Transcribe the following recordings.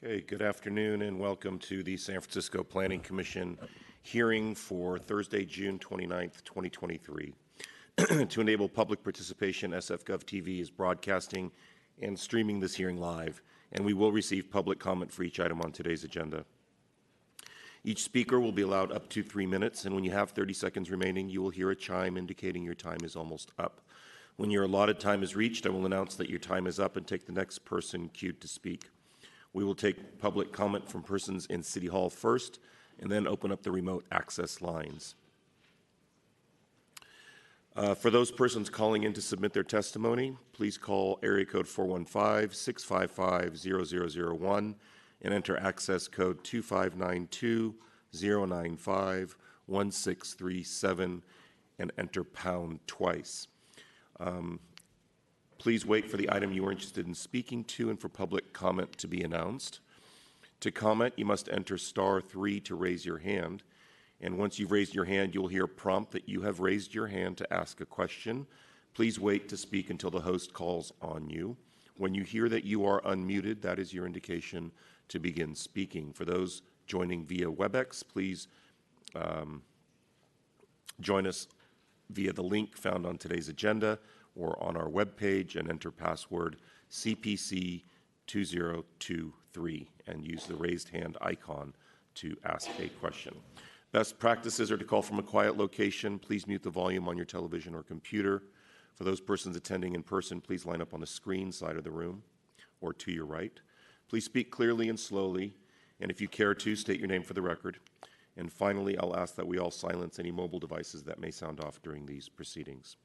Okay, good afternoon and welcome to the San Francisco Planning Commission hearing for Thursday, June 29th, 2023. To enable public participation, SFGov TV is broadcasting and streaming this hearing live, and we will receive public comment for each item on today's agenda. Each speaker will be allowed up to 3 minutes, and when you have 30 seconds remaining, you will hear a chime indicating your time is almost up. When your allotted time is reached, I will announce that your time is up and take the next person queued to speak. We will take public comment from persons in City Hall first, and then open up the remote access lines. For those persons calling in to submit their testimony, please call area code 415-655-0001 and enter access code 2592-095-1637 and enter pound twice. Please wait for the item you are interested in speaking to and for public comment to be announced. To comment, you must enter *3 to raise your hand. And once you've raised your hand, you'll hear a prompt that you have raised your hand to ask a question. Please wait to speak until the host calls on you. When you hear that you are unmuted, that is your indication to begin speaking. For those joining via WebEx, please join us via the link found on today's agenda or on our webpage and enter password CPC2023 and use the raised hand icon to ask a question. Best practices are to call from a quiet location. Please mute the volume on your television or computer. For those persons attending in person, please line up on the screen side of the room or to your right. Please speak clearly and slowly, and if you care to, state your name for the record. And finally, I'll ask that we all silence any mobile devices that may sound off during these proceedings.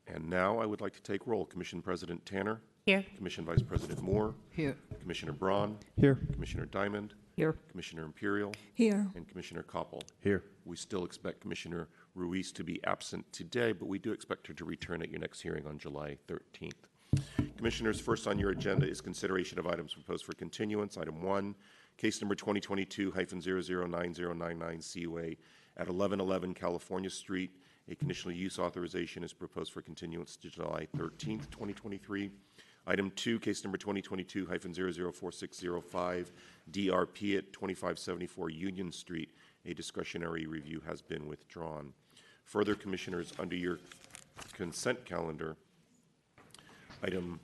And now I would like to take roll. Commission President Tanner. Here. Commission Vice President Moore. Here. Commissioner Braun. Here. Commissioner Diamond. Here. Commissioner Imperial. Here. And Commissioner Koppel. Here. We still expect Commissioner Ruiz to be absent today, but we do expect her to return at your next hearing on July 13th. Commissioners, first on your agenda is consideration of items proposed for continuance. Item 1, case number 2022-009099 CUA at 1111 California Street. A conditional use authorization is proposed for continuance to July 13th, 2023. Item 2, case number 2022-004605 DRP at 2574 Union Street. A discretionary review has been withdrawn. Further, Commissioners, under your consent calendar, item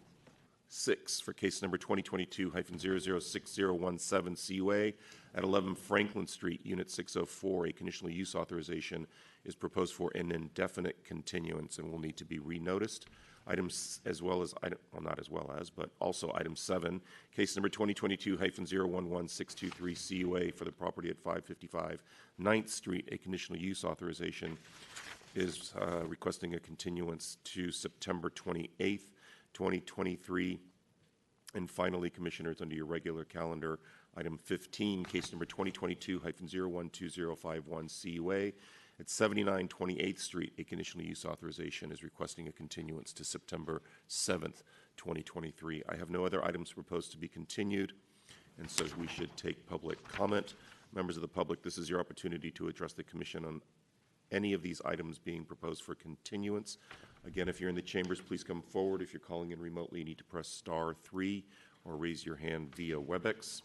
6 for case number 2022-006017 CUA at 11 Franklin Street, Unit 604. A conditional use authorization is proposed for an indefinite continuance and will need to be renoticed. Items as well as, well, not as well as, but also item 7, case number 2022-011623 CUA for the property at 555 9th Street. A conditional use authorization is requesting a continuance to September 28th, 2023. And finally, Commissioners, under your regular calendar, item 15, case number 2022-012051 CUA at 79 28th Street. A conditional use authorization is requesting a continuance to September 7th, 2023. I have no other items proposed to be continued, and so we should take public comment. Members of the public, this is your opportunity to address the Commission on any of these items being proposed for continuance. Again, if you're in the chambers, please come forward. If you're calling in remotely, you need to press *3 or raise your hand via WebEx.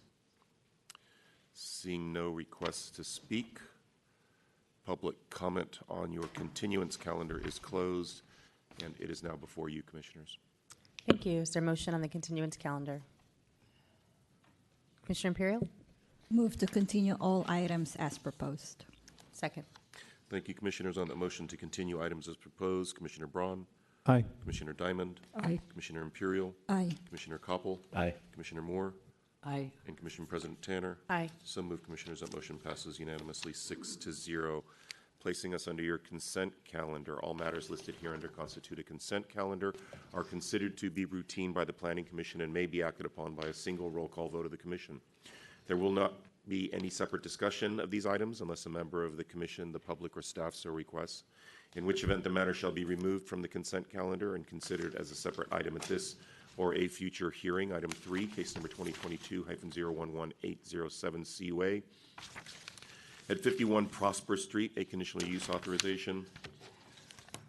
Seeing no requests to speak, public comment on your continuance calendar is closed, and it is now before you, Commissioners. Thank you. Is there a motion on the continuance calendar? Commissioner Imperial? Move to continue all items as proposed. Second. Thank you, Commissioners. On the motion to continue items as proposed, Commissioner Braun. Aye. Commissioner Diamond. Aye. Commissioner Imperial. Aye. Commissioner Koppel. Aye. Commissioner Moore. Aye. And Commission President Tanner. Aye. So moved, Commissioners. That motion passes unanimously 6-0. Placing us under your consent calendar, all matters listed hereunder constitute a consent calendar, are considered to be routine by the Planning Commission and may be acted upon by a single roll call vote of the Commission. There will not be any separate discussion of these items unless a member of the Commission, the public, or staff so requests, in which event the matter shall be removed from the consent calendar and considered as a separate item at this or a future hearing. Item 3, case number 2022-011807 CUA at 51 Prosper Street, a conditional use authorization.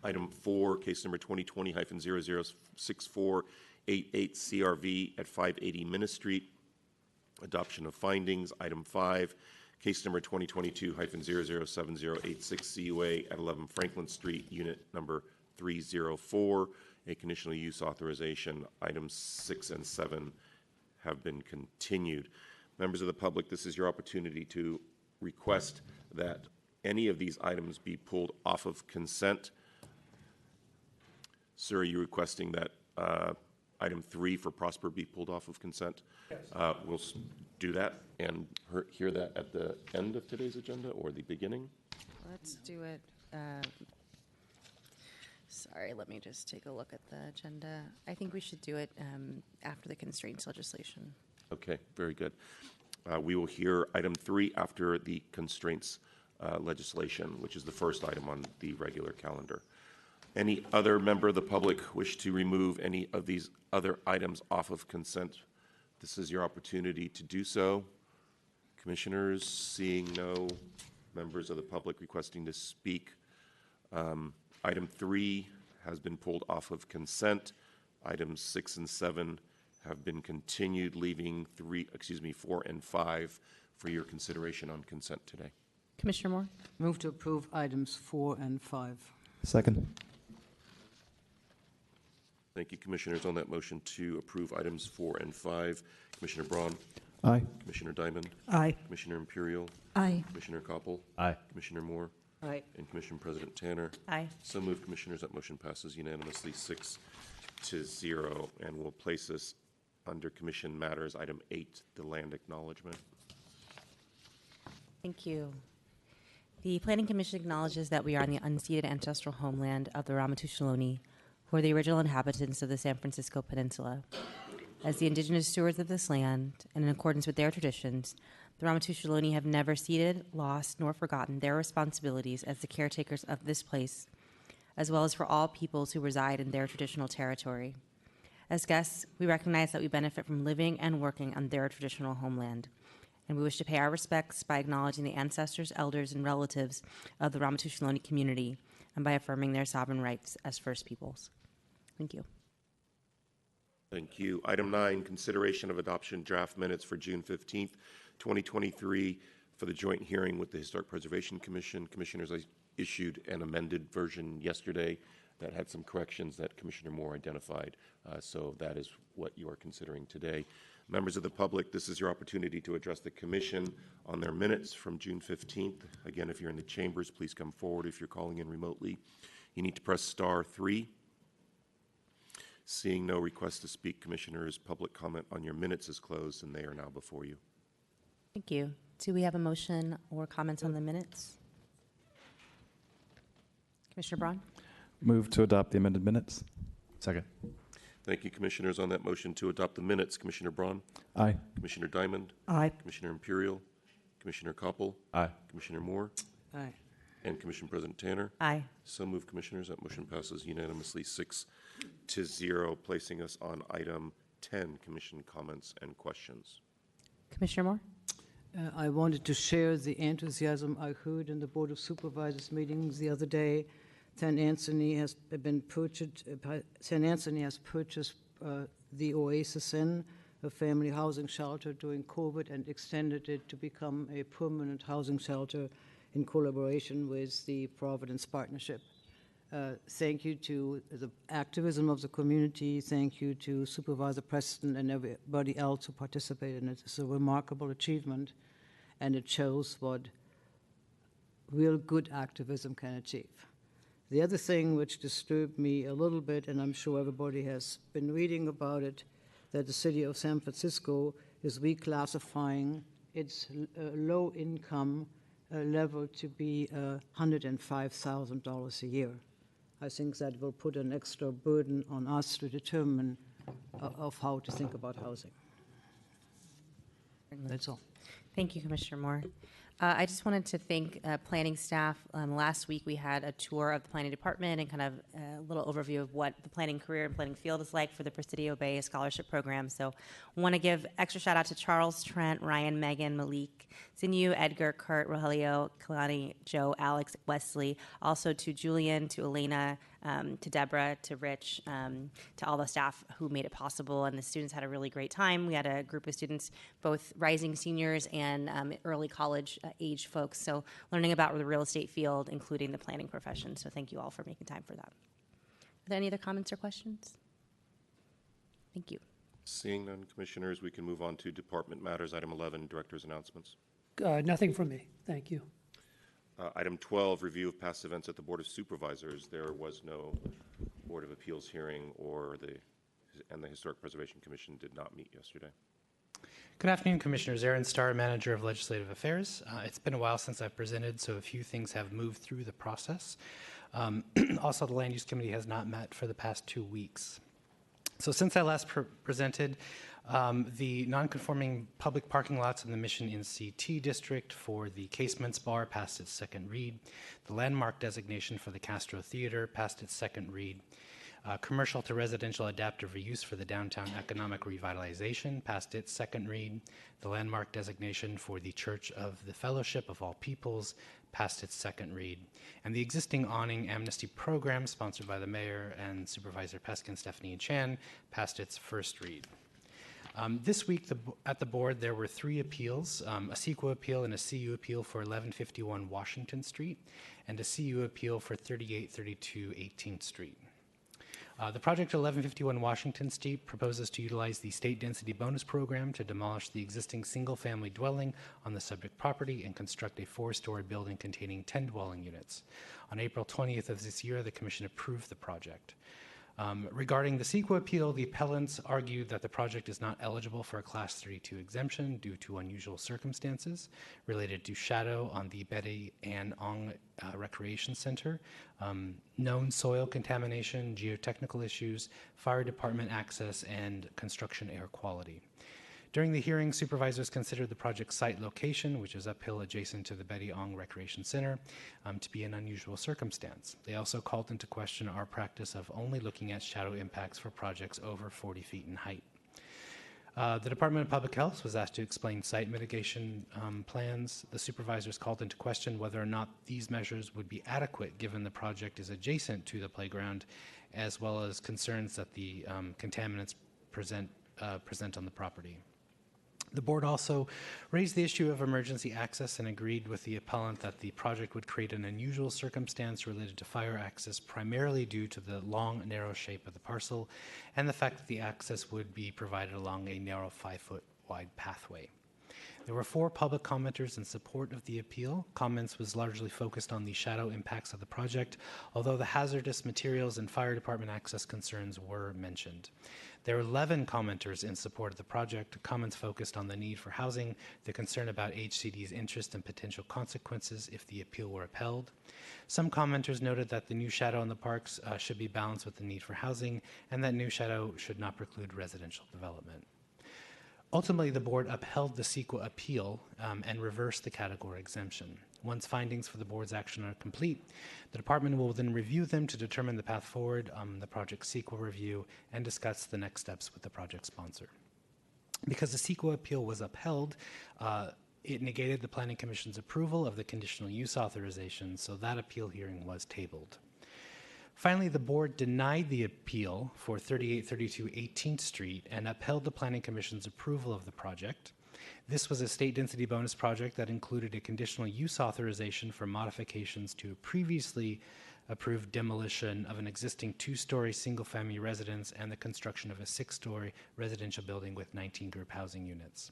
Item 4, case number 2020-006488 CRV at 580 Minna Street, Adoption of findings. Item 5, case number 2022-007086 CUA at 11 Franklin Street, unit number 304, a conditional use authorization. Items 6 and 7 have been continued. Members of the public, this is your opportunity to request that any of these items be pulled off of consent. Sir, are you requesting that item 3 for Prosper be pulled off of consent? Yes. We'll do that and hear that at the end of today's agenda or the beginning? Let's do it. Sorry, let me just take a look at the agenda. I think we should do it after the constraints legislation. Okay, very good. We will hear item 3 after the constraints legislation, which is the first item on the regular calendar. Any other member of the public wish to remove any of these other items off of consent? This is your opportunity to do so. Commissioners, seeing no members of the public requesting to speak, item 3 has been pulled off of consent. Items 6 and 7 have been continued, leaving 4 and 5 for your consideration on consent today. Commissioner Moore? Move to approve items 4 and 5. Second. Thank you, Commissioners. On that motion to approve items 4 and 5, Commissioner Braun, Aye. Commissioner Diamond, Aye. Commissioner Imperial, Aye. Commissioner Koppel, Aye. Commissioner Moore, Aye. and Commissioner President Tanner. Aye. So moved, Commissioners. That motion passes unanimously 6-0, and we'll place this under Commission Matters, item 8, the land acknowledgement. Thank you. The Planning Commission acknowledges that we are on the unceded ancestral homeland of the Ramaytush, who are the original inhabitants of the San Francisco Peninsula. As the indigenous stewards of this land, and in accordance with their traditions, the Ramaytush have never ceded, lost, nor forgotten their responsibilities as the caretakers of this place, as well as for all peoples who reside in their traditional territory. As guests, we recognize that we benefit from living and working on their traditional homeland, and we wish to pay our respects by acknowledging the ancestors, elders, and relatives of the Ramaytush community, and by affirming their sovereign rights as First Peoples. Thank you. Thank you. Item 9, consideration of adoption draft minutes for June 15th, 2023 for the joint hearing with the Historic Preservation Commission. Commissioners, I issued an amended version yesterday that had some corrections that Commissioner Moore identified. So that is what you are considering today. Members of the public, this is your opportunity to address the Commission on their minutes from June 15th. Again, if you're in the chambers, please come forward. If you're calling in remotely, you need to press *3. Seeing no request to speak, Commissioners, public comment on your minutes is closed, and they are now before you. Thank you. Do we have a motion or comments on the minutes? Commissioner Braun? Move to adopt the amended minutes. Second. Thank you, Commissioners. On that motion to adopt the minutes, Commissioner Braun, Aye. Commissioner Diamond, Aye. Commissioner Imperial, Commissioner Koppel, Aye. Commissioner Moore, Aye. and Commission President Tanner. Aye. So moved, Commissioners. That motion passes unanimously 6-0, placing us on item 10, Commission comments and questions. Commissioner Moore? I wanted to share the enthusiasm I heard in the Board of Supervisors meetings the other day. St. Anthony has purchased the Oasis Inn, a family housing shelter during COVID, and extended it to become a permanent housing shelter in collaboration with the Providence Partnership. Thank you to the activism of the community. Thank you to Supervisor Preston and everybody else who participated in it. It's a remarkable achievement, and it shows what real good activism can achieve. The other thing which disturbed me a little bit, and I'm sure everybody has been reading about it, that the city of San Francisco is reclassifying its low-income level to be $105,000 a year. I think that will put an extra burden on us to determine of how to think about housing. That's all. Thank you, Commissioner Moore. I just wanted to thank planning staff. Last week we had a tour of the planning department and kind of a little overview of what the planning career and planning field is like for the Presidio Bay Scholarship Program. So I want to give extra shout out to Charles, Trent, Ryan, Megan, Malik, Sinu, Edgar, Kurt, Rogelio, Kalani, Joe, Alex, Wesley, also to Julian, to Elena, to Deborah, to Rich, to all the staff who made it possible, and the students had a really great time. We had a group of students, both rising seniors and early college age folks, so learning about the real estate field, including the planning profession. So thank you all for making time for that. Are there any other comments or questions? Thank you. Seeing none, Commissioners, we can move on to department matters. Item 11, Director's announcements. Nothing from me. Thank you. Item 12, review of past events at the Board of Supervisors. There was no Board of Appeals hearing, and the Historic Preservation Commission did not meet yesterday. Good afternoon, Commissioners. Aaron Starr, Manager of Legislative Affairs. It's been a while since I've presented, so a few things have moved through the process. Also, the Land Use Committee has not met for the past 2 weeks. So since I last presented, the non-conforming public parking lots in the Mission NCT district for the Casements Bar passed its second read. The landmark designation for the Castro Theater passed its second read. Commercial to residential adaptive reuse for the downtown economic revitalization passed its second read. The landmark designation for the Church of the Fellowship of All Peoples passed its second read. And the existing awning amnesty program sponsored by the mayor and Supervisor Peskin, Stephanie, and Chan passed its first read. This week at the board, there were 3 appeals, a CEQA appeal and a CU appeal for 1151 Washington Street, and a CU appeal for 3832 18th Street. The project 1151 Washington Street proposes to utilize the state density bonus program to demolish the existing single-family dwelling on the subject property and construct a 4-story building containing 10 dwelling units. On April 20th of this year, the Commission approved the project. Regarding the CEQA appeal, the appellants argued that the project is not eligible for a Class 32 exemption due to unusual circumstances related to shadow on the Betty Ann Ong Recreation Center, known soil contamination, geotechnical issues, fire department access, and construction air quality. During the hearing, supervisors considered the project's site location, which is uphill adjacent to the Betty Ong Recreation Center, to be an unusual circumstance. They also called into question our practice of only looking at shadow impacts for projects over 40 feet in height. The Department of Public Health was asked to explain site mitigation plans. The supervisors called into question whether or not these measures would be adequate given the project is adjacent to the playground, as well as concerns that the contaminants present on the property. The board also raised the issue of emergency access and agreed with the appellant that the project would create an unusual circumstance related to fire access, primarily due to the long, narrow shape of the parcel and the fact that the access would be provided along a narrow 5-foot wide pathway. There were 4 public commenters in support of the appeal. Comments was largely focused on the shadow impacts of the project, although the hazardous materials and fire department access concerns were mentioned. There were 11 commenters in support of the project. Comments focused on the need for housing, the concern about HCD's interest and potential consequences if the appeal were upheld. Some commenters noted that the new shadow in the parks should be balanced with the need for housing, and that new shadow should not preclude residential development. Ultimately, the board upheld the CEQA appeal and reversed the category exemption. Once findings for the board's action are complete, the department will then review them to determine the path forward on the project CEQA review and discuss the next steps with the project sponsor. Because the CEQA appeal was upheld, it negated the Planning Commission's approval of the conditional use authorization, so that appeal hearing was tabled. Finally, the board denied the appeal for 3832 18th Street and upheld the Planning Commission's approval of the project. This was a state density bonus project that included a conditional use authorization for modifications to a previously approved demolition of an existing 2-story single-family residence and the construction of a 6-story residential building with 19 group housing units.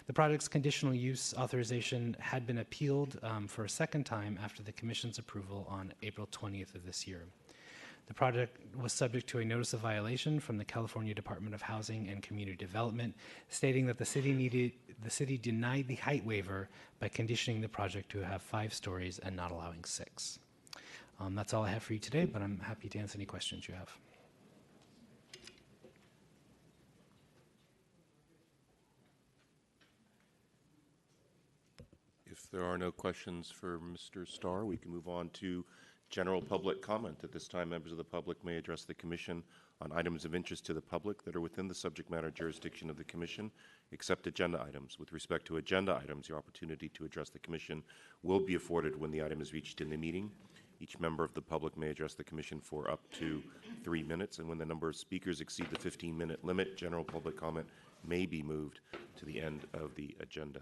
The project's conditional use authorization had been appealed for a second time after the Commission's approval on April 20th of this year. The project was subject to a notice of violation from the California Department of Housing and Community Development, stating that the city denied the height waiver by conditioning the project to have 5 stories and not allowing 6. That's all I have for you today, but I'm happy to answer any questions you have. If there are no questions for Mr. Starr, we can move on to general public comment. At this time, members of the public may address the Commission on items of interest to the public that are within the subject matter jurisdiction of the Commission, except agenda items. With respect to agenda items, your opportunity to address the Commission will be afforded when the item is reached in the meeting. Each member of the public may address the commission for up to 3 minutes, and when the number of speakers exceed the 15-minute limit, general public comment may be moved to the end of the agenda.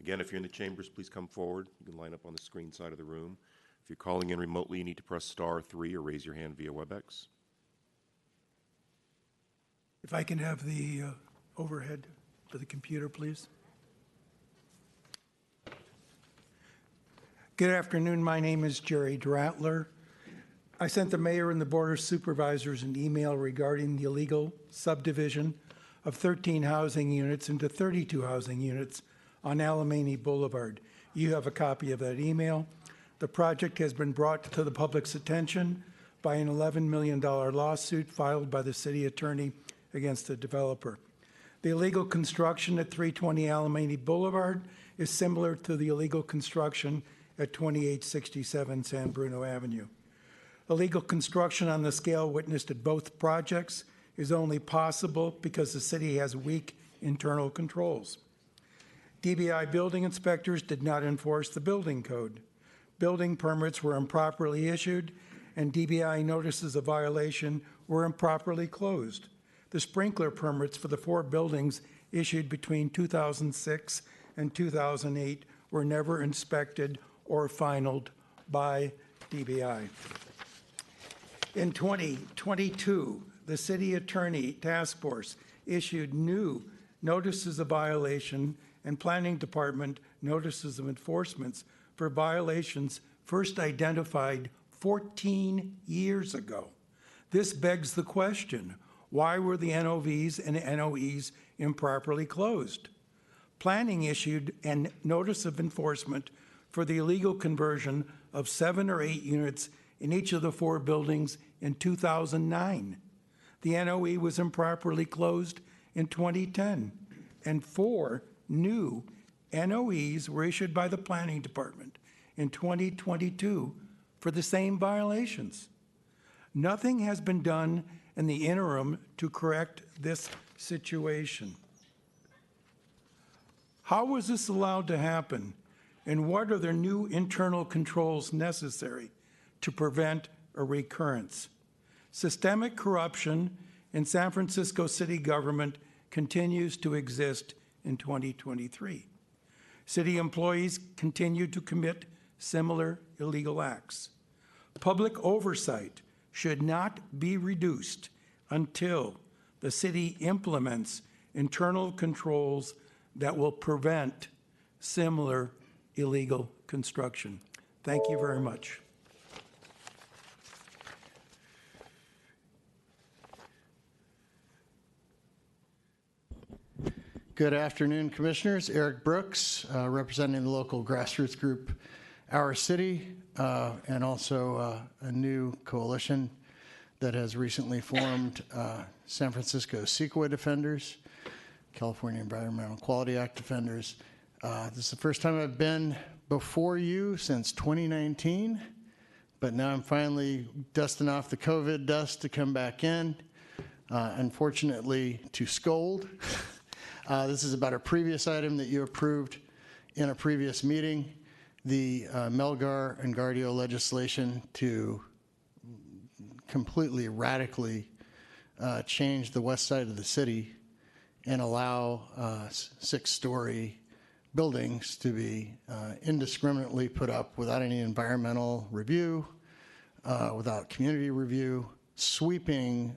Again, if you're in the chambers, please come forward. You can line up on the screen side of the room. If you're calling in remotely, you need to press *3 or raise your hand via WebEx. If I can have the overhead for the computer, please. Good afternoon. My name is Jerry Dratler. I sent the mayor and the board of supervisors an email regarding the illegal subdivision of 13 housing units into 32 housing units on Alamany Boulevard. You have a copy of that email. The project has been brought to the public's attention by an $11 million lawsuit filed by the city attorney against the developer. The illegal construction at 320 Alamany Boulevard is similar to the illegal construction at 2867 San Bruno Avenue. Illegal construction on the scale witnessed at both projects is only possible because the city has weak internal controls. DBI building inspectors did not enforce the building code. Building permits were improperly issued, and DBI notices of violation were improperly closed. The sprinkler permits for the 4 buildings issued between 2006 and 2008 were never inspected or finalized by DBI. In 2022, the city attorney task force issued new notices of violation and planning department notices of enforcements for violations first identified 14 years ago. This begs the question, why were the NOVs and NOEs improperly closed? Planning issued a notice of enforcement for the illegal conversion of 7 or 8 units in each of the 4 buildings in 2009. The NOE was improperly closed in 2010, and 4 new NOEs were issued by the planning department in 2022 for the same violations. Nothing has been done in the interim to correct this situation. How was this allowed to happen, and what are the new internal controls necessary to prevent a recurrence? Systemic corruption in San Francisco city government continues to exist in 2023. City employees continue to commit similar illegal acts. Public oversight should not be reduced until the city implements internal controls that will prevent similar illegal construction. Thank you very much. Good afternoon, Commissioners. Eric Brooks, representing the local grassroots group, Our City, and also a new coalition that has recently formed, San Francisco CEQA Defenders, California Environmental Quality Act Defenders. This is the first time I've been before you since 2019, but now I'm finally dusting off the COVID dust to come back in, unfortunately to scold. This is about a previous item that you approved in a previous meeting, the Melgar and Gardio legislation to completely radically change the west side of the city and allow 6-story buildings to be indiscriminately put up without any environmental review, without community review, sweeping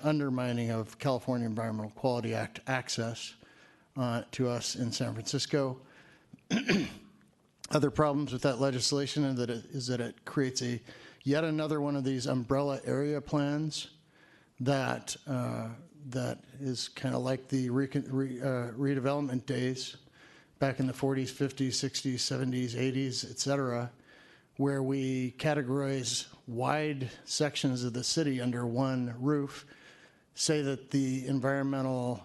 undermining of California Environmental Quality Act access to us in San Francisco. Other problems with that legislation is that it creates yet another one of these umbrella area plans that is kind of like the redevelopment days back in the 40s, 50s, 60s, 70s, 80s, et cetera, where we categorize wide sections of the city under one roof, say that the environmental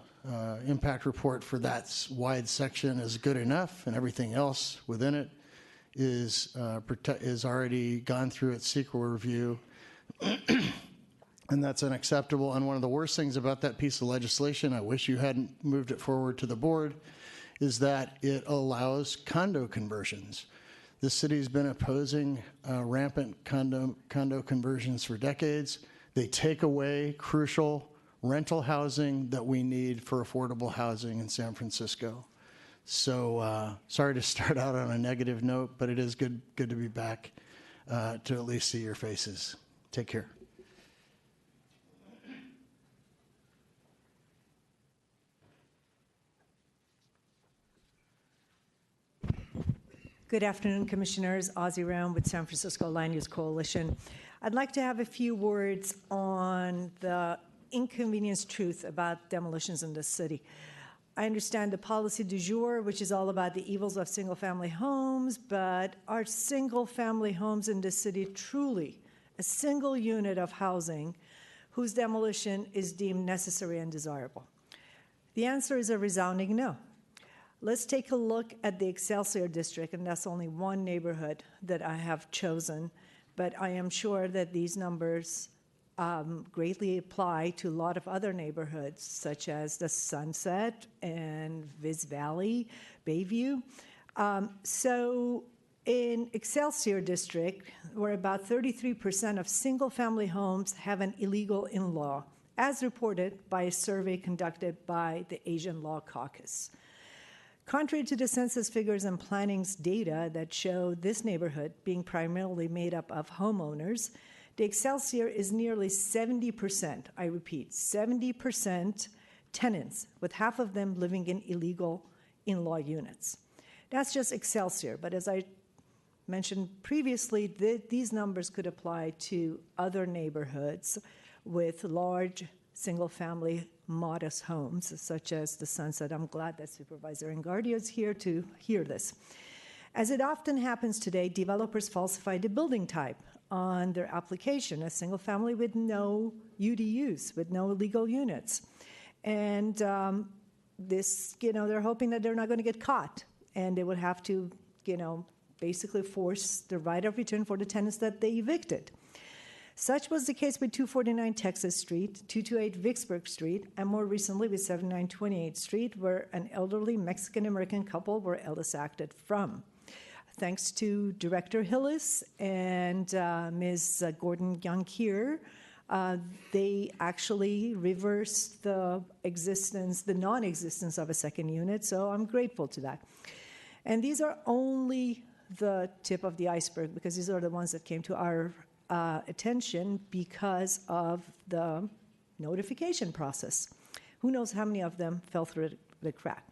impact report for that wide section is good enough, and everything else within it is already gone through its CEQA review, and that's unacceptable. And one of the worst things about that piece of legislation, I wish you hadn't moved it forward to the board, is that it allows condo conversions. The city's been opposing rampant condo conversions for decades. They take away crucial rental housing that we need for affordable housing in San Francisco. So sorry to start out on a negative note, but it is good to be back to at least see your faces. Take care. Good afternoon, Commissioners. Ozzie Round with San Francisco Land Use Coalition. I'd like to have a few words on the inconvenience truth about demolitions in this city. I understand the policy du jour, which is all about the evils of single-family homes, but are single-family homes in this city truly a single unit of housing whose demolition is deemed necessary and desirable? The answer is a resounding no. Let's take a look at the Excelsior District, and that's only one neighborhood that I have chosen, but I am sure that these numbers greatly apply to a lot of other neighborhoods, such as the Sunset and Viz Valley, Bayview. So in Excelsior District, where about 33% of single-family homes have an illegal in-law, as reported by a survey conducted by the Asian Law Caucus. Contrary to the census figures and planning's data that show this neighborhood being primarily made up of homeowners, the Excelsior is nearly 70%, I repeat, 70% tenants, with half of them living in illegal in-law units. That's just Excelsior, but as I mentioned previously, these numbers could apply to other neighborhoods with large single-family modest homes, such as the Sunset. I'm glad that Supervisor Engardio is here to hear this. As it often happens today, developers falsify the building type on their application, a single family with no UDUs, with no legal units. And they're hoping that they're not going to get caught, and they would have to, basically force the right of return for the tenants that they evicted. Such was the case with 249 Texas Street, 228 Vicksburg Street, and more recently with 7928 Street, where an elderly Mexican-American couple were Ellis acted from. Thanks to Director Hillis and Ms. Gordon-Yonkir, they actually reversed the non-existence of a second unit, so I'm grateful to that. And these are only the tip of the iceberg, because these are the ones that came to our attention because of the notification process. Who knows how many of them fell through the crack.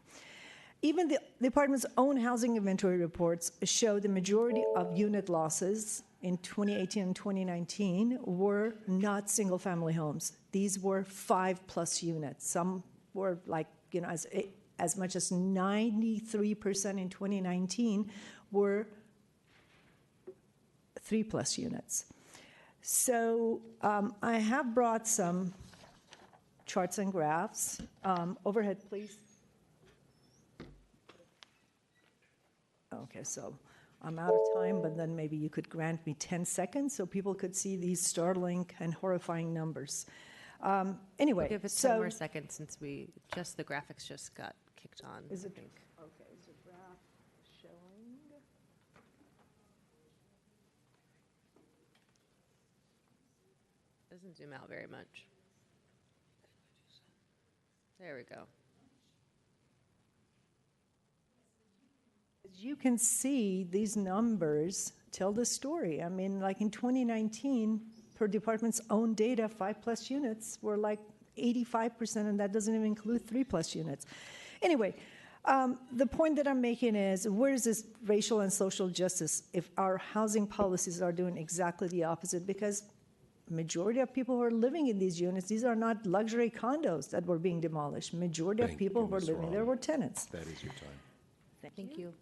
Even the department's own housing inventory reports show the majority of unit losses in 2018 and 2019 were not single-family homes. These were 5+ units. Some were as much as 93% in 2019 were 3+ units. So I have brought some charts and graphs. Overhead, please. Okay, so I'm out of time, but then maybe you could grant me 10 seconds so people could see these startling and horrifying numbers. Anyway, We'll give it 10 more seconds since the graphics just got kicked on. Is it? I think. Okay, is the graph showing? Doesn't zoom out very much. There we go. As you can see, these numbers tell the story. I mean, like in 2019, per department's own data, 5+ units were like 85%, and that doesn't even include 3+ units. Anyway, the point that I'm making is, where is this racial and social justice if our housing policies are doing exactly the opposite? Because majority of people who are living in these units, these are not luxury condos that were being demolished. Majority of people who were living there were tenants. That is your time. Thank you.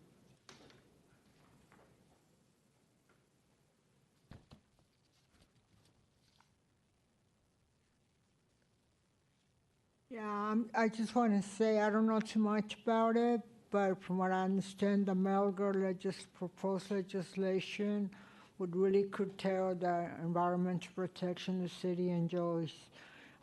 Yeah, I just want to say I don't know too much about it, but from what I understand, the Melgar proposed legislation would really curtail the environmental protection the city enjoys.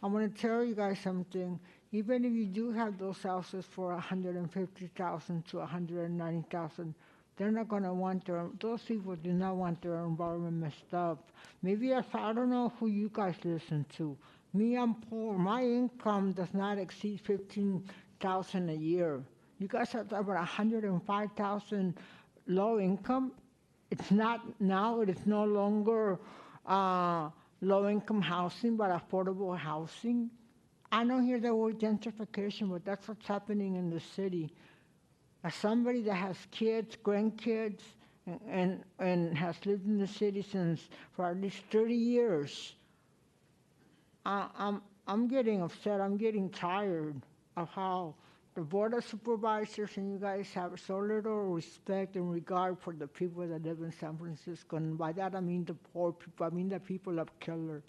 I want to tell you guys something. Even if you do have those houses for $150,000 to $190,000, they're not going to want those people do not want their environment messed up. Maybe I don't know who you guys listen to. Me, I'm poor. My income does not exceed 15,000 a year. You guys have about 105,000 low income. It's not now. It is no longer low income housing, but affordable housing. I don't hear the word gentrification, but that's what's happening in the city. As somebody that has kids, grandkids, and has lived in the city since for at least 30 years, I'm getting upset. I'm getting tired of how the Board of Supervisors and you guys have so little respect and regard for the people that live in San Francisco. And by that, I mean the poor people. I mean the people of color.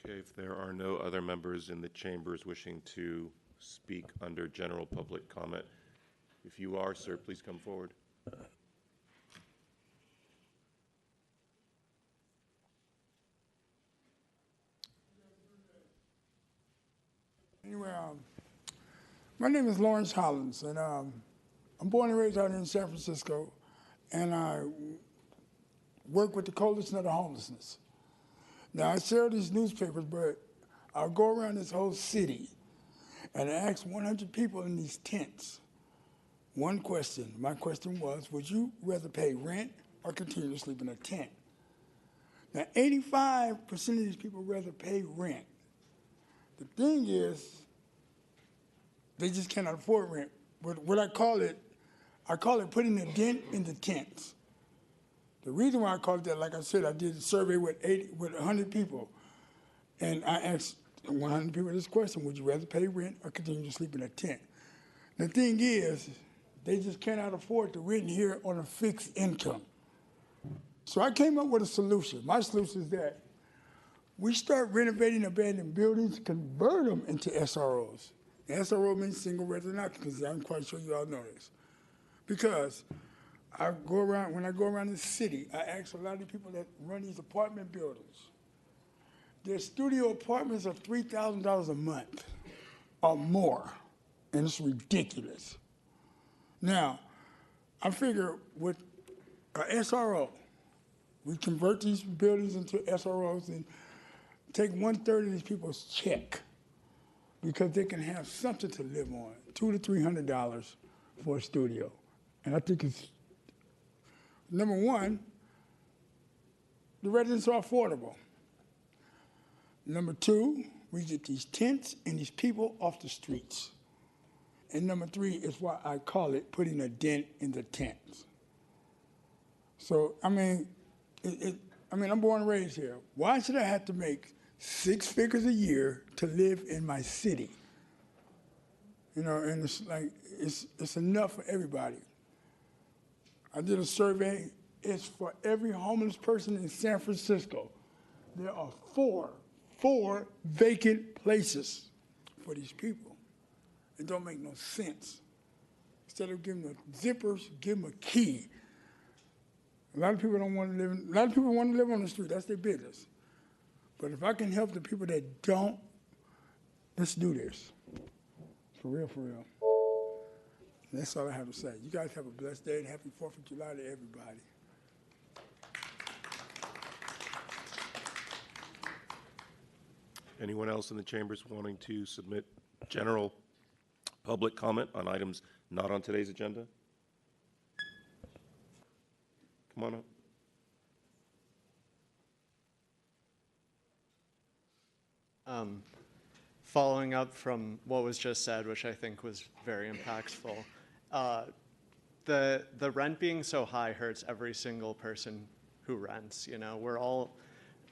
Okay, if there are no other members in the chambers wishing to speak under general public comment, if you are, sir, please come forward. Anyway, my name is Lawrence Hollins, and I'm born and raised out here in San Francisco, and I work with the Coalition of the Homelessness. Now, I share these newspapers, but I'll go around this whole city and I ask 100 people in these tents one question. My question was, would you rather pay rent or continue to sleep in a tent? Now, 85% of these people rather pay rent. The thing is, they just cannot afford rent. What I call it putting a dent in the tents. The reason why I call it that, like I said, I did a survey with 100 people, and I asked 100 people this question: would you rather pay rent or continue to sleep in a tent? The thing is, they just cannot afford to rent here on a fixed income. So I came up with a solution. My solution is that we start renovating abandoned buildings, convert them into SROs. The SRO means single resident occupancy. I'm quite sure you all know this. Because when I go around the city, I ask a lot of the people that run these apartment buildings. Their studio apartments are $3,000 a month or more, and it's ridiculous. Now, I figure with an SRO, we convert these buildings into SROs and take 1/3 of these people's check because they can have something to live on, $200 to $300 for a studio. And I think it's, number one, the residents are affordable. Number two, we get these tents and these people off the streets. And number three is why I call it putting a dent in the tents. So, I'm born and raised here. Why should I have to make 6 figures a year to live in my city? You know, and it's like, it's enough for everybody. I did a survey. It's for every homeless person in San Francisco. There are four vacant places for these people. It don't make no sense. Instead of giving them zippers, give them a key. A lot of people don't want to live. A lot of people want to live on the street. That's their business. But if I can help the people that don't, let's do this. For real, for real. That's all I have to say. You guys have a blessed day and happy 4th of July to everybody. Anyone else in the chambers wanting to submit general public comment on items not on today's agenda? Come on up. Following up from what was just said, which I think was very impactful, the rent being so high hurts every single person who rents. You know, we're all,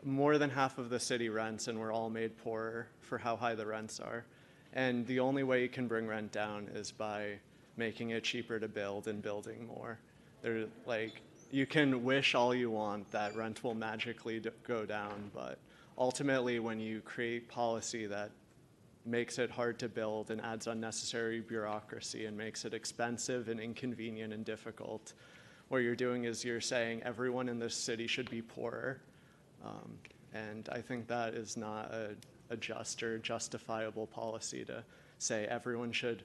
more than half of the city rents, and we're all made poorer for how high the rents are. And the only way you can bring rent down is by making it cheaper to build and building more. You can wish all you want that rent will magically go down, but ultimately when you create policy that makes it hard to build and adds unnecessary bureaucracy and makes it expensive and inconvenient and difficult, what you're doing is you're saying everyone in this city should be poorer. And I think that is not a just or justifiable policy to say everyone should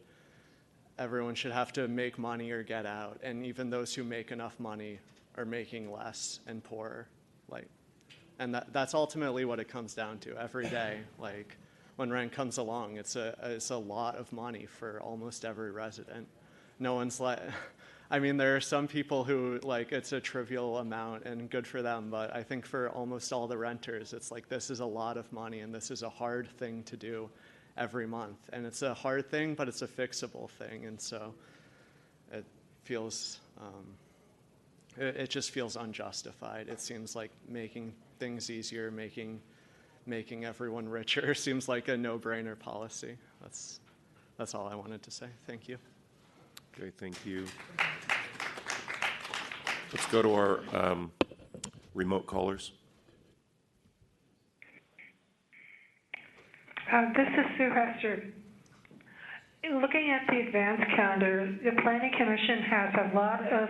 have to make money or get out, and even those who make enough money are making less and poorer. And that's ultimately what it comes down to every day. Like, when rent comes along, it's a lot of money for almost every resident. No one's I mean, there are some people who, it's a trivial amount and good for them, but I think for almost all the renters, it's like, this is a lot of money and this is a hard thing to do every month. And it's a hard thing, but it's a fixable thing. And so it feels, it just feels unjustified. It seems like making things easier, making everyone richer seems like a no-brainer policy. That's all I wanted to say. Thank you. Okay, thank you. Let's go to our remote callers. This is Sue Hester. Looking at the advance calendar, the Planning Commission has a lot of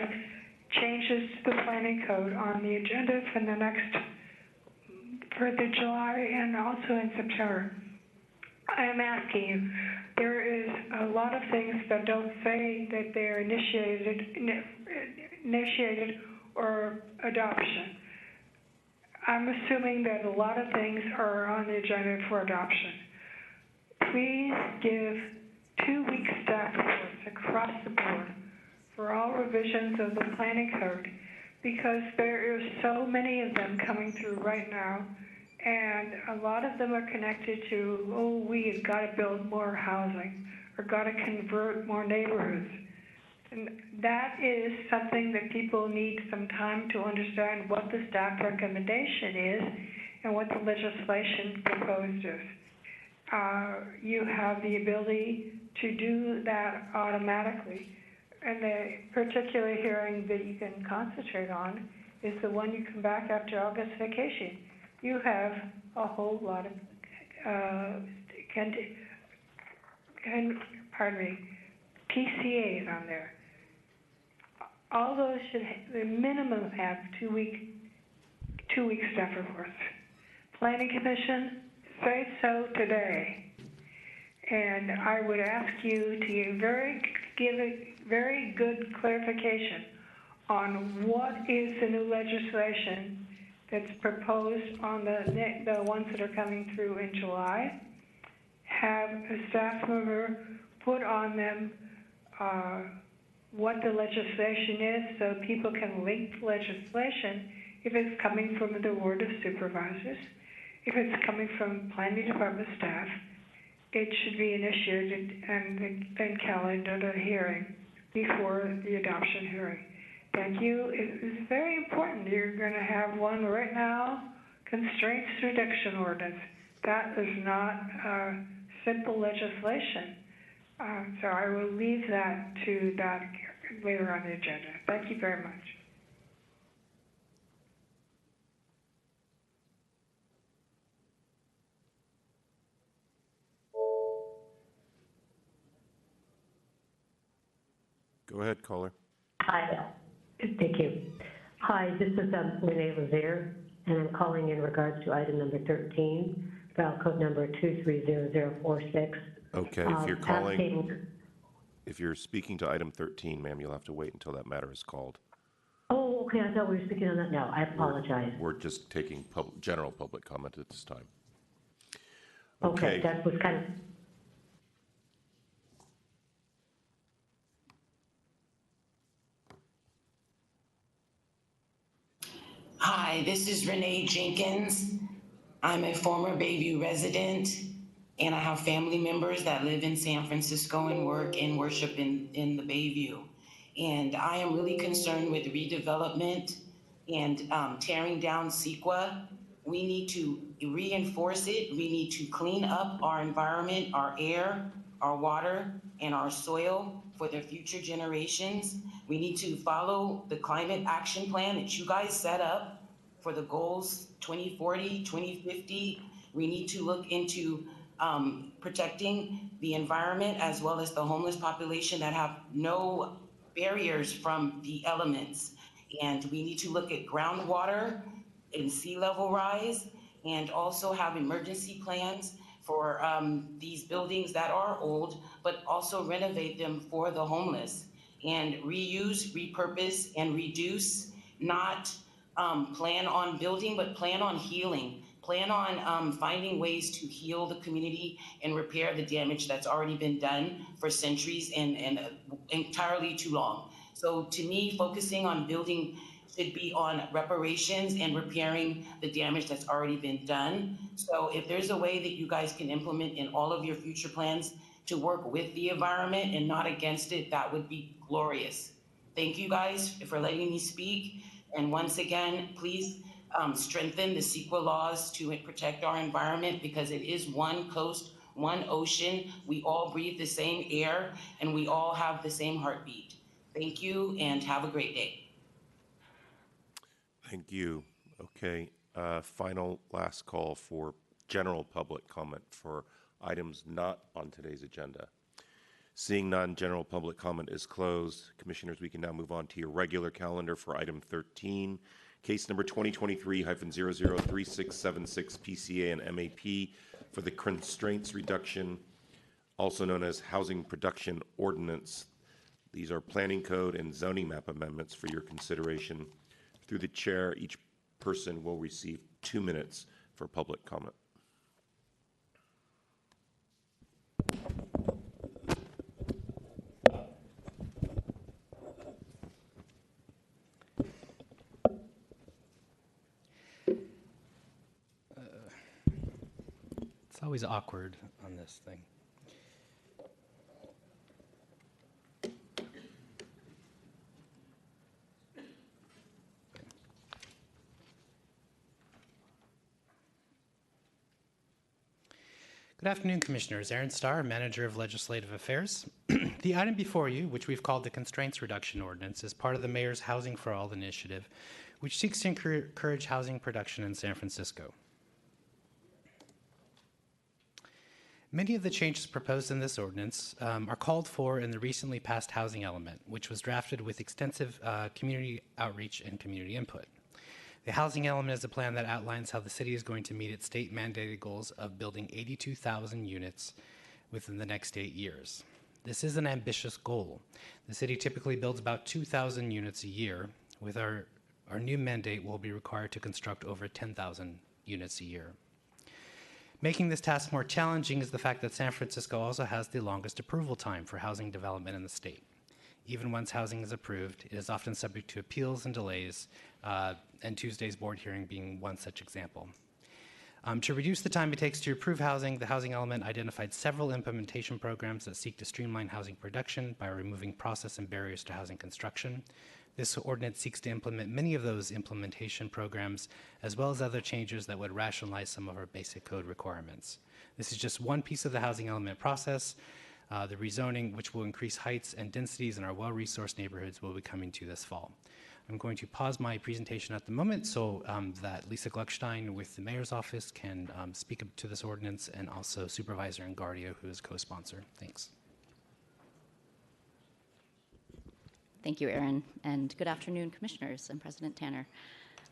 changes to the planning code on the agenda for the July and also in September. I am asking you, there is a lot of things that don't say that they're initiated or adoption. I'm assuming that a lot of things are on the agenda for adoption. Please give 2-week staff reports across the board for all revisions of the planning code, because there are so many of them coming through right now. And a lot of them are connected to, we've got to build more housing or got to convert more neighborhoods. And that is something that people need some time to understand what the staff recommendation is and what the legislation proposed is. You have the ability to do that automatically. And the particular hearing that you can concentrate on is the one you come back after August vacation. You have a whole lot of, PCAs on there. All those should, the minimum have 2-week staff reports. Planning Commission, say so today. And I would ask you to give a very good clarification on what is the new legislation that's proposed on the ones that are coming through in July. Have a staff member put on them what the legislation is so people can link the legislation if it's coming from the Board of Supervisors, if it's coming from Planning Department staff. It should be initiated and then calendared a hearing before the adoption hearing. Thank you. It's very important. You're going to have one right now, constraints reduction ordinance. That is not simple legislation. So I will leave that to that later on the agenda. Thank you very much. Go ahead, caller. Hi, thank you. Hi, this is Renee Lazier, and I'm calling in regards to item number 13, file code number 230046. Okay, if you're calling, if you're speaking to item 13, ma'am, you'll have to wait until that matter is called. Oh, okay, I thought we were speaking on that now. I apologize. We're just taking general public comment at this time. Okay, that was kind of... Hi, this is Renee Jenkins. I'm a former Bayview resident, and I have family members that live in San Francisco and work and worship in the Bayview. And I am really concerned with redevelopment and tearing down CEQA. We need to reinforce it. We need to clean up our environment, our air, our water, and our soil for the future generations. We need to follow the climate action plan that you guys set up for the goals 2040, 2050. We need to look into protecting the environment as well as the homeless population that have no barriers from the elements. And we need to look at groundwater and sea level rise, and also have emergency plans for these buildings that are old, but also renovate them for the homeless and reuse, repurpose, and reduce, not plan on building, but plan on healing. Plan on finding ways to heal the community and repair the damage that's already been done for centuries and entirely too long. So to me, focusing on building should be on reparations and repairing the damage that's already been done. So if there's a way that you guys can implement in all of your future plans to work with the environment and not against it, that would be glorious. Thank you guys for letting me speak. And once again, please strengthen the CEQA laws to protect our environment, because it is one coast, one ocean. We all breathe the same air and we all have the same heartbeat. Thank you and have a great day. Thank you. Okay, final last call for general public comment for items not on today's agenda. Seeing none, general public comment is closed. Commissioners, we can now move on to your regular calendar for item 13, case number 2023-003676 PCA and MAP for the Constraints Reduction, also known as Housing Production Ordinance. These are planning code and zoning map amendments for your consideration. Through the chair, each person will receive 2 minutes for public comment. It's always awkward on this thing. Good afternoon, Commissioners. Aaron Starr, Manager of Legislative Affairs. The item before you, which we've called the Constraints Reduction Ordinance, is part of the Mayor's Housing for All initiative, which seeks to encourage housing production in San Francisco. Many of the changes proposed in this ordinance are called for in the recently passed housing element, which was drafted with extensive community outreach and community input. The housing element is a plan that outlines how the city is going to meet its state-mandated goals of building 82,000 units within the next 8 years. This is an ambitious goal. The city typically builds about 2,000 units a year. With our new mandate, we'll be required to construct over 10,000 units a year. Making this task more challenging is the fact that San Francisco also has the longest approval time for housing development in the state. Even once housing is approved, it is often subject to appeals and delays, and Tuesday's board hearing being one such example. To reduce the time it takes to approve housing, the housing element identified several implementation programs that seek to streamline housing production by removing process and barriers to housing construction. This ordinance seeks to implement many of those implementation programs, as well as other changes that would rationalize some of our basic code requirements. This is just one piece of the housing element process. The rezoning, which will increase heights and densities in our well-resourced neighborhoods, will be coming to this fall. I'm going to pause my presentation at the moment so that Lisa Gluckstein with the Mayor's Office can speak up to this ordinance, and also Supervisor Engardio, who is co-sponsor. Thanks. Thank you, Aaron, and good afternoon, Commissioners and President Tanner.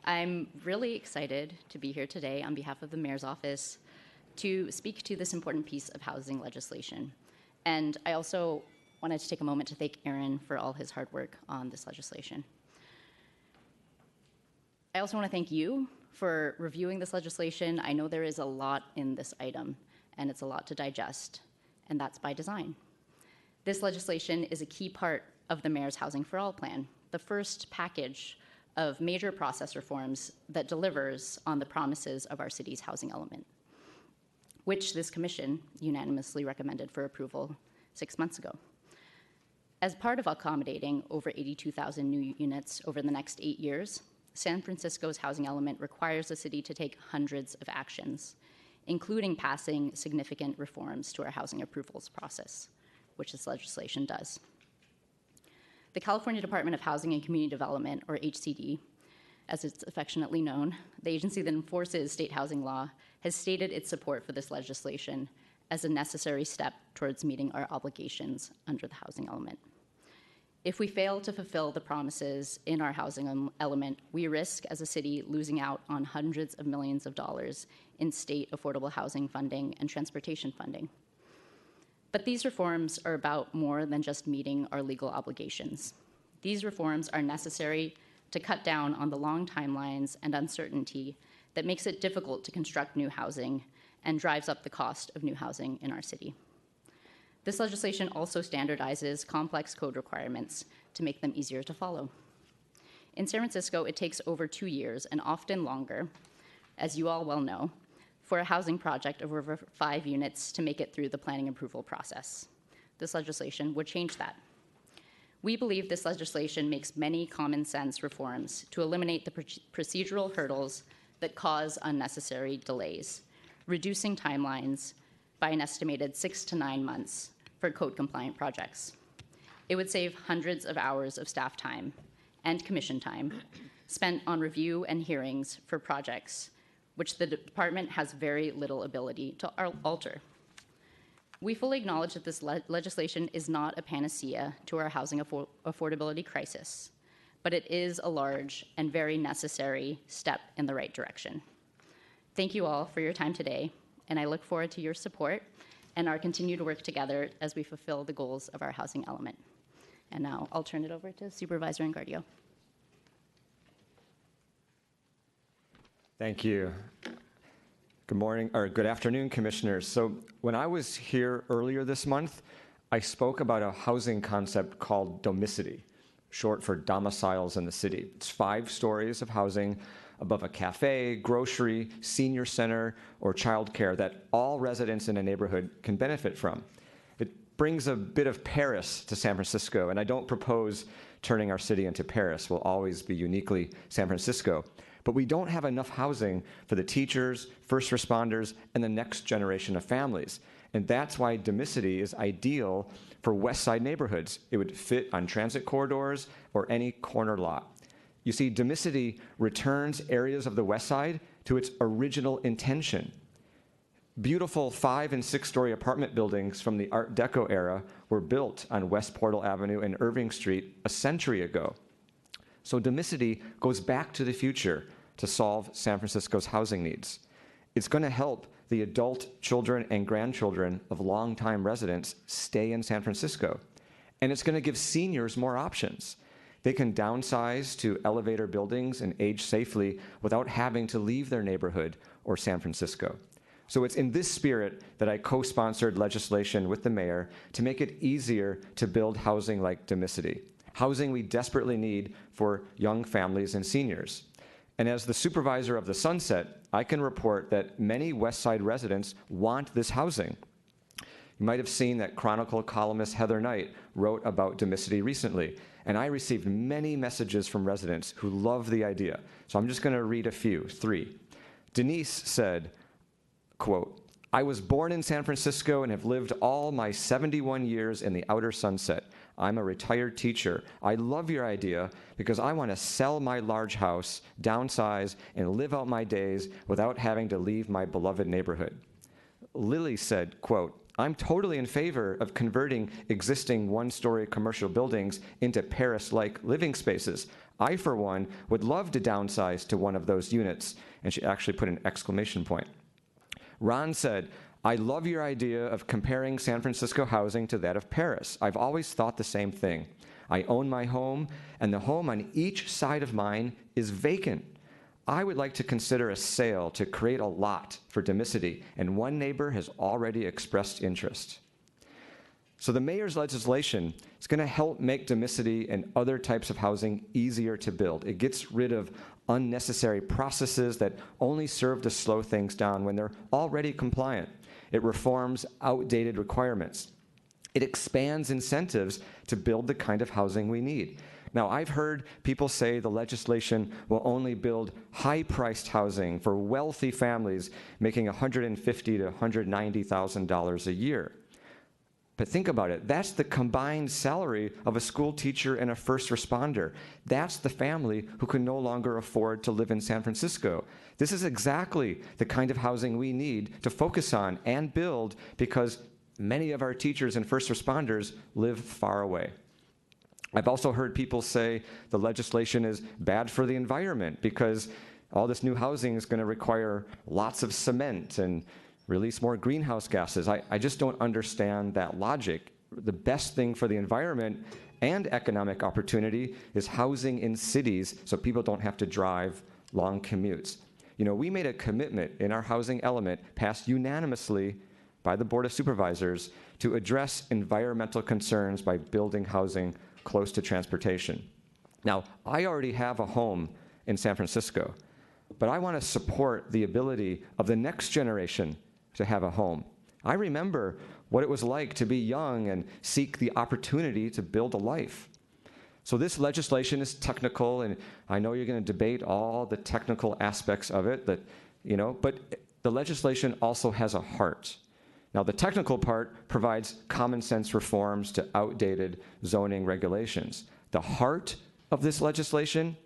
I'm really excited to be here today on behalf of the Mayor's Office to speak to this important piece of housing legislation. And I also wanted to take a moment to thank Aaron for all his hard work on this legislation. I also want to thank you for reviewing this legislation. I know there is a lot in this item, and it's a lot to digest, and that's by design. This legislation is a key part of the Mayor's Housing for All plan, the first package of major process reforms that delivers on the promises of our city's housing element, which this commission unanimously recommended for approval 6 months ago. As part of accommodating over 82,000 new units over the next 8 years, San Francisco's housing element requires the city to take hundreds of actions, including passing significant reforms to our housing approvals process, which this legislation does. The California Department of Housing and Community Development, or HCD, as it's affectionately known, the agency that enforces state housing law, has stated its support for this legislation as a necessary step towards meeting our obligations under the housing element. If we fail to fulfill the promises in our housing element, we risk as a city losing out on hundreds of millions of dollars in state affordable housing funding and transportation funding. But these reforms are about more than just meeting our legal obligations. These reforms are necessary to cut down on the long timelines and uncertainty that makes it difficult to construct new housing and drives up the cost of new housing in our city. This legislation also standardizes complex code requirements to make them easier to follow. In San Francisco, it takes over 2 years and often longer, as you all well know, for a housing project of over 5 units to make it through the planning approval process. This legislation would change that. We believe this legislation makes many common sense reforms to eliminate the procedural hurdles that cause unnecessary delays, reducing timelines by an estimated 6 to 9 months for code-compliant projects. It would save hundreds of hours of staff time and commission time spent on review and hearings for projects which the department has very little ability to alter. We fully acknowledge that this legislation is not a panacea to our housing affordability crisis, but it is a large and very necessary step in the right direction. Thank you all for your time today, and I look forward to your support and our continued work together as we fulfill the goals of our housing element. And now I'll turn it over to Supervisor Engardio. Thank you. Good morning, or good afternoon, commissioners. So when I was here earlier this month, I spoke about a housing concept called domicity, short for domiciles in the city. It's 5 stories of housing above a cafe, grocery, senior center, or childcare that all residents in a neighborhood can benefit from. It brings a bit of Paris to San Francisco, and I don't propose turning our city into Paris. We'll always be uniquely San Francisco. But we don't have enough housing for the teachers, first responders, and the next generation of families. And that's why domicity is ideal for West Side neighborhoods. It would fit on transit corridors or any corner lot. You see, domicity returns areas of the West Side to its original intention. Beautiful 5- and 6-story apartment buildings from the Art Deco era were built on West Portal Avenue and Irving Street a century ago. So domicity goes back to the future to solve San Francisco's housing needs. It's going to help the adult children and grandchildren of longtime residents stay in San Francisco. And it's going to give seniors more options. They can downsize to elevator buildings and age safely without having to leave their neighborhood or San Francisco. So it's in this spirit that I co-sponsored legislation with the mayor to make it easier to build housing like domicity, housing we desperately need for young families and seniors. And as the supervisor of the Sunset, I can report that many West Side residents want this housing. You might have seen that Chronicle columnist Heather Knight wrote about domicity recently, and I received many messages from residents who love the idea. So I'm just going to read a few, 3. Denise said, quote, "I was born in San Francisco and have lived all my 71 years in the outer Sunset. I'm a retired teacher. I love your idea because I want to sell my large house, downsize, and live out my days without having to leave my beloved neighborhood." Lily said, quote, "I'm totally in favor of converting existing 1-story commercial buildings into Paris-like living spaces. I, for one, would love to downsize to one of those units." And she actually put an exclamation point. Ron said, "I love your idea of comparing San Francisco housing to that of Paris. I've always thought the same thing. I own my home, and the home on each side of mine is vacant. I would like to consider a sale to create a lot for domicity, and one neighbor has already expressed interest." So the mayor's legislation is going to help make domicity and other types of housing easier to build. It gets rid of unnecessary processes that only serve to slow things down when they're already compliant. It reforms outdated requirements. It expands incentives to build the kind of housing we need. Now, I've heard people say the legislation will only build high-priced housing for wealthy families making $150,000 to $190,000 a year. But think about it. That's the combined salary of a school teacher and a first responder. That's the family who can no longer afford to live in San Francisco. This is exactly the kind of housing we need to focus on and build because many of our teachers and first responders live far away. I've also heard people say the legislation is bad for the environment because all this new housing is going to require lots of cement and release more greenhouse gases. I just don't understand that logic. The best thing for the environment and economic opportunity is housing in cities so people don't have to drive long commutes. You know, we made a commitment in our housing element passed unanimously by the Board of Supervisors to address environmental concerns by building housing close to transportation. Now, I already have a home in San Francisco, but I want to support the ability of the next generation to have a home. I remember what it was like to be young and seek the opportunity to build a life. So this legislation is technical, and I know you're going to debate all the technical aspects of it, but the legislation also has a heart. Now, the technical part provides common sense reforms to outdated zoning regulations. The heart of this legislation,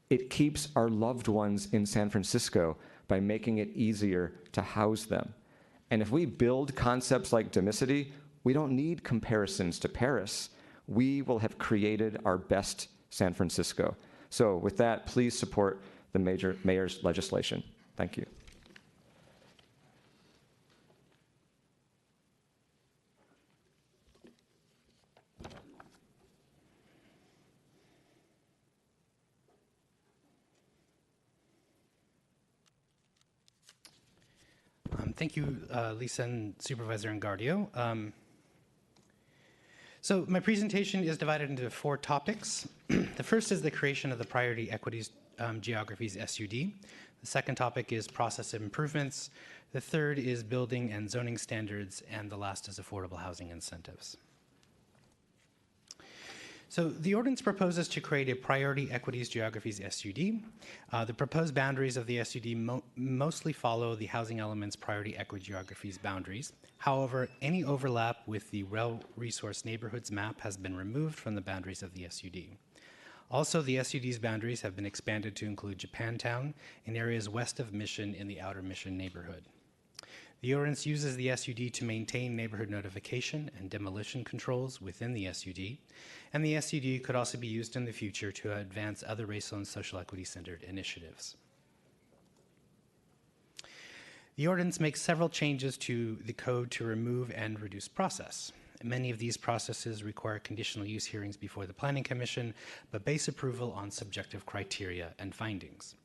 it keeps our loved ones in San Francisco by making it easier to house them. And if we build concepts like domicity, we don't need comparisons to Paris. We will have created our best San Francisco. So with that, please support the mayor's legislation. Thank you. Thank you, Lisa and Supervisor Engardio. So my presentation is divided into 4 topics. The first is the creation of the Priority Equities Geographies SUD. The second topic is process improvements. The third is building and zoning standards. And the last is affordable housing incentives. So the ordinance proposes to create a Priority Equities Geographies SUD. The proposed boundaries of the SUD mostly follow the housing element's Priority Equity Geographies boundaries. However, any overlap with the Rail Resource Neighborhoods map has been removed from the boundaries of the SUD. Also, the SUD's boundaries have been expanded to include Japantown and areas west of Mission in the Outer Mission neighborhood. The ordinance uses the SUD to maintain neighborhood notification and demolition controls within the SUD, and the SUD could also be used in the future to advance other racial and social equity-centered initiatives. The ordinance makes several changes to the code to remove and reduce process. Many of these processes require conditional use hearings before the Planning Commission, but base approval on subjective criteria and findings.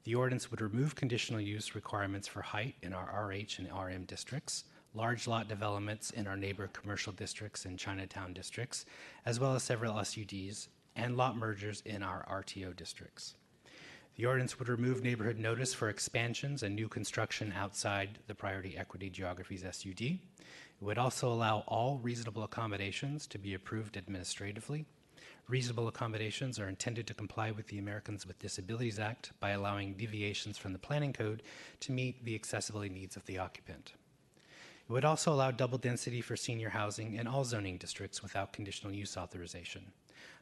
The ordinance would remove conditional use requirements for height in our RH and RM districts, large lot developments in our neighbor commercial districts and Chinatown districts, as well as several SUDs, and lot mergers in our RTO districts. The ordinance would remove neighborhood notice for expansions and new construction outside the Priority Equity Geographies SUD. It would also allow all reasonable accommodations to be approved administratively. Reasonable accommodations are intended to comply with the Americans with Disabilities Act by allowing deviations from the planning code to meet the accessibility needs of the occupant. It would also allow double density for senior housing in all zoning districts without conditional use authorization.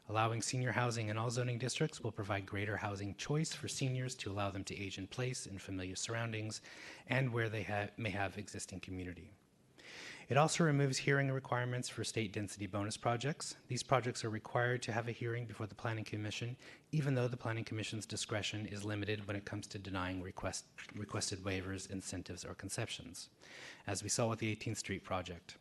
Allowing senior housing in all zoning districts will provide greater housing choice for seniors to allow them to age in place in familiar surroundings and where they may have existing community. It also removes hearing requirements for state density bonus projects. These projects are required to have a hearing before the Planning Commission, even though the Planning Commission's discretion is limited when it comes to denying requested waivers, incentives, or concessions, as we saw with the 18th Street project.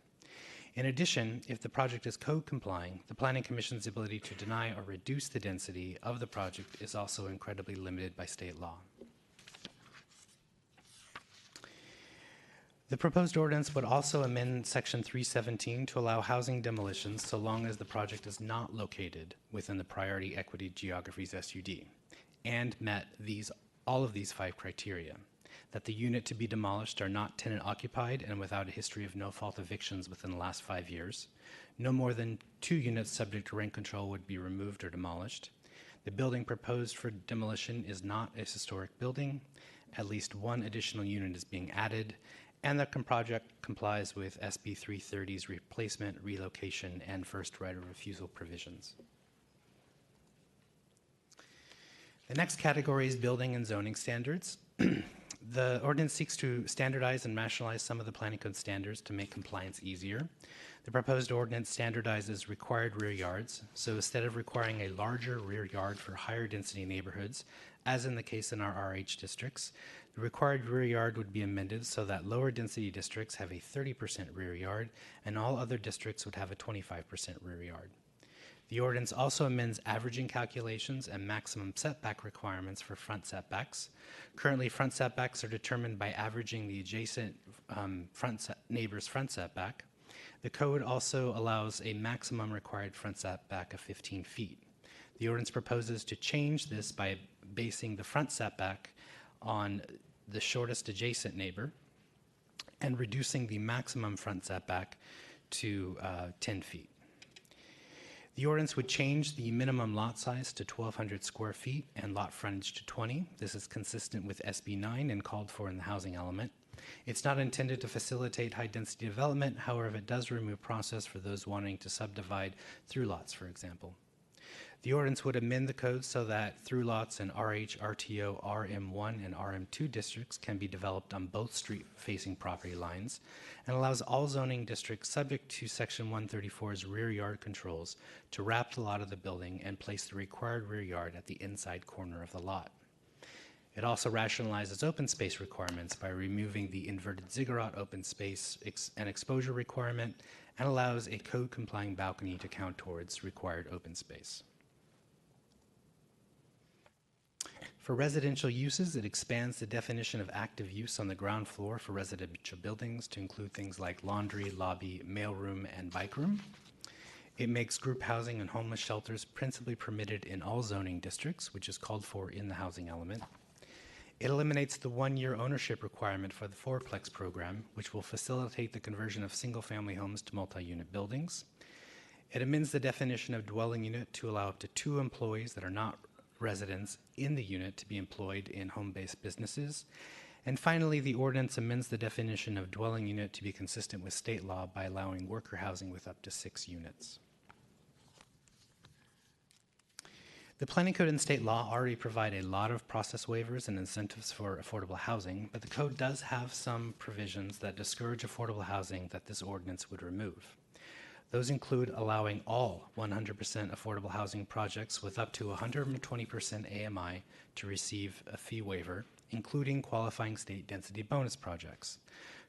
In addition, if the project is code complying, the Planning Commission's ability to deny or reduce the density of the project is also incredibly limited by state law. The proposed ordinance would also amend Section 317 to allow housing demolitions so long as the project is not located within the Priority Equity Geographies SUD and met all of these 5 criteria: that the unit to be demolished are not tenant occupied and without a history of no-fault evictions within the last 5 years, no more than 2 units subject to rent control would be removed or demolished, the building proposed for demolition is not a historic building, at least 1 additional unit is being added, and the project complies with SB 330's replacement, relocation, and first right of refusal provisions. The next category is building and zoning standards. The ordinance seeks to standardize and rationalize some of the planning code standards to make compliance easier. The proposed ordinance standardizes required rear yards, so instead of requiring a larger rear yard for higher density neighborhoods, as in the case in our RH districts, the required rear yard would be amended so that lower density districts have a 30% rear yard and all other districts would have a 25% rear yard. The ordinance also amends averaging calculations and maximum setback requirements for front setbacks. Currently, front setbacks are determined by averaging the adjacent neighbor's front setback. The code also allows a maximum required front setback of 15 feet. The ordinance proposes to change this by basing the front setback on the shortest adjacent neighbor and reducing the maximum front setback to 10 feet. The ordinance would change the minimum lot size to 1,200 square feet and lot frontage to 20. This is consistent with SB 9 and called for in the housing element. It's not intended to facilitate high-density development. However, it does remove process for those wanting to subdivide through lots, for example. The ordinance would amend the code so that through lots in RH, RTO, RM1, and RM2 districts can be developed on both street-facing property lines and allows all zoning districts subject to Section 134's rear yard controls to wrap the lot of the building and place the required rear yard at the inside corner of the lot. It also rationalizes open space requirements by removing the inverted ziggurat open space and exposure requirement and allows a code-complying balcony to count towards required open space. For residential uses, it expands the definition of active use on the ground floor for residential buildings to include things like laundry, lobby, mailroom, and bike room. It makes group housing and homeless shelters principally permitted in all zoning districts, which is called for in the housing element. It eliminates the one-year ownership requirement for the fourplex program, which will facilitate the conversion of single-family homes to multi-unit buildings. It amends the definition of dwelling unit to allow up to 2 employees that are not residents in the unit to be employed in home-based businesses. And finally, the ordinance amends the definition of dwelling unit to be consistent with state law by allowing worker housing with up to 6 units. The planning code and state law already provide a lot of process waivers and incentives for affordable housing, but the code does have some provisions that discourage affordable housing that this ordinance would remove. Those include allowing all 100% affordable housing projects with up to 120% AMI to receive a fee waiver, including qualifying state density bonus projects.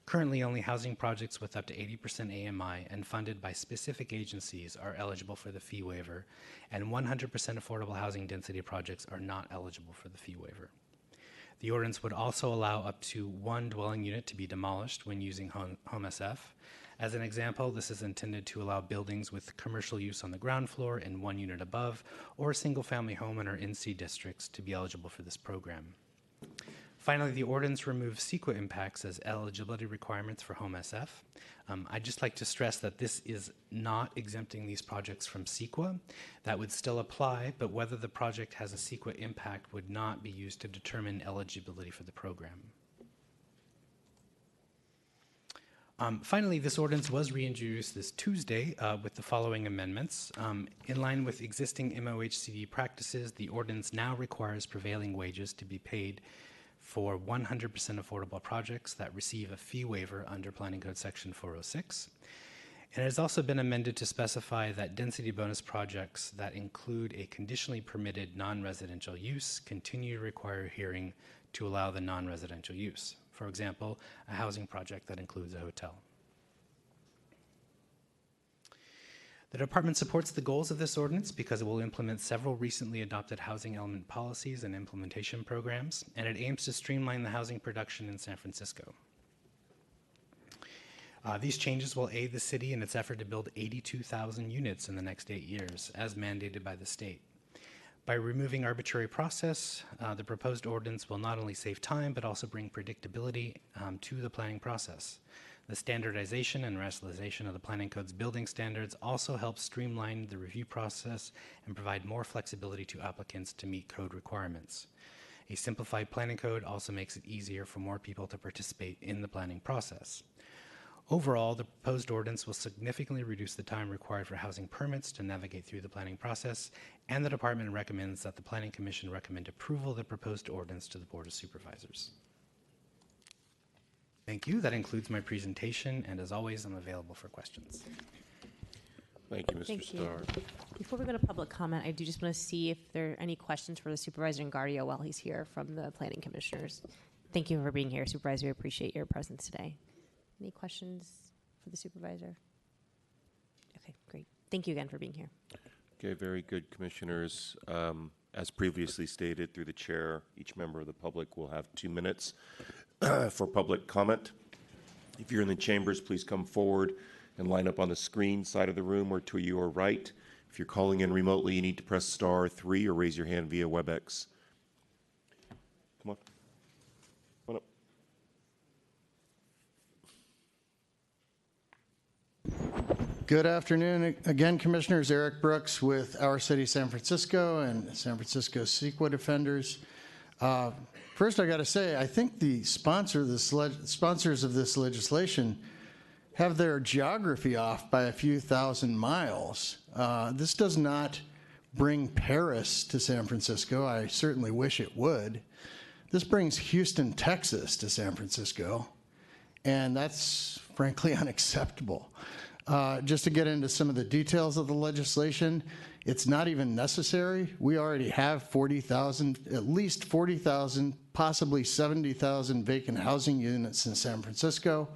Currently, only housing projects with up to 80% AMI and funded by specific agencies are eligible for the fee waiver, and 100% affordable housing density projects are not eligible for the fee waiver. The ordinance would also allow up to 1 dwelling unit to be demolished when using Home SF. As an example, this is intended to allow buildings with commercial use on the ground floor and 1 unit above, or single-family home in our NC districts to be eligible for this program. Finally, the ordinance removes CEQA impacts as eligibility requirements for Home SF. I'd just like to stress that this is not exempting these projects from CEQA. That would still apply, but whether the project has a CEQA impact would not be used to determine eligibility for the program. Finally, this ordinance was reintroduced this Tuesday with the following amendments. In line with existing MOHCD practices, the ordinance now requires prevailing wages to be paid for 100% affordable projects that receive a fee waiver under Planning Code Section 406. And it has also been amended to specify that density bonus projects that include a conditionally permitted non-residential use continue to require a hearing to allow the non-residential use. For example, a housing project that includes a hotel. The department supports the goals of this ordinance because it will implement several recently adopted housing element policies and implementation programs, and it aims to streamline the housing production in San Francisco. These changes will aid the city in its effort to build 82,000 units in the next 8 years, as mandated by the state. By removing arbitrary process, the proposed ordinance will not only save time, but also bring predictability to the planning process. The standardization and rationalization of the planning code's building standards also helps streamline the review process and provide more flexibility to applicants to meet code requirements. A simplified planning code also makes it easier for more people to participate in the planning process. Overall, the proposed ordinance will significantly reduce the time required for housing permits to navigate through the planning process, and the department recommends that the Planning Commission recommend approval of the proposed ordinance to the Board of Supervisors. Thank you. That includes my presentation, and as always, I'm available for questions. Thank you, Mr. Thank you. Starr. Before we go to public comment, I do just want to see if there are any questions for the Supervisor Engardio while he's here from the Planning Commissioners. Thank you for being here, Supervisor. We appreciate your presence today. Any questions for the Supervisor? Okay, great. Thank you again for being here. Okay, very good, Commissioners. As previously stated through the chair, each member of the public will have 2 minutes for public comment. If you're in the chambers, please come forward and line up on the screen side of the room or to your right. If you're calling in remotely, you need to press *3 or raise your hand via WebEx. Come on. Come on up. Good afternoon again, Commissioners. Eric Brooks with Our City San Francisco and San Francisco CEQA Defenders. First, I got to say, I think the sponsors of this legislation have their geography off by a few thousand miles. This does not bring Paris to San Francisco. I certainly wish it would. This brings Houston, Texas to San Francisco, and that's frankly unacceptable. Just to get into some of the details of the legislation, it's not even necessary. We already have 40,000, at least 40,000, possibly 70,000 vacant housing units in San Francisco.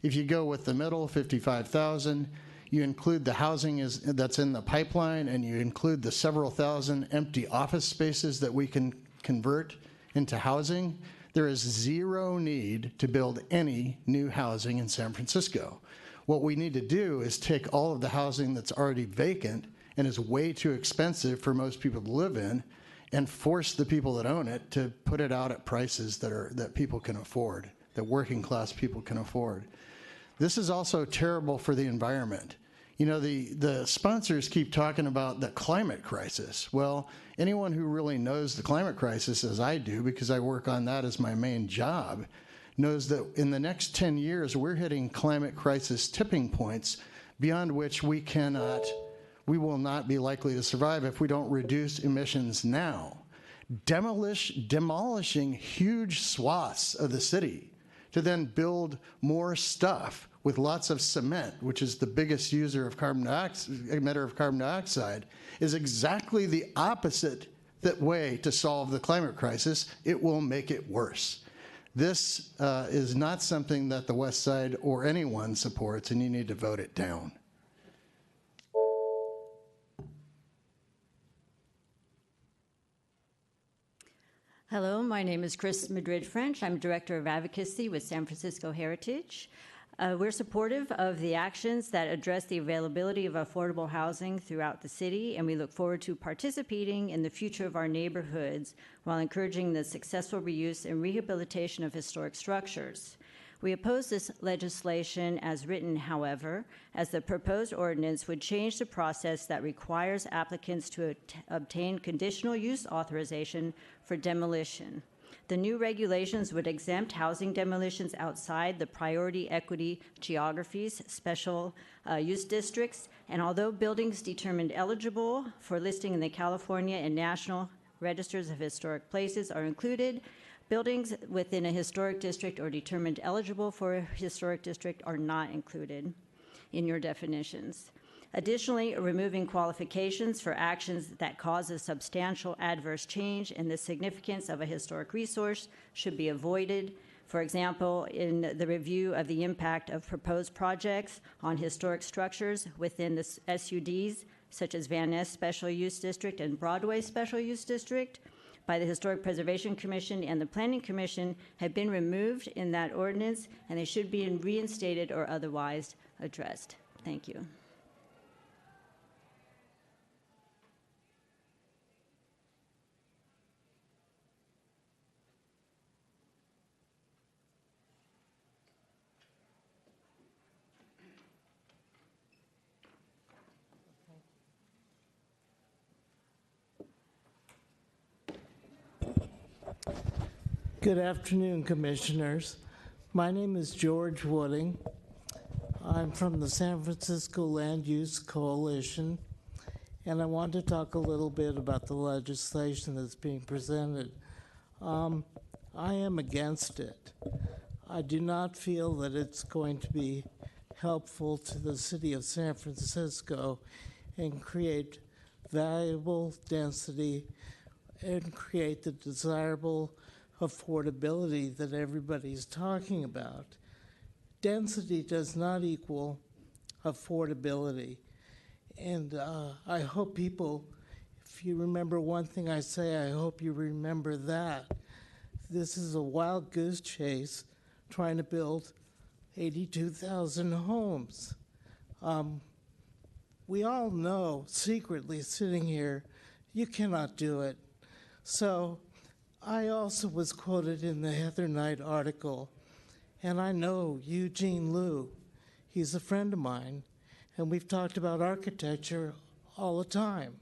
If you go with the middle, 55,000, you include the housing that's in the pipeline, and you include the several thousand empty office spaces that we can convert into housing, there is zero need to build any new housing in San Francisco. What we need to do is take all of the housing that's already vacant and is way too expensive for most people to live in and force the people that own it to put it out at prices that people can afford, that working class people can afford. This is also terrible for the environment. You know, the sponsors keep talking about the climate crisis. Well, anyone who really knows the climate crisis, as I do, because I work on that as my main job, knows that in the next 10 years, we're hitting climate crisis tipping points beyond which we will not be likely to survive if we don't reduce emissions now. Demolishing huge swaths of the city to then build more stuff with lots of cement, which is the biggest emitter of carbon dioxide, is exactly the opposite way to solve the climate crisis. It will make it worse. This is not something that the West Side or anyone supports, and you need to vote it down. Hello, my name is Chris Madrid-French. I'm Director of Advocacy with San Francisco Heritage. We're supportive of the actions that address the availability of affordable housing throughout the city, and we look forward to participating in the future of our neighborhoods while encouraging the successful reuse and rehabilitation of historic structures. We oppose this legislation as written, however, as the proposed ordinance would change the process that requires applicants to obtain conditional use authorization for demolition. The new regulations would exempt housing demolitions outside the priority equity geographies, special use districts, and although buildings determined eligible for listing in the California and National Registers of Historic Places are included, buildings within a historic district or determined eligible for a historic district are not included in your definitions. Additionally, removing qualifications for actions that cause a substantial adverse change in the significance of a historic resource should be avoided. For example, in the review of the impact of proposed projects on historic structures within the SUDs, such as Van Ness Special Use District and Broadway Special Use District, by the Historic Preservation Commission and the Planning Commission have been removed in that ordinance, and they should be reinstated or otherwise addressed. Thank you. Good afternoon, Commissioners. My name is George Wooding. I'm from the San Francisco Land Use Coalition, and I want to talk a little bit about the legislation that's being presented. I am against it. I do not feel that it's going to be helpful to the city of San Francisco and create valuable density and create the desirable affordability that everybody's talking about. Density does not equal affordability. And I hope people, if you remember one thing I say, I hope you remember that. This is a wild goose chase trying to build 82,000 homes. We all know secretly sitting here, you cannot do it. So I also was quoted in the Heather Knight article, and I know Eugene Liu. He's a friend of mine, and we've talked about architecture all the time.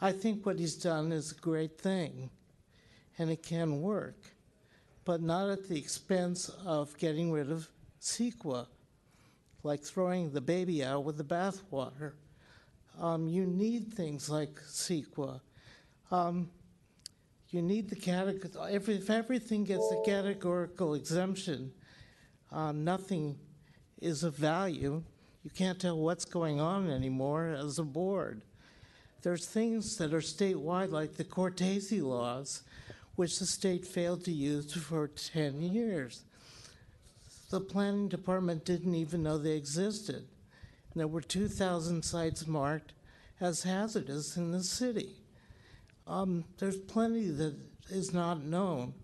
I think what he's done is a great thing, and it can work, but not at the expense of getting rid of CEQA, like throwing the baby out with the bathwater. You need things like CEQA. You need the category. If everything gets a categorical exemption, nothing is of value. You can't tell what's going on anymore as a board. There's things that are statewide, like the Cortese laws, which the state failed to use for 10 years. The planning department didn't even know they existed. And there were 2,000 sites marked as hazardous in the city. There's plenty that is not known.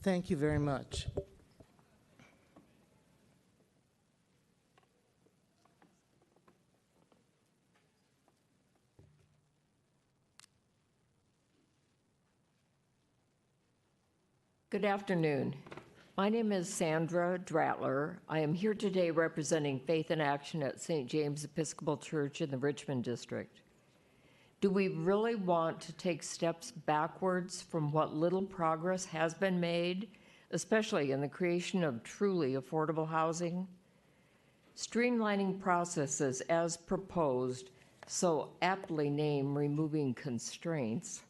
Thank you very much. Good afternoon. My name is Sandra Dratler. I am here today representing Faith in Action at St. James Episcopal Church in the Richmond District. Do we really want to take steps backwards from what little progress has been made, especially in the creation of truly affordable housing? Streamlining processes as proposed, so aptly named removing constraints,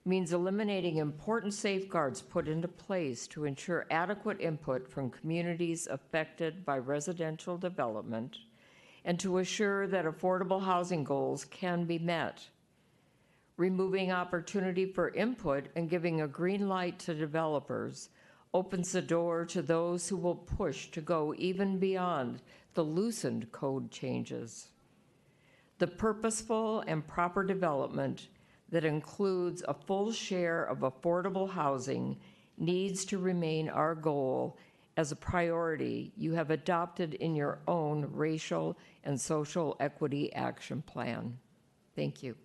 means eliminating important safeguards put into place to ensure adequate input from communities affected by residential development and to assure that affordable housing goals can be met. Removing opportunity for input and giving a green light to developers opens the door to those who will push to go even beyond the loosened code changes. The purposeful and proper development that includes a full share of affordable housing needs to remain our goal as a priority you have adopted in your own racial and social equity action plan. Thank you.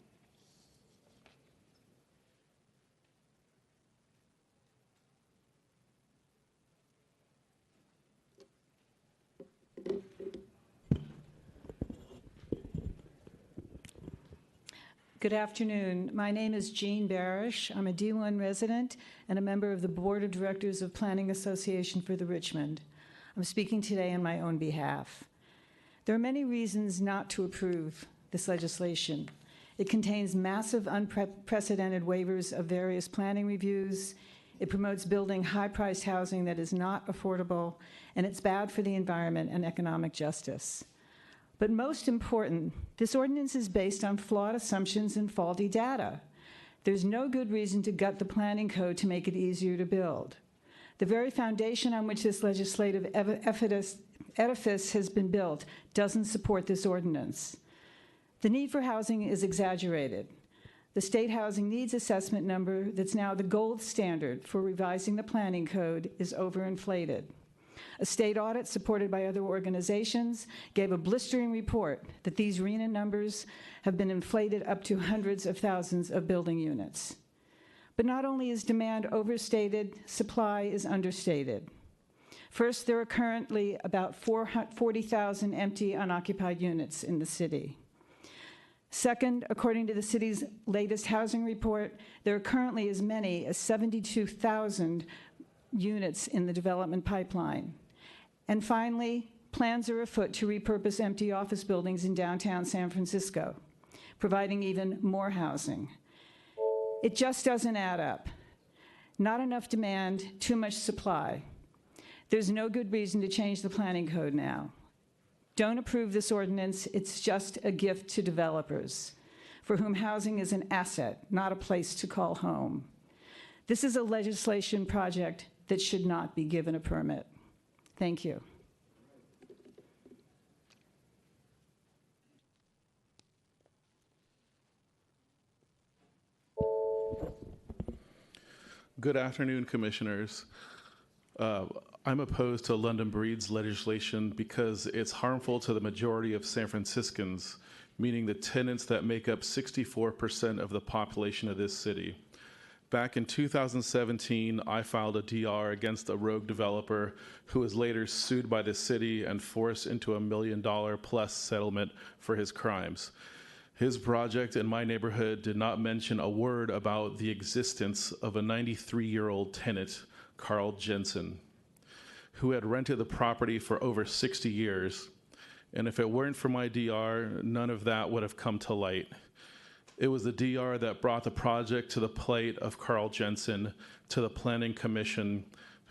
Good afternoon. My name is Jean Barish. I'm a D1 resident and a member of the Board of Directors of Planning Association for the Richmond. I'm speaking today on my own behalf. There are many reasons not to approve this legislation. It contains massive, unprecedented waivers of various planning reviews. It promotes building high-priced housing that is not affordable, and it's bad for the environment and economic justice. But most important, this ordinance is based on flawed assumptions and faulty data. There's no good reason to gut the planning code to make it easier to build. The very foundation on which this legislative edifice has been built doesn't support this ordinance. The need for housing is exaggerated. The state housing needs assessment number that's now the gold standard for revising the planning code is overinflated. A state audit supported by other organizations gave a blistering report that these RHNA numbers have been inflated up to hundreds of thousands of building units. But not only is demand overstated, supply is understated. First, there are currently about 40,000 empty unoccupied units in the city. Second, according to the city's latest housing report, there are currently as many as 72,000 units in the development pipeline. And finally, plans are afoot to repurpose empty office buildings in downtown San Francisco, providing even more housing. It just doesn't add up. Not enough demand, too much supply. There's no good reason to change the planning code now. Don't approve this ordinance. It's just a gift to developers, for whom housing is an asset, not a place to call home. This is a legislation project that should not be given a permit. Thank you. Good afternoon, Commissioners. I'm opposed to London Breed's legislation because it's harmful to the majority of San Franciscans, meaning the tenants that make up 64% of the population of this city. Back in 2017, I filed a DR against a rogue developer who was later sued by the city and forced into $1 million plus settlement for his crimes. His project in my neighborhood did not mention a word about the existence of a 93-year-old tenant, Carl Jensen, who had rented the property for over 60 years. And if it weren't for my DR, none of that would have come to light. It was the DR that brought the project to the plate of Carl Jensen to the Planning Commission,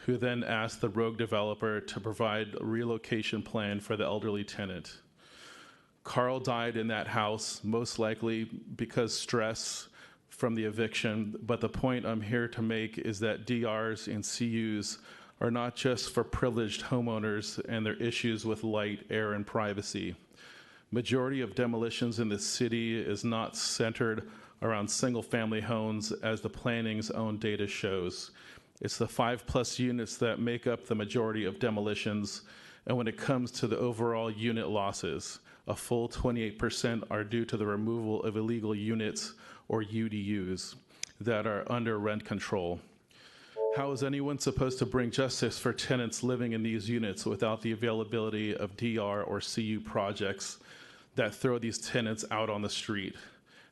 who then asked the rogue developer to provide a relocation plan for the elderly tenant. Carl died in that house, most likely because stress from the eviction, but the point I'm here to make is that DRs and CUs are not just for privileged homeowners and their issues with light, air, and privacy. Majority of demolitions in the city is not centered around single-family homes, as the planning's own data shows. It's the 5+ units that make up the majority of demolitions, and when it comes to the overall unit losses, a full 28% are due to the removal of illegal units, or UDUs, that are under rent control. How is anyone supposed to bring justice for tenants living in these units without the availability of DR or CU projects that throw these tenants out on the street?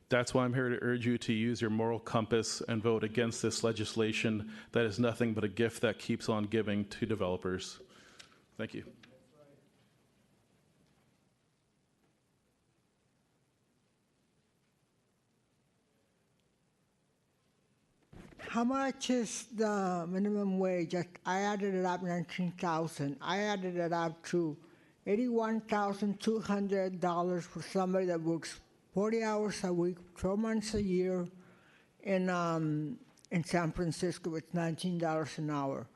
That's why I'm here to urge you to use your moral compass and vote against this legislation that is nothing but a gift that keeps on giving to developers. Thank you. How much is the minimum wage? I added it up 19,000. I added it up to $81,200 for somebody that works 40 hours a week, 12 months a year. In San Francisco, it's $19 an hour.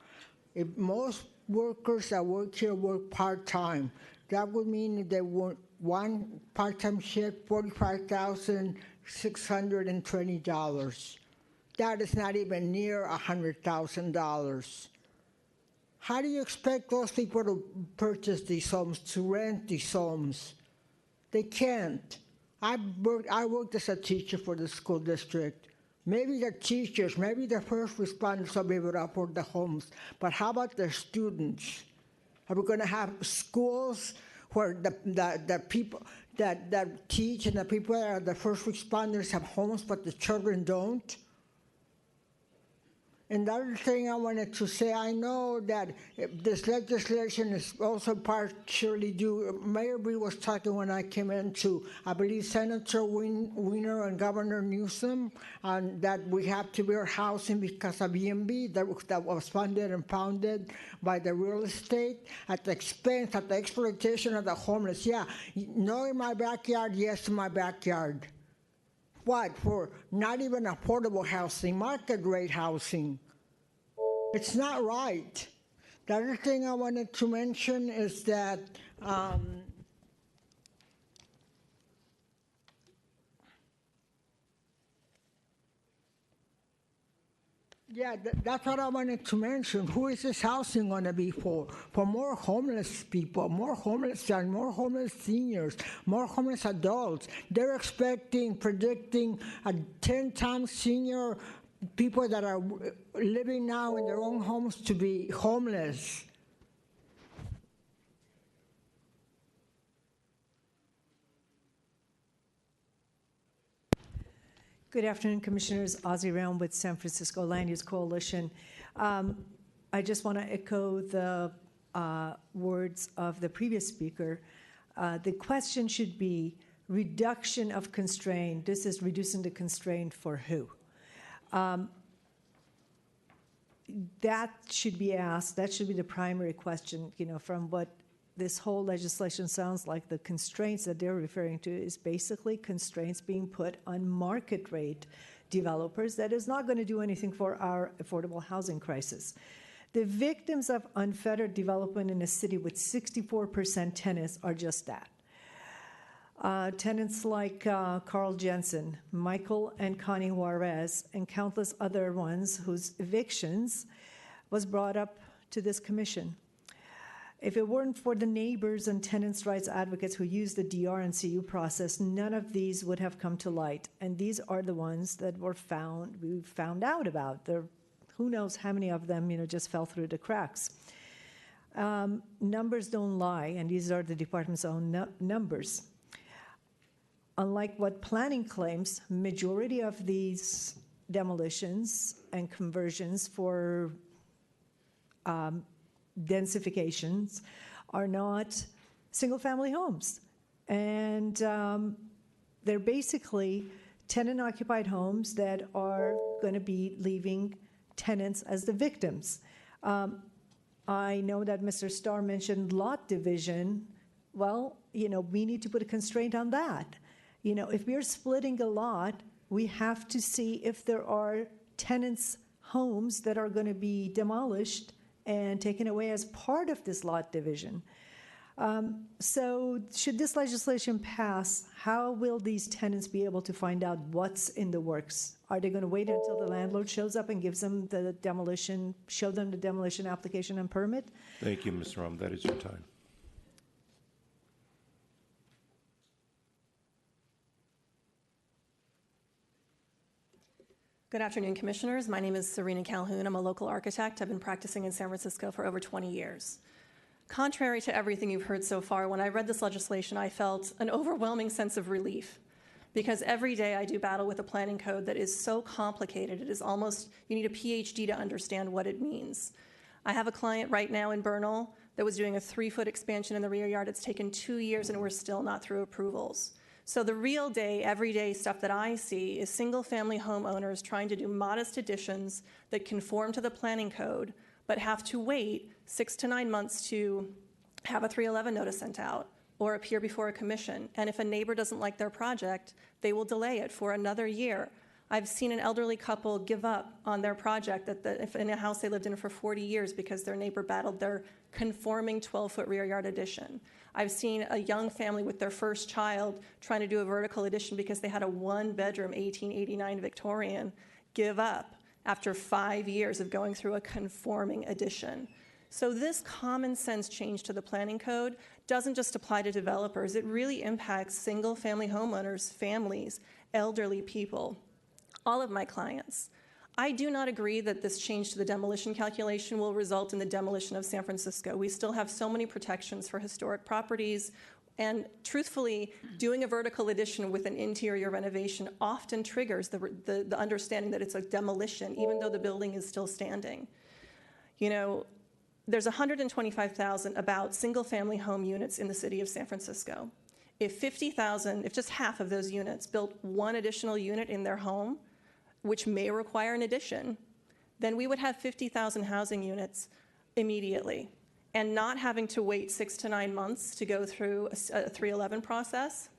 If most workers that work here work part-time, that would mean if they work one part-time shift, $45,620. That is not even near $100,000. How do you expect those people to purchase these homes, to rent these homes? They can't. I worked as a teacher for the school district. Maybe the teachers, maybe the first responders will be able to afford the homes, but how about the students? Are we going to have schools where the people that teach and the people that are the first responders have homes, but the children don't? And the other thing I wanted to say, I know that this legislation is also partially due. Mayor Bree was talking when I came into, I believe, Senator Wiener and Governor Newsom, and that we have to build housing because of EMB that was funded and founded by the real estate at the expense, at the exploitation of the homeless. Yeah, no in my backyard, yes in my backyard. What, for not even affordable housing, market rate housing? It's not right. The other thing I wanted to mention is that that's what I wanted to mention. Who is this housing going to be for? For more homeless people, more homeless young, more homeless seniors, more homeless adults. They're predicting a 10 times senior people that are living now in their own homes to be homeless. Good afternoon, Commissioners. Ozzie Round with San Francisco Land Use Coalition. I just want to echo the words of the previous speaker. The question should be reduction of constraint. This is reducing the constraint for who? that should be asked. That should be the primary question, from what this whole legislation sounds like. The constraints that they're referring to is basically constraints being put on market rate developers that is not going to do anything for our affordable housing crisis. The victims of unfettered development in a city with 64% tenants are just that. Tenants like Carl Jensen, Michael and Connie Juarez, and countless other ones whose evictions was brought up to this commission. If it weren't for the neighbors and tenants' rights advocates who use the DR and CU process, none of these would have come to light. And these are the ones that we found out about. Who knows how many of them, just fell through the cracks. Numbers don't lie, and these are the department's own numbers. Unlike what planning claims, majority of these demolitions and conversions for densifications are not single-family homes. And they're basically tenant-occupied homes that are going to be leaving tenants as the victims. I know that Mr. Starr mentioned lot division. Well, we need to put a constraint on that. If we're splitting a lot, we have to see if there are tenants' homes that are going to be demolished and taken away as part of this lot division. So should this legislation pass, how will these tenants be able to find out what's in the works? Are they going to wait until the landlord shows up and gives them the demolition, show them the demolition application and permit? Thank you, Ms. Rum. That is your time. Good afternoon, Commissioners. My name is Serena Calhoun. I'm a local architect. I've been practicing in San Francisco for over 20 years. Contrary to everything you've heard so far, when I read this legislation, I felt an overwhelming sense of relief, because every day I do battle with a planning code that is so complicated. It is almost, you need a PhD to understand what it means. I have a client right now in Bernal that was doing a 3-foot expansion in the rear yard. It's taken 2 years and we're still not through approvals. So the real day, everyday stuff that I see is single-family homeowners trying to do modest additions that conform to the planning code, but have to wait 6 to 9 months to have a 311 notice sent out or appear before a commission. And if a neighbor doesn't like their project, they will delay it for another year. I've seen an elderly couple give up on their project in a house they lived in for 40 years because their neighbor battled their conforming 12-foot rear yard addition. I've seen a young family with their first child trying to do a vertical addition because they had a 1-bedroom 1889 Victorian give up after 5 years of going through a conforming addition. So this common sense change to the planning code doesn't just apply to developers. It really impacts single-family homeowners, families, elderly people, all of my clients. I do not agree that this change to the demolition calculation will result in the demolition of San Francisco. We still have so many protections for historic properties, and truthfully, doing a vertical addition with an interior renovation often triggers the understanding that it's a demolition, even though the building is still standing. There's 125,000 about single-family home units in the city of San Francisco. If just half of those units built one additional unit in their home, which may require an addition, then we would have 50,000 housing units immediately. And not having to wait 6 to 9 months to go through a 311 process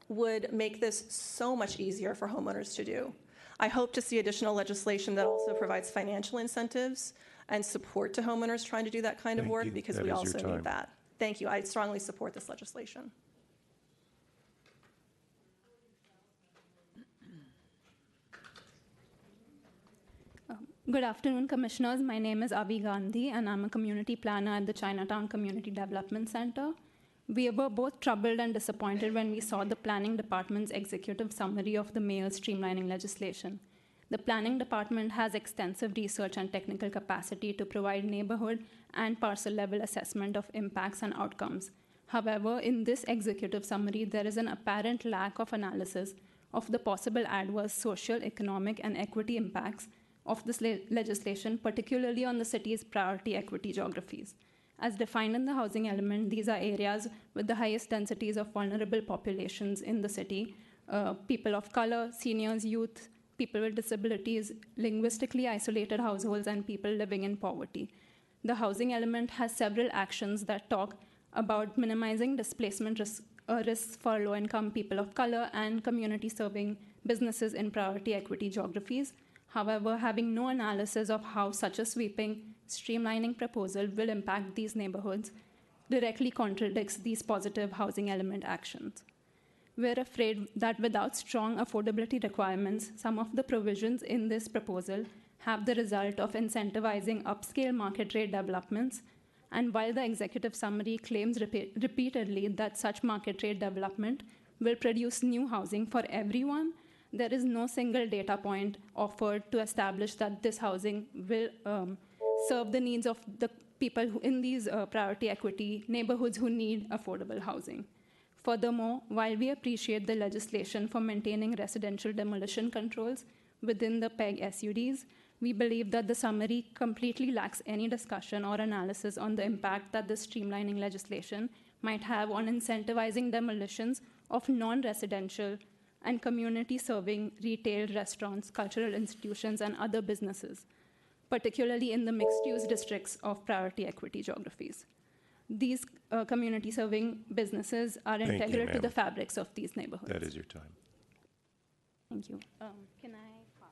would make this so much easier for homeowners to do. I hope to see additional legislation that also provides financial incentives and support to homeowners trying to do that kind of work, because we also need that. Thank you. I strongly support this legislation. Good afternoon, Commissioners. My name is Avi Gandhi, and I'm a community planner at the Chinatown Community Development Center. We were both troubled and disappointed when we saw the Planning Department's executive summary of the mayor streamlining legislation. The Planning Department has extensive research and technical capacity to provide neighborhood and parcel-level assessment of impacts and outcomes. However, in this executive summary, there is an apparent lack of analysis of the possible adverse social, economic, and equity impacts of this legislation, particularly on the city's priority equity geographies. As defined in the housing element, these are areas with the highest densities of vulnerable populations in the city, people of color, seniors, youth, people with disabilities, linguistically isolated households, and people living in poverty. The housing element has several actions that talk about minimizing displacement risks for low-income people of color and community-serving businesses in priority equity geographies. However, having no analysis of how such a sweeping, streamlining proposal will impact these neighborhoods directly contradicts these positive housing element actions. We're afraid that without strong affordability requirements, some of the provisions in this proposal have the result of incentivizing upscale market rate developments. And while the executive summary claims repeatedly that such market rate development will produce new housing for everyone, there is no single data point offered to establish that this housing will serve the needs of the people in these priority equity neighborhoods who need affordable housing. Furthermore, while we appreciate the legislation for maintaining residential demolition controls within the PEG SUDs, we believe that the summary completely lacks any discussion or analysis on the impact that this streamlining legislation might have on incentivizing demolitions of non-residential and community-serving retail, restaurants, cultural institutions, and other businesses, particularly in the mixed-use districts of priority equity geographies. These community-serving businesses are integral to the fabrics of these neighborhoods. That is your time. Thank you. Can I pass?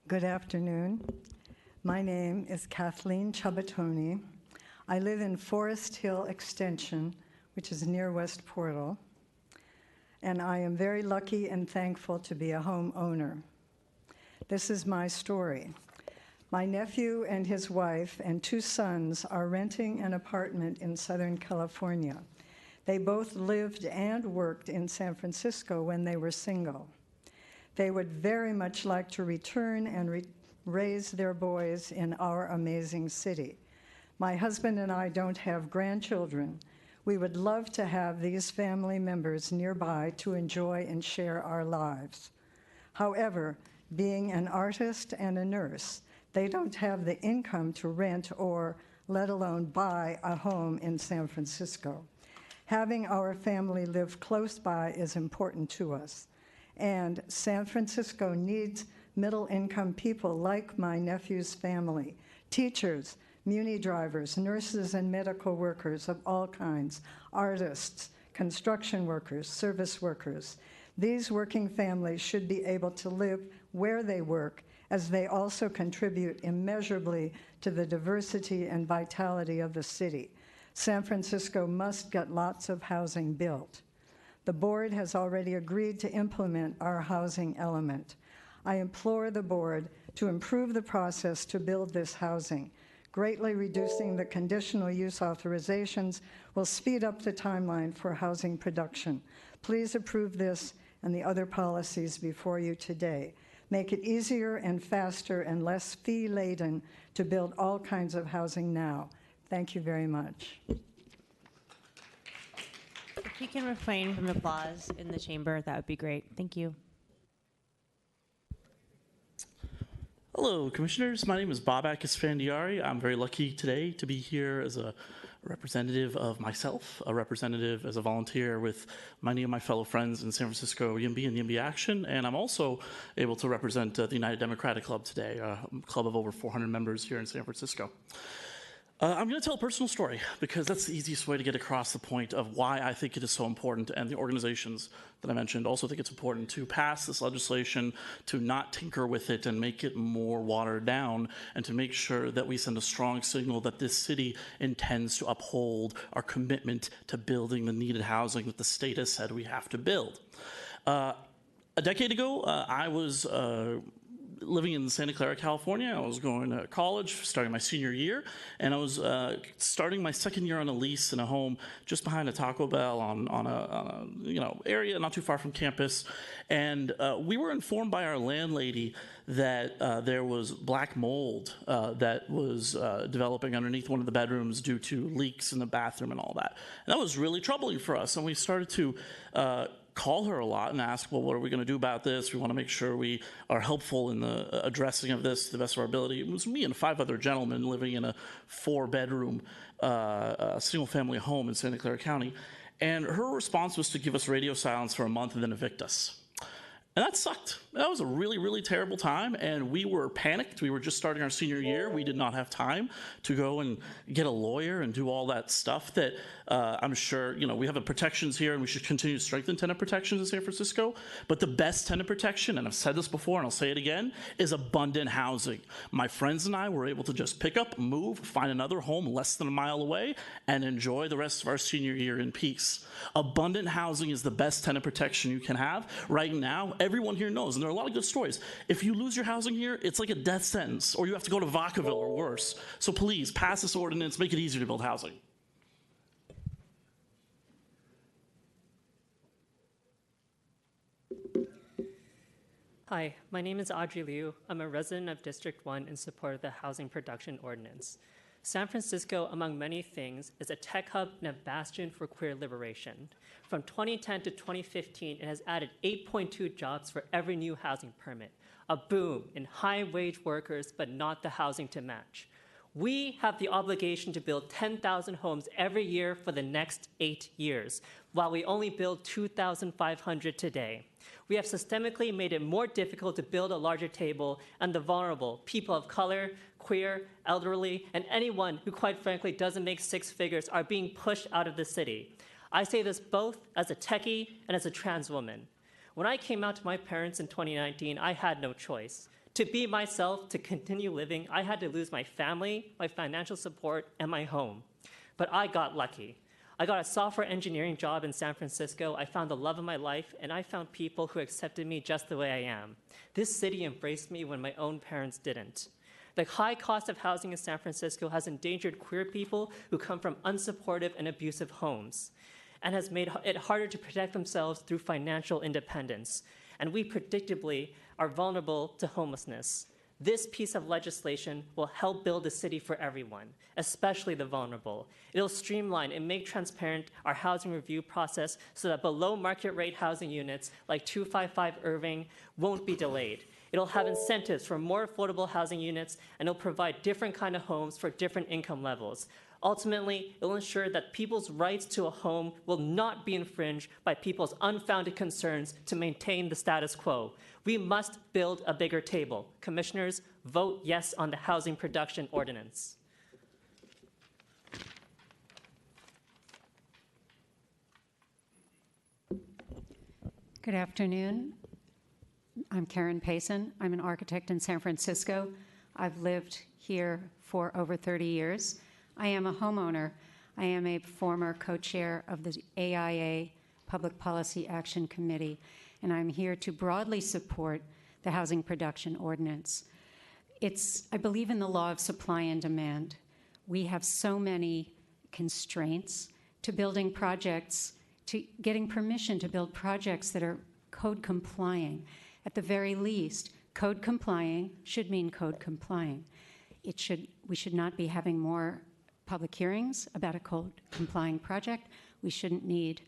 Good afternoon. My name is Kathleen Chubatoni. I live in Forest Hill Extension, which is near West Portal, and I am very lucky and thankful to be a homeowner. This is my story. My nephew and his wife and 2 sons are renting an apartment in Southern California. They both lived and worked in San Francisco when they were single. They would very much like to return and raise their boys in our amazing city. My husband and I don't have grandchildren. We would love to have these family members nearby to enjoy and share our lives. However, being an artist and a nurse, they don't have the income to rent or, let alone, buy a home in San Francisco. Having our family live close by is important to us, and San Francisco needs middle-income people like my nephew's family, teachers, muni drivers, nurses and medical workers of all kinds, artists, construction workers, service workers. These working families should be able to live where they work, as they also contribute immeasurably to the diversity and vitality of the city. San Francisco must get lots of housing built. The board has already agreed to implement our housing element. I implore the board to improve the process to build this housing. Greatly reducing the conditional use authorizations will speed up the timeline for housing production. Please approve this and the other policies before you today. Make it easier and faster and less fee-laden to build all kinds of housing now. Thank you very much. If we can refrain from applause in the chamber, that would be great. Thank you. Hello, Commissioners. My name is Bob Akisfandiari. I'm very lucky today to be here as a representative of myself, a representative as a volunteer with many of my fellow friends in San Francisco YIMBY and YIMBY Action, and I'm also able to represent the United Democratic Club today, a club of over 400 members here in San Francisco. I'm going to tell a personal story because that's the easiest way to get across the point of why I think it is so important, and the organizations that I mentioned also think it's important to pass this legislation, to not tinker with it and make it more watered down, and to make sure that we send a strong signal that this city intends to uphold our commitment to building the needed housing that the state has said we have to build. A decade ago, I was living in Santa Clara, California. I was going to college, starting my senior year, and I was starting my second year on a lease in a home just behind a Taco Bell on a area not too far from campus. And we were informed by our landlady that there was black mold that was developing underneath one of the bedrooms due to leaks in the bathroom and all that. And that was really troubling for us, and we started to call her a lot and ask, well, what are we going to do about this? We want to make sure we are helpful in the addressing of this to the best of our ability. It was me and 5 other gentlemen living in a 4-bedroom single-family home in Santa Clara County. And her response was to give us radio silence for a month and then evict us. And that sucked. That was a really, really terrible time, and we were panicked. We were just starting our senior year. We did not have time to go and get a lawyer and do all that stuff that I'm sure, we have the protections here, and we should continue to strengthen tenant protections in San Francisco. But the best tenant protection, and I've said this before and I'll say it again, is abundant housing. My friends and I were able to just pick up, move, find another home less than a mile away, and enjoy the rest of our senior year in peace. Abundant housing is the best tenant protection you can have. Right now, everyone here knows, and there are a lot of good stories, if you lose your housing here, it's like a death sentence, or you have to go to Vacaville or worse. So please, pass this ordinance, make it easier to build housing. Hi, my name is Audrey Liu. I'm a resident of District 1 in support of the Housing Production Ordinance. San Francisco, among many things, is a tech hub and a bastion for queer liberation. From 2010 to 2015, it has added 8.2 jobs for every new housing permit, a boom in high-wage workers, but not the housing to match. We have the obligation to build 10,000 homes every year for the next 8 years, while we only build 2,500 today. We have systemically made it more difficult to build a larger table, and the vulnerable, people of color, queer, elderly, and anyone who quite frankly doesn't make six figures are being pushed out of the city. I say this both as a techie and as a trans woman. When I came out to my parents in 2019, I had no choice. To be myself, to continue living, I had to lose my family, my financial support, and my home. But I got lucky. I got a software engineering job in San Francisco. I found the love of my life, and I found people who accepted me just the way I am. This city embraced me when my own parents didn't. The high cost of housing in San Francisco has endangered queer people who come from unsupportive and abusive homes, and has made it harder to protect themselves through financial independence. And we predictably are vulnerable to homelessness. This piece of legislation will help build a city for everyone, especially the vulnerable. It'll streamline and make transparent our housing review process so that below market rate housing units like 255 Irving won't be delayed. It'll have incentives for more affordable housing units, and it'll provide different kind of homes for different income levels. Ultimately, it will ensure that people's rights to a home will not be infringed by people's unfounded concerns to maintain the status quo. We must build a bigger table. Commissioners, vote yes on the Housing Production Ordinance. Good afternoon. I'm Karen Payson. I'm an architect in San Francisco. I've lived here for over 30 years. I am a homeowner. I am a former co-chair of the AIA Public Policy Action Committee, and I'm here to broadly support the Housing Production Ordinance. I believe in the law of supply and demand. We have so many constraints to building projects, to getting permission to build projects that are code complying. At the very least, code complying should mean code complying. We should not be having more public hearings about a code complying project. We shouldn't need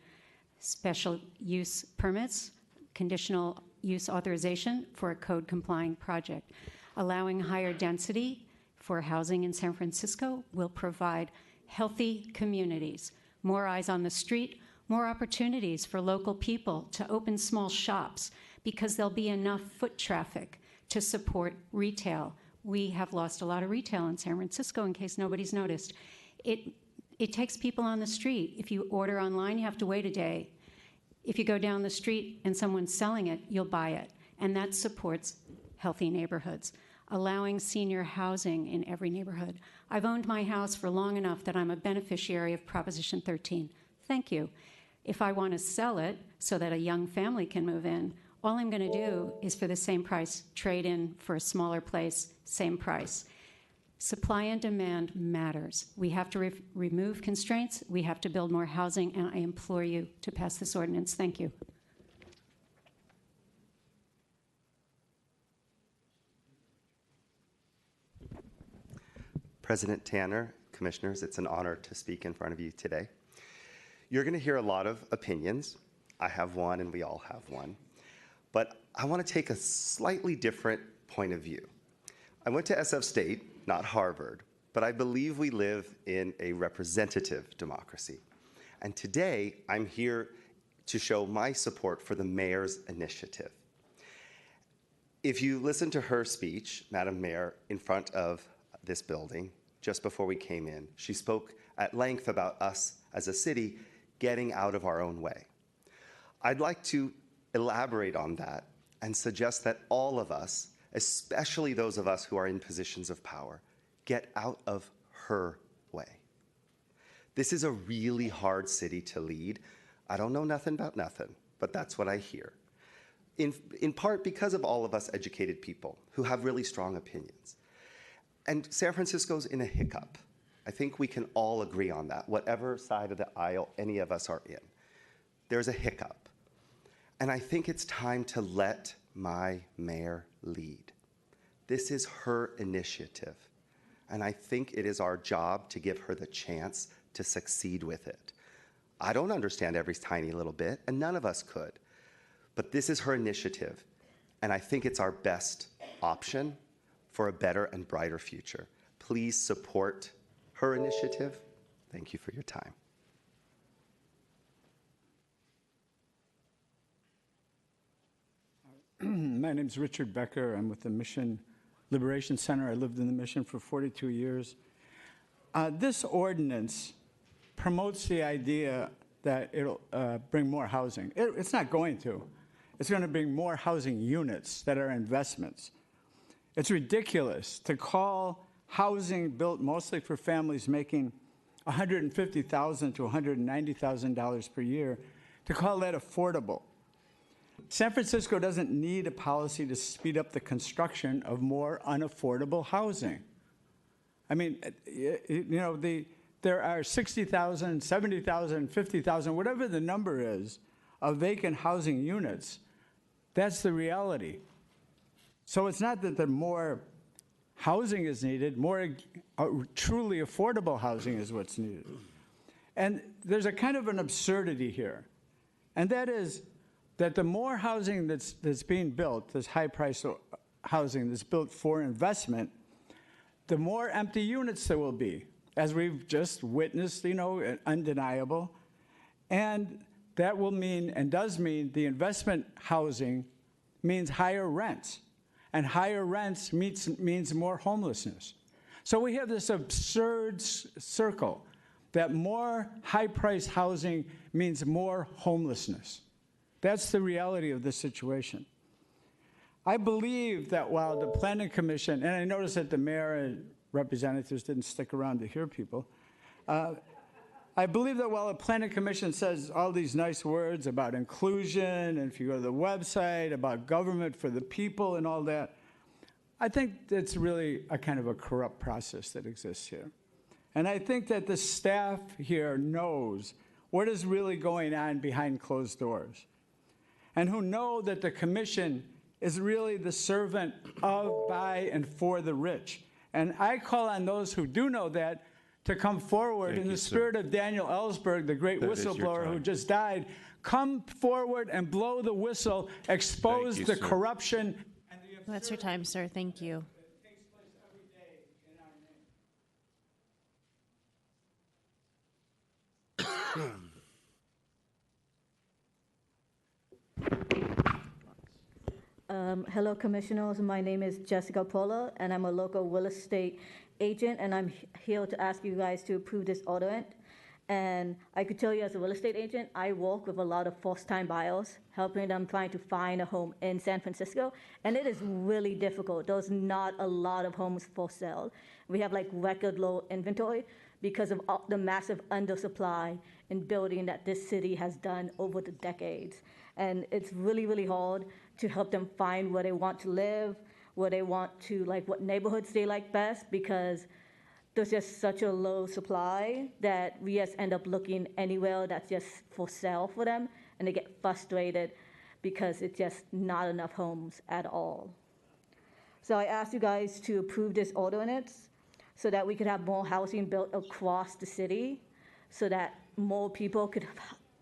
special use permits, conditional use authorization for a code complying project. Allowing higher density for housing in San Francisco will provide healthy communities, more eyes on the street, more opportunities for local people to open small shops because there'll be enough foot traffic to support retail. We have lost a lot of retail in San Francisco, in case nobody's noticed. It takes people on the street. If you order online, you have to wait a day. If you go down the street and someone's selling it, you'll buy it. And that supports healthy neighborhoods. Allowing senior housing in every neighborhood. I've owned my house for long enough that I'm a beneficiary of Proposition 13. Thank you. If I want to sell it so that a young family can move in, all I'm going to do is for the same price, trade in for a smaller place, same price. Supply and demand matters. We have to remove constraints. We have to build more housing, and I implore you to pass this ordinance. Thank you. President Tanner, commissioners, it's an honor to speak in front of you today. You're going to hear a lot of opinions. I have one, and we all have one. But I want to take a slightly different point of view. I went to SF State, not Harvard, but I believe we live in a representative democracy. And today, I'm here to show my support for the mayor's initiative. If you listen to her speech, Madam Mayor, in front of this building, just before we came in, she spoke at length about us as a city getting out of our own way. I'd like to elaborate on that and suggest that all of us, especially those of us who are in positions of power, get out of her way. This is a really hard city to lead. I don't know nothing about nothing, but that's what I hear. In part because of all of us educated people who have really strong opinions. And San Francisco's in a hiccup. I think we can all agree on that, whatever side of the aisle any of us are in. There's a hiccup. And I think it's time to let my mayor lead. This is her initiative. And I think it is our job to give her the chance to succeed with it. I don't understand every tiny little bit, and none of us could. But this is her initiative, and I think it's our best option for a better and brighter future. Please support her initiative. Thank you for your time. My name's Richard Becker. I'm with the Mission Liberation Center. I lived in the Mission for 42 years. This ordinance promotes the idea that it'll bring more housing. It's not going to. It's going to bring more housing units that are investments. It's ridiculous to call housing built mostly for families making $150,000 to $190,000 per year, to call that affordable. San Francisco doesn't need a policy to speed up the construction of more unaffordable housing. I mean, there are 60,000, 70,000, 50,000, whatever the number is, of vacant housing units. That's the reality. So it's not that the more housing is needed, more truly affordable housing is what's needed. And there's a kind of an absurdity here, and that is that the more housing that's being built, this high-priced housing that's built for investment, the more empty units there will be, as we've just witnessed, undeniable. And that will mean, and does mean, the investment housing means higher rents. And higher rents means more homelessness. So we have this absurd circle that more high-priced housing means more homelessness. That's the reality of this situation. I believe that while the Planning Commission, and I noticed that the mayor and representatives didn't stick around to hear people, I believe that while the Planning Commission says all these nice words about inclusion, and if you go to the website, about government for the people and all that, I think it's really a kind of a corrupt process that exists here. And I think that the staff here knows what is really going on behind closed doors, and who know that the commission is really the servant of, by, and for the rich. And I call on those who do know that to come forward in the spirit of Daniel Ellsberg, the great whistleblower who just died. Come forward and blow the whistle, expose the corruption. And the That's your time, sir. Thank you. that takes place every day in our name. Hello, Commissioners. My name is Jessica Pola, and I'm a local real estate agent, and I'm here to ask you guys to approve this ordinance. And I could tell you as a real estate agent, I work with a lot of first-time buyers, helping them trying to find a home in San Francisco, and it is really difficult. There's not a lot of homes for sale. We have like record low inventory because of the massive undersupply in building that this city has done over the decades. And it's really, really hard to help them find where they want to live, where they want to, like what neighborhoods they like best, because there's just such a low supply that we just end up looking anywhere that's just for sale for them, and they get frustrated because it's just not enough homes at all. So I asked you guys to approve this ordinance so that we could have more housing built across the city, so that more people could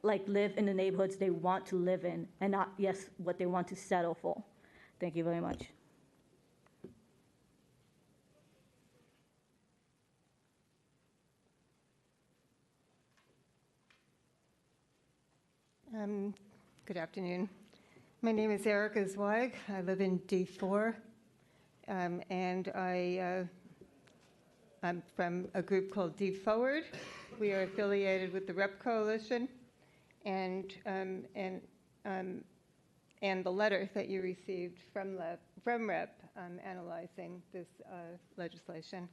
live in the neighborhoods they want to live in, and not just what they want to settle for. Thank you very much. Good afternoon. My name is Erica Zweig. I live in D4, and I'm from a group called D Forward. We are affiliated with the REP Coalition, and the letter that you received from REP analyzing this legislation.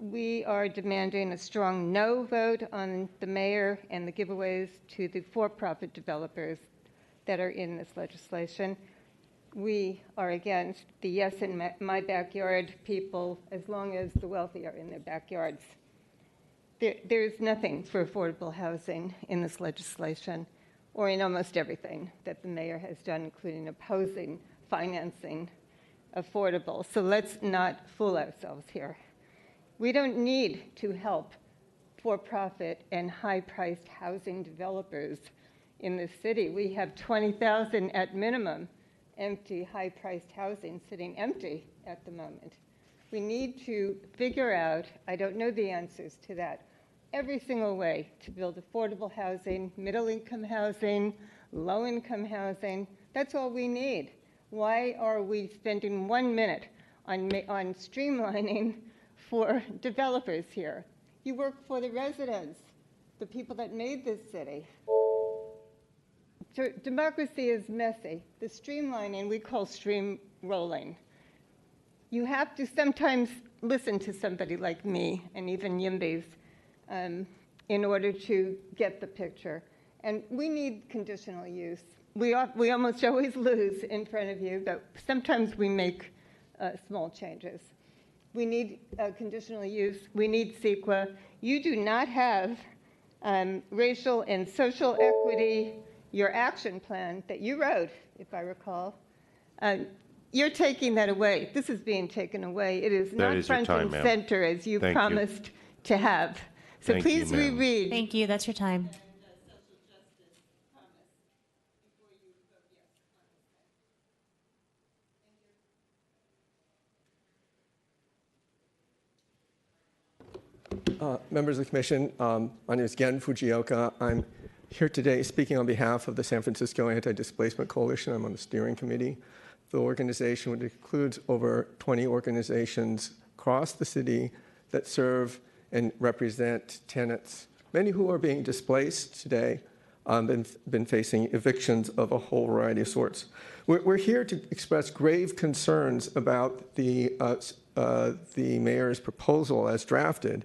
We are demanding a strong no vote on the mayor and the giveaways to the for-profit developers that are in this legislation. We are against the yes in my backyard people as long as the wealthy are in their backyards. There's nothing for affordable housing in this legislation, or in almost everything that the mayor has done, including opposing financing affordable. So let's not fool ourselves here. We don't need to help for-profit and high-priced housing developers in the city. We have 20,000 at minimum empty, high-priced housing sitting empty at the moment. We need to figure out, I don't know the answers to that, every single way to build affordable housing, middle-income housing, low-income housing. That's all we need. Why are we spending 1 minute on streamlining for developers here? You work for the residents, the people that made this city. Democracy is messy. The streamlining we call stream-rolling. You have to sometimes listen to somebody like me and even Yimbies in order to get the picture. And we need conditional use. We almost always lose in front of you, but sometimes we make small changes. We need conditional use. We need CEQA. You do not have racial and social equity, your action plan that you wrote, if I recall. You're taking that away. This is being taken away. It is not front and center as you promised to have. So please reread. Thank you. That's your time. Members of the Commission, my name is Gen Fujioka. I'm here today speaking on behalf of the San Francisco Anti-Displacement Coalition. I'm on the steering committee. The organization, which includes over 20 organizations across the city that serve and represent tenants, many who are being displaced today, been facing evictions of a whole variety of sorts. We're here to express grave concerns about the mayor's proposal as drafted.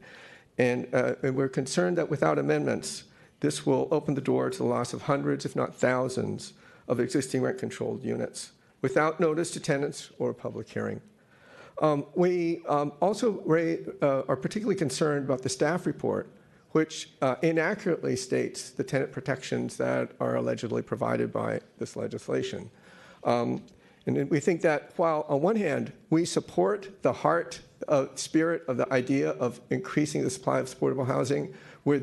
And we're concerned that without amendments, this will open the door to the loss of hundreds, if not thousands, of existing rent-controlled units without notice to tenants or a public hearing. We also are particularly concerned about the staff report, which inaccurately states the tenant protections that are allegedly provided by this legislation. And we think that while on one hand, we support the spirit of the idea of increasing the supply of affordable housing, we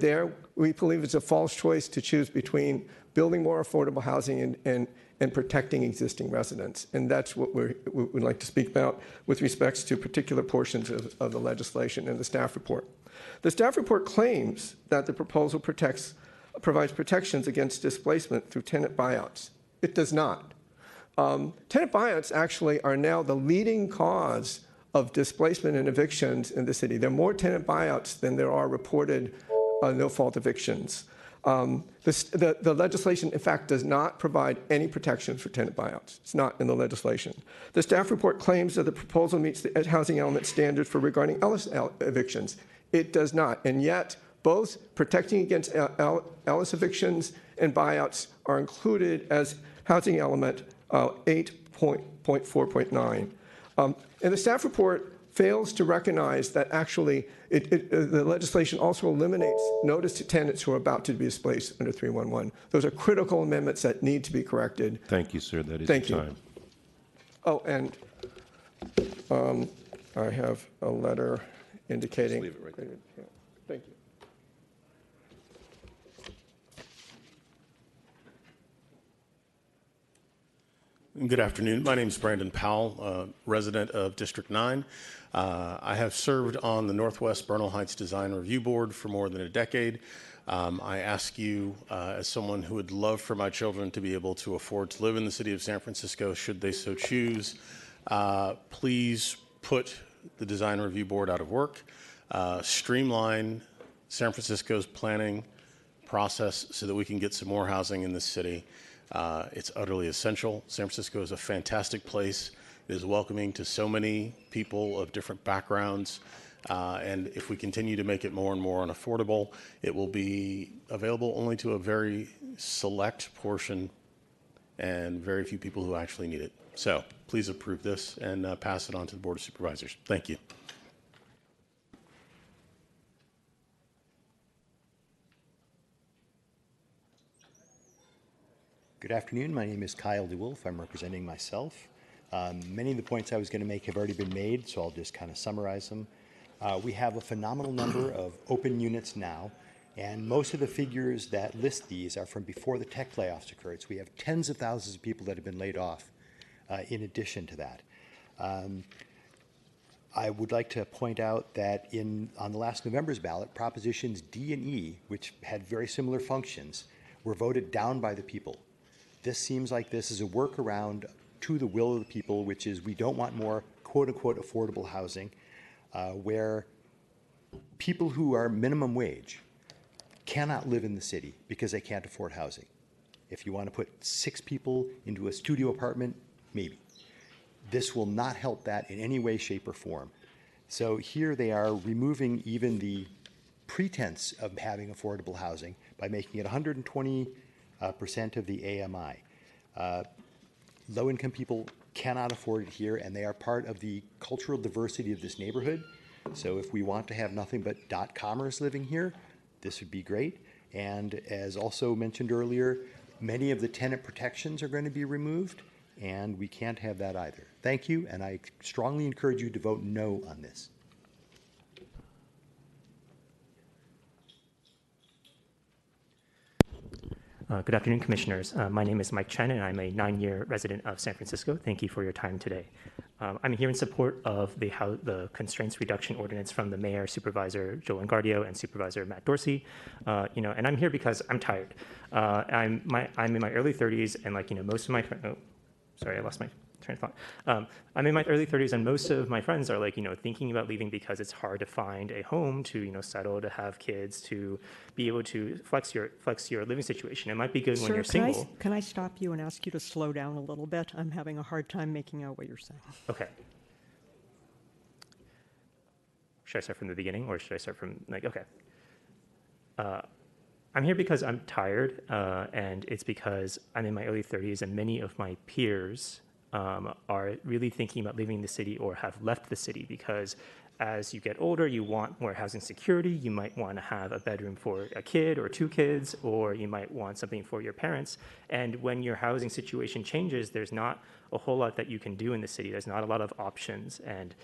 believe it's a false choice to choose between building more affordable housing and protecting existing residents. And that's what we would like to speak about with respects to particular portions of the legislation and the staff report. The staff report claims that the proposal provides protections against displacement through tenant buyouts. It does not. Tenant buyouts actually are now the leading cause of displacement and evictions in the city. There are more tenant buyouts than there are reported no-fault evictions. The legislation, in fact, does not provide any protections for tenant buyouts. It's not in the legislation. The staff report claims that the proposal meets the housing element standard for regarding Ellis evictions. It does not. And yet, both protecting against Ellis evictions and buyouts are included as housing element 8.4.9. And the staff report fails to recognize that actually the legislation also eliminates notice to tenants who are about to be displaced under 311. Those are critical amendments that need to be corrected. Thank you, sir. That is Thank your you. time. Oh, and I have a letter indicating. Just leave it right there. Yeah. Thank you. Good afternoon. My name is Brandon Powell, resident of District 9. I have served on the Northwest Bernal Heights Design Review Board for more than a decade. I ask you, as someone who would love for my children to be able to afford to live in the city of San Francisco, should they so choose, please put the Design Review Board out of work. Streamline San Francisco's planning process so that we can get some more housing in this city. It's utterly essential. San Francisco is a fantastic place. It is welcoming to so many people of different backgrounds. And if we continue to make it more and more unaffordable, it will be available only to a very select portion and very few people who actually need it. So please approve this and pass it on to the Board of Supervisors. Thank you. Good afternoon. My name is Kyle DeWolf. I'm representing myself. Many of the points I was going to make have already been made, so I'll just kind of summarize them. We have a phenomenal number of open units now, and most of the figures that list these are from before the tech layoffs occurred. So we have tens of thousands of people that have been laid off in addition to that. I would like to point out that on the last November's ballot, propositions D and E, which had very similar functions, were voted down by the people. This seems like this is a workaround to the will of the people, which is we don't want more quote-unquote affordable housing where people who are minimum wage cannot live in the city because they can't afford housing. If you want to put 6 people into a studio apartment, maybe. This will not help that in any way, shape, or form. So here they are removing even the pretense of having affordable housing by making it 120% of the AMI. Low-income people cannot afford it here, and they are part of the cultural diversity of this neighborhood. So if we want to have nothing but .commerce living here, this would be great. And as also mentioned earlier, many of the tenant protections are going to be removed, and we can't have that either. Thank you, and I strongly encourage you to vote no on this. Good afternoon, Commissioners. My name is Mike Chen, and I'm a 9-year resident of San Francisco. Thank you for your time today. I'm here in support of the constraints reduction ordinance from the Mayor, Supervisor Joe Engardio, and Supervisor Matt Dorsey. And I'm here because I'm tired. I'm in my early 30s, and most of my sorry, I lost my train of thought. I'm in my early 30s, and most of my friends are thinking about leaving because it's hard to find a home to settle, to have kids, to be able to flex your living situation. It might be good when you're single. Can I stop you and ask you to slow down a little bit? I'm having a hard time making out what you're saying. Okay. Should I start from the beginning, or should I start from okay? I'm here because I'm tired, and it's because I'm in my early 30s, and many of my peers are really thinking about leaving the city or have left the city because as you get older, you want more housing security. You might want to have a bedroom for a kid or 2 kids, or you might want something for your parents. And when your housing situation changes, there's not a whole lot that you can do in the city. There's not a lot of options, and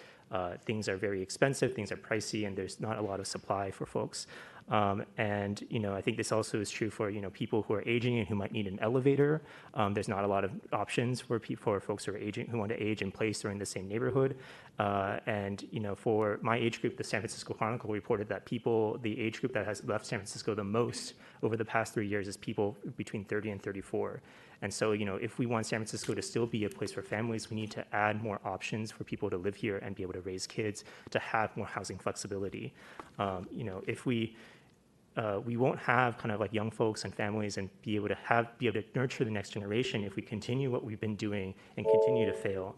things are very expensive, things are pricey, and there's not a lot of supply for folks. And I think this also is true for people who are aging and who might need an elevator. There's not a lot of options for folks who are aging, who want to age in place or in the same neighborhood. And for my age group, the San Francisco Chronicle reported that the age group that has left San Francisco the most over the past 3 years is people between 30 and 34. And so, if we want San Francisco to still be a place for families, we need to add more options for people to live here and be able to raise kids, to have more housing flexibility. If we won't have kind of young folks and families and be able to nurture the next generation if we continue what we've been doing and continue to fail.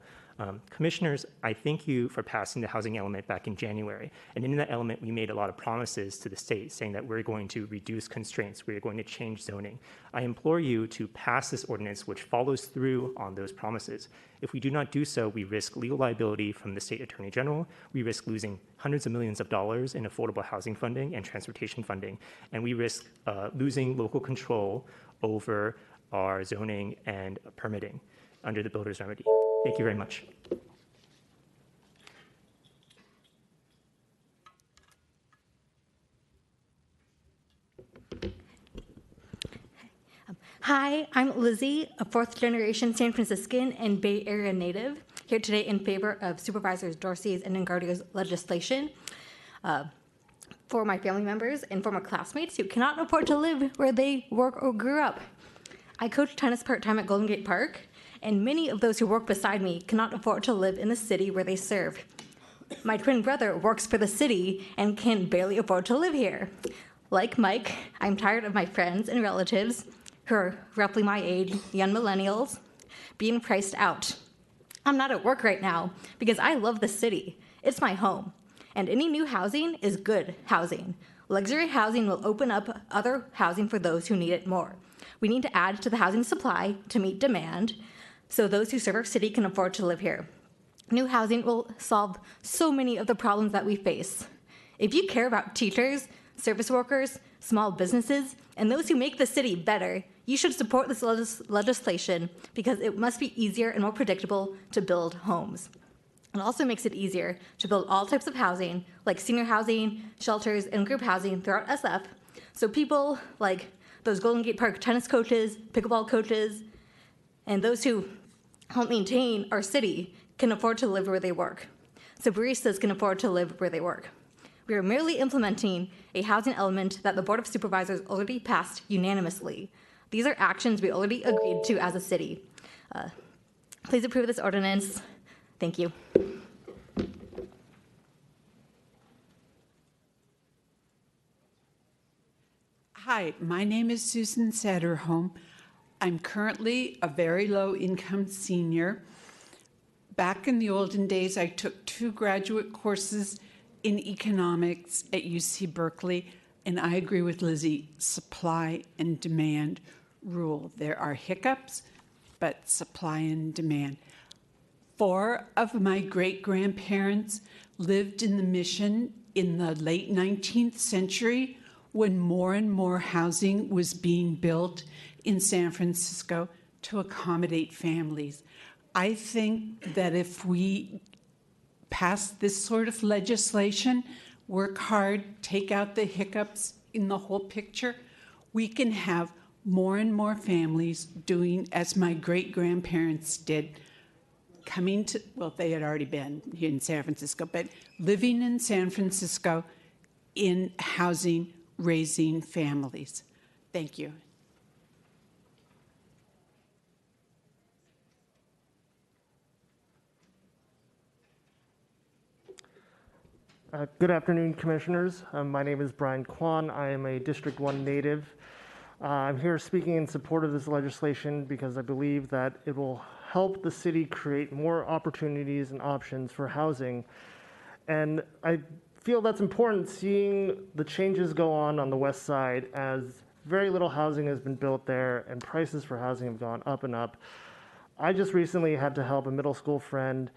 Commissioners, I thank you for passing the housing element back in January. And in that element, we made a lot of promises to the state saying that we're going to reduce constraints, we're going to change zoning. I implore you to pass this ordinance which follows through on those promises. If we do not do so, we risk legal liability from the state attorney general. We risk losing hundreds of millions of dollars in affordable housing funding and transportation funding. And we risk losing local control over our zoning and permitting under the builder's remedy. Thank you very much. Hi, I'm Lizzie, a fourth-generation San Franciscan and Bay Area native, here today in favor of Supervisors Dorsey's and Ngardio's legislation for my family members and former classmates who cannot afford to live where they work or grew up. I coach tennis part-time at Golden Gate Park, and many of those who work beside me cannot afford to live in the city where they serve. My twin brother works for the city and can barely afford to live here. Like Mike, I'm tired of my friends and relatives, who are roughly my age, young millennials, being priced out. I'm not at work right now because I love the city. It's my home. And any new housing is good housing. Luxury housing will open up other housing for those who need it more. We need to add to the housing supply to meet demand so those who serve our city can afford to live here. New housing will solve so many of the problems that we face. If you care about teachers, service workers, small businesses, and those who make the city better, you should support this legislation because it must be easier and more predictable to build homes. It also makes it easier to build all types of housing, like senior housing, shelters, and group housing throughout SF, so people like those Golden Gate Park tennis coaches, pickleball coaches, and those who help maintain our city can afford to live where they work. So baristas can afford to live where they work. We are merely implementing a housing element that the Board of Supervisors already passed unanimously. These are actions we already agreed to as a city. Please approve this ordinance. Thank you. Hi, my name is Susan Satterholm. I'm currently a very low-income senior. Back in the olden days, I took 2 graduate courses in economics at UC Berkeley, and I agree with Lizzie, supply and demand rule. There are hiccups, but supply and demand. 4 of my great-grandparents lived in the Mission in the late 19th century when more and more housing was being built in San Francisco to accommodate families. I think that if we pass this sort of legislation, work hard, take out the hiccups in the whole picture, we can have more and more families doing as my great-grandparents did, coming to, well, they had already been here in San Francisco, but living in San Francisco in housing, raising families. Thank you. Good afternoon, Commissioners. My name is Brian Kwan. I am a District 1 native. I'm here speaking in support of this legislation because I believe that it will help the city create more opportunities and options for housing. And I feel that's important, seeing the changes go on the west side as very little housing has been built there and prices for housing have gone up and up. I just recently had to help a middle school friend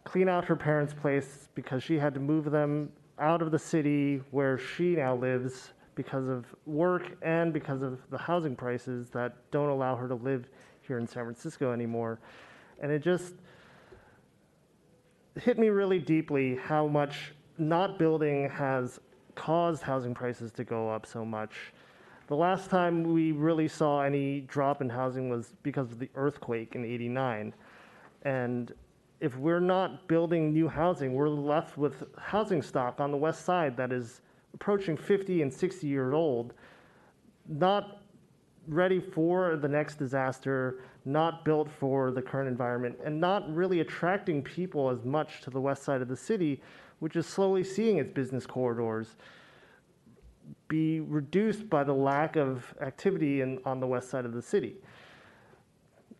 clean out her parents' place because she had to move them out of the city where she now lives because of work and because of the housing prices that don't allow her to live here in San Francisco anymore. And it just hit me really deeply how much not building has caused housing prices to go up so much. The last time we really saw any drop in housing was because of the earthquake in '89. And if we're not building new housing, we're left with housing stock on the west side that is approaching 50 and 60 years old, not ready for the next disaster, not built for the current environment, and not really attracting people as much to the west side of the city, which is slowly seeing its business corridors be reduced by the lack of activity on the west side of the city.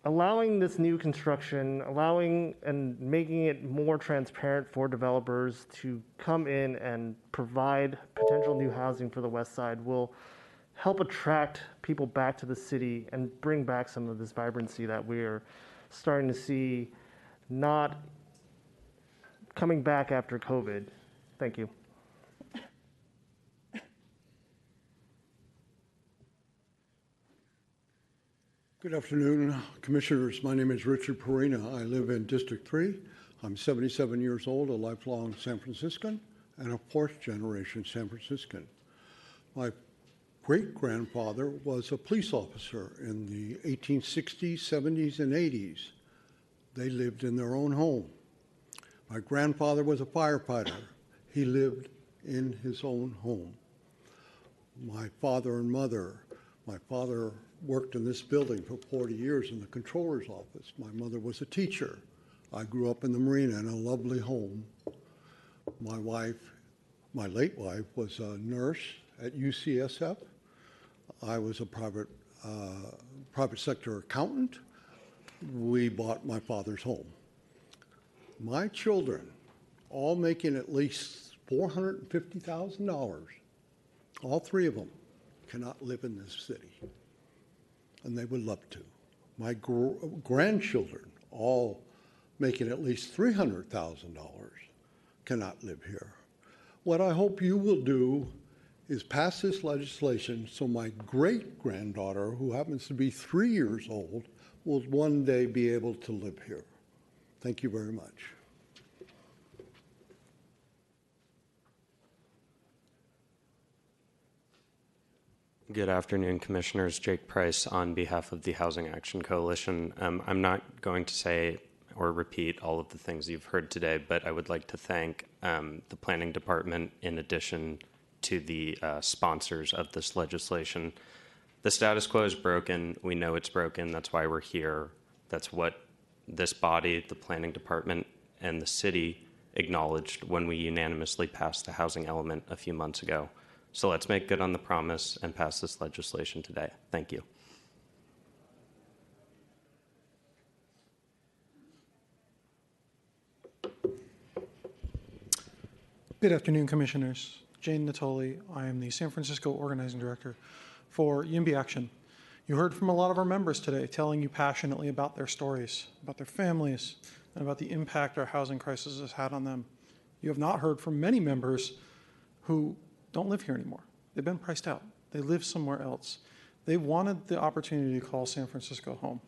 Allowing this new construction, allowing and making it more transparent for developers to come in and provide potential new housing for the west side will help attract people back to the city and bring back some of this vibrancy that we're starting to see not coming back after COVID. Thank you. Good afternoon, Commissioners. My name is Richard Perina. I live in District 3. I'm 77 years old, a lifelong San Franciscan, and a fourth-generation San Franciscan. My great-grandfather was a police officer in the 1860s, 70s, and 80s. They lived in their own home. My grandfather was a firefighter. He lived in his own home. My father and mother, my father worked in this building for 40 years in the controller's office. My mother was a teacher. I grew up in the marina in a lovely home. My wife, my late wife, was a nurse at UCSF. I was a private sector accountant. We bought my father's home. My children, all making at least $450,000, all three of them cannot live in this city, and they would love to. My grandchildren, all making at least $300,000, cannot live here. What I hope you will do is pass this legislation so my great-granddaughter, who happens to be 3 years old, will one day be able to live here. Thank you very much. Good afternoon, Commissioners. Jake Price on behalf of the Housing Action Coalition. I'm not going to say or repeat all of the things you've heard today, but I would like to thank the Planning Department in addition to the sponsors of this legislation. The status quo is broken. We know it's broken. That's why we're here. That's what this body, the Planning Department, and the city acknowledged when we unanimously passed the housing element a few months ago. So let's make good on the promise and pass this legislation today. Thank you. Good afternoon, Commissioners. Jane Natoli. I am the San Francisco Organizing Director for YIMBY Action. You heard from a lot of our members today telling you passionately about their stories, about their families, and about the impact our housing crisis has had on them. You have not heard from many members who don't live here anymore. They've been priced out. They live somewhere else. They wanted the opportunity to call San Francisco home.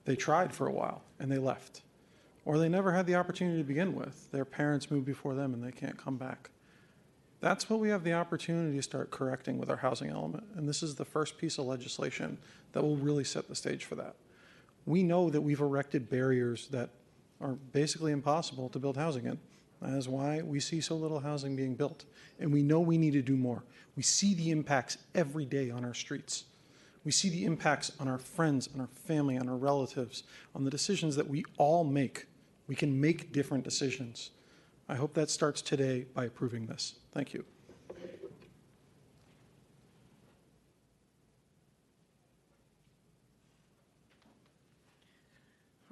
They tried for a while, and they left. Or they never had the opportunity to begin with. Their parents moved before them, and they can't come back. That's what we have the opportunity to start correcting with our housing element, and this is the first piece of legislation that will really set the stage for that. We know that we've erected barriers that are basically impossible to build housing in. That is why we see so little housing being built, and we know we need to do more. We see the impacts every day on our streets. We see the impacts on our friends, on our family, on our relatives, on the decisions that we all make. We can make different decisions. I hope that starts today by approving this. Thank you.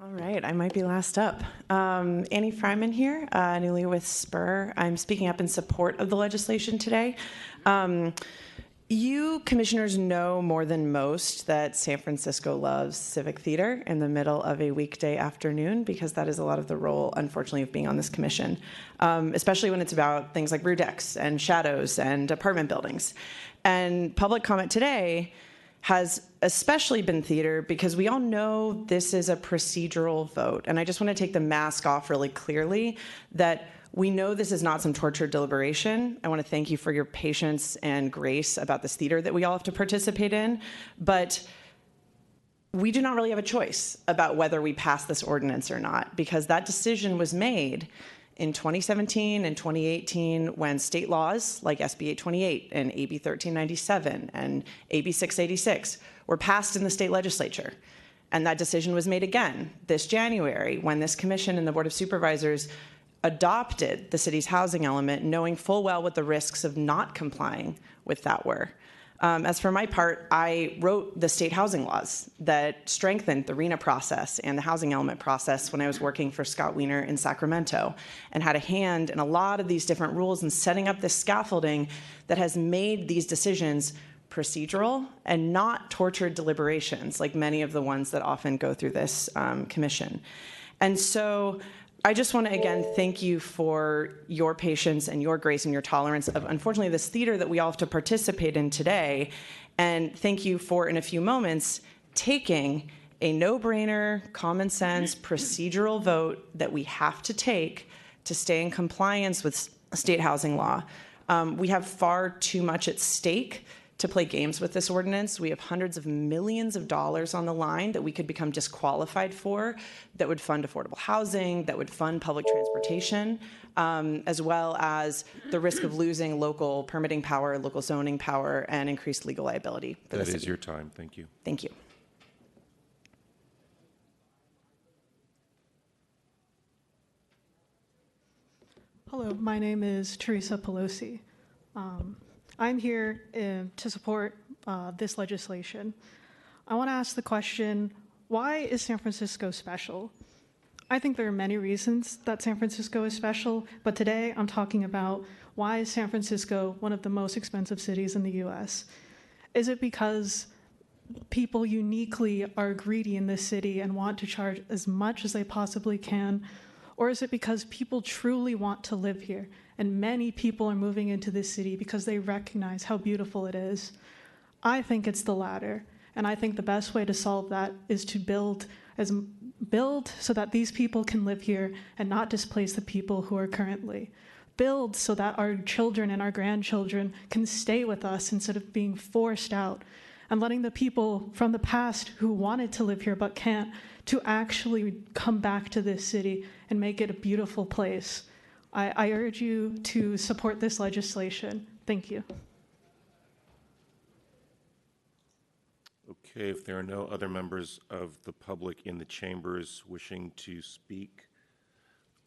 All right, I might be last up. Annie Fryman here, newly with Spur. I'm speaking up in support of the legislation today. You commissioners know more than most that San Francisco loves civic theater in the middle of a weekday afternoon, because that is a lot of the role, unfortunately, of being on this commission, especially when it's about things like brew decks and shadows and apartment buildings. And public comment today has especially been theater because we all know this is a procedural vote. And I just want to take the mask off really clearly that we know this is not some tortured deliberation. I want to thank you for your patience and grace about this theater that we all have to participate in. But we do not really have a choice about whether we pass this ordinance or not, because that decision was made in 2017 and 2018 when state laws like SB 828 and AB 1397 and AB 686 were passed in the state legislature. And that decision was made again this January when this commission and the Board of Supervisors adopted the city's housing element, knowing full well what the risks of not complying with that were. As for my part, I wrote the state housing laws that strengthened the RENA process and the housing element process when I was working for Scott Wiener in Sacramento, and had a hand in a lot of these different rules and setting up this scaffolding that has made these decisions procedural and not tortured deliberations like many of the ones that often go through this commission. And so I just want to, again, thank you for your patience and your grace and your tolerance of, unfortunately, this theater that we all have to participate in today. And thank you for, in a few moments, taking a no-brainer, common sense, procedural vote that we have to take to stay in compliance with state housing law. We have far too much at stake to play games with this ordinance. We have hundreds of millions of dollars on the line that we could become disqualified for, that would fund affordable housing, that would fund public transportation, as well as the risk of losing local permitting power, local zoning power, and increased legal liability for the city. That is your time. Thank you. Thank you. Hello, my name is Teresa Pelosi. I'm here to support this legislation. I want to ask the question, why is San Francisco special? I think there are many reasons that San Francisco is special, but today I'm talking about why is San Francisco one of the most expensive cities in the US? Is it because people uniquely are greedy in this city and want to charge as much as they possibly can? Or is it because people truly want to live here? And many people are moving into this city because they recognize how beautiful it is. I think it's the latter. And I think the best way to solve that is to build so that these people can live here and not displace the people who are currently. Build so that our children and our grandchildren can stay with us instead of being forced out. And letting the people from the past who wanted to live here but can't to actually come back to this city and make it a beautiful place. I urge you to support this legislation. Thank you. Okay, if there are no other members of the public in the chambers wishing to speak,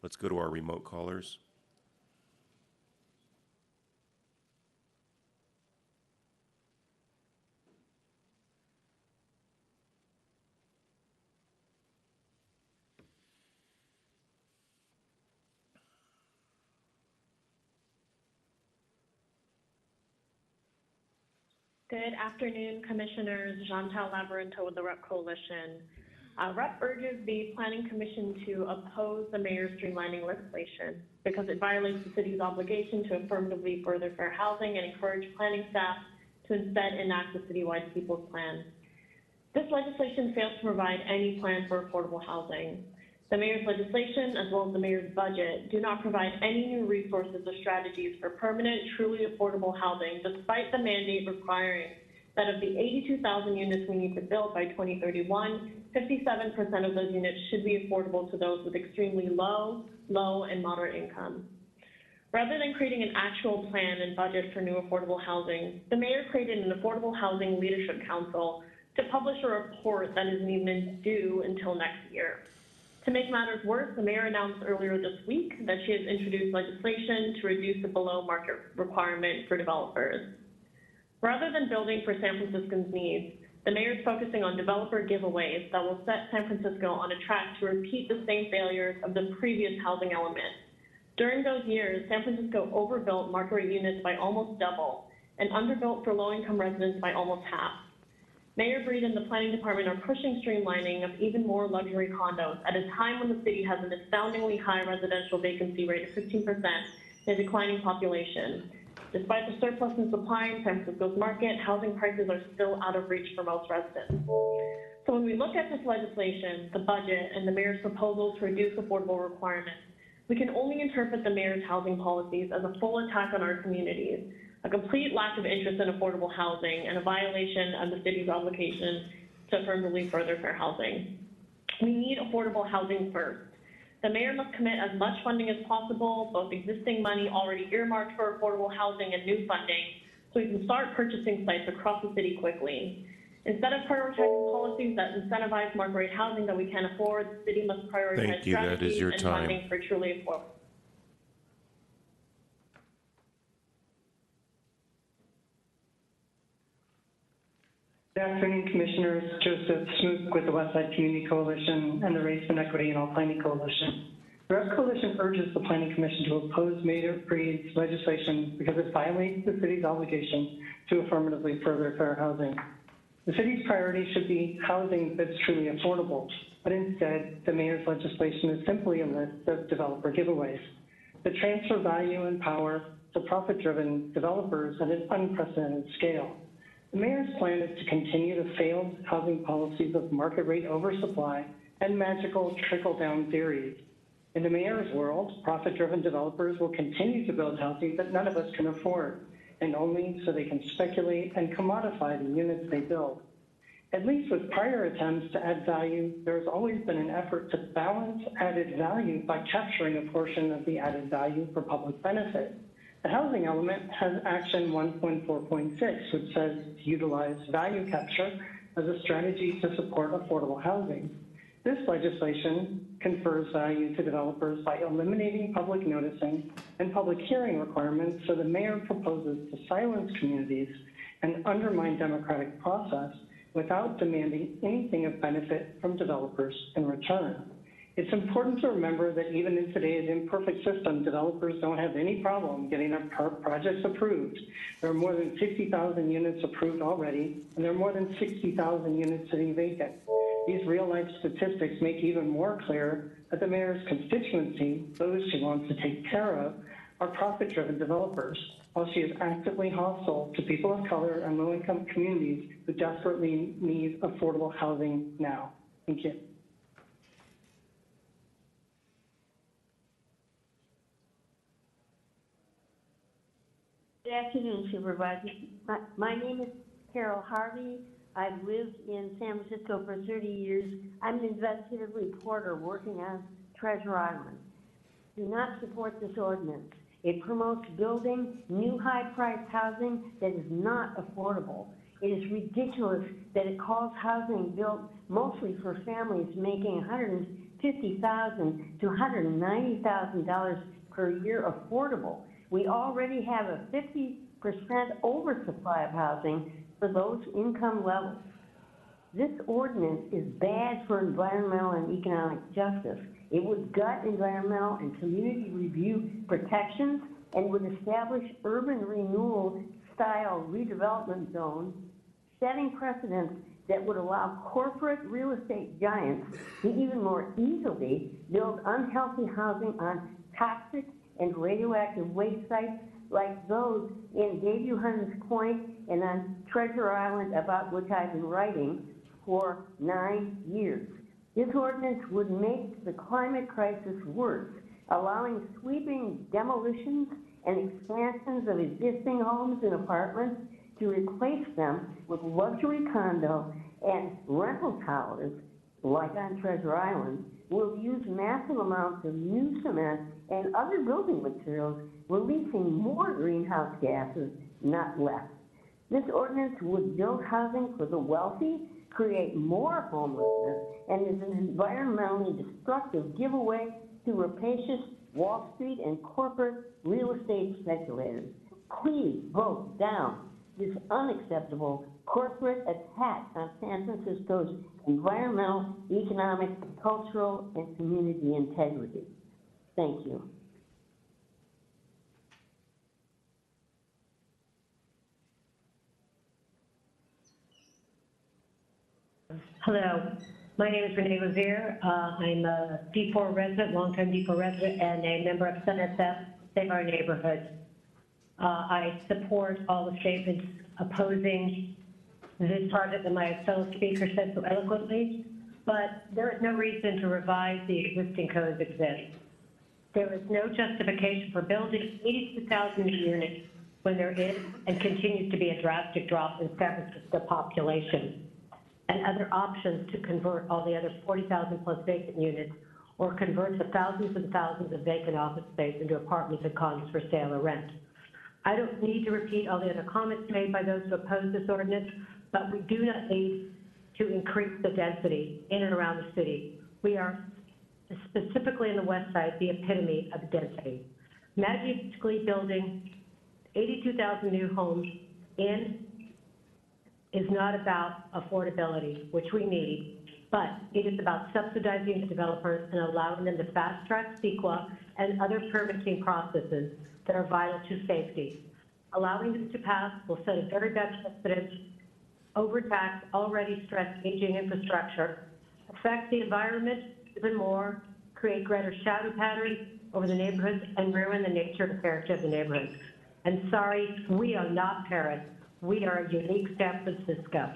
let's go to our remote callers. Good afternoon, Commissioners. Chantal Labyrinto with the REP Coalition. REP urges the Planning Commission to oppose the mayor's streamlining legislation because it violates the city's obligation to affirmatively further fair housing and encourage planning staff to instead enact the citywide People's Plan. This legislation fails to provide any plan for affordable housing. The mayor's legislation, as well as the mayor's budget, do not provide any new resources or strategies for permanent, truly affordable housing, despite the mandate requiring that of the 82,000 units we need to build by 2031, 57% of those units should be affordable to those with extremely low, and moderate income. Rather than creating an actual plan and budget for new affordable housing, the mayor created an Affordable Housing Leadership Council to publish a report that isn't even due until next year. To make matters worse, the mayor announced earlier this week that she has introduced legislation to reduce the below-market requirement for developers. Rather than building for San Franciscans' needs, the mayor is focusing on developer giveaways that will set San Francisco on a track to repeat the same failures of the previous housing element. During those years, San Francisco overbuilt market rate units by almost double and underbuilt for low-income residents by almost half. Mayor Breed and the planning department are pushing streamlining of even more luxury condos at a time when the city has an astoundingly high residential vacancy rate of 15% and a declining population. Despite the surplus in supply in San Francisco's market, housing prices are still out of reach for most residents. So when we look at this legislation, the budget, and the mayor's proposal to reduce affordable requirements, we can only interpret the mayor's housing policies as a full attack on our communities, a complete lack of interest in affordable housing, and a violation of the city's obligation to affirmatively further fair housing. We need affordable housing first. The mayor must commit as much funding as possible, both existing money already earmarked for affordable housing and new funding, so we can start purchasing sites across the city quickly. Instead of prioritizing policies that incentivize market rate housing that we can't afford, the city must prioritize strategies and funding for truly affordable. Good afternoon, Commissioners. Joseph Smook with the Westside Community Coalition and the Race and Equity in All Planning Coalition. The REP Coalition urges the Planning Commission to oppose Mayor Breed's legislation because it violates the city's obligation to affirmatively further fair housing. The city's priority should be housing that's truly affordable, but instead, the mayor's legislation is simply a list of developer giveaways that transfer value and power to profit-driven developers at an unprecedented scale. The mayor's plan is to continue the failed housing policies of market rate oversupply and magical trickle-down theories. In the mayor's world, profit-driven developers will continue to build housing that none of us can afford. and only so they can speculate and commodify the units they build. At least with prior attempts to add value, there has always been an effort to balance added value by capturing a portion of the added value for public benefit. The housing element has Action 1.4.6, which says to utilize value capture as a strategy to support affordable housing. This legislation confers value to developers by eliminating public noticing and public hearing requirements, so the mayor proposes to silence communities and undermine democratic process without demanding anything of benefit from developers in return. It's important to remember that even in today's imperfect system, developers don't have any problem getting their projects approved. There are more than 60,000 units approved already, and there are more than 60,000 units sitting vacant. These real-life statistics make even more clear that the mayor's constituency, those she wants to take care of, are profit-driven developers, while she is actively hostile to people of color and low-income communities who desperately need affordable housing now. Thank you. Good afternoon, Supervisor. My name is Carol Harvey. I've lived in San Francisco for 30 years. I'm an investigative reporter working on Treasure Island. Do not support this ordinance. It promotes building new high-priced housing that is not affordable. It is ridiculous that it calls housing built mostly for families making $150,000 to $190,000 per year affordable. We already have a 50% oversupply of housing for those income levels. This ordinance is bad for environmental and economic justice. It would gut environmental and community review protections and would establish urban renewal style redevelopment zones, setting precedents that would allow corporate real estate giants to even more easily build unhealthy housing on toxic and radioactive waste sites like those in Bayview Hunters Point and on Treasure Island, about which I've been writing for 9 years. This ordinance would make the climate crisis worse, allowing sweeping demolitions and expansions of existing homes and apartments to replace them with luxury condo and rental towers, like on Treasure Island, will use massive amounts of new cement and other building materials, releasing more greenhouse gases, not less. This ordinance would build housing for the wealthy, create more homelessness, and is an environmentally destructive giveaway to rapacious Wall Street and corporate real estate speculators. Please vote down this unacceptable corporate attack on San Francisco's environmental, economic, cultural, and community integrity. Thank you. Hello, my name is Renee Revere. I'm a D4 resident, longtime D4 resident, and a member of SunSF, Save Our Neighborhoods. I support all the statements opposing this project that my fellow speaker said so eloquently, but there is no reason to revise the existing code that exists. There is no justification for building 82,000 units when there is and continues to be a drastic drop in San Francisco population, and other options to convert all the other 40,000 plus vacant units, or convert the thousands and thousands of vacant office space into apartments and condos for sale or rent. I don't need to repeat all the other comments made by those who oppose this ordinance, but we do not need to increase the density in and around the city. We are, specifically in the west side, the epitome of density. Magically building 82,000 new homes is not about affordability, which we need, but it is about subsidizing the developers and allowing them to fast-track CEQA and other permitting processes that are vital to safety. Allowing them to pass will set a very bad precedent, overtax already stressed aging infrastructure, affect the environment even more, create greater shadow patterns over the neighborhoods, and ruin the nature and character of the neighborhoods. And sorry, we are not Paris. We are a unique San Francisco.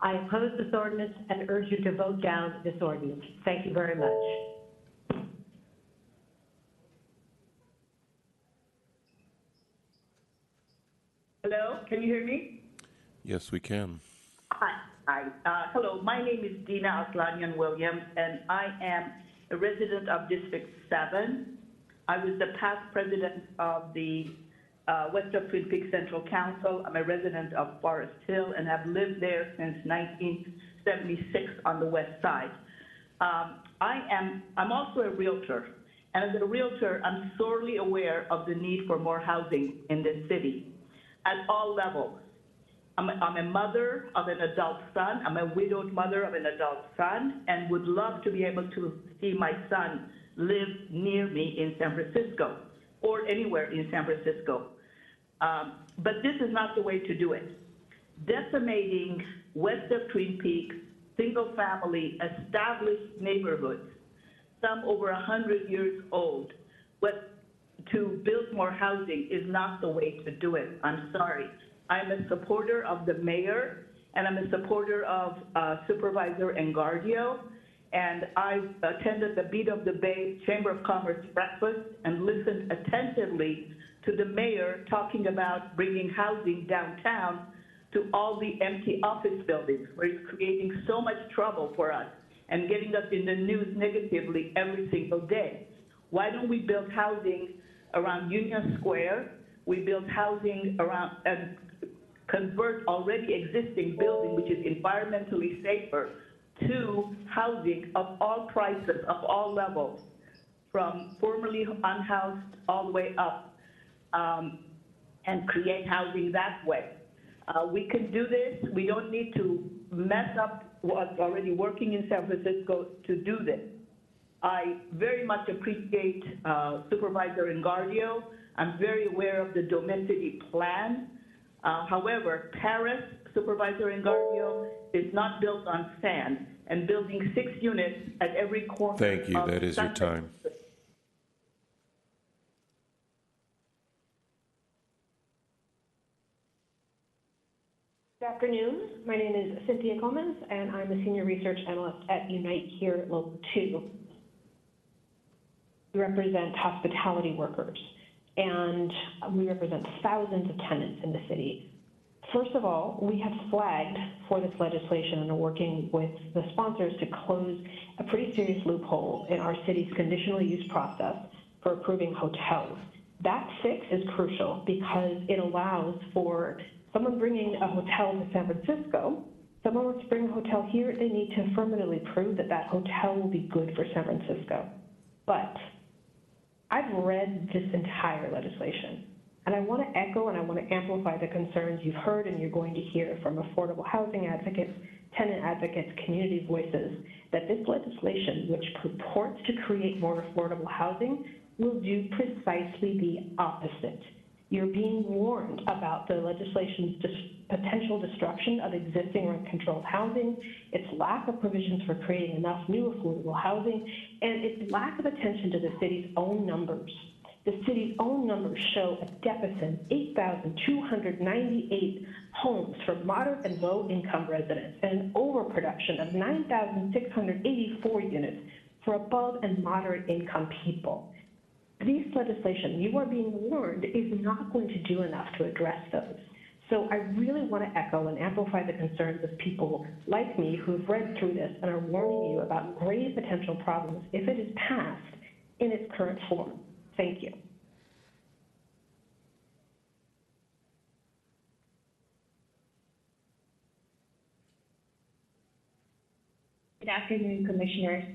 I oppose this ordinance and urge you to vote down this ordinance. Thank you very much. Hello, can you hear me? Yes, we can. Hi. Hello, my name is Dina Aslanian Williams, and I am a resident of District 7. I was the past president of the West of Twin Peaks Central Council. I'm a resident of Forest Hill and have lived there since 1976 on the west side. I'm also a realtor, and as a realtor, I'm sorely aware of the need for more housing in this city at all levels. I'm a mother of an adult son. I'm a widowed mother of an adult son and would love to be able to see my son live near me in San Francisco or anywhere in San Francisco. But this is not the way to do it. Decimating west of Twin Peaks, single-family, established neighborhoods, some over 100 years old, to build more housing is not the way to do it. I'm sorry. I'm a supporter of the mayor, and I'm a supporter of Supervisor Engardio, and I attended the Beat of the Bay Chamber of Commerce breakfast and listened attentively to the mayor talking about bringing housing downtown to all the empty office buildings, where he's creating so much trouble for us and getting us in the news negatively every single day. Why don't we build housing around Union Square? We build housing around and convert already existing building, which is environmentally safer, to housing of all prices, of all levels, from formerly unhoused all the way up, and create housing that way. We can do this. We don't need to mess up what's already working in San Francisco to do this. I very much appreciate Supervisor Engardio. I'm very aware of the Domesticity plan. However, Paris, Supervisor Engardio, is not built on sand, and building 6 units at every corner. Thank you. That is your time. Good afternoon. My name is Cynthia Coleman, and I'm a senior research analyst at Unite here at Local 2. We represent hospitality workers, and we represent thousands of tenants in the city. First of all, we have flagged for this legislation and are working with the sponsors to close a pretty serious loophole in our city's conditional use process for approving hotels. That fix is crucial because it allows for someone bringing a hotel to San Francisco. Someone wants to bring a hotel here, they need to affirmatively prove that that hotel will be good for San Francisco. But I've read this entire legislation, and I want to echo and I want to amplify the concerns you've heard and you're going to hear from affordable housing advocates, tenant advocates, community voices, that this legislation, which purports to create more affordable housing, will do precisely the opposite. You're being warned about the legislation's potential destruction of existing rent-controlled housing, its lack of provisions for creating enough new affordable housing, and its lack of attention to the city's own numbers. The city's own numbers show a deficit, 8,298 homes for moderate and low-income residents, and an overproduction of 9,684 units for above and moderate income people. This legislation, you are being warned, is not going to do enough to address those. So I really want to echo and amplify the concerns of people like me who have read through this and are warning you about grave potential problems if it is passed in its current form. Thank you. Good afternoon, Commissioners.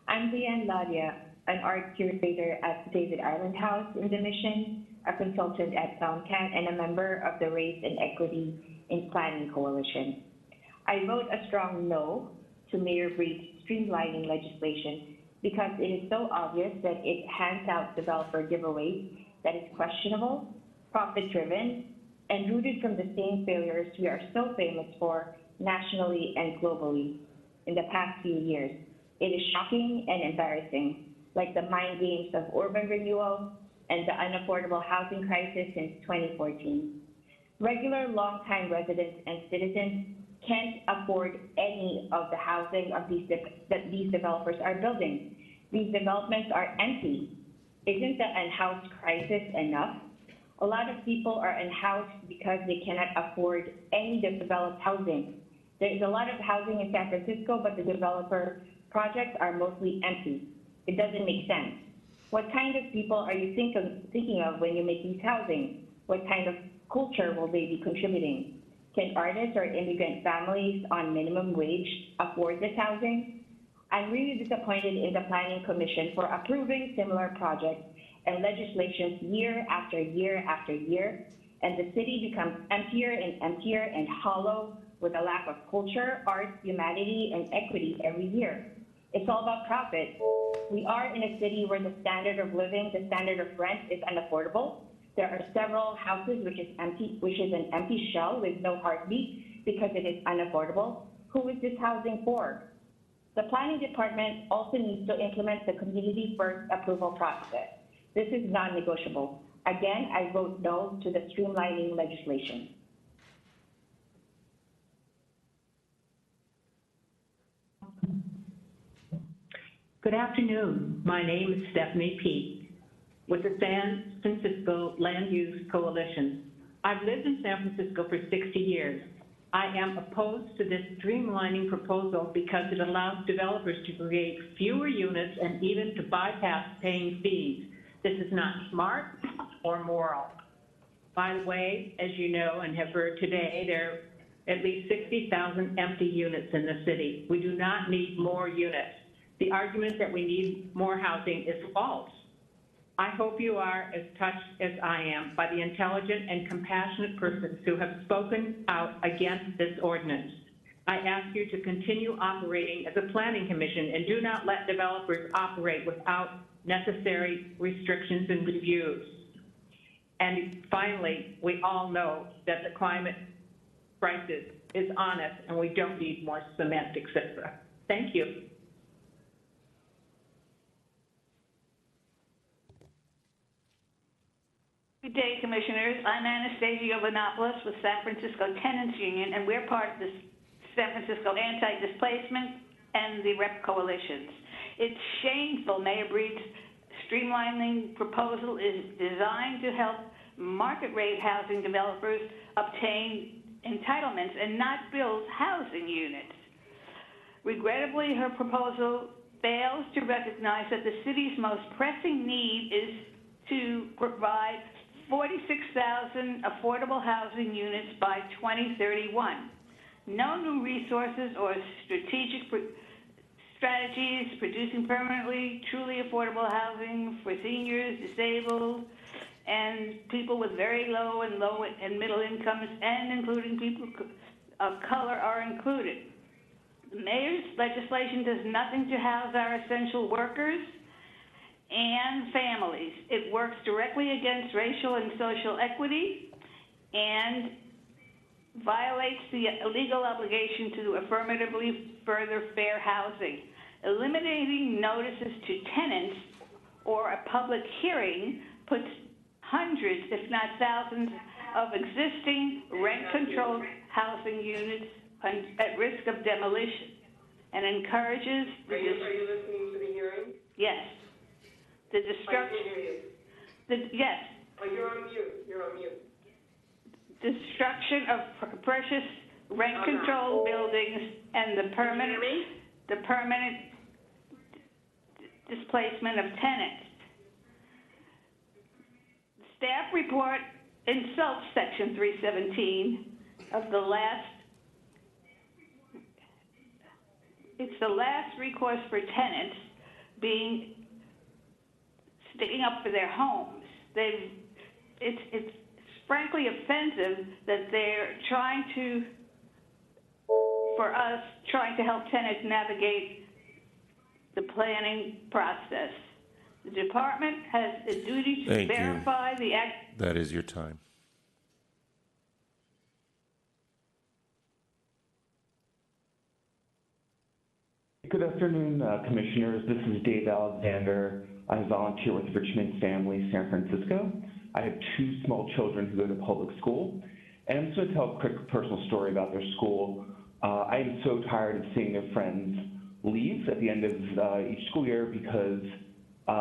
I'm Leanne Ladia, an art curator at the David Island House in the Mission, a consultant at SoundCat, and a member of the Race and Equity in Planning Coalition. I vote a strong no to Mayor Breed's streamlining legislation because it is so obvious that it hands out developer giveaways that is questionable, profit-driven, and rooted from the same failures we are so famous for nationally and globally in the past few years. It is shocking and embarrassing, like the mind games of urban renewal and the unaffordable housing crisis since 2014. Regular longtime residents and citizens can't afford any of the housing of that these developers are building. These developments are empty. Isn't the unhoused crisis enough? A lot of people are unhoused because they cannot afford any developed housing. There's a lot of housing in San Francisco, but the developer projects are mostly empty. It doesn't make sense. What kind of people are you thinking of when you make these housing? What kind of culture will they be contributing? Can artists or immigrant families on minimum wage afford this housing? I'm really disappointed in the Planning Commission for approving similar projects and legislation year after year after year, and the city becomes emptier and emptier and hollow with a lack of culture, art, humanity, and equity every year. It's all about profit. We are in a city where the standard of living, the standard of rent is unaffordable. There are several houses which is an empty shell with no heartbeat because it is unaffordable. Who is this housing for? The planning department also needs to implement the community first approval process. This is non-negotiable. Again, I vote no to the streamlining legislation. Good afternoon. My name is Stephanie Peete with the San Francisco Land Use Coalition. I've lived in San Francisco for 60 years. I am opposed to this streamlining proposal because it allows developers to create fewer units and even to bypass paying fees. This is not smart or moral. By the way, as you know and have heard today, there are at least 60,000 empty units in the city. We do not need more units. The argument that we need more housing is false. I hope you are as touched as I am by the intelligent and compassionate persons who have spoken out against this ordinance. I ask you to continue operating as a planning commission and do not let developers operate without necessary restrictions and reviews. And finally, we all know that the climate crisis is on us and we don't need more cement, et cetera. Thank you. Good day, Commissioners. I'm Anastasia Vanopoulos with San Francisco Tenants Union, and we're part of the San Francisco Anti-Displacement and the REP coalitions. It's shameful Mayor Breed's streamlining proposal is designed to help market-rate housing developers obtain entitlements and not build housing units. Regrettably, her proposal fails to recognize that the city's most pressing need is to provide 46,000 affordable housing units by 2031. No new resources or strategies producing permanently truly affordable housing for seniors, disabled, and people with very low and middle incomes, and including people of color are included. The mayor's legislation does nothing to house our essential workers and families. It works directly against racial and social equity and violates the legal obligation to affirmatively further fair housing. Eliminating notices to tenants or a public hearing puts hundreds, if not thousands, of existing rent-controlled housing units at risk of demolition and encourages the... Are you listening to the hearing? Yes. The destruction... I can't hear you. Yes. Oh, you're on mute. You're on mute. Destruction of precious rent-controlled buildings and the permanent displacement of tenants. Staff report insults Section 317 of the last. It's the last recourse for tenants sticking up for their homes. It's frankly offensive that they're trying to help tenants navigate the planning process. The department has a duty to verify the act. That is your time. Good afternoon, Commissioners. This is Dave Alexander. I volunteer with Richmond Family, San Francisco. I have 2 small children who go to public school, and I'm just going to tell a quick personal story about their school. I am so tired of seeing their friends leave at the end of each school year because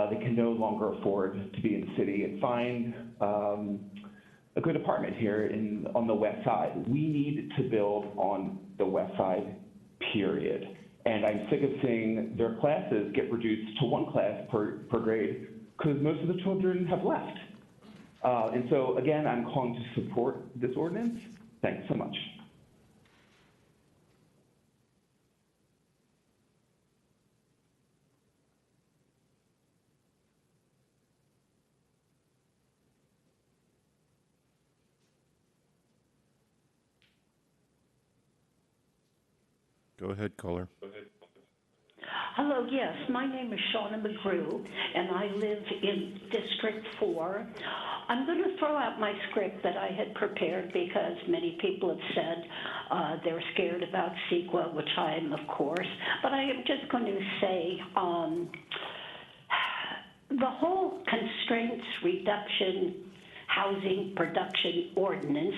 they can no longer afford to be in the city and find a good apartment here on the west side. We need to build on the west side, period. And I'm sick of seeing their classes get reduced to one class per grade because most of the children have left. And so, again, I'm calling to support this ordinance. Thanks so much. Go ahead, caller. Hello, yes, my name is Shauna McGrew, and I live in District 4. I'm going to throw out my script that I had prepared because many people have said they're scared about CEQA, which I am, of course, but I am just going to say the whole constraints reduction housing production ordinance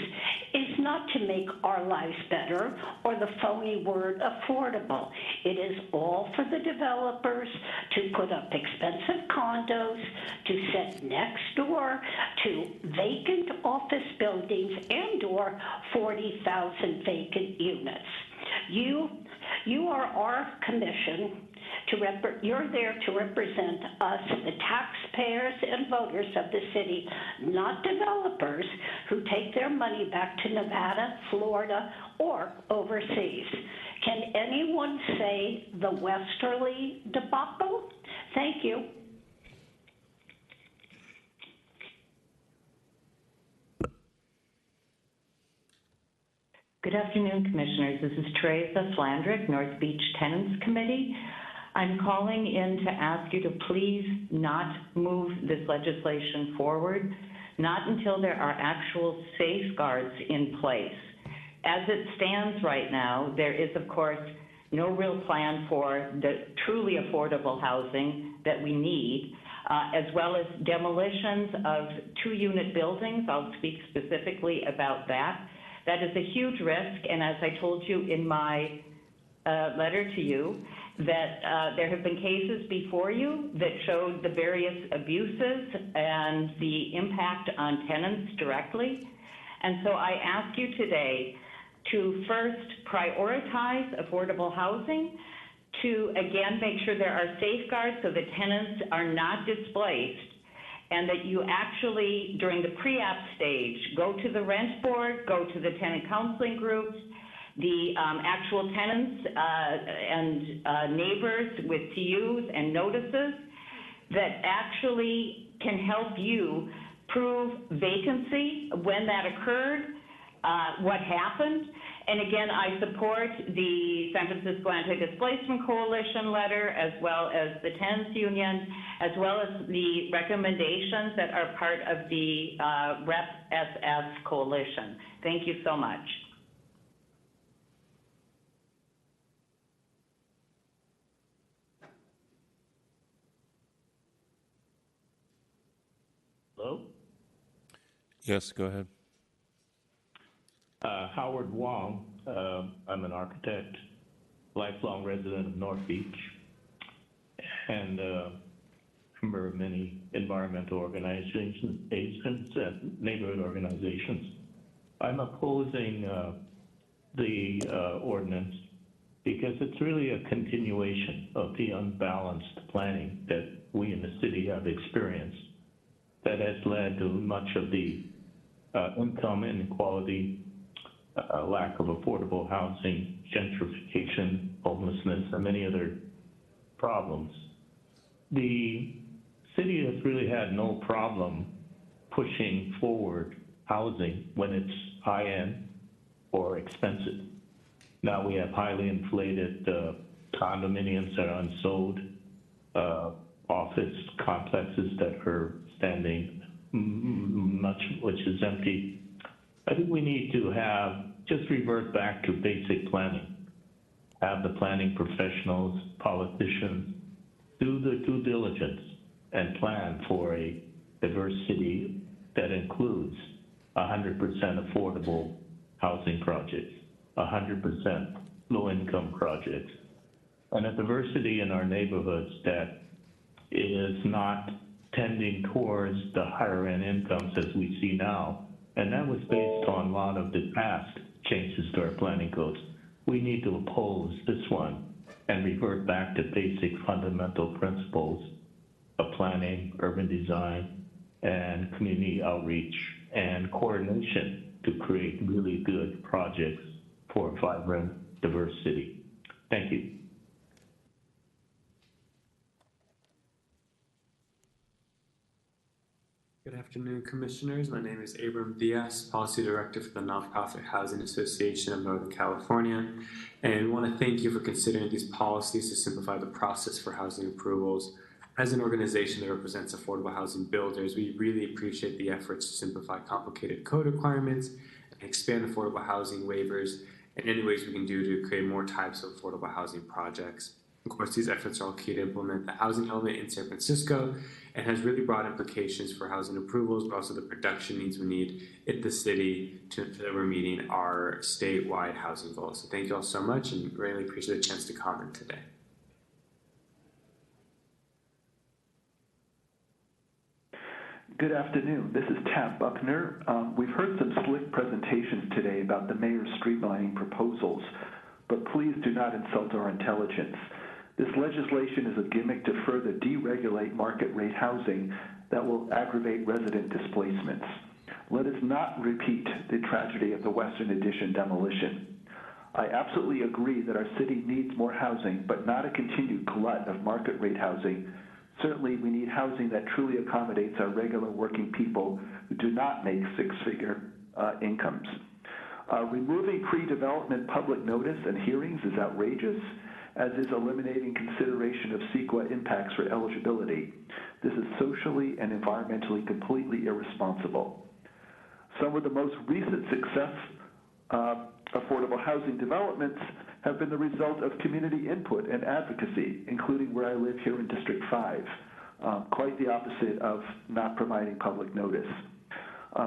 is not to make our lives better or the phony word affordable. It is all for the developers to put up expensive condos, to set next door to vacant office buildings and or 40,000 vacant units. You are our commission. You're there to represent us, the taxpayers and voters of the city, not developers who take their money back to Nevada, Florida, or overseas. Can anyone say the Westerly debacle? Thank you. Good afternoon, Commissioners. This is Teresa Flandrick, North Beach Tenants Committee. I'm calling in to ask you to please not move this legislation forward, not until there are actual safeguards in place. As it stands right now, there is, of course, no real plan for the truly affordable housing that we need, as well as demolitions of two-unit buildings. I'll speak specifically about that. That is a huge risk, and as I told you in my letter to you, that there have been cases before you that showed the various abuses and the impact on tenants directly. And so I ask you today to first prioritize affordable housing, to again make sure there are safeguards so that tenants are not displaced, and that you actually, during the pre-app stage, go to the rent board, go to the tenant counseling groups, the actual tenants and neighbors with TUs and notices that actually can help you prove vacancy, when that occurred, what happened. And again, I support the San Francisco Anti-Displacement Coalition letter, as well as the Tenants Union, as well as the recommendations that are part of the Rep SS Coalition. Thank you so much. Hello? Yes, go ahead. Howard Wong. I'm an architect, lifelong resident of North Beach, and member of many environmental organizations and neighborhood organizations. I'm opposing the ordinance because it's really a continuation of the unbalanced planning that we in the city have experienced that has led to much of the income inequality, lack of affordable housing, gentrification, homelessness, and many other problems. The city has really had no problem pushing forward housing when it's high-end or expensive. Now we have highly inflated condominiums that are unsold, office complexes that are standing, much which is empty. I think we need to just revert back to basic planning. Have the planning professionals, politicians, do the due diligence and plan for a diverse city that includes 100% affordable housing projects, 100% low-income projects, and a diversity in our neighborhoods that is not tending towards the higher-end incomes as we see now, And that was based on a lot of the past changes to our planning codes. We need to oppose this one and revert back to basic fundamental principles of planning, urban design, and community outreach and coordination to create really good projects for a vibrant, diverse city. Thank you. Good afternoon, Commissioners. My name is Abram Diaz, Policy Director for the Nonprofit Housing Association of Northern California. And we want to thank you for considering these policies to simplify the process for housing approvals. As an organization that represents affordable housing builders, we really appreciate the efforts to simplify complicated code requirements and expand affordable housing waivers in any ways we can do to create more types of affordable housing projects. Of course, these efforts are all key to implement the housing element in San Francisco and has really broad implications for housing approvals, but also the production needs we need in the city to ensure that we're meeting our statewide housing goals. So thank you all so much and really appreciate the chance to comment today. Good afternoon. This is Tab Buckner. We've heard some slick presentations today about the mayor's streamlining proposals, but please do not insult our intelligence. This legislation is a gimmick to further deregulate market rate housing that will aggravate resident displacements. Let us not repeat the tragedy of the Western Addition demolition. I absolutely agree that our city needs more housing, but not a continued glut of market rate housing. Certainly, we need housing that truly accommodates our regular working people who do not make six-figure incomes. Removing pre-development public notice and hearings is outrageous, as is eliminating consideration of CEQA impacts for eligibility. This is socially and environmentally completely irresponsible. Some of the most recent success affordable housing developments have been the result of community input and advocacy, including where I live here in District 5. Quite the opposite of not providing public notice.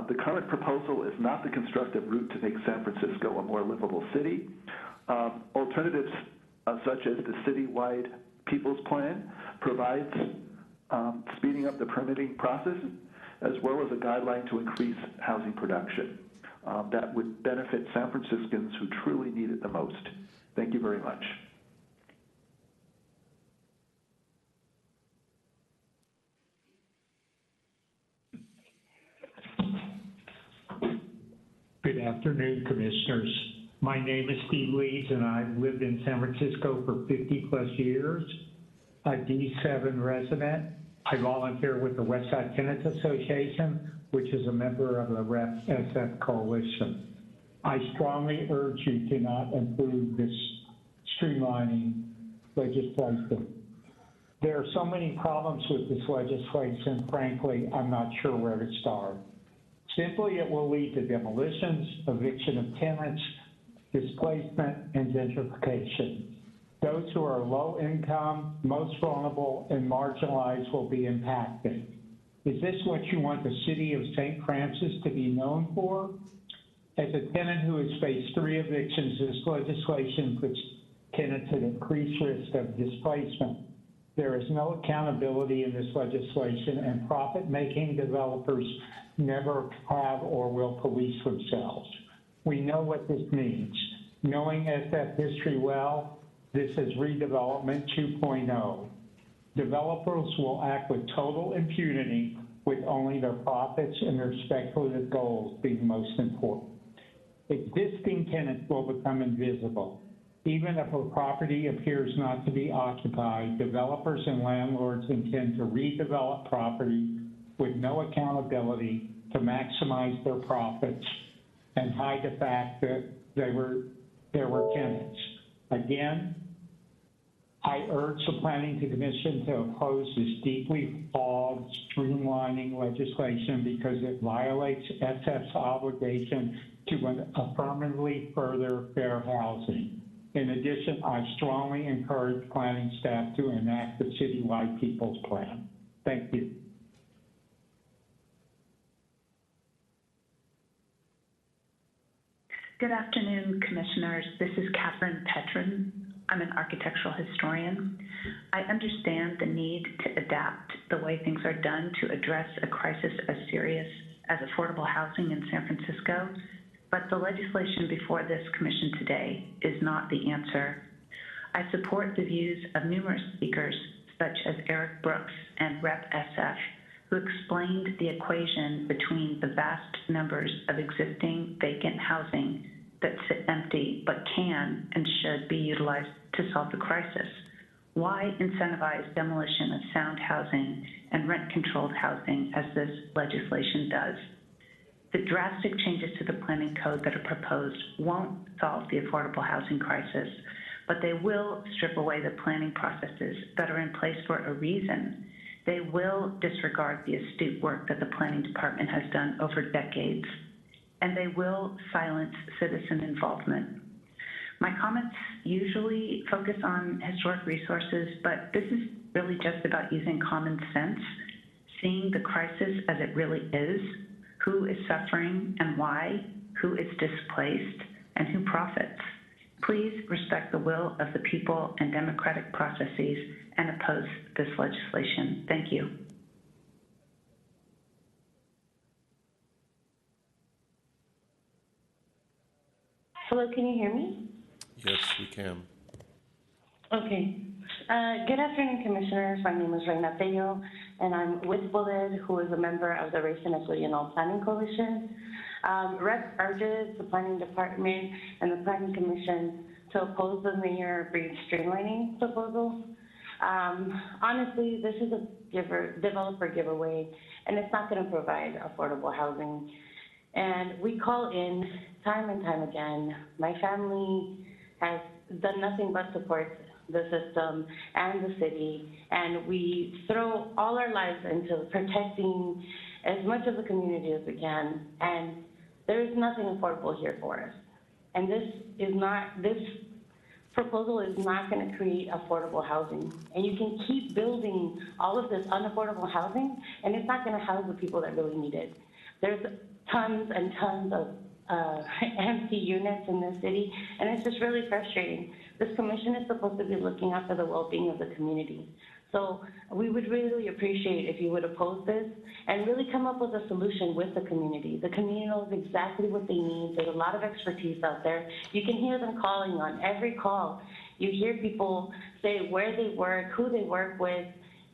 The current proposal is not the constructive route to make San Francisco a more livable city. Alternatives such as the citywide People's Plan provides speeding up the permitting process, as well as a guideline to increase housing production. That would benefit San Franciscans who truly need it the most. Thank you very much. Good afternoon, Commissioners. My name is Steve Leeds, and I've lived in San Francisco for 50 plus years. A D7 resident. I volunteer with the Westside Tenants Association, which is a member of the REP SF Coalition. I strongly urge you to not approve this streamlining legislation. There are so many problems with this legislation, frankly, I'm not sure where to start. Simply, it will lead to demolitions, eviction of tenants, displacement, and gentrification. Those who are low income, most vulnerable, and marginalized will be impacted. Is this what you want the city of St. Francis to be known for? As a tenant who has faced 3 evictions, this legislation puts tenants at increased risk of displacement. There is no accountability in this legislation, and profit-making developers never have or will police themselves. We know what this means. Knowing SF history well, this is redevelopment 2.0. Developers will act with total impunity, with only their profits and their speculative goals being most important. Existing tenants will become invisible. Even if a property appears not to be occupied, developers and landlords intend to redevelop property with no accountability to maximize their profits and hide the fact that there were tenants. Again, I urge the Planning Commission to oppose this deeply flawed streamlining legislation because it violates SF's obligation to affirmatively further fair housing. In addition, I strongly encourage planning staff to enact the citywide People's Plan. Thank you. Good afternoon, Commissioners. This is Catherine Petrin. I'm an architectural historian. I understand the need to adapt the way things are done to address a crisis as serious as affordable housing in San Francisco, but the legislation before this commission today is not the answer. I support the views of numerous speakers, such as Eric Brooks and Rep. SF, who explained the equation between the vast numbers of existing vacant housing that sit empty but can and should be utilized to solve the crisis. Why incentivize demolition of sound housing and rent-controlled housing as this legislation does? The drastic changes to the planning code that are proposed won't solve the affordable housing crisis, but they will strip away the planning processes that are in place for a reason. They will disregard the astute work that the planning department has done over decades, and they will silence citizen involvement. My comments usually focus on historic resources, but this is really just about using common sense, seeing the crisis as it really is, who is suffering and why, who is displaced, and who profits. Please respect the will of the people and democratic processes and oppose this legislation. Thank you. Hello, can you hear me? Yes, we can. Okay. Good afternoon, Commissioners. My name is Reina Tello, and I'm with Bullet, who is a member of the Race and Equity and All Planning Coalition. REC urges the Planning Department and the Planning Commission to oppose the Mayor Breed's streamlining proposal. Honestly, this is a developer giveaway, and it's not going to provide affordable housing. And we call in time and time again. My family has done nothing but support the system and the city, and we throw all our lives into protecting as much of the community as we can, and there is nothing affordable here for us. And this proposal is not going to create affordable housing. And you can keep building all of this unaffordable housing, and it's not going to house the people that really need it. There's tons and tons of empty units in the city, and it's just really frustrating. This commission is supposed to be looking out for the well-being of the community. So we would really appreciate if you would oppose this and really come up with a solution with the community. The community knows exactly what they need. There's a lot of expertise out there. You can hear them calling on every call. You hear people say where they work, who they work with.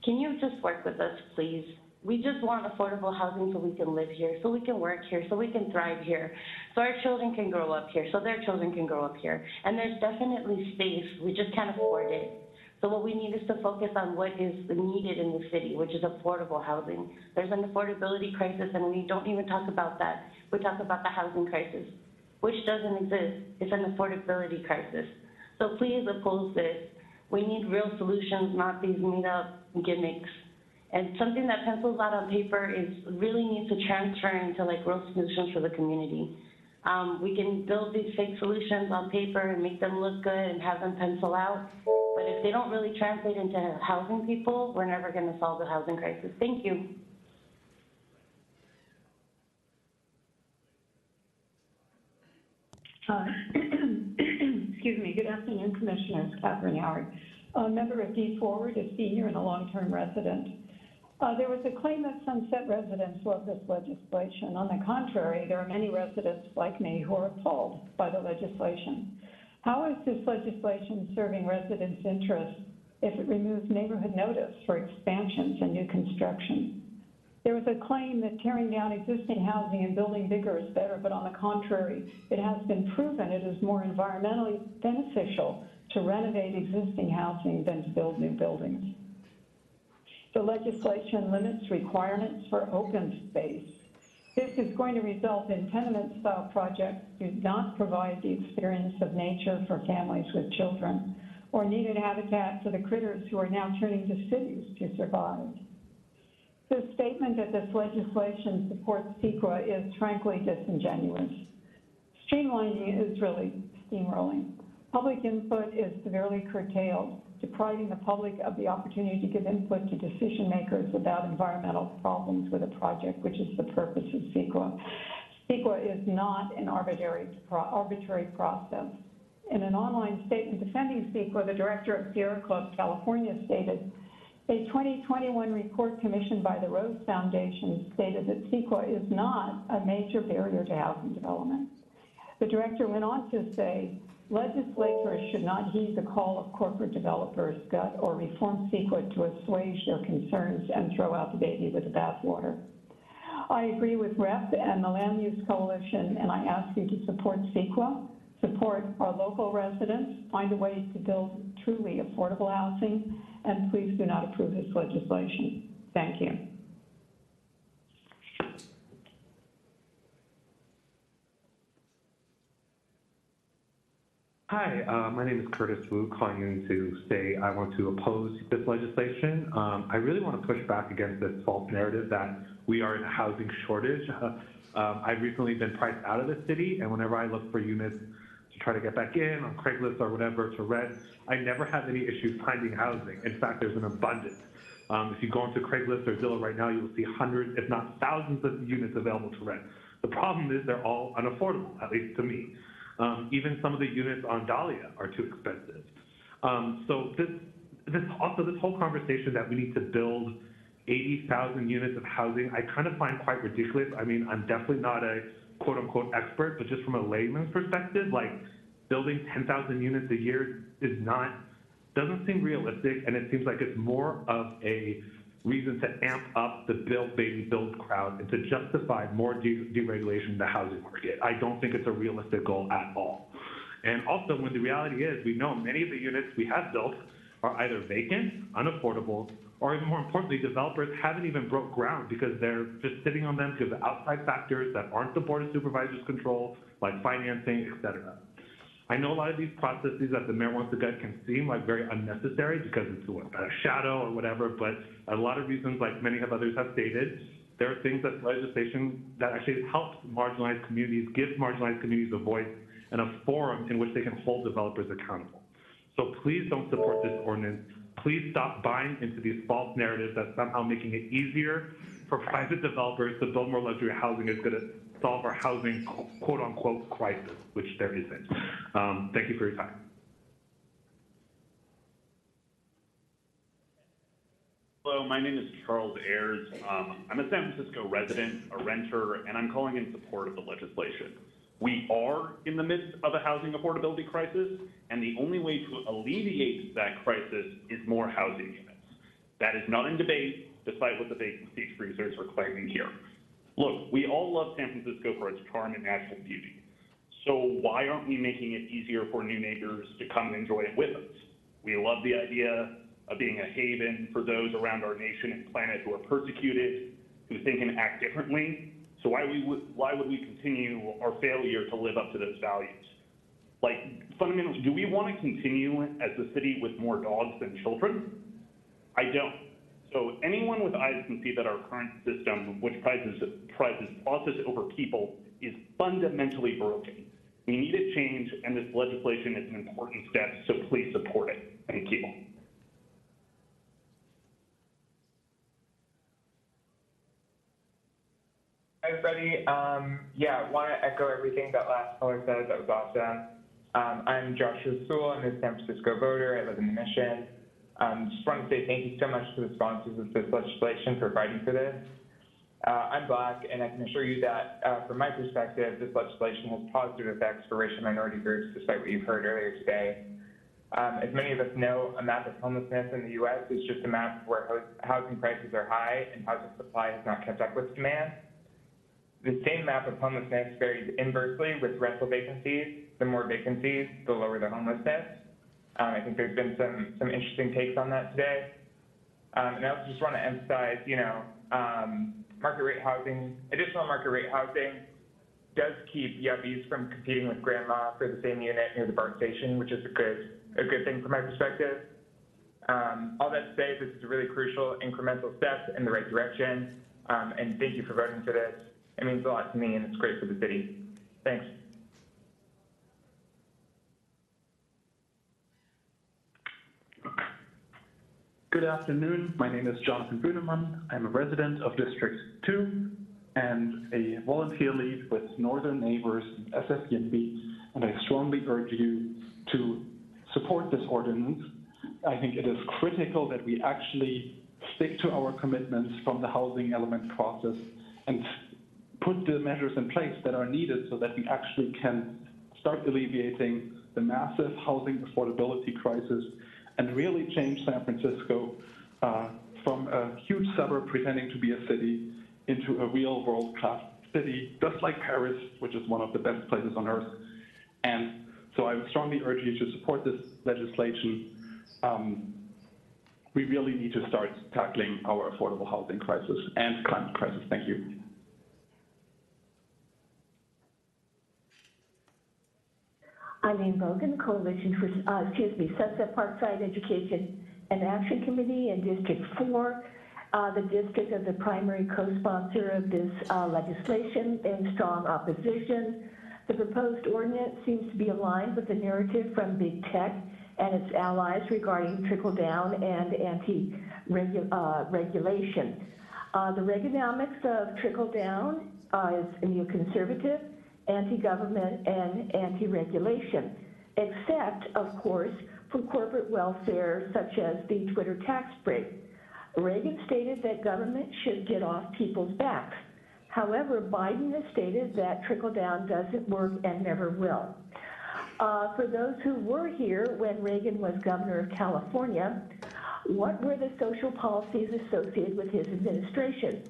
Can you just work with us, please? We just want affordable housing so we can live here, so we can work here, so we can thrive here, so our children can grow up here, so their children can grow up here. And there's definitely space. We just can't afford it. So what we need is to focus on what is needed in the city, which is affordable housing. There's an affordability crisis, and we don't even talk about that. We talk about the housing crisis, which doesn't exist. It's an affordability crisis. So please oppose this. We need real solutions, not these made-up gimmicks. And something that pencils out on paper really needs to transfer into like real solutions for the community. We can build these fake solutions on paper and make them look good and have them pencil out. But if they don't really translate into housing people, we're never going to solve the housing crisis. Thank you. Excuse me. Good afternoon, Commissioners. Catherine Howard, a member of D Forward, a senior and a long-term resident. There was a claim that Sunset residents love this legislation. On the contrary, there are many residents like me who are appalled by the legislation. How is this legislation serving residents' interests if it removes neighborhood notice for expansions and new construction? There was a claim that tearing down existing housing and building bigger is better, but on the contrary, it has been proven it is more environmentally beneficial to renovate existing housing than to build new buildings. The legislation limits requirements for open space. This is going to result in tenement-style projects that do not provide the experience of nature for families with children or needed habitat for the critters who are now turning to cities to survive. The statement that this legislation supports CEQA is frankly disingenuous. Streamlining is really steamrolling. Public input is severely curtailed, depriving the public of the opportunity to give input to decision makers about environmental problems with a project, which is the purpose of CEQA. CEQA is not an arbitrary process. In an online statement defending CEQA, the director of Sierra Club California stated, A 2021 report commissioned by the Rose Foundation stated that CEQA is not a major barrier to housing development. The director went on to say, legislators should not heed the call of corporate developers, gut or reform CEQA to assuage their concerns and throw out the baby with the bathwater. I agree with REP and the Land Use Coalition, and I ask you to support CEQA, support our local residents, find a way to build truly affordable housing, and please do not approve this legislation. Thank you. Hi, my name is Curtis Wu, calling in to say I want to oppose this legislation. I really want to push back against this false narrative that we are in a housing shortage. I've recently been priced out of the city, and whenever I look for units to try to get back in on Craigslist or whatever to rent, I never have any issues finding housing. In fact, there's an abundance. If you go into Craigslist or Zillow right now, you will see hundreds, if not thousands of units available to rent. The problem is they're all unaffordable, at least to me. Even some of the units on Dahlia are too expensive. So this whole conversation that we need to build 80,000 units of housing, I kind of find quite ridiculous. I mean, I'm definitely not a quote unquote expert, but just from a layman's perspective, like building 10,000 units a year doesn't seem realistic, and it seems like it's more of a reason to amp up the build, baby, build crowd and to justify more deregulation in the housing market. I don't think it's a realistic goal at all. And also, when the reality is, we know many of the units we have built are either vacant, unaffordable, or even more importantly, developers haven't even broke ground because they're just sitting on them because of outside factors that aren't the Board of Supervisors' control, like financing, et cetera. I know a lot of these processes that the mayor wants to get can seem like very unnecessary because it's a shadow or whatever, but a lot of reasons, like many of others have stated, there are things that legislation that actually helps marginalized communities, gives marginalized communities a voice and a forum in which they can hold developers accountable. So please don't support this ordinance. Please stop buying into these false narratives that somehow making it easier for private developers to build more luxury housing is going to solve our housing quote-unquote crisis, which there isn't. Thank you for your time. Hello, my name is Charles Ayers. I'm a San Francisco resident, a renter, and I'm calling in support of the legislation. We are in the midst of a housing affordability crisis, and the only way to alleviate that crisis is more housing units. That is not in debate, despite what the vacancy experiencers are claiming here. Look, we all love San Francisco for its charm and natural beauty. So why aren't we making it easier for new neighbors to come and enjoy it with us? We love the idea of being a haven for those around our nation and planet who are persecuted, who think and act differently. So why would we continue our failure to live up to those values? Like, fundamentally, do we want to continue as a city with more dogs than children? I don't. So anyone with eyes can see that our current system, which prizes process over people, is fundamentally broken. We need a change, and this legislation is an important step, so please support it. Thank you. Hi, everybody. I want to echo everything that last caller said. That was awesome. I'm Joshua Sewell. I'm a San Francisco voter. I live in the Mission. Just want to say thank you so much to the sponsors of this legislation for fighting for this. I'm Black, and I can assure you that from my perspective, this legislation has positive effects for racial minority groups, despite what you've heard earlier today. As many of us know, a map of homelessness in the U.S. is just a map where housing prices are high and housing supply has not kept up with demand. The same map of homelessness varies inversely with rental vacancies. The more vacancies, the lower the homelessness. I think there's been some interesting takes on that today. And I also just want to emphasize, market rate housing, additional market rate housing does keep yuppies from competing with grandma for the same unit near the BART station, which is a good thing from my perspective. All that to say, this is a really crucial incremental step in the right direction. And thank you for voting for this. It means a lot to me, and it's great for the city. Thanks. Good afternoon. My name is Jonathan Buneman. I'm a resident of District 2 and a volunteer lead with Northern Neighbors and SFYNB, and I strongly urge you to support this ordinance I think it is critical that we actually stick to our commitments from the housing element process and put the measures in place that are needed so that we actually can start alleviating the massive housing affordability crisis and really change San Francisco from a huge suburb pretending to be a city into a real world-class city, just like Paris, which is one of the best places on earth. And so I would strongly urge you to support this legislation. We really need to start tackling our affordable housing crisis and climate crisis. Thank you. I'm Ann Logan, Coalition for, Sunset Parkside Education and Action Committee in District 4. The district is the primary co-sponsor of this legislation in strong opposition. The proposed ordinance seems to be aligned with the narrative from Big Tech and its allies regarding trickle-down and anti-regulation. The Reaganomics of trickle-down is neoconservative, anti-government, and anti-regulation, except, of course, for corporate welfare such as the Twitter tax break. Reagan stated that government should get off people's backs. However, Biden has stated that trickle-down doesn't work and never will. For those who were here when Reagan was governor of California, what were the social policies associated with his administration?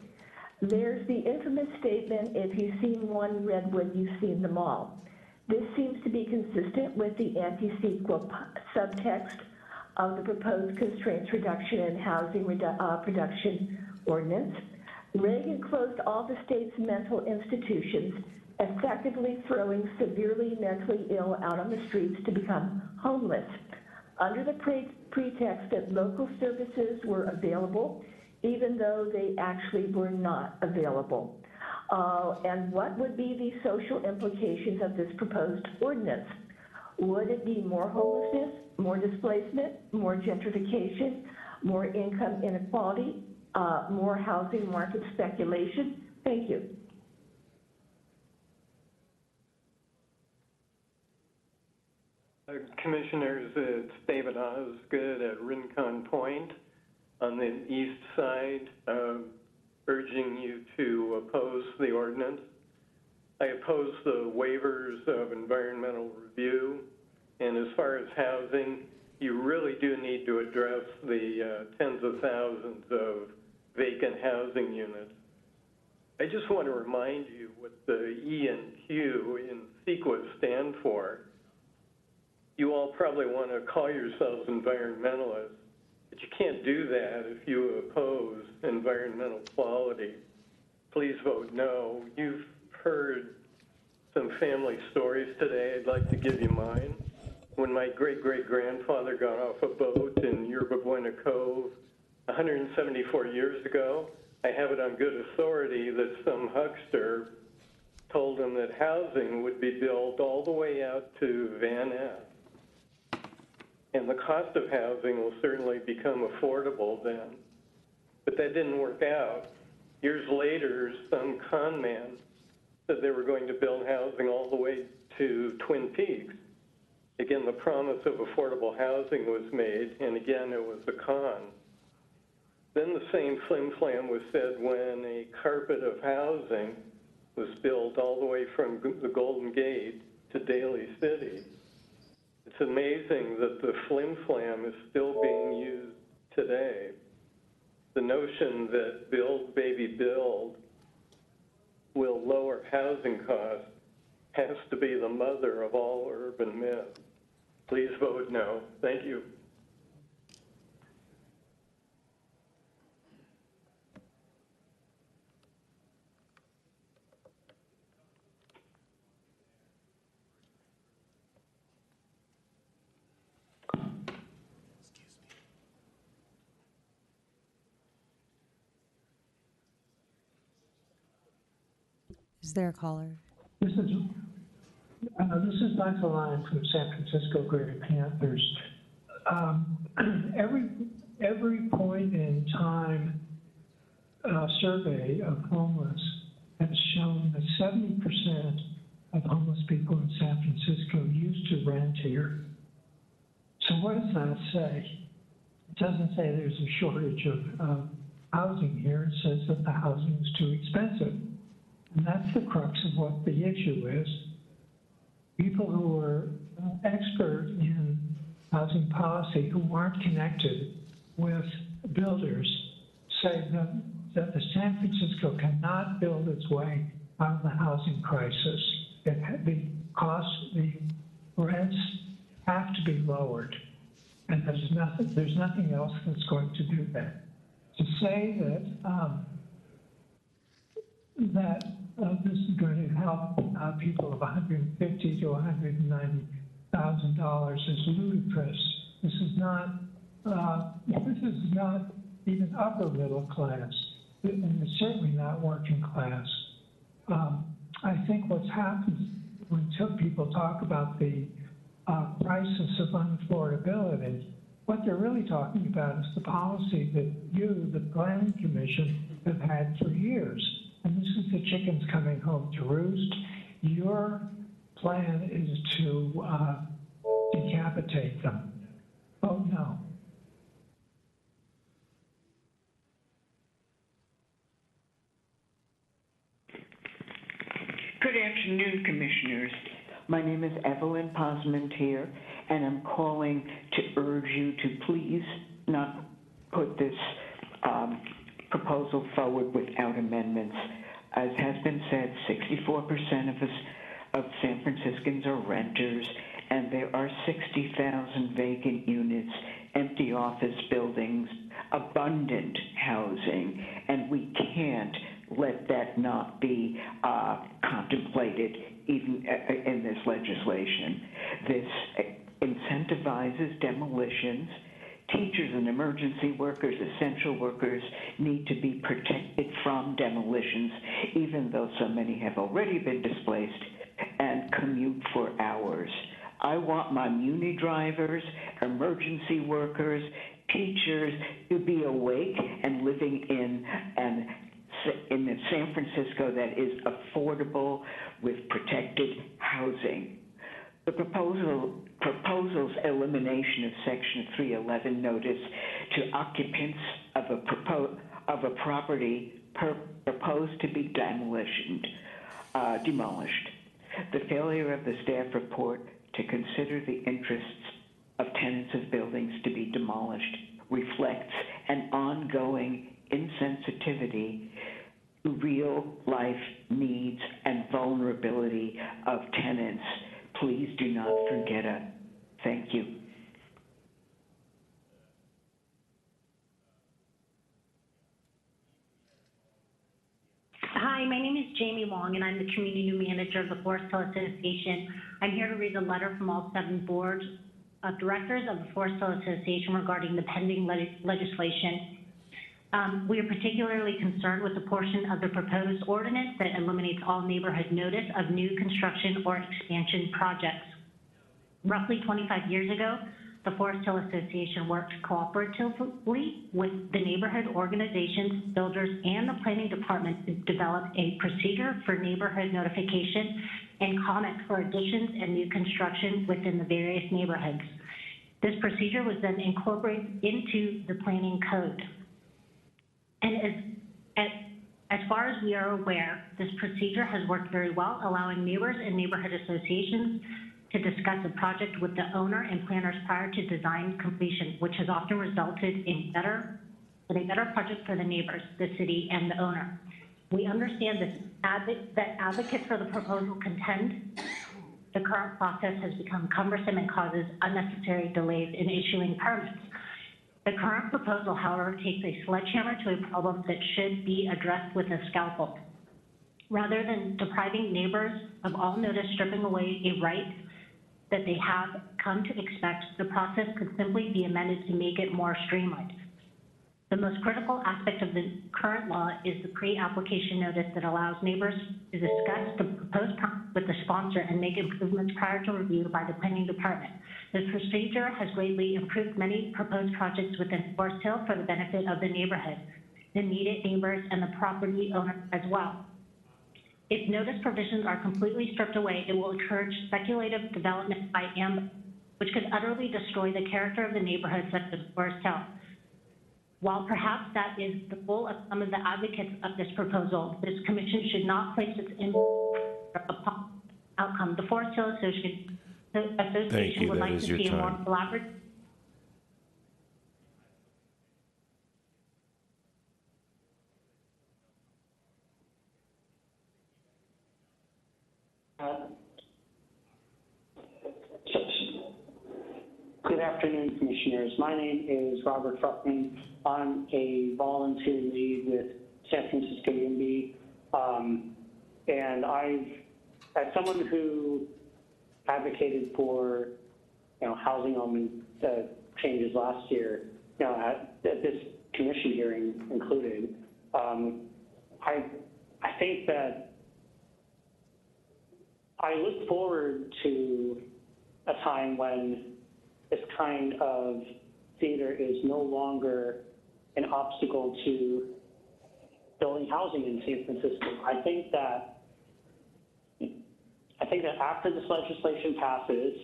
There's the infamous statement, if you've seen one redwood, you've seen them all. This seems to be consistent with the anti-sequel subtext of the proposed constraints reduction and housing production ordinance. Reagan closed all the state's mental institutions, effectively throwing severely mentally ill out on the streets to become homeless, under the pretext that local services were available, even though they actually were not available. And what would be the social implications of this proposed ordinance? Would it be more homelessness, more displacement, more gentrification, more income inequality, more housing market speculation? Thank you. Commissioners, it's David Osgood at Rincon Point on the east side, urging you to oppose the ordinance. I oppose the waivers of environmental review, and as far as housing, you really do need to address the tens of thousands of vacant housing units. I just want to remind you what the E and Q in CEQA stand for. You all probably want to call yourselves environmentalists, but you can't do that if you oppose environmental quality. Please vote no. You've heard some family stories today. I'd like to give you mine. When my great-great-grandfather got off a boat in Yerba Buena Cove 174 years ago, I have it on good authority that some huckster told him that housing would be built all the way out to Van Ness. And the cost of housing will certainly become affordable then. But that didn't work out. Years later, some con man said they were going to build housing all the way to Twin Peaks. Again, the promise of affordable housing was made, and again, it was a con. Then the same flim-flam was said when a carpet of housing was built all the way from the Golden Gate to Daly City. It's amazing that the flim-flam is still being used today. The notion that build, baby, build will lower housing costs has to be the mother of all urban myths. Please vote no. Thank you. Is there a caller? This is Michael Lyon from San Francisco Greater Panthers. Every point in time survey of homeless has shown that 70% of homeless people in San Francisco used to rent here. So what does that say? It doesn't say there's a shortage of housing here. It says that the housing is too expensive. And that's the crux of what the issue is. People who are expert in housing policy who aren't connected with builders say that the San Francisco cannot build its way out of the housing crisis. The rents have to be lowered, and there's nothing else that's going to do that. To say that this is going to help people of $150,000 to $190,000 is ludicrous. This is not even upper middle class, and it's certainly not working class. I think what's happened when people talk about the crisis of unaffordability, what they're really talking about is the policy that you, the Planning Commission, have had for years. And this is the chickens coming home to roost. Your plan is to decapitate them. Oh, no. Good afternoon, Commissioners. My name is Evelyn Posmentier, and I'm calling to urge you to please not put this proposal forward without amendments. As has been said, 64% of San Franciscans are renters, and there are 60,000 vacant units, empty office buildings, abundant housing, and we can't let that not be contemplated even in this legislation. This incentivizes demolitions. Teachers and emergency workers, essential workers, need to be protected from demolitions, even though so many have already been displaced and commute for hours. I want my muni drivers, emergency workers, teachers to be awake and living in a San Francisco that is affordable with protected housing. The proposal's elimination of Section 311 notice to occupants of a property proposed to be demolished. The failure of the staff report to consider the interests of tenants of buildings to be demolished reflects an ongoing insensitivity to real-life needs and vulnerability of tenants. Please do not forget it. Thank you. Hi, my name is Jamie Long, and I'm the Community Manager of the Forest Hill Association. I'm here to read a letter from all 7 board of directors of the Forest Hill Association regarding the pending legislation. We are particularly concerned with the portion of the proposed ordinance that eliminates all neighborhood notice of new construction or expansion projects. Roughly 25 years ago, the Forest Hill Association worked cooperatively with the neighborhood organizations, builders, and the planning department to develop a procedure for neighborhood notification and comment for additions and new construction within the various neighborhoods. This procedure was then incorporated into the planning code. And as far as we are aware, this procedure has worked very well, allowing neighbors and neighborhood associations to discuss a project with the owner and planners prior to design completion, which has often resulted in a better project for the neighbors, the city, and the owner. We understand that advocates for the proposal contend the current process has become cumbersome and causes unnecessary delays in issuing permits. The current proposal, however, takes a sledgehammer to a problem that should be addressed with a scalpel. Rather than depriving neighbors of all notice, stripping away a right that they have come to expect, the process could simply be amended to make it more streamlined. The most critical aspect of the current law is the pre-application notice that allows neighbors to discuss the proposed project with the sponsor and make improvements prior to review by the planning department. This procedure has greatly improved many proposed projects within Forest Hill for the benefit of the neighborhood, the immediate neighbors, and the property owner as well. If notice provisions are completely stripped away, it will encourage speculative development by which could utterly destroy the character of the neighborhood such as Forest Hill. While perhaps that is the goal of some of the advocates of this proposal, this commission should not place its upon outcome. The Forest Hill Association would like to see a more collaborative. Good afternoon, Commissioners. My name is Robert Fruckman. I'm a volunteer lead with San Francisco YIMBY. And as someone who advocated for, housing element changes last year, at this commission hearing included, I think that I look forward to a time when this kind of theater is no longer an obstacle to building housing in San Francisco. I think that after this legislation passes,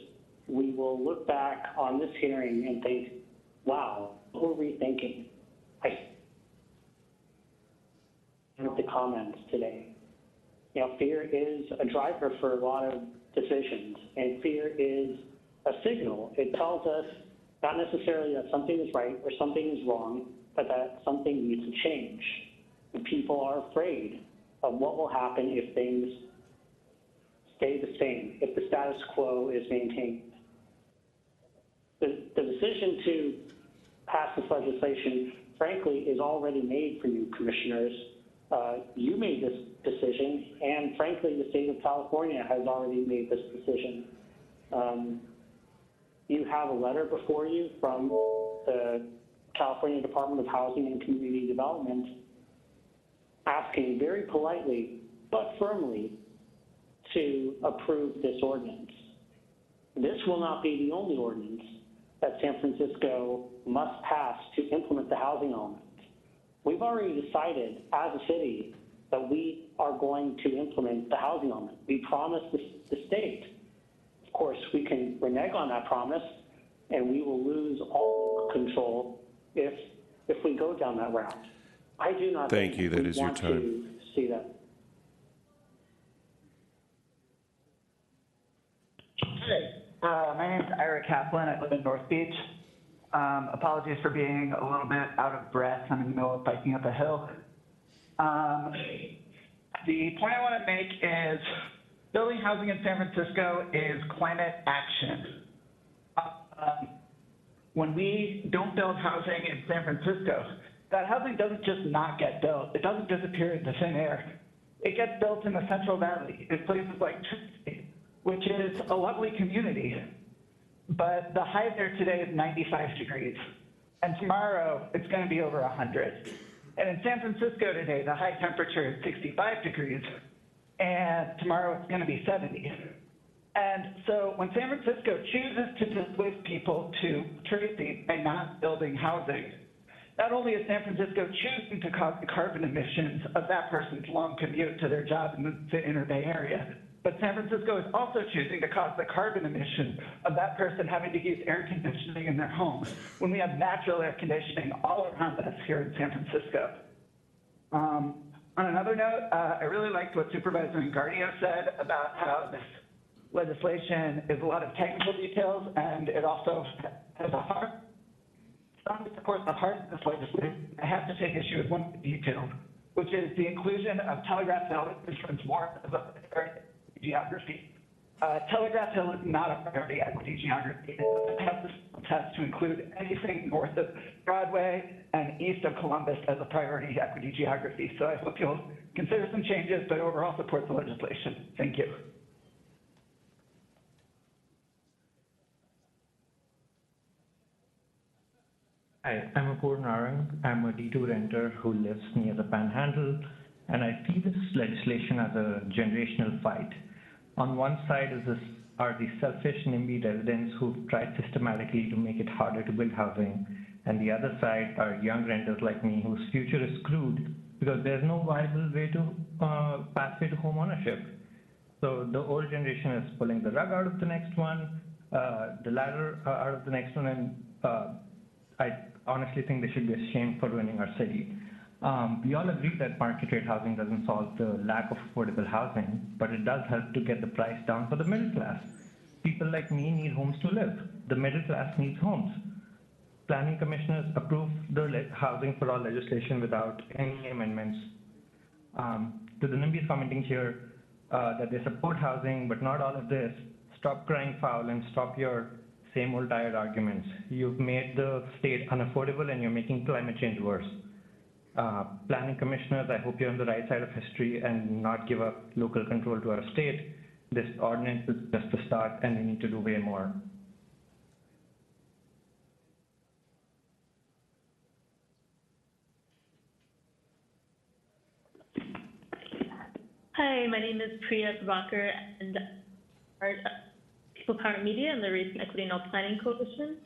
we will look back on this hearing and think, wow, what were we thinking? I heard the comments today. Fear is a driver for a lot of decisions, and fear is a signal. It tells us not necessarily that something is right or something is wrong, but that something needs to change. And people are afraid of what will happen if things stay the same, if the status quo is maintained. The decision to pass this legislation, frankly, is already made for you, commissioners. You made this decision, and frankly, the state of California has already made this decision. You have a letter before you from the California Department of Housing and Community Development asking very politely but firmly to approve this ordinance. This will not be the only ordinance that San Francisco must pass to implement the housing element. We've already decided as a city that we are going to implement the housing element. We promised the state. Of course, we can renege on that promise, and we will lose all control if we go down that route. I do not Thank you. That is your time. To see that. Hi, my name is Ira Kaplan. I live in North Beach. Apologies for being a little bit out of breath. I'm in the middle of biking up a hill. The point I want to make is building housing in San Francisco is climate action. When we don't build housing in San Francisco, that housing doesn't just not get built. It doesn't disappear into thin air. It gets built in the Central Valley, in places like Trinity, which is a lovely community. But the high there today is 95 degrees. And tomorrow, it's going to be over 100. And in San Francisco today, the high temperature is 65 degrees. And tomorrow, it's going to be 70. And so when San Francisco chooses to displace people to Tracy by not building housing, not only is San Francisco choosing to cause the carbon emissions of that person's long commute to their job in the Inner Bay Area, but San Francisco is also choosing to cause the carbon emission of that person having to use air conditioning in their home when we have natural air conditioning all around us here in San Francisco. On another note, I really liked what Supervisor Engardio said about how this legislation is a lot of technical details, and it also has a heart. Some support the heart of this legislation. I have to take issue with one detail, which is the inclusion of Telegraph Hill insurance more as a priority geography. Telegraph Hill is not a priority equity geography. It doesn't have the test to include anything north of Broadway and east of Columbus as a priority equity geography. So I hope you'll consider some changes, but overall support the legislation. Thank you. Hi, I'm Apoor Narang. I'm a D2 renter who lives near the Panhandle, and I see this legislation as a generational fight. On one side are the selfish NIMBY residents who've tried systematically to make it harder to build housing, and the other side are young renters like me whose future is screwed because there's no viable way to pathway to home ownership. So the old generation is pulling the rug out of the next one. The latter out of the next one, and I honestly think they should be ashamed for ruining our city. We all agree that market rate housing doesn't solve the lack of affordable housing, but it does help to get the price down for the middle class. People like me need homes to live. The middle class needs homes. Planning commissioners approved the housing for all legislation without any amendments. To the NIMBYs commenting here that they support housing, but not all of this, stop crying foul and stop your same old tired arguments. You've made the state unaffordable and you're making climate change worse. Planning commissioners, I hope you're on the right side of history and not give up local control to our state. This ordinance is just the start and we need to do way more. Hi, my name is Priya Prabhakar and our People Power Media and the Race and Equity and All Planning Coalition.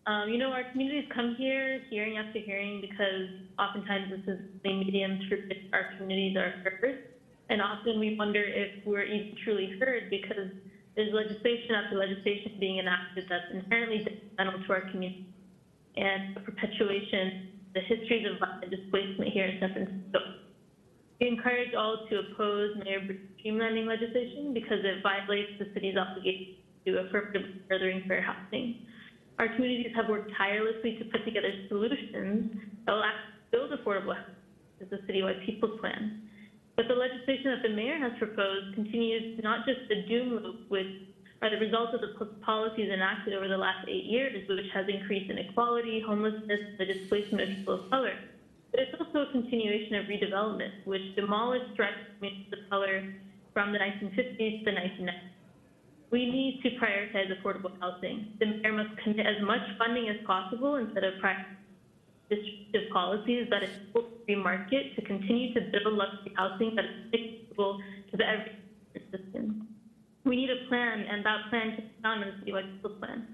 Our communities come here hearing after hearing because oftentimes this is the medium through which our communities are heard. And often we wonder if we're even truly heard because there's legislation after legislation being enacted that's inherently detrimental to our community and perpetuation, the histories of violent displacement here in San Francisco. We encourage all to oppose Mayor Bruce's streamlining legislation because it violates the city's obligation to affirmatively furthering fair housing. Our communities have worked tirelessly to put together solutions that will actually build affordable housing as a citywide people's plan. But the legislation that the mayor has proposed continues not just the doom loop, which are the results of the policies enacted over the last 8 years, which has increased inequality, homelessness, the displacement of people of color. But it's also a continuation of redevelopment, which demolished direct communities of color from the 1950s to the 1990s. We need to prioritize affordable housing. The mayor must commit as much funding as possible instead of restrictive policies that enable the free market to continue to build luxury housing that is accessible to the everyday citizen. We need a plan, and that plan can be found in the citywide people plan.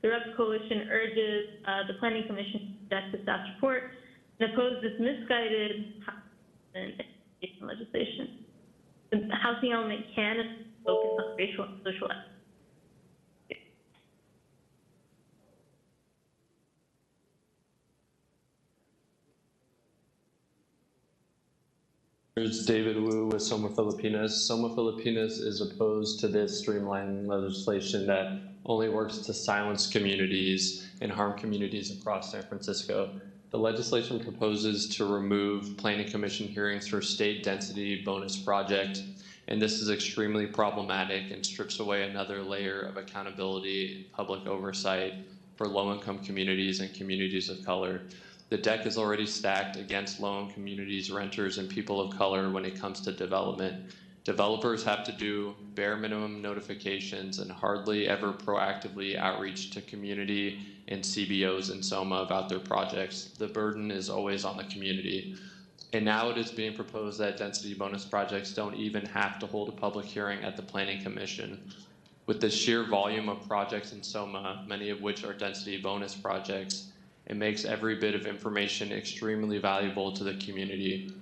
The REP Coalition urges the Planning Commission to reject the staff's report and oppose this misguided housing legislation. The housing element can focus on racial and social equity. There's David Wu with Soma Filipinas. Soma Filipinas is opposed to this streamlining legislation that only works to silence communities and harm communities across San Francisco. The legislation proposes to remove Planning Commission hearings for state density bonus project, and this is extremely problematic and strips away another layer of accountability and public oversight for low-income communities and communities of color. The deck is already stacked against low-income communities, renters, and people of color when it comes to development. Developers have to do bare minimum notifications and hardly ever proactively outreach to community and CBOs in SOMA about their projects. The burden is always on the community. And now it is being proposed that density bonus projects don't even have to hold a public hearing at the Planning Commission. With the sheer volume of projects in SOMA, many of which are density bonus projects, it makes every bit of information extremely valuable to the community.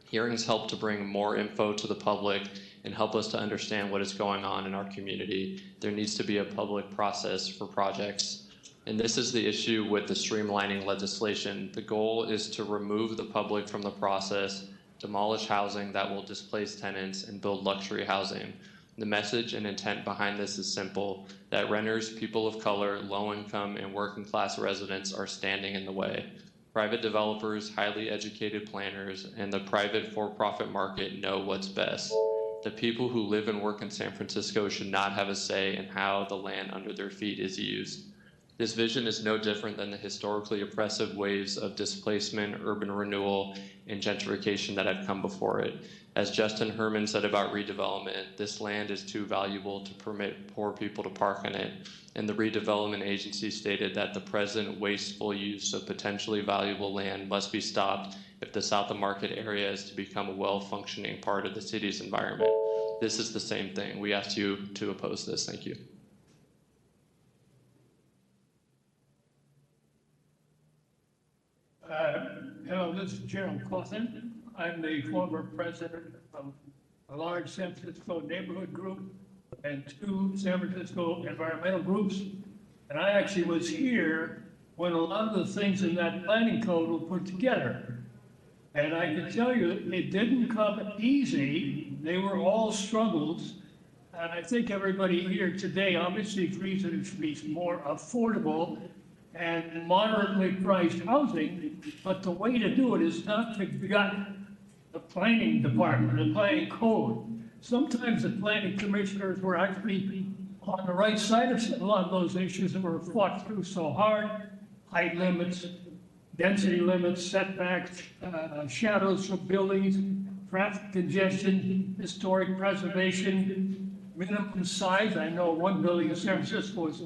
Hearings help to bring more info to the public and help us to understand what is going on in our community. There needs to be a public process for projects. And this is the issue with the streamlining legislation. The goal is to remove the public from the process, demolish housing that will displace tenants, and build luxury housing. The message and intent behind this is simple, that renters, people of color, low income, and working class residents are standing in the way. Private developers, highly educated planners, and the private for-profit market know what's best. The people who live and work in San Francisco should not have a say in how the land under their feet is used. This vision is no different than the historically oppressive waves of displacement, urban renewal, and gentrification that have come before it. As Justin Herman said about redevelopment, this land is too valuable to permit poor people to park in it. And the redevelopment agency stated that the present wasteful use of potentially valuable land must be stopped if the South of Market area is to become a well-functioning part of the city's environment. This is the same thing. We ask you to oppose this. Thank you. Hello, this is Gerald Coughlin. I'm the former president of a large San Francisco neighborhood group and 2 San Francisco environmental groups. And I actually was here when a lot of the things in that planning code were put together. And I can tell you, it didn't come easy. They were all struggles. And I think everybody here today obviously agrees that it should be more affordable and moderately priced housing. But the way to do it is not to gut the planning department, the planning code. Sometimes the planning commissioners were actually on the right side of a lot of those issues that were fought through so hard: height limits, density limits, setbacks, shadows from buildings, traffic congestion, historic preservation, minimum size. I know one building in San Francisco was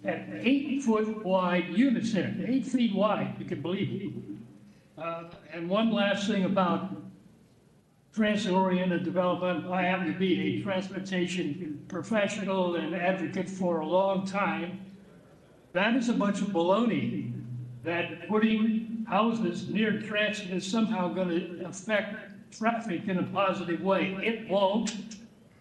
at 8-foot wide units there, 8 feet wide, you can believe it. And one last thing about transit-oriented development. I happen to be a transportation professional and advocate for a long time. That is a bunch of baloney, that putting houses near transit is somehow going to affect traffic in a positive way. It won't,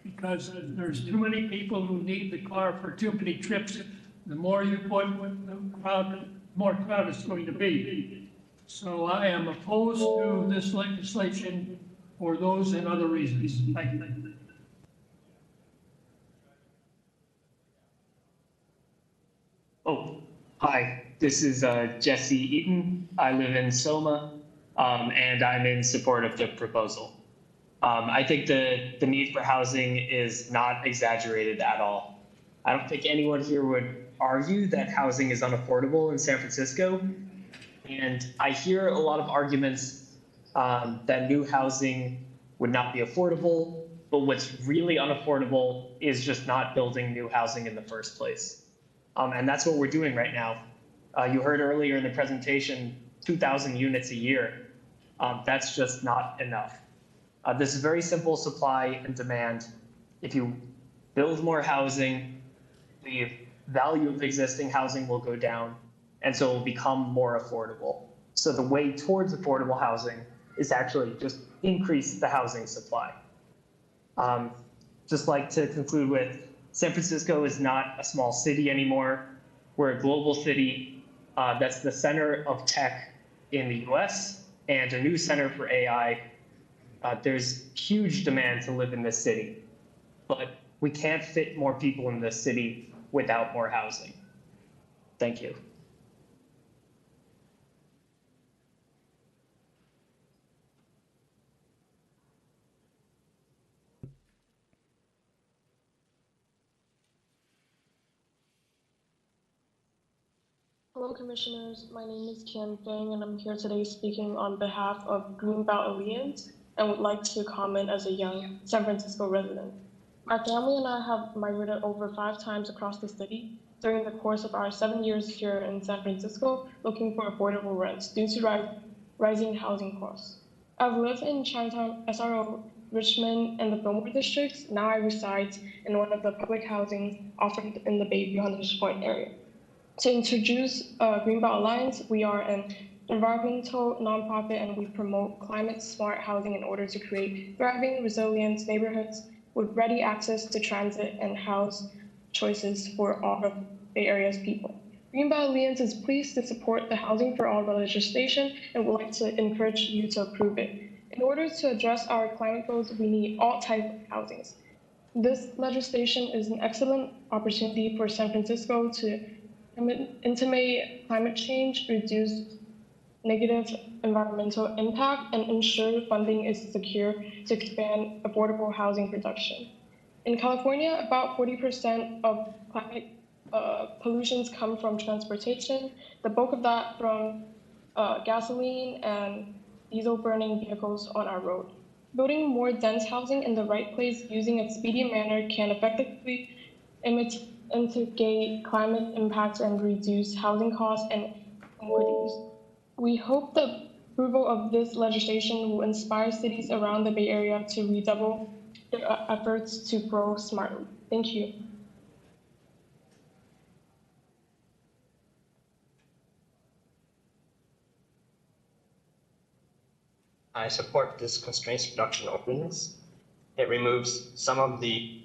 because there's too many people who need the car for too many trips. The more you put, the more crowd it's going to be. So I am opposed to this legislation for those and other reasons. Thank you. Oh, hi. This is Jesse Eaton. I live in Soma, and I'm in support of the proposal. I think the need for housing is not exaggerated at all. I don't think anyone here would argue that housing is unaffordable in San Francisco. And I hear a lot of arguments that new housing would not be affordable, but what's really unaffordable is just not building new housing in the first place. And that's what we're doing right now. You heard earlier in the presentation, 2,000 units a year. That's just not enough. This is very simple supply and demand. If you build more housing, the value of existing housing will go down, and so it will become more affordable. So the way towards affordable housing is actually just increase the housing supply. Just like to conclude with, San Francisco is not a small city anymore. We're a global city that's the center of tech in the US and a new center for AI. There's huge demand to live in this city, but we can't fit more people in this city without more housing. Thank you. Hello, Commissioners. My name is Kian Feng, and I'm here today speaking on behalf of Greenbelt Alliance and would like to comment as a young San Francisco resident. My family and I have migrated over 5 times across the city during the course of our 7 years here in San Francisco, looking for affordable rents due to rising housing costs. I've lived in Chinatown, SRO, Richmond, and the Fillmore districts. Now I reside in one of the public housing offered in the Bayview Hunters Point area. To introduce Greenbelt Alliance, we are an environmental nonprofit and we promote climate-smart housing in order to create thriving, resilient neighborhoods with ready access to transit and house choices for all of Bay Area's people. Greenbelt Alliance is pleased to support the Housing for All legislation and would like to encourage you to approve it. In order to address our climate goals, we need all types of housings. This legislation is an excellent opportunity for San Francisco to intimate climate change, reduce negative environmental impact, and ensure funding is secure to expand affordable housing production. In California, about 40% of climate pollutions come from transportation, the bulk of that from gasoline and diesel burning vehicles on our road. Building more dense housing in the right place using a speedy manner can effectively mitigate climate impacts and reduce housing costs and inequities. We hope the approval of this legislation will inspire cities around the Bay Area to redouble their efforts to grow smartly. Thank you. I support this constraints reduction ordinance. It removes some of the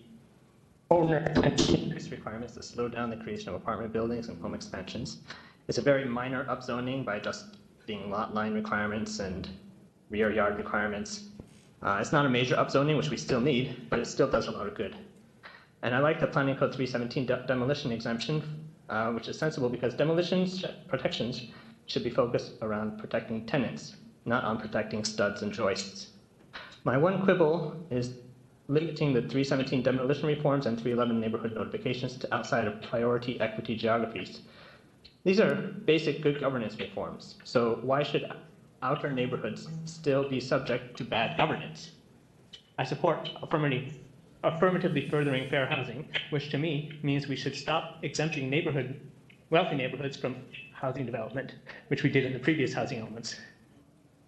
owners continue increased requirements to slow down the creation of apartment buildings and home expansions. It's a very minor upzoning by adjusting lot line requirements and rear yard requirements. It's not a major upzoning, which we still need, but it still does a lot of good. And I like the Planning Code 317 demolition exemption, which is sensible because demolitions protections should be focused around protecting tenants, not on protecting studs and joists. My one quibble is limiting the 317 demolition reforms and 311 neighborhood notifications to outside of priority equity geographies. These are basic good governance reforms, so why should outer neighborhoods still be subject to bad governance? I support affirmatively furthering fair housing, which to me means we should stop exempting wealthy neighborhoods from housing development, which we did in the previous housing elements.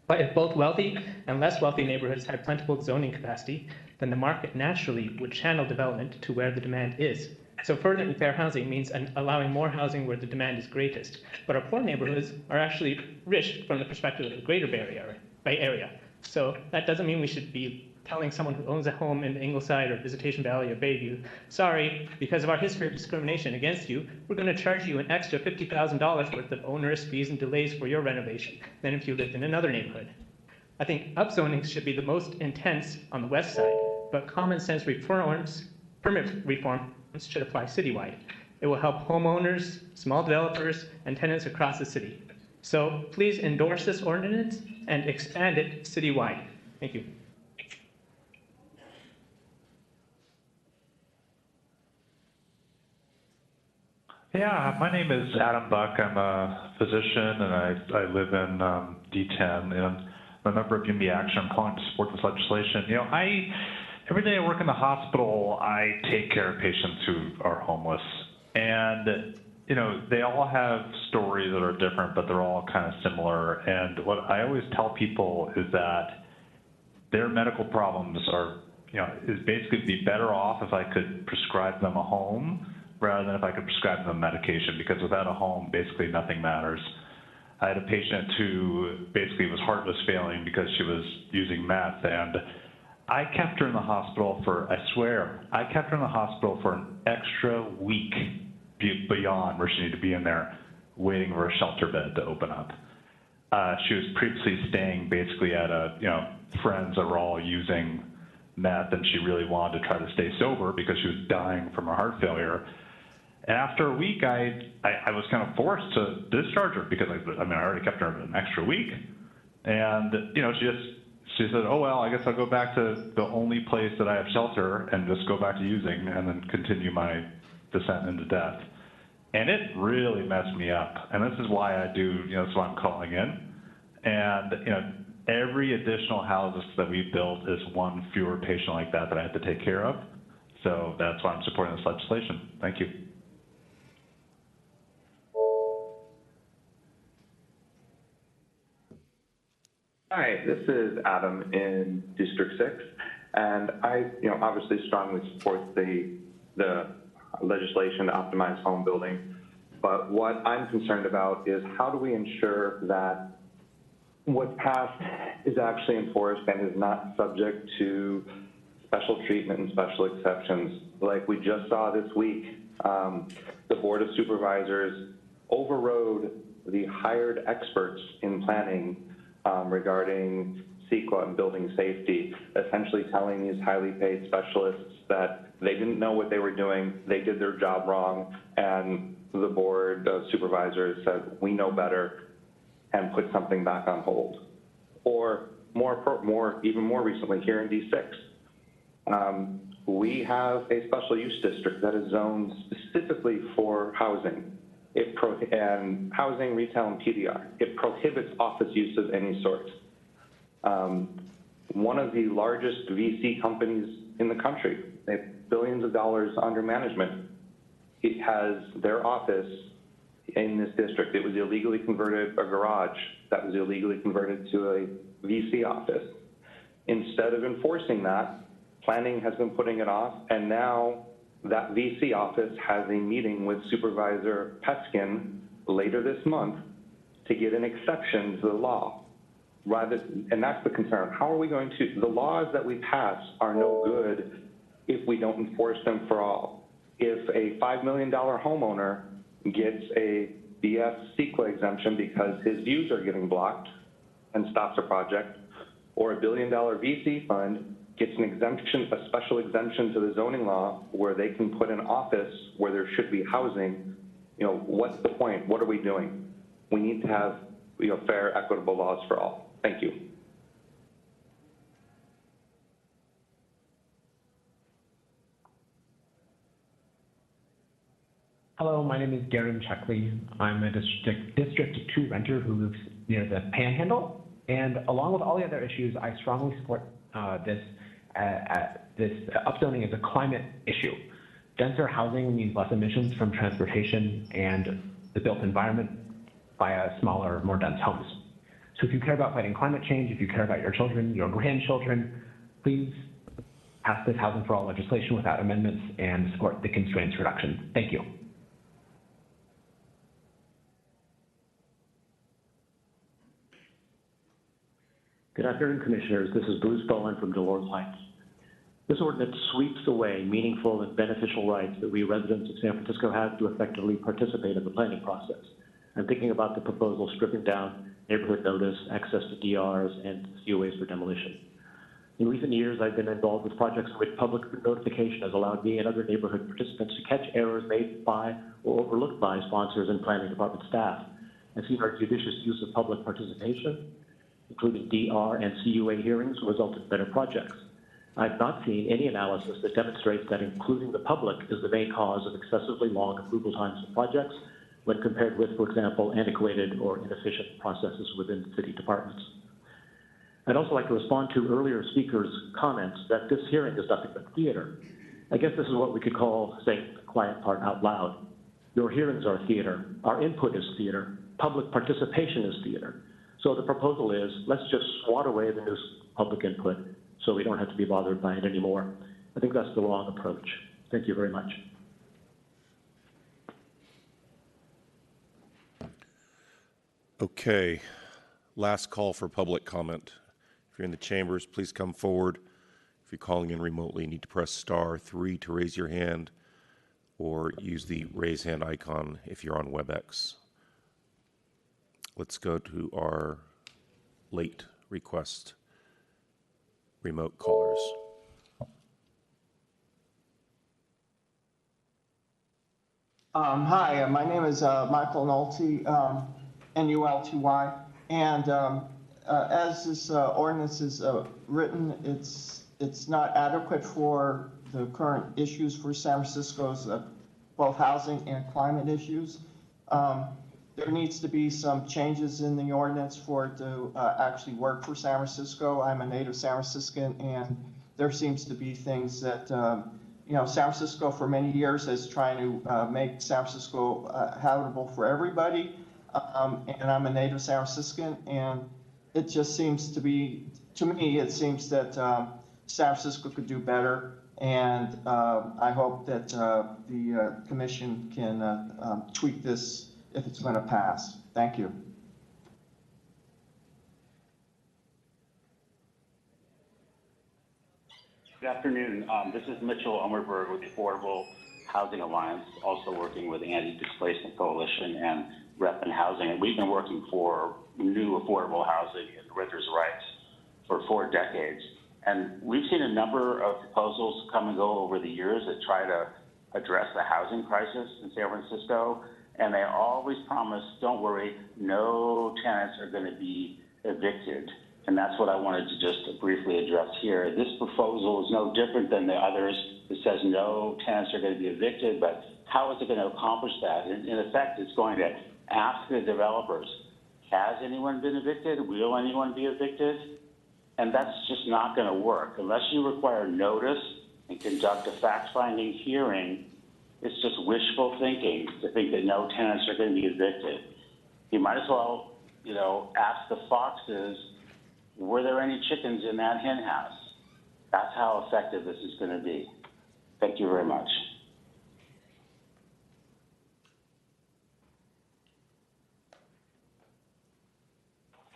But if both wealthy and less wealthy neighborhoods had plentiful zoning capacity, then the market naturally would channel development to where the demand is. So furthering fair housing means allowing more housing where the demand is greatest. But our poor neighborhoods are actually rich from the perspective of the greater Bay Area. So that doesn't mean we should be telling someone who owns a home in Ingleside or Visitation Valley or Bayview, sorry, because of our history of discrimination against you, we're going to charge you an extra $50,000 worth of onerous fees and delays for your renovation than if you lived in another neighborhood. I think upzoning should be the most intense on the west side, but common sense permit reforms should apply citywide. It will help homeowners, small developers, and tenants across the city. So please endorse this ordinance and expand it citywide. Thank you. Yeah, my name is Adam Buck. I'm a physician, and I live in D10, and I'm a member of Unity Action. I'm calling to support this legislation. You know, every day I work in the hospital, I take care of patients who are homeless, and you know, they all have stories that are different, but they're all kind of similar. And what I always tell people is that their medical problems are, you know, is basically be better off if I could prescribe them a home rather than if I could prescribe them medication, because without a home, basically nothing matters. I had a patient who basically was heart was failing because she was using meth, and I kept her in the hospital for, I swear, I kept her in the hospital for an extra week beyond where she needed to be in there, waiting for a shelter bed to open up. She was previously staying basically at a, you know, friends that were all using meth, and she really wanted to try to stay sober because she was dying from her heart failure. And after a week, I was kind of forced to discharge her because I already kept her an extra week. And, you know, she said, oh, well, I guess I'll go back to the only place that I have shelter and just go back to using and then continue my descent into death. And it really messed me up. And this is why I do, you know, that's why I'm calling in. And, you know, every additional houses that we built is one fewer patient like that I have to take care of. So that's why I'm supporting this legislation. Thank you. Hi, this is Adam in District 6, and I, you know, obviously strongly support the legislation to optimize home building. But what I'm concerned about is how do we ensure that what's passed is actually enforced and is not subject to special treatment and special exceptions. Like we just saw this week, the Board of Supervisors overrode the hired experts in planning regarding CEQA and building safety, essentially telling these highly paid specialists that they didn't know what they were doing, they did their job wrong, and the Board of Supervisors said, we know better, and put something back on hold. Or even more recently, here in D6, we have a special use district that is zoned specifically for housing. And housing, retail, and PDR. It prohibits office use of any sort. One of the largest VC companies in the country, they have billions of dollars under management. It has their office in this district. It was illegally converted, a garage that was illegally converted to a VC office. Instead of enforcing that, planning has been putting it off, and now that VC office has a meeting with Supervisor Peskin later this month to get an exception to the law. And that's the concern. How are we going to, the laws that we pass are no good if we don't enforce them for all. If a $5 million homeowner gets a BS CEQA exemption because his views are getting blocked and stops a project, or a $1 billion VC fund gets an exemption, a special exemption to the zoning law where they can put an office where there should be housing, what's the point? What are we doing? We need to have, fair, equitable laws for all. Thank you. Hello, my name is Garen Chuckley. I'm a District 2 renter who lives near the Panhandle, and along with all the other issues, I strongly support this upzoning as a climate issue. Denser housing means less emissions from transportation and the built environment via smaller, more dense homes. So if you care about fighting climate change, if you care about your children, your grandchildren, please pass this Housing for All legislation without amendments and support the constraints reduction. Thank you. Good afternoon, Commissioners. This is Bruce Bowen from Dolores Heights. This ordinance sweeps away meaningful and beneficial rights that we residents of San Francisco have to effectively participate in the planning process. I'm thinking about the proposal stripping down neighborhood notice, access to DRs, and COAs for demolition. In recent years, I've been involved with projects in which public notification has allowed me and other neighborhood participants to catch errors made by or overlooked by sponsors and planning department staff, and seen our judicious use of public participation, including DR and CUA hearings, result in better projects. I've not seen any analysis that demonstrates that including the public is the main cause of excessively long approval times for projects when compared with, for example, antiquated or inefficient processes within city departments. I'd also like to respond to earlier speakers' comments that this hearing is nothing but theater. I guess this is what we could call saying the quiet part out loud. Your hearings are theater. Our input is theater. Public participation is theater. So the proposal is, let's just swat away the new public input so we don't have to be bothered by it anymore. I think that's the wrong approach. Thank you very much. Okay, last call for public comment. If you're in the chambers, please come forward. If you're calling in remotely, you need to press *3 to raise your hand or use the raise hand icon if you're on WebEx. Let's go to our late request remote callers. Hi, my name is Michael Nolte, N-U-L-T-Y, and as this ordinance is written, it's not adequate for the current issues for San Francisco's both housing and climate issues. There needs to be some changes in the ordinance for it to actually work for San Francisco. I'm a native San Franciscan, and there seems to be things that, San Francisco for many years is trying to make San Francisco habitable for everybody. And I'm a native San Franciscan, and it just seems to be, to me, it seems that San Francisco could do better. And I hope that the commission can tweak this if it's going to pass. Thank you. Good afternoon. This is Mitchell Ummerberg with the Affordable Housing Alliance, also working with Anti-Displacement Coalition and Rep in Housing. And we've been working for new affordable housing and renters' rights for 4 decades. And we've seen a number of proposals come and go over the years that try to address the housing crisis in San Francisco. And they always promise, don't worry, no tenants are going to be evicted. And that's what I wanted to just briefly address here. This proposal is no different than the others. It says no tenants are going to be evicted, but how is it going to accomplish that? In effect, it's going to ask the developers, has anyone been evicted? Will anyone be evicted? And that's just not going to work. Unless you require notice and conduct a fact-finding hearing, it's just wishful thinking to think that no tenants are going to be evicted. You might as well, ask the foxes, were there any chickens in that hen house? That's how effective this is going to be. Thank you very much.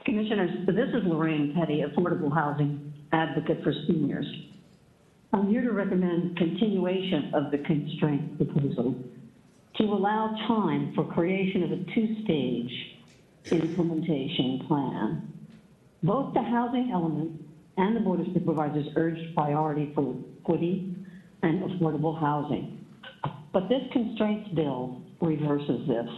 Commissioners, this is Lorraine Petty, Affordable Housing Advocate for Seniors. I'm here to recommend continuation of the constraint proposal to allow time for creation of a two-stage implementation plan. Both the housing element and the Board of Supervisors urged priority for equity and affordable housing. But this constraints bill reverses this.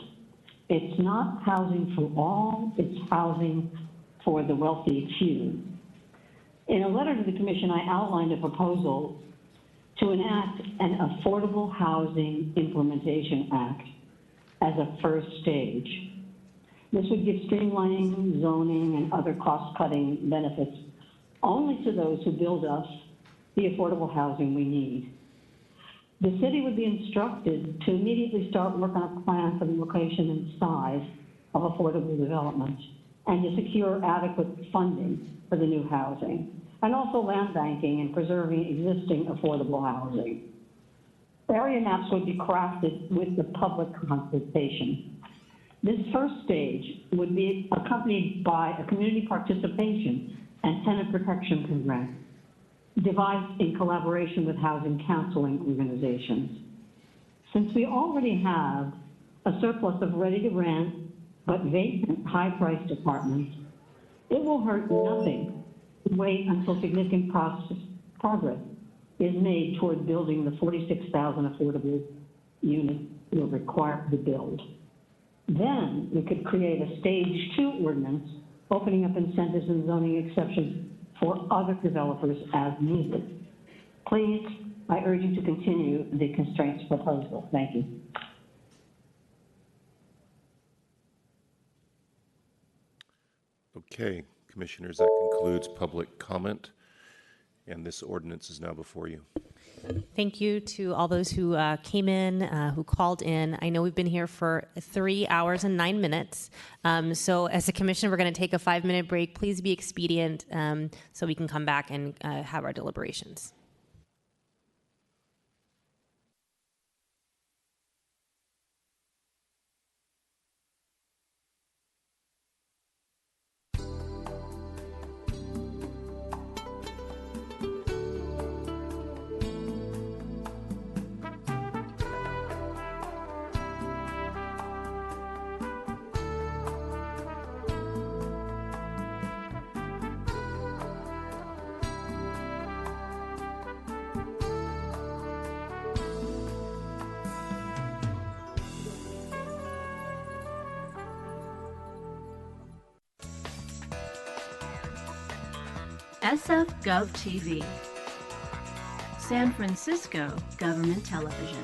It's not housing for all, it's housing for the wealthy few. In a letter to the Commission, I outlined a proposal to enact an Affordable Housing Implementation Act as a first stage. This would give streamlining, zoning, and other cost-cutting benefits only to those who build us the affordable housing we need. The city would be instructed to immediately start work on a plan for the location and size of affordable development and to secure adequate funding for the new housing, and also land banking and preserving existing affordable housing. Area maps would be crafted with the public consultation. This first stage would be accompanied by a community participation and tenant protection program devised in collaboration with housing counseling organizations. Since we already have a surplus of ready-to-rent but vacant high-priced apartments, it will hurt nothing to wait until significant progress is made toward building the 46,000 affordable units we're required to build. Then we could create a stage 2 ordinance, opening up incentives and zoning exceptions for other developers as needed. Please, I urge you to continue the constraints proposal. Thank you. Okay, Commissioners, that concludes public comment, and this ordinance is now before you. Thank you to all those who came in, who called in. I know we've been here for 3 hours and 9 minutes. So as a commission, we're going to take a 5-minute break. Please be expedient so we can come back and have our deliberations. SF Gov TV, San Francisco Government Television.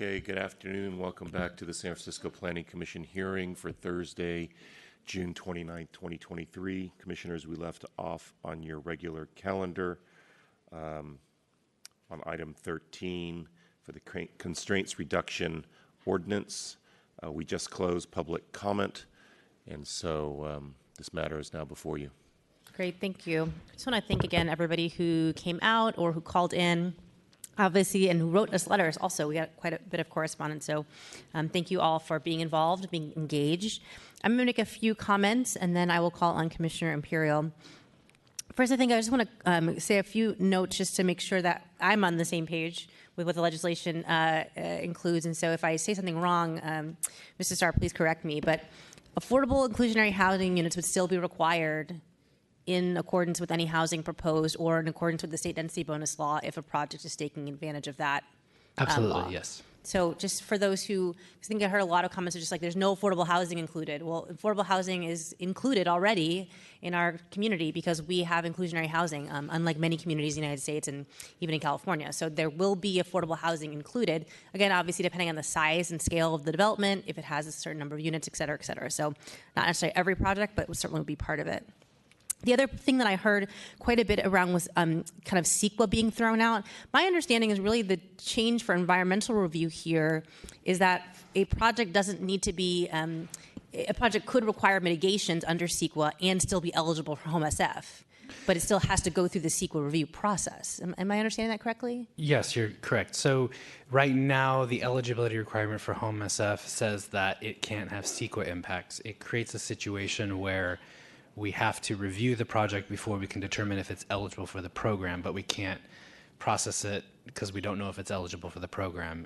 Okay, good afternoon. Welcome back to the San Francisco Planning Commission hearing for Thursday, June 29th, 2023. Commissioners, we left off on your regular calendar on item 13 for the constraints reduction ordinance. We just closed public comment, and so this matter is now before you. Great, thank you. I just want to thank again everybody who came out or who called in, obviously, and who wrote us letters also. We got quite a bit of correspondence, so thank you all for being involved, being engaged. I'm going to make a few comments, and then I will call on Commissioner Imperial. First, I think I just want to say a few notes just to make sure that I'm on the same page with what the legislation includes, and so if I say something wrong, Mr. Starr, please correct me, but affordable inclusionary housing units would still be required in accordance with any housing proposed or in accordance with the state density bonus law if a project is taking advantage of that Absolutely, law. yes. So just for those who, I think I heard a lot of comments are just like, there's no affordable housing included. Well, affordable housing is included already in our community because we have inclusionary housing, unlike many communities in the United States and even in California. So there will be affordable housing included. Again, obviously, depending on the size and scale of the development, if it has a certain number of units, et cetera, et cetera. So not necessarily every project, but it certainly will be part of it. The other thing that I heard quite a bit around was kind of CEQA being thrown out. My understanding is really the change for environmental review here is that a project doesn't need to be, a project could require mitigations under CEQA and still be eligible for Home SF, but it still has to go through the CEQA review process. Am I understanding that correctly? Yes, you're correct. So right now, the eligibility requirement for Home SF says that it can't have CEQA impacts. It creates a situation where we have to review the project before we can determine if it's eligible for the program, but we can't process it because we don't know if it's eligible for the program.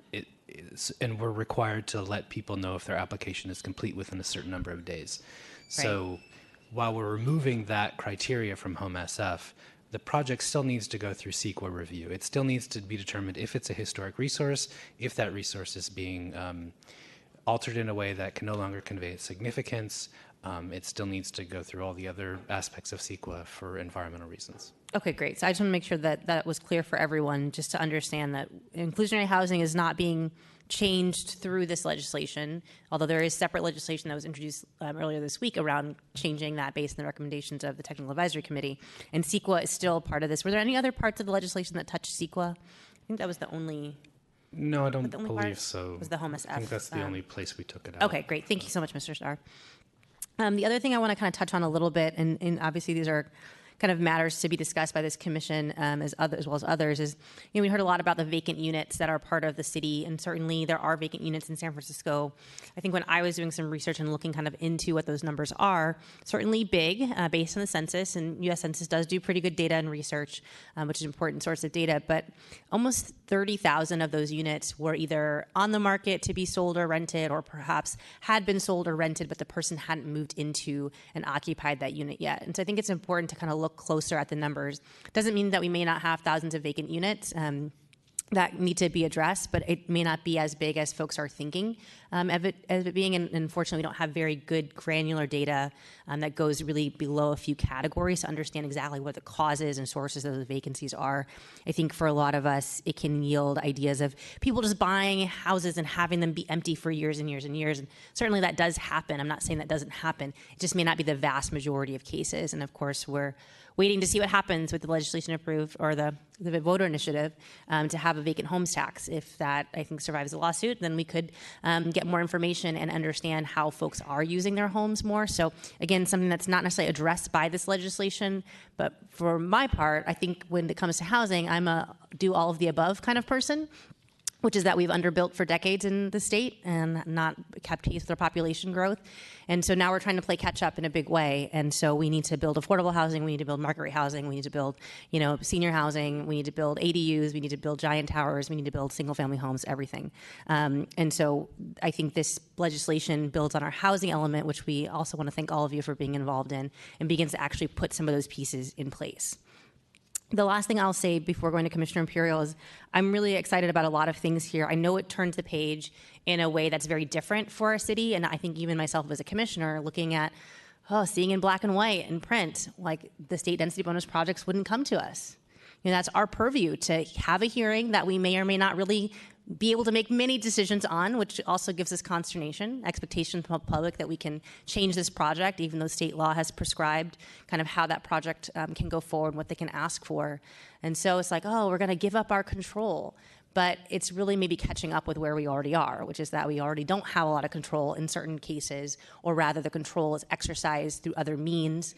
And we're required to let people know if their application is complete within a certain number of days. Right. So while we're removing that criteria from Home SF, the project still needs to go through CEQA review. It still needs to be determined if it's a historic resource, if that resource is being altered in a way that can no longer convey its significance. It still needs to go through all the other aspects of CEQA for environmental reasons. Okay, great. So I just want to make sure that that was clear for everyone, just to understand that inclusionary housing is not being changed through this legislation, although there is separate legislation that was introduced earlier this week around changing that based on the recommendations of the Technical Advisory Committee. And CEQA is still part of this. Were there any other parts of the legislation that touched CEQA? I think that was the only... No, I don't believe so. Was the Home SF. I think that's the only place we took it out. Okay, great. Thank you so much, Mr. Starr. The other thing I want to kind of touch on a little bit, and obviously these are kind of matters to be discussed by this commission as well as others, is we heard a lot about the vacant units that are part of the city, and certainly there are vacant units in San Francisco. I think when I was doing some research and looking kind of into what those numbers are, certainly big based on the census, and U.S. Census does do pretty good data and research, which is an important source of data, but almost 30,000 of those units were either on the market to be sold or rented, or perhaps had been sold or rented, but the person hadn't moved into and occupied that unit yet. And so I think it's important to kind of look closer at the numbers. Doesn't mean that we may not have thousands of vacant units that need to be addressed, but it may not be as big as folks are thinking of it being. And unfortunately, we don't have very good granular data that goes really below a few categories to understand exactly what the causes and sources of those vacancies are. I think for a lot of us, it can yield ideas of people just buying houses and having them be empty for years and years and years. And certainly that does happen. I'm not saying that doesn't happen. It just may not be the vast majority of cases. And of course, we're waiting to see what happens with the legislation approved or the voter initiative to have a vacant homes tax. If that, I think, survives the lawsuit, then we could get more information and understand how folks are using their homes more. So again, something that's not necessarily addressed by this legislation, but for my part, I think when it comes to housing, I'm a do all of the above kind of person, which is that we've underbuilt for decades in the state and not kept pace with our population growth. And so now we're trying to play catch up in a big way. And so we need to build affordable housing, we need to build market rate housing, we need to build, senior housing, we need to build ADUs, we need to build giant towers, we need to build single family homes, everything. And so I think this legislation builds on our housing element, which we also want to thank all of you for being involved in, and begins to actually put some of those pieces in place. The last thing I'll say before going to Commissioner Imperial is I'm really excited about a lot of things here. I know it turns the page in a way that's very different for our city, and I think even myself as a commissioner looking at, seeing in black and white and print, like the state density bonus projects wouldn't come to us. That's our purview to have a hearing that we may or may not really be able to make many decisions on, which also gives us consternation, expectation from the public that we can change this project, even though state law has prescribed kind of how that project can go forward, what they can ask for. And so it's like, oh, we're going to give up our control. But it's really maybe catching up with where we already are, which is that we already don't have a lot of control in certain cases, or rather the control is exercised through other means,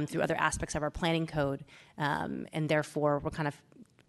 through other aspects of our planning code. And therefore, we're kind of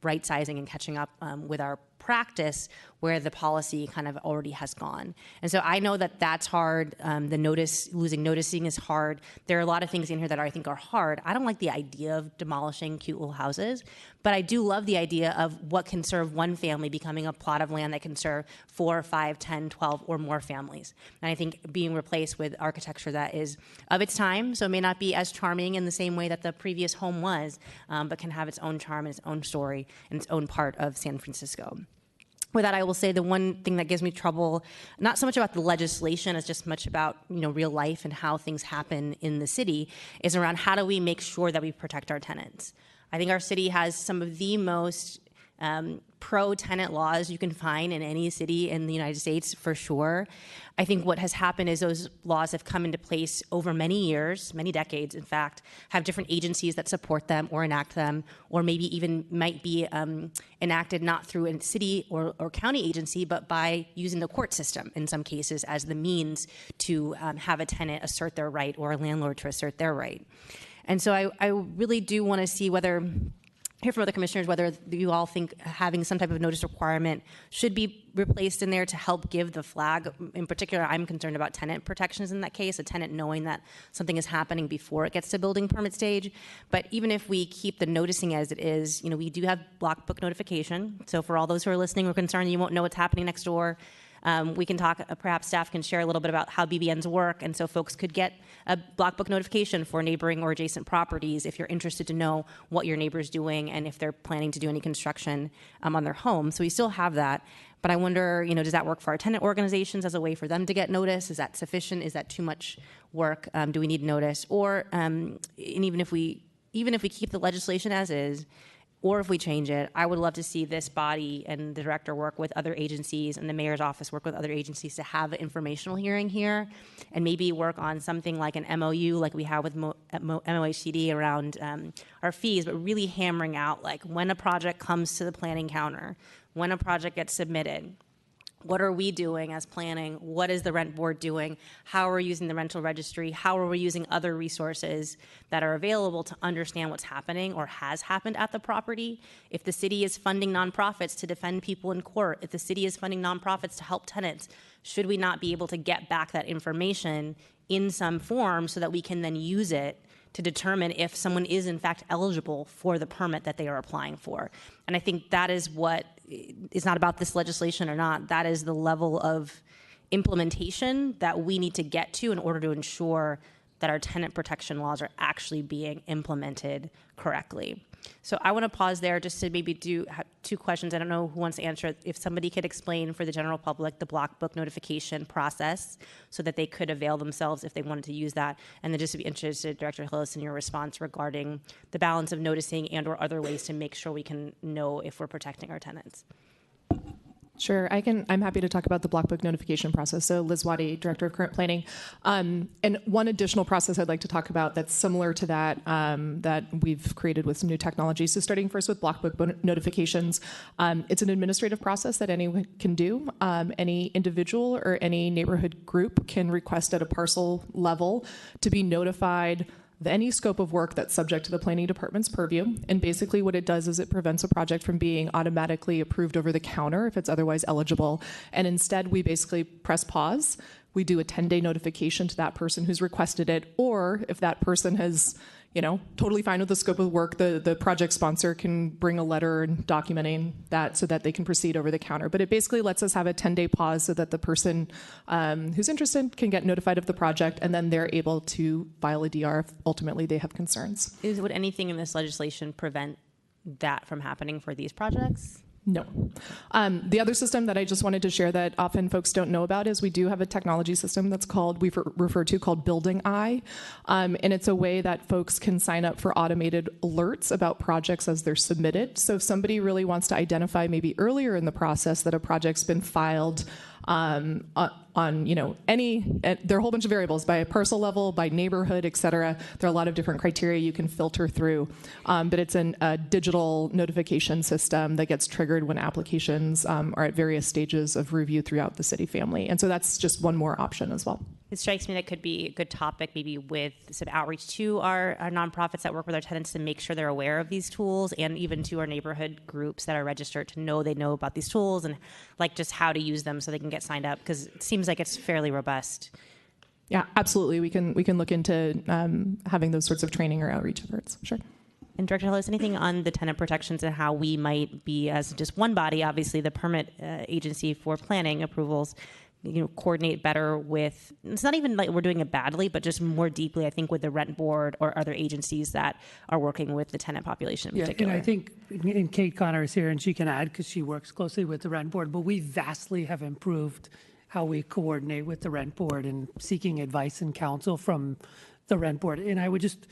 right-sizing and catching up with our practice where the policy kind of already has gone. And so I know that that's hard. Losing noticing is hard. There are a lot of things in here that I think are hard. I don't like the idea of demolishing cute little houses, but I do love the idea of what can serve one family becoming a plot of land that can serve 4, 5, 10, 12, or more families. And I think being replaced with architecture that is of its time, so it may not be as charming in the same way that the previous home was, but can have its own charm and its own story and its own part of San Francisco. With that, I will say the one thing that gives me trouble, not so much about the legislation as just much about real life and how things happen in the city, is around how do we make sure that we protect our tenants. I think our city has some of the most pro-tenant laws you can find in any city in the United States, for sure. I think what has happened is those laws have come into place over many years, many decades, in fact, have different agencies that support them or enact them, or maybe even might be enacted not through a city or county agency, but by using the court system in some cases as the means to have a tenant assert their right or a landlord to assert their right. And so I really do want to see hear from other commissioners whether you all think having some type of notice requirement should be replaced in there to help give the flag. In particular, I'm concerned about tenant protections in that case, a tenant knowing that something is happening before it gets to building permit stage. But even if we keep the noticing as it is, we do have block book notification. So for all those who are listening or concerned you won't know what's happening next door, we can talk, perhaps staff can share a little bit about how BBNs work, and so folks could get a block book notification for neighboring or adjacent properties if you're interested to know what your neighbor's doing and if they're planning to do any construction on their home. So we still have that, but I wonder, does that work for our tenant organizations as a way for them to get notice? Is that sufficient? Is that too much work? Do we need notice? Or and even if we keep the legislation as is, or if we change it, I would love to see this body and the director work with other agencies and the mayor's office work with other agencies to have an informational hearing here and maybe work on something like an MOU like we have with MOHCD around our fees, but really hammering out like when a project comes to the planning counter, when a project gets submitted, what are we doing as planning? What is the rent board doing? How are we using the rental registry? How are we using other resources that are available to understand what's happening or has happened at the property? If the city is funding nonprofits to defend people in court, if the city is funding nonprofits to help tenants, should we not be able to get back that information in some form so that we can then use it to determine if someone is in fact eligible for the permit that they are applying for? And I think that is what is not about this legislation or not. That is the level of implementation that we need to get to in order to ensure that our tenant protection laws are actually being implemented correctly. So I want to pause there just to maybe have 2 questions. I don't know who wants to answer it. If somebody could explain for the general public the block book notification process so that they could avail themselves if they wanted to use that. And then just to be interested, Director Hillis, in your response regarding the balance of noticing and or other ways to make sure we can know if we're protecting our tenants. Sure, I'm happy to talk about the block book notification process. So Liz Waddy, Director of Current Planning. And one additional process I'd like to talk about that's similar to that, that we've created with some new technology. So starting first with block book notifications, it's an administrative process that anyone can do. Any individual or any neighborhood group can request at a parcel level to be notified any scope of work that's subject to the planning department's purview. And basically what it does is it prevents a project from being automatically approved over the counter if it's otherwise eligible. And instead we basically press pause. We do a 10-day notification to that person who's requested it, or if that person has, totally fine with the scope of work, the project sponsor can bring a letter documenting that so that they can proceed over the counter. But it basically lets us have a 10-day pause so that the person who's interested can get notified of the project, and then they're able to file a DR if ultimately they have concerns. Would anything in this legislation prevent that from happening for these projects? No. The other system that I just wanted to share that often folks don't know about is we do have a technology system that's called, we refer to called Building Eye. And it's a way that folks can sign up for automated alerts about projects as they're submitted. So if somebody really wants to identify maybe earlier in the process that a project's been filed on there are a whole bunch of variables by a parcel level, by neighborhood, et cetera. There are a lot of different criteria you can filter through, but it's a digital notification system that gets triggered when applications are at various stages of review throughout the city family. And so that's just one more option as well. It strikes me that could be a good topic, maybe with some outreach to our nonprofits that work with our tenants to make sure they're aware of these tools, and even to our neighborhood groups that are registered to know they know about these tools and like just how to use them so they can get signed up, because it seems like it's fairly robust. Yeah, absolutely. We can look into having those sorts of training or outreach efforts. Sure. And Director Hillis, anything on the tenant protections and how we might be, as just one body, obviously the permit agency for planning approvals, coordinate better with, it's not even like we're doing it badly, but just more deeply, I think, with the rent board or other agencies that are working with the tenant population in particular. And I think, and Kate Connor is here and she can add because she works closely with the rent board, but we vastly have improved how we coordinate with the rent board and seeking advice and counsel from the rent board. And I would just,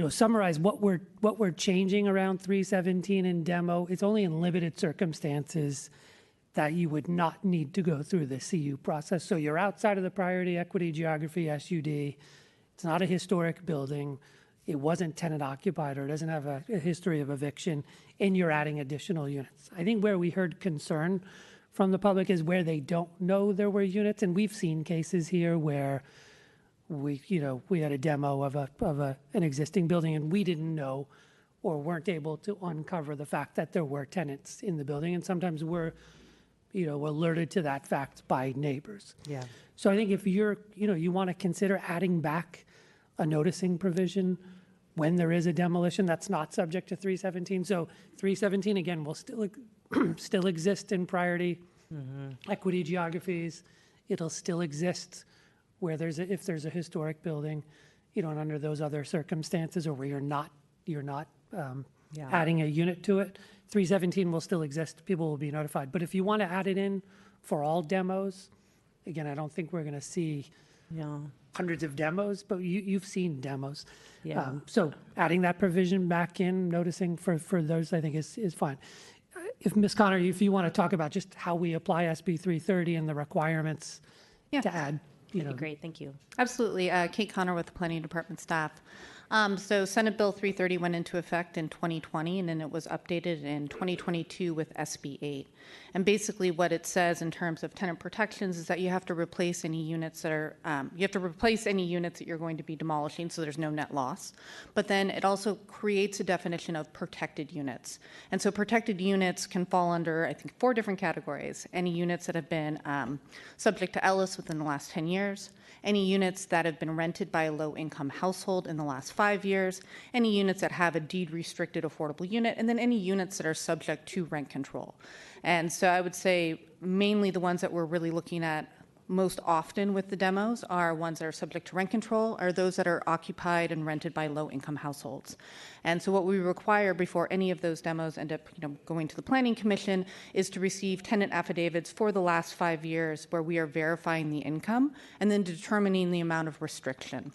summarize what we're changing around 317 and demo. It's only in limited circumstances that you would not need to go through the CU process. So you're outside of the priority equity geography SUD. It's not a historic building. It wasn't tenant occupied or doesn't have a history of eviction, and you're adding additional units. I think where we heard concern from the public is where they don't know there were units, and we've seen cases here where we had a demo of an existing building and we didn't know or weren't able to uncover the fact that there were tenants in the building, and sometimes we're alerted to that fact by neighbors. Yeah. So I think if you want to consider adding back a noticing provision when there is a demolition that's not subject to 317. So 317 again will still exist in priority equity geographies. It'll still exist where if there's a historic building, and under those other circumstances, or where you're not adding a unit to it. 317 will still exist. People will be notified. But if you want to add it in for all demos, again, I don't think we're going to see hundreds of demos, but you've seen demos. Yeah. So adding that provision back in, noticing for those, I think is fine. If Ms. Connor, if you want to talk about just how we apply SB 330 and the requirements to add. That'd be great. Thank you. Absolutely. Kate Connor with the Planning Department staff. So Senate Bill 330 went into effect in 2020, and then it was updated in 2022 with SB 8. And basically what it says in terms of tenant protections is that you have to replace any units that are, that you're going to be demolishing, so there's no net loss. But then it also creates a definition of protected units. And so protected units can fall under, I think, 4 different categories. Any units that have been subject to Ellis within the last 10 years, any units that have been rented by a low-income household in the last 5 years, any units that have a deed-restricted affordable unit, and then any units that are subject to rent control. And so I would say mainly the ones that we're really looking at most often with the demos are ones that are subject to rent control, or those that are occupied and rented by low-income households. And so what we require before any of those demos end up going to the Planning Commission is to receive tenant affidavits for the last 5 years where we are verifying the income and then determining the amount of restriction.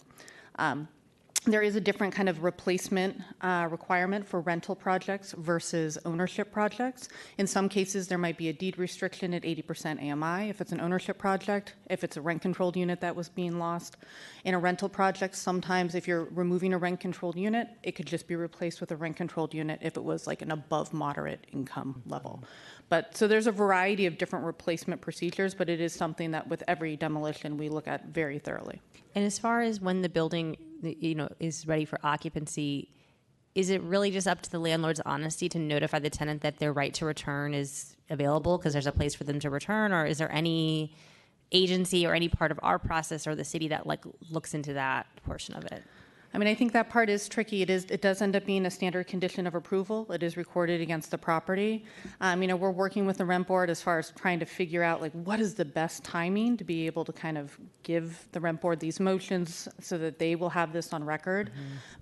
There is a different kind of replacement requirement for rental projects versus ownership projects. In some cases, there might be a deed restriction at 80% AMI if it's an ownership project, if it's a rent-controlled unit that was being lost. In a rental project, sometimes if you're removing a rent-controlled unit, it could just be replaced with a rent-controlled unit if it was like an above moderate income level. But so there's a variety of different replacement procedures, but it is something that with every demolition we look at very thoroughly. And as far as when the building, is ready for occupancy, is it really just up to the landlord's honesty to notify the tenant that their right to return is available because there's a place for them to return, or is there any agency or any part of our process or the city that looks into that portion of it? I mean, I think that part is tricky. It does end up being a standard condition of approval. It is recorded against the property. We're working with the rent board as far as trying to figure out like what is the best timing to be able to kind of give the rent board these motions so that they will have this on record.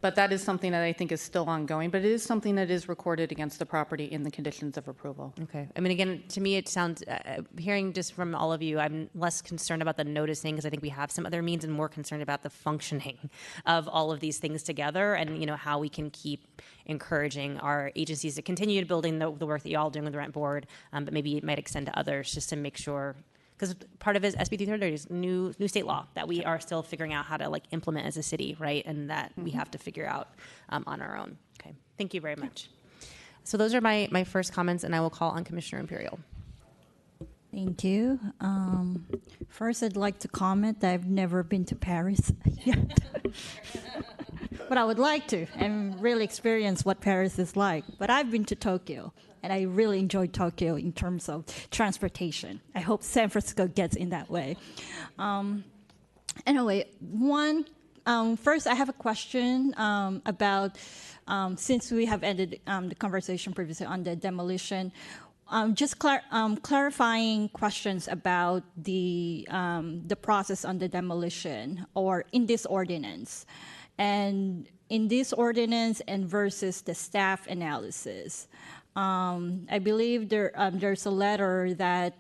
But that is something that I think is still ongoing, but it is something that is recorded against the property in the conditions of approval. Okay. I mean, again, to me, it sounds, hearing just from all of you, I'm less concerned about the noticing because I think we have some other means and more concerned about the functioning of all of these things together and, how we can keep encouraging our agencies to continue building the work that you all doing with the rent board, but maybe it might extend to others just to make sure, because part of it is SB 330 is new state law that we are still figuring out how to like implement as a city, right? And that we have to figure out on our own. Okay. Thank you very much. So those are my first comments, and I will call on Commissioner Imperial. Thank you. First, I'd like to comment that I've never been to Paris yet. But I would like to and really experience what Paris is like. But I've been to Tokyo, and I really enjoyed Tokyo in terms of transportation. I hope San Francisco gets in that way. Anyway, first I have a question about, since we have ended the conversation previously on the demolition, just clarifying questions about the process on the demolition or in this ordinance. And in this ordinance and versus the staff analysis. I believe there's a letter that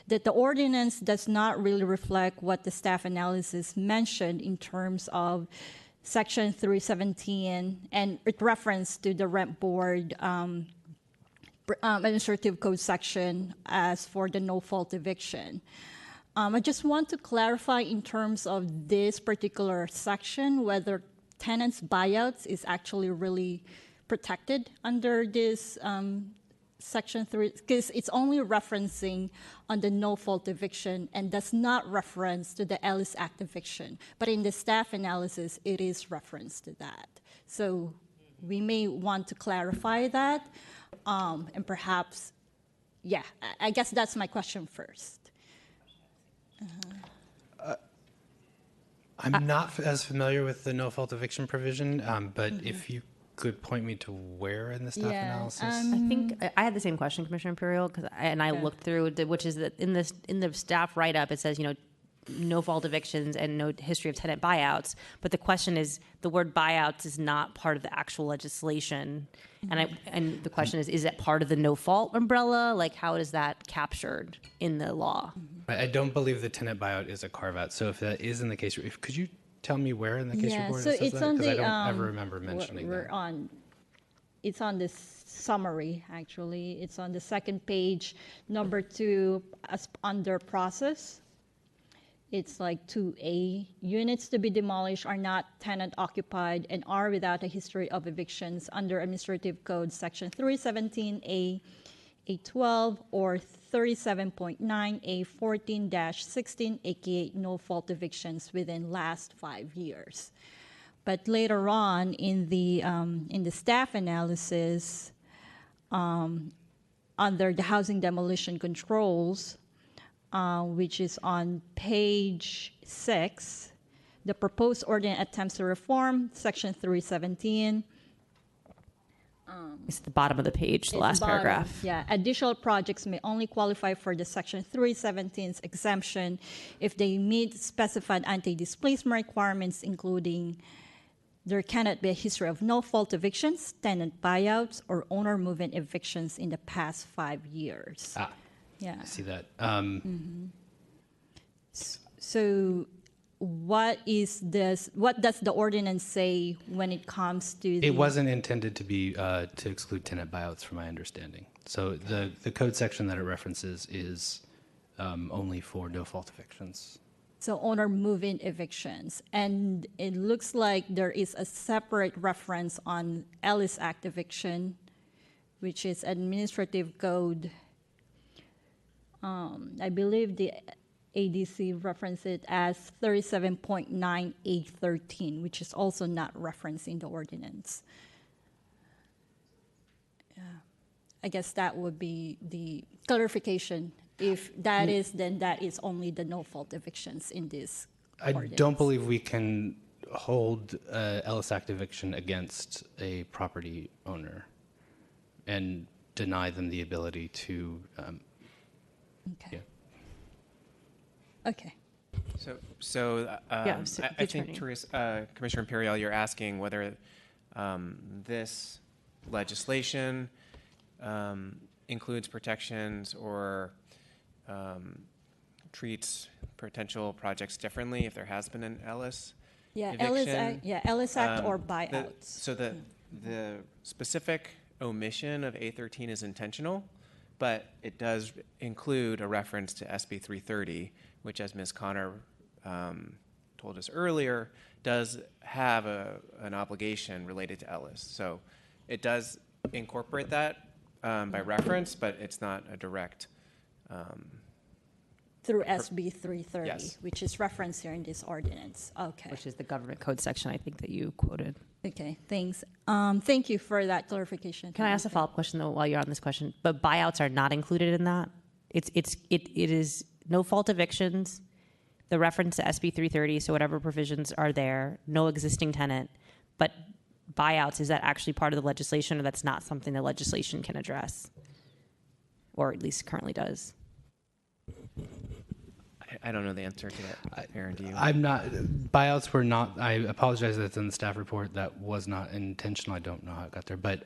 the ordinance does not really reflect what the staff analysis mentioned in terms of Section 317, and it referenced to the rent board administrative code section as for the no-fault eviction. I just want to clarify in terms of this particular section whether tenants' buyouts is actually really protected under this Section 3, because it's only referencing on the no-fault eviction and does not reference to the Ellis Act eviction. But in the staff analysis, it is referenced to that. So we may want to clarify that, and perhaps, yeah, I guess that's my question first. I'm not as familiar with the no-fault eviction provision, but if you could point me to where in the staff analysis. I think I had the same question, Commissioner Imperial, I looked through, which is that in the staff write-up, it says, no fault evictions and no history of tenant buyouts. But the question is, the word buyouts is not part of the actual legislation. And the question is that part of the no fault umbrella? Like, how is that captured in the law? I don't believe the tenant buyout is a carve out. So if that isn't the case, could you tell me where in the case report so it says it's that? on Because the, I don't ever remember mentioning that. It's on the summary, actually. It's on the second page, number 2, as under process. It's like 2A. Units to be demolished are not tenant occupied and are without a history of evictions under Administrative Code Section 317A, A12, or 37.9A 14-16, aka no fault evictions within last 5 years. But later on in the staff analysis, under the housing demolition controls, which is on page 6, the proposed ordinance attempts to reform Section 317. It's at the bottom of the page, the last paragraph. Yeah, additional projects may only qualify for the Section 317's exemption if they meet specified anti-displacement requirements, including there cannot be a history of no-fault evictions, tenant buyouts, or owner move-in evictions in the past 5 years. Yeah. I see that. So what does the ordinance say when it comes to It wasn't intended to be to exclude tenant buyouts, from my understanding. So the code section that it references is only for no-fault evictions. So owner move-in evictions. And it looks like there is a separate reference on Ellis Act eviction, which is Administrative Code. I believe the ADC referenced it as 37.9813, which is also not referenced in the ordinance. Yeah. I guess that would be the clarification. If that is, then that is only the no-fault evictions in this ordinance. I don't believe we can hold Ellis Act eviction against a property owner and deny them the ability to. Okay. Okay. I think, Commissioner Imperial, you're asking whether this legislation includes protections or treats potential projects differently if there has been an Ellis eviction. Ellis Act or buyouts. The specific omission of A13 is intentional, but it does include a reference to SB 330, which, as Ms. Connor told us earlier, does have an obligation related to Ellis. So it does incorporate that by reference, but it's not a direct. Through SB 330, yes. which is referenced here in this ordinance. Okay. Which is the government code section, I think, that you quoted. Okay, thanks. Thank you for that clarification. Can I ask a follow-up question, though, while you're on this question? But buyouts are not included in that? It is no fault evictions, the reference to SB 330, so whatever provisions are there, no existing tenant, but buyouts, is that actually part of the legislation, or that's not something the legislation can address? Or at least currently does? I don't know the answer to that. Aaron, do you? I'm not. Buyouts were not. I apologize that it's in the staff report. That was not intentional. I don't know how it got there. But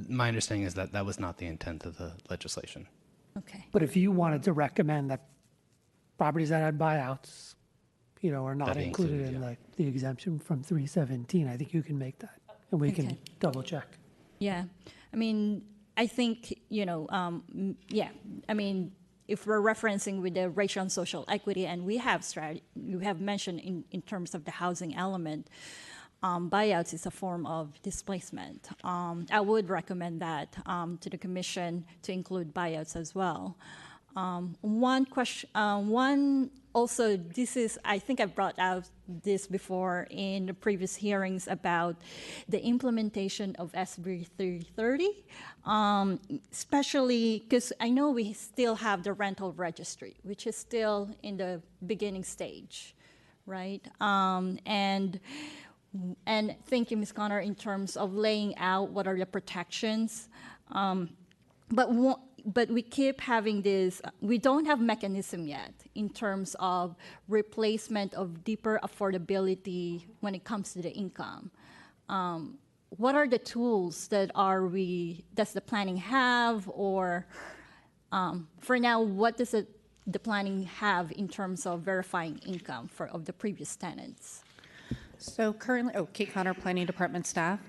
my understanding is that that was not the intent of the legislation. Okay. But if you wanted to recommend that properties that had buyouts, are not included in the exemption from 317, I think you can make that, and we can double check. Yeah, I mean, I think if we're referencing with the racial and social equity, and we have mentioned in terms of the housing element, buyouts is a form of displacement. I would recommend that to the commission to include buyouts as well. One question, also, I think I brought out this before in the previous hearings about the implementation of SB 330, especially because I know we still have the rental registry, which is still in the beginning stage, right? And thank you, Ms. Connor, in terms of laying out what are the protections. But we keep having this, we don't have mechanism yet in terms of replacement of deeper affordability when it comes to the income. What are the tools does the planning have, or for now, what does the planning have in terms of verifying income of the previous tenants? So currently, Kate Connor, Planning Department staff.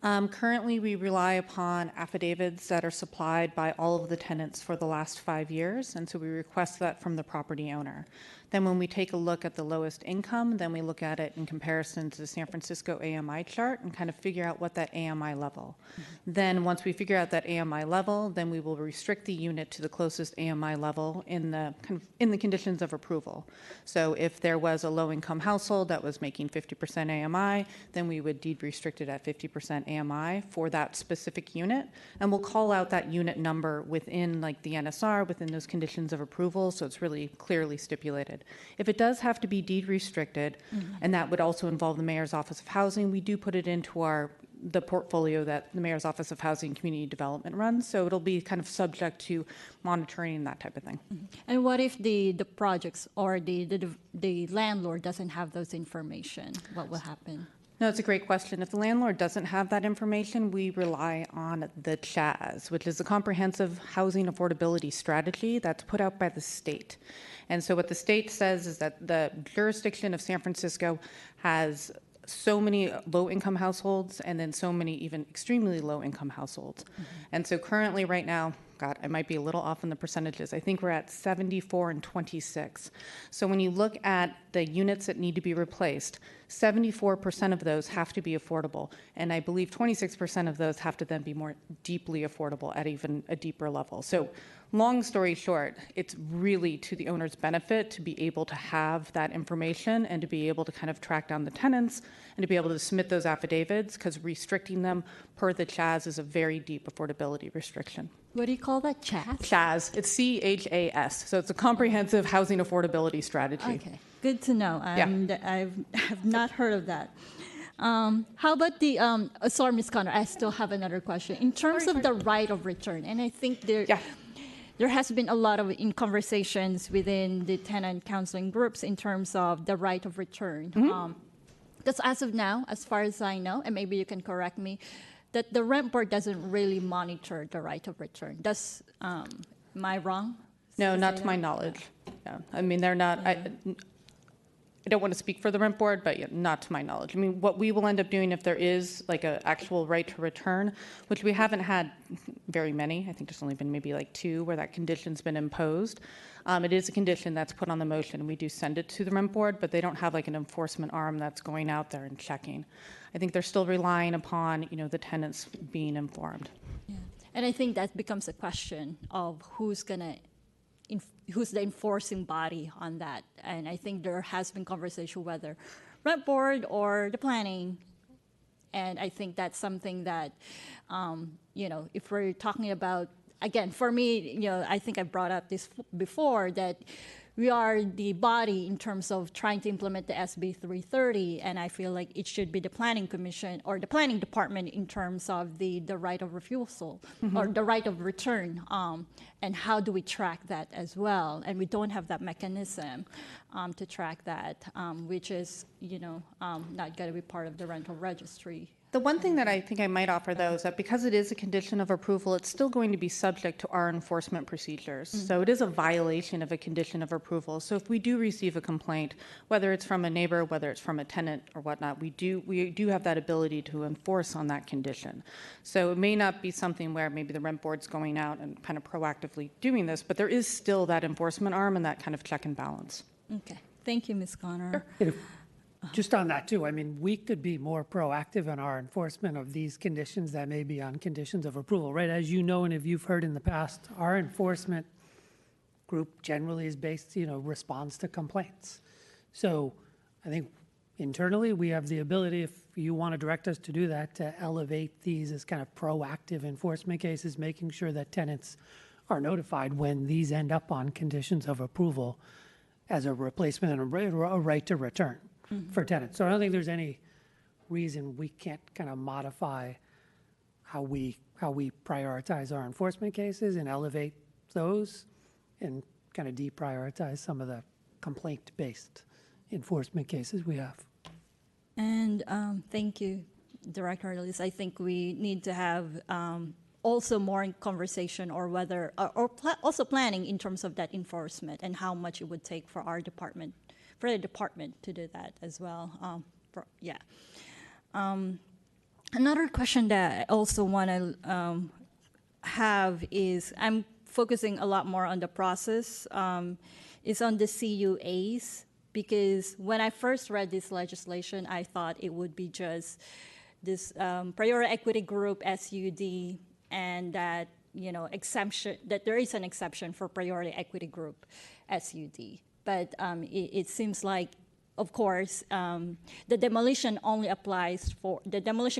Currently, we rely upon affidavits that are supplied by all of the tenants for the last 5 years, and so we request that from the property owner. Then when we take a look at the lowest income, then we look at it in comparison to the San Francisco AMI chart and kind of figure out what that AMI level. Then once we figure out that AMI level, then we will restrict the unit to the closest AMI level in the conditions of approval. So if there was a low-income household that was making 50% AMI, then we would deed restrict it at 50% AMI for that specific unit, and we'll call out that unit number within the NSR, within those conditions of approval, so it's really clearly stipulated. If it does have to be deed restricted, and that would also involve the Mayor's Office of Housing, we do put it into the portfolio that the Mayor's Office of Housing and Community Development runs, so it'll be kind of subject to monitoring and that type of thing. And what if the projects or the landlord doesn't have those information? What will happen? No, it's a great question. If the landlord doesn't have that information, we rely on the CHAS, which is a comprehensive housing affordability strategy that's put out by the state. And so what the state says is that the jurisdiction of San Francisco has so many low-income households and then so many even extremely low-income households. And so currently right now, God, I might be a little off in the percentages. I think we're at 74 and 26. So when you look at the units that need to be replaced, 74% of those have to be affordable. And I believe 26% of those have to then be more deeply affordable at even a deeper level. So long story short, it's really to the owner's benefit to be able to have that information and to be able to kind of track down the tenants and to be able to submit those affidavits, because restricting them per the CHAS is a very deep affordability restriction. What do you call that, CHAS? CHAS. It's CHAS. So it's a comprehensive housing affordability strategy. Okay. Good to know. I've not heard of that. How about the, sorry, Ms. Connor, I still have another question. In terms of the right of return, and I think there has been a lot of in conversations within the tenant counseling groups in terms of the right of return. Because as of now, as far as I know, and maybe you can correct me, that the rent board doesn't really monitor the right of return. Am I wrong? No, not to my knowledge. Yeah. I mean, they're not, I don't want to speak for the rent board, but not to my knowledge. I mean, what we will end up doing if there is like an actual right to return, which we haven't had very many, I think there's only been maybe like 2 where that condition's been imposed. It is a condition that's put on the motion, and we do send it to the rent board, but they don't have like an enforcement arm that's going out there and checking. I think they're still relying upon, the tenants being informed. Yeah. And I think that becomes a question of who's the enforcing body on that. And I think there has been conversation whether rent board or the planning. And I think that's something that, if we're talking about, again, for me, I think I brought up this before, that we are the body in terms of trying to implement the SB 330, and I feel like it should be the planning commission or the planning department in terms of the right of refusal or the right of return, and how do we track that as well? And we don't have that mechanism to track that, which is, not going to be part of the rental registry. The one thing that I think I might offer, though, is that because it is a condition of approval, it's still going to be subject to our enforcement procedures. So it is a violation of a condition of approval. So if we do receive a complaint, whether it's from a neighbor, whether it's from a tenant or whatnot, we do have that ability to enforce on that condition. So it may not be something where maybe the rent board's going out and kind of proactively doing this, but there is still that enforcement arm and that kind of check and balance. Okay. Thank you, Ms. Connor. Just on that too, I mean, we could be more proactive in our enforcement of these conditions that may be on conditions of approval, right? As you know, and if you've heard in the past, our enforcement group generally is based, responds to complaints. So I think internally we have the ability, if you want to direct us to do that, to elevate these as kind of proactive enforcement cases, making sure that tenants are notified when these end up on conditions of approval as a replacement and a right to return for tenants. So I don't think there's any reason we can't kind of modify how we prioritize our enforcement cases and elevate those and kind of deprioritize some of the complaint-based enforcement cases we have. And thank you, Director Ellis. I think we need to have also more in conversation or whether, also planning in terms of that enforcement and how much it would take for our department, for the department to do that as well. Another question that I also want to have is, I'm focusing a lot more on the process, is on the CUAs, because when I first read this legislation, I thought it would be just this priority equity group SUD, and that exemption, that there is an exception for priority equity group SUD. But it seems like, of course, the demolition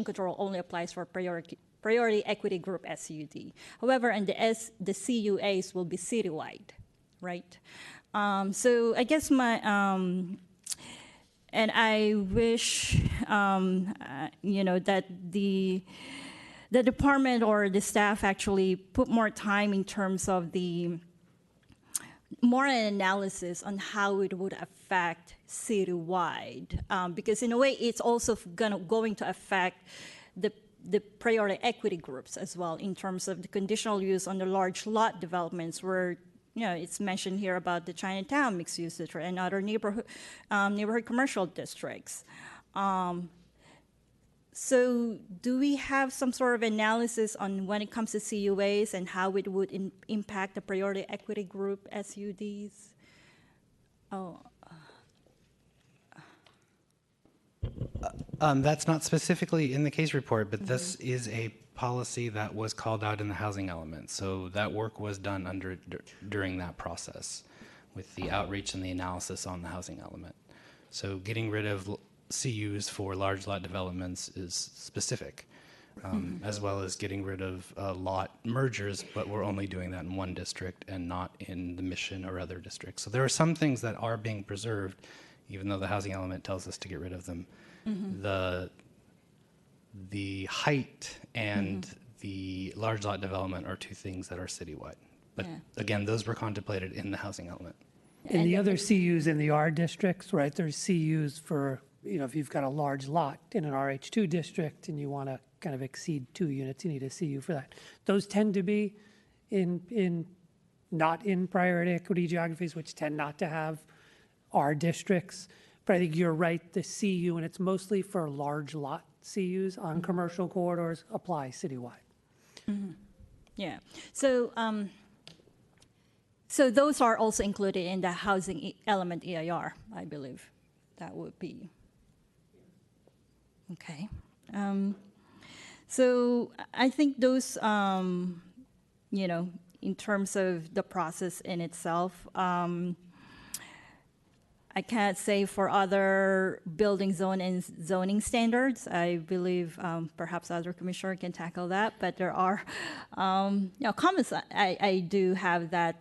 control only applies for priority equity group SUD. However, and the CUAs will be citywide, right? So I guess and I wish, that the department or the staff actually put more time in terms of more analysis on how it would affect citywide, because in a way it's also going to affect the priority equity groups as well in terms of the conditional use on the large lot developments where it's mentioned here about the Chinatown mixed use district and other neighborhood commercial districts. So do we have some sort of analysis on when it comes to CUAs and how it would impact the priority equity group SUDs? That's not specifically in the case report, but this is a policy that was called out in the housing element. So that work was done during that process with the outreach and the analysis on the housing element. So getting rid of CUs for large lot developments is specific, as well as getting rid of lot mergers, but we're only doing that in one district and not in the Mission or other districts. So there are some things that are being preserved even though the housing element tells us to get rid of them. The height and the large lot development are two things that are citywide. But again, those were contemplated in the housing element. And the other CUs in the R districts, right, there's CUs for, if you've got a large lot in an RH2 district and you want to kind of exceed 2 units, you need a CU for that. Those tend to be not in priority equity geographies, which tend not to have R districts. But I think you're right, the CU, and it's mostly for large lot CUs on commercial corridors, apply citywide. Yeah. So, so those are also included in the housing element EIR, I believe. That would be. Okay. So I think those, in terms of the process in itself, I can't say for other building zone and zoning standards. I believe perhaps other commissioner can tackle that, but there are comments I do have that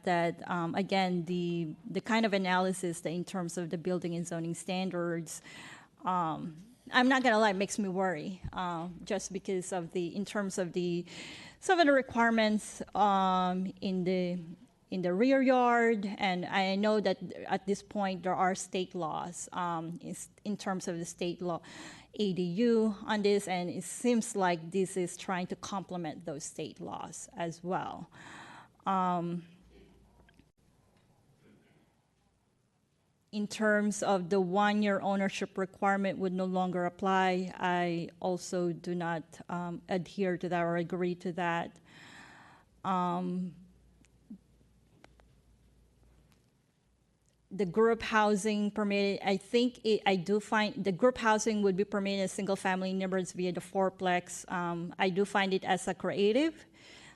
again, the kind of analysis that in terms of the building and zoning standards, I'm not gonna lie, it makes me worry, just because of in terms of some of the requirements in the rear yard, and I know that at this point there are state laws in terms of the state law ADU on this, and it seems like this is trying to complement those state laws as well. In terms of the 1-year ownership requirement would no longer apply, I also do not adhere to that or agree to that. The group housing permitted, I do find the group housing would be permitted in single-family neighborhoods via the fourplex. I do find it as a creative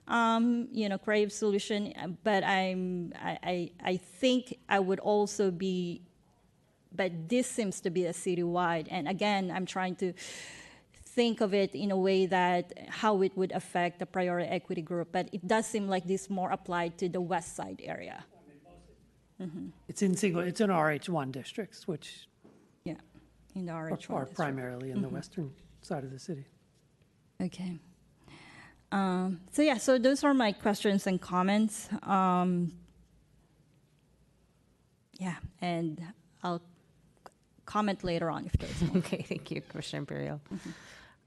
solution, but I think I would also be, but this seems to be a citywide, and again, I'm trying to think of it in a way that how it would affect the priority equity group, but it does seem like this more applied to the west side area. It's in RH1 districts, which in the RH1 are primarily in the western side of the city. Okay. So those are my questions and comments. And I'll comment later on if there's more. Okay, thank you, Commissioner Imperial.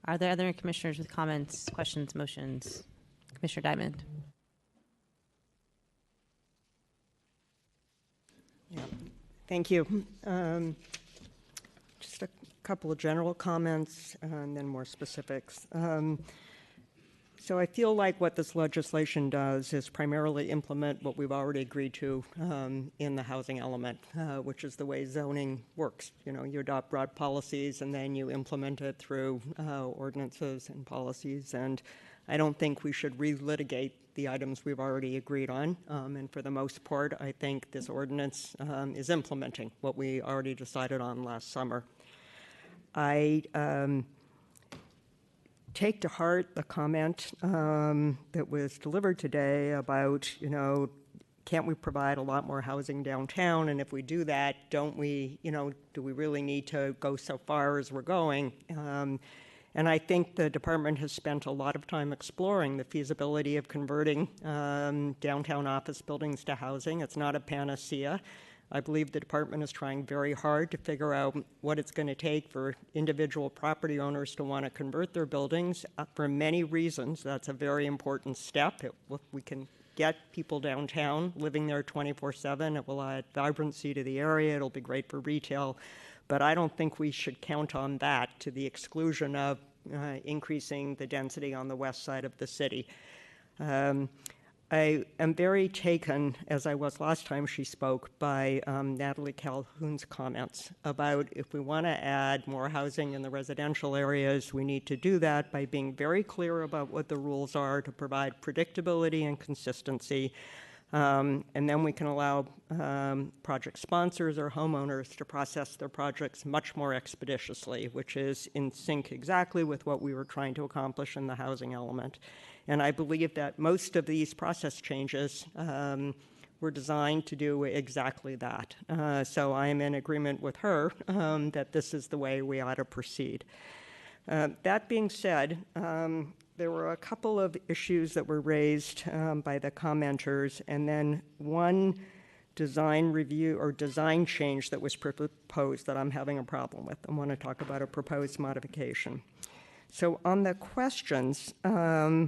Are there other commissioners with comments, questions, motions? Commissioner Diamond. Yeah, thank you. Just a couple of general comments and then more specifics. So I feel like what this legislation does is primarily implement what we've already agreed to in the housing element, which is the way zoning works. You adopt broad policies and then you implement it through ordinances and policies. And I don't think we should relitigate the items we've already agreed on. And for the most part, I think this ordinance is implementing what we already decided on last summer. I take to heart the comment that was delivered today about, can't we provide a lot more housing downtown? And if we do that, don't we, do we really need to go so far as we're going? And I think the department has spent a lot of time exploring the feasibility of converting downtown office buildings to housing. It's not a panacea. I believe the department is trying very hard to figure out what it's going to take for individual property owners to want to convert their buildings. For many reasons, that's a very important step. We can get people downtown living there 24/7. It will add vibrancy to the area. It'll be great for retail. But I don't think we should count on that to the exclusion of increasing the density on the west side of the city. I am very taken, as I was last time she spoke, by Natalie Calhoun's comments about if we want to add more housing in the residential areas, we need to do that by being very clear about what the rules are to provide predictability and consistency. And then we can allow project sponsors or homeowners to process their projects much more expeditiously, which is in sync exactly with what we were trying to accomplish in the housing element. And I believe that most of these process changes were designed to do exactly that. So I am in agreement with her that this is the way we ought to proceed. That being said, there were a couple of issues that were raised by the commenters, and then one design review or design change that was proposed that I'm having a problem with. I want to talk about a proposed modification. So on the questions, I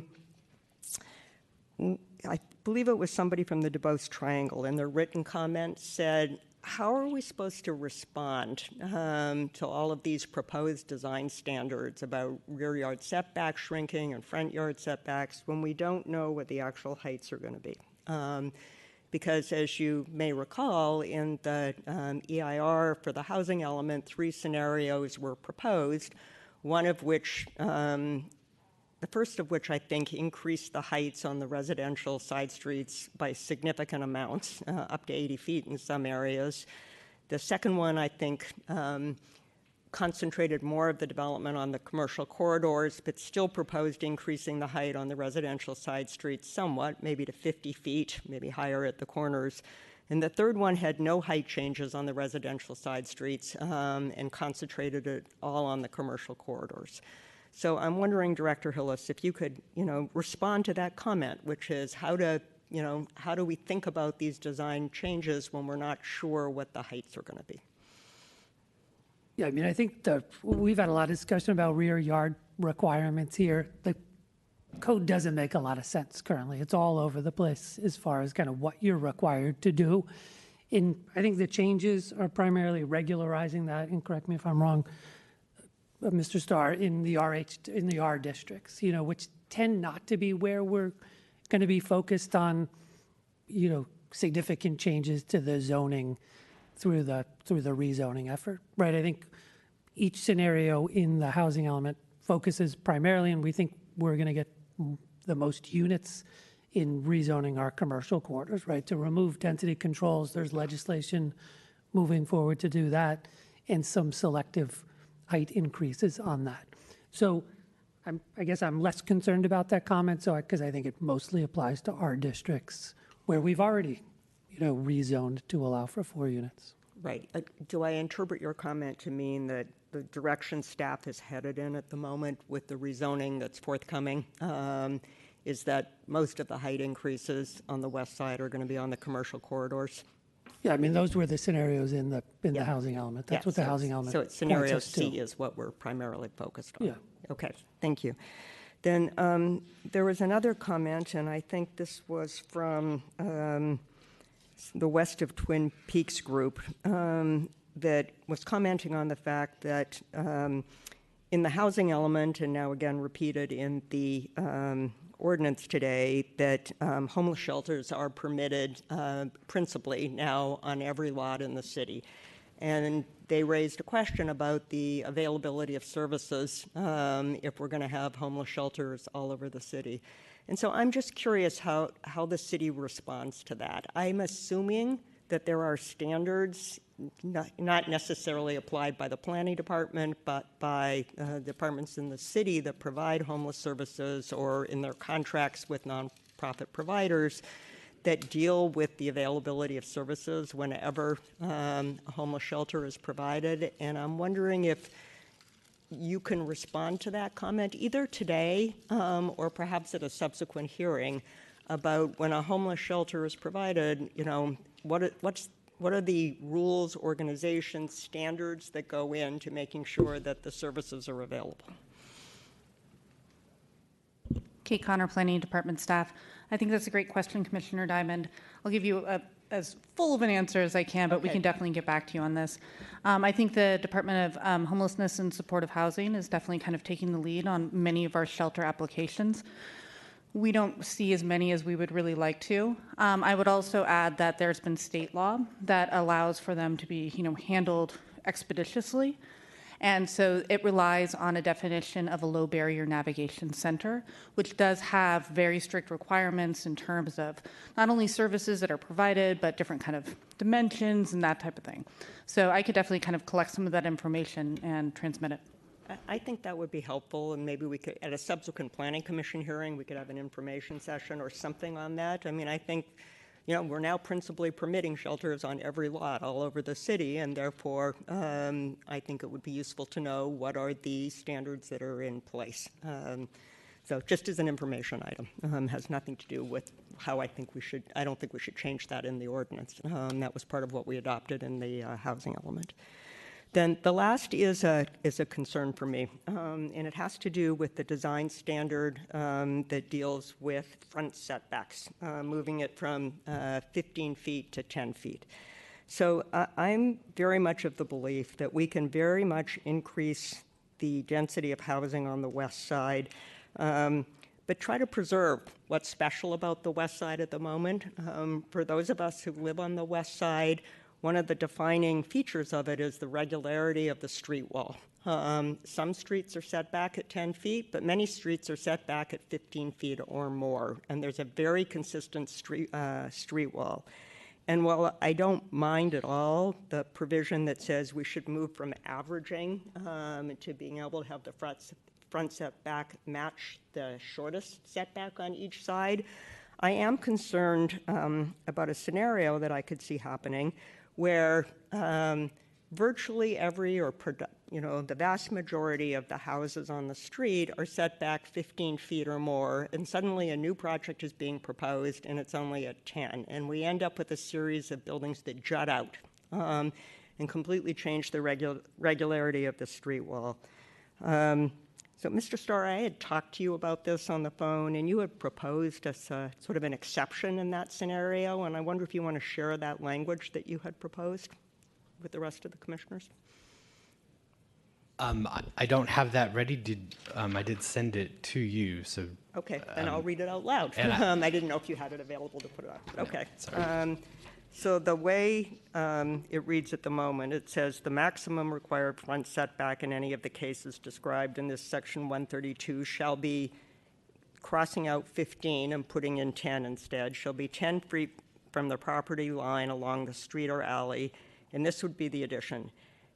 believe it was somebody from the DuBose Triangle in their written comment said, how are we supposed to respond to all of these proposed design standards about rear yard setback shrinking and front yard setbacks when we don't know what the actual heights are going to be? Because as you may recall, in the EIR for the housing element, 3 scenarios were proposed, one of which, the first of which I think increased the heights on the residential side streets by significant amounts, up to 80 feet in some areas. The second one, I think, concentrated more of the development on the commercial corridors, but still proposed increasing the height on the residential side streets somewhat, maybe to 50 feet, maybe higher at the corners. And the third one had no height changes on the residential side streets and concentrated it all on the commercial corridors. So I'm wondering, Director Hillis, if you could, respond to that comment, which is how do we think about these design changes when we're not sure what the heights are going to be? Yeah, I mean, I think we've had a lot of discussion about rear yard requirements here. The code doesn't make a lot of sense currently. It's all over the place as far as kind of what you're required to do. I think the changes are primarily regularizing that, and correct me if I'm wrong, Mr. Starr, in the R districts, which tend not to be where we're going to be focused on, significant changes to the zoning through the rezoning effort, right? I think each scenario in the housing element focuses primarily, and we think we're going to get the most units in rezoning our commercial corridors, right? To remove density controls, there's legislation moving forward to do that, and some selective height increases on that. So I guess I'm less concerned about that comment, because I think it mostly applies to our districts where we've already, rezoned to allow for 4 units. Right. Do I interpret your comment to mean that the direction staff is headed in at the moment with the rezoning that's forthcoming is that most of the height increases on the west side are going to be on the commercial corridors? Yeah, I mean, those were the scenarios in the housing element. That's what the housing element So it's scenario points us to. C is what we're primarily focused on. Yeah. Okay, thank you. Then there was another comment, and I think this was from the West of Twin Peaks group that was commenting on the fact that in the housing element, and now again repeated in the ordinance today, that homeless shelters are permitted principally now on every lot in the city. And they raised a question about the availability of services if we're going to have homeless shelters all over the city. And so I'm just curious how the city responds to that. I'm assuming that there are standards not necessarily applied by the planning department, but by departments in the city that provide homeless services or in their contracts with nonprofit providers that deal with the availability of services whenever a homeless shelter is provided. And I'm wondering if you can respond to that comment either today or perhaps at a subsequent hearing about when a homeless shelter is provided, what are the rules, organizations, standards that go into making sure that the services are available? Kate Connor, Planning Department staff. I think that's a great question, Commissioner Diamond. I'll give you as full of an answer as I can, but we can definitely get back to you on this. I think the Department of Homelessness and Supportive Housing is definitely kind of taking the lead on many of our shelter applications. We don't see as many as we would really like to. I would also add that there's been state law that allows for them to be, handled expeditiously. And so it relies on a definition of a low barrier navigation center, which does have very strict requirements in terms of not only services that are provided, but different kind of dimensions and that type of thing. So I could definitely kind of collect some of that information and transmit it. I think that would be helpful, and maybe we could, at a subsequent planning commission hearing, we could have an information session or something on that. I mean, I think we're now principally permitting shelters on every lot all over the city, and therefore I think it would be useful to know what are the standards that are in place. So just as an information item, has nothing to do with how I don't think we should change that in the ordinance. That was part of what we adopted in the housing element. Then the last is a concern for me, and it has to do with the design standard that deals with front setbacks, moving it from 15 feet to 10 feet. So I'm very much of the belief that we can very much increase the density of housing on the west side, but try to preserve what's special about the west side at the moment. For those of us who live on the west side, one of the defining features of it is the regularity of the street wall. Some streets are set back at 10 feet, but many streets are set back at 15 feet or more, and there's a very consistent street wall. And while I don't mind at all the provision that says we should move from averaging to being able to have the front setback match the shortest setback on each side, I am concerned about a scenario that I could see happening where virtually the vast majority of the houses on the street are set back 15 feet or more, and suddenly a new project is being proposed and it's only at 10. And we end up with a series of buildings that jut out and completely change the regularity of the street wall. So, Mr. Starr, I had talked to you about this on the phone, and you had proposed as sort of an exception in that scenario, and I wonder if you want to share that language that you had proposed with the rest of the commissioners. I don't have that ready. I did send it to you, so. Okay, then I'll read it out loud. I didn't know if you had it available to put it up. Okay. Sorry. So the way it reads at the moment, it says the maximum required front setback in any of the cases described in this section 132 shall be, crossing out 15 and putting in 10 instead, shall be 10 feet from the property line along the street or alley, and this would be the addition,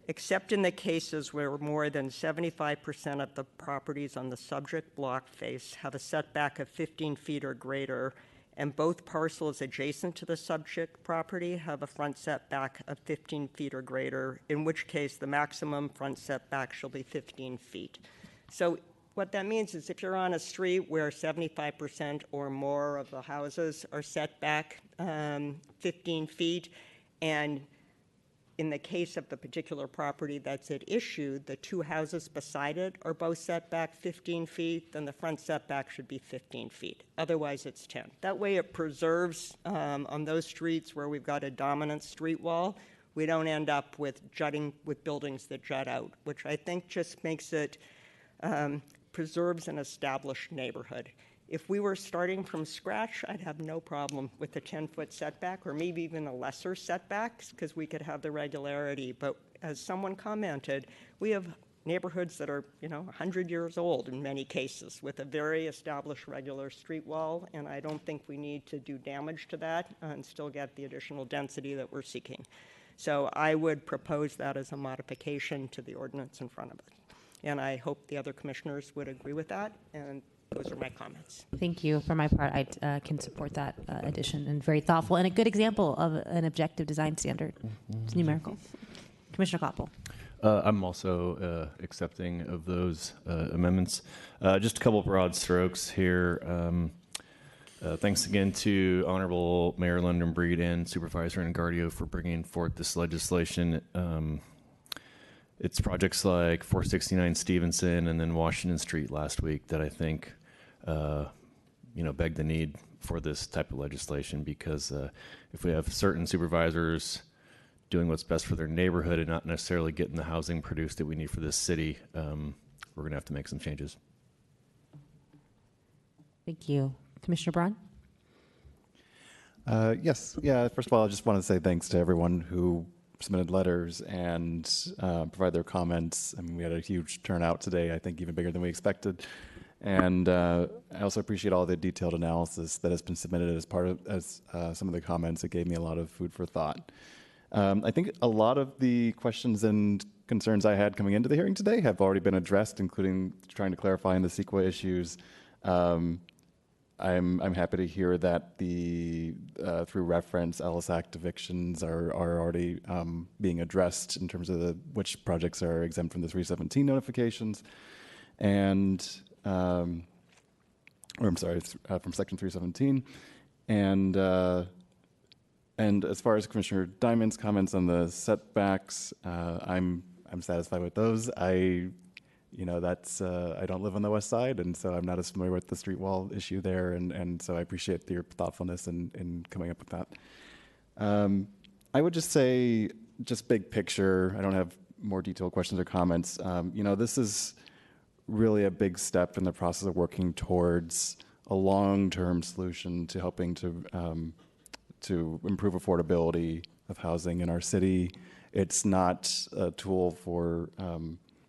except in the cases where more than 75% of the properties on the subject block face have a setback of 15 feet or greater, and both parcels adjacent to the subject property have a front setback of 15 feet or greater, in which case the maximum front setback shall be 15 feet. So what that means is if you're on a street where 75% or more of the houses are set back 15 feet, and in the case of the particular property that's at issue, the two houses beside it are both set back 15 feet, then the front setback should be 15 feet. Otherwise, it's 10. That way it preserves, on those streets where we've got a dominant street wall, we don't end up with buildings that jut out, which I think just makes it, preserves an established neighborhood. If we were starting from scratch, I'd have no problem with the 10-foot setback, or maybe even a lesser setbacks, because we could have the regularity. But as someone commented, we have neighborhoods that are, 100 years old in many cases, with a very established regular street wall, and I don't think we need to do damage to that and still get the additional density that we're seeking. So I would propose that as a modification to the ordinance in front of it. And I hope the other commissioners would agree with that, and those are my comments. Thank you. For my part, I can support that addition, and very thoughtful and a good example of an objective design standard. It's numerical. Commissioner Koppel. I'm also accepting of those amendments. Just a couple of broad strokes here. Thanks again to Honorable Mayor London Breed and Supervisor Engardio for bringing forth this legislation. It's projects like 469 Stevenson and then Washington Street last week that I think, beg the need for this type of legislation, because if we have certain supervisors doing what's best for their neighborhood and not necessarily getting the housing produced that we need for this city, we're going to have to make some changes. Thank you. Commissioner Braun? Yes. Yeah. First of all, I just want to say thanks to everyone who submitted letters and provide their comments. I mean, we had a huge turnout today, I think even bigger than we expected. And I also appreciate all the detailed analysis that has been submitted as part of some of the comments. It gave me a lot of food for thought. I think a lot of the questions and concerns I had coming into the hearing today have already been addressed, including trying to clarify in the CEQA issues. I'm happy to hear that the through reference Ellis Act evictions are already being addressed in terms of which projects are exempt from the 317 notifications, and or I'm sorry, from Section 317, and as far as Commissioner Diamond's comments on the setbacks, I'm satisfied with those. That's I don't live on the west side, and so I'm not as familiar with the street wall issue there, and so I appreciate your thoughtfulness in coming up with that. I would just say, just big picture, I don't have more detailed questions or comments. This is really a big step in the process of working towards a long-term solution to helping to improve affordability of housing in our city. It's not a tool for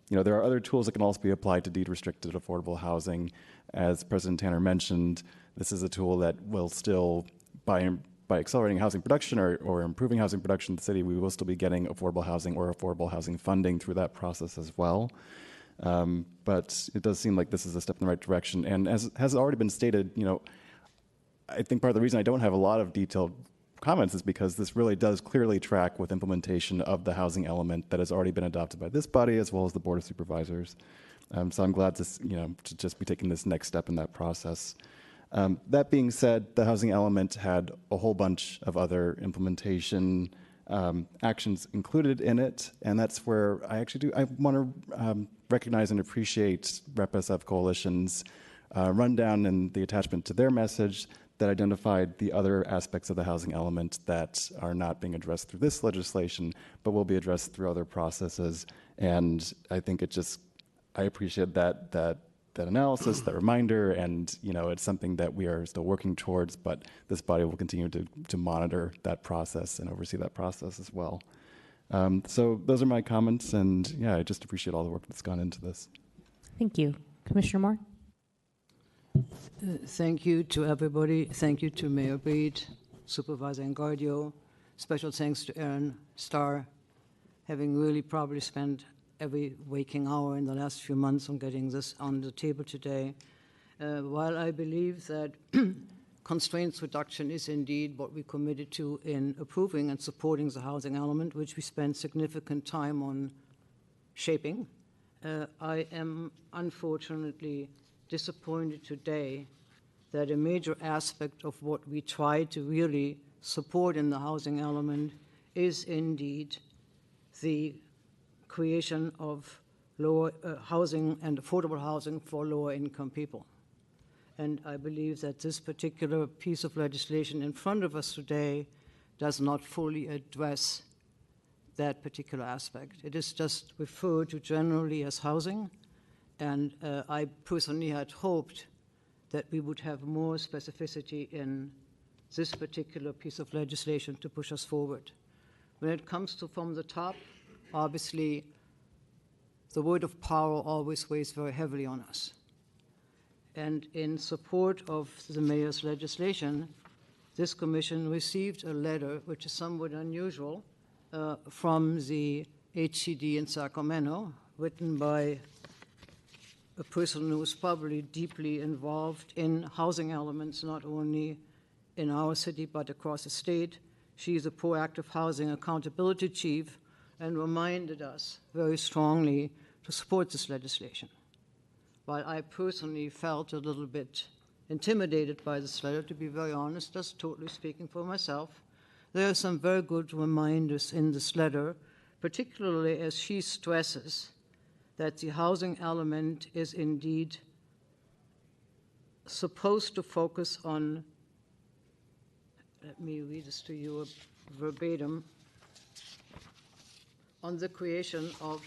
there are other tools that can also be applied to deed-restricted affordable housing. As President Tanner mentioned, this is a tool that will still, by accelerating housing production or improving housing production in the city, we will still be getting affordable housing or affordable housing funding through that process as well. But it does seem like this is a step in the right direction. And as has already been stated, I think part of the reason I don't have a lot of detailed comments is because this really does clearly track with implementation of the housing element that has already been adopted by this body as well as the Board of Supervisors. So I'm glad to just be taking this next step in that process. That being said, the housing element had a whole bunch of other implementation actions included in it, and that's where I want to recognize and appreciate Rep. SF Coalition's rundown and the attachment to their message that identified the other aspects of the housing element that are not being addressed through this legislation, but will be addressed through other processes. And I think I appreciate that analysis, that reminder, and it's something that we are still working towards, but this body will continue to monitor that process and oversee that process as well. So those are my comments, and yeah, I just appreciate all the work that's gone into this. Thank you. Commissioner Moore? Thank you to everybody. Thank you to Mayor Breed, Supervisor Engardio. Special thanks to Aaron Starr, having really probably spent every waking hour in the last few months on getting this on the table today. While I believe that constraints reduction is indeed what we committed to in approving and supporting the housing element, which we spent significant time on shaping, I am unfortunately disappointed today that a major aspect of what we try to really support in the housing element is indeed the creation of lower housing and affordable housing for lower income people. And I believe that this particular piece of legislation in front of us today does not fully address that particular aspect. It is just referred to generally as housing. And I personally had hoped that we would have more specificity in this particular piece of legislation to push us forward. When it comes to from the top, obviously, the word of power always weighs very heavily on us. And in support of the mayor's legislation, this commission received a letter, which is somewhat unusual, from the HCD in Sacramento, written by a person who is probably deeply involved in housing elements, not only in our city, but across the state. She is a proactive housing accountability chief and reminded us very strongly to support this legislation. While I personally felt a little bit intimidated by this letter, to be very honest, just totally speaking for myself, there are some very good reminders in this letter, particularly as she stresses that the housing element is indeed supposed to focus on, let me read this to you verbatim, on the creation of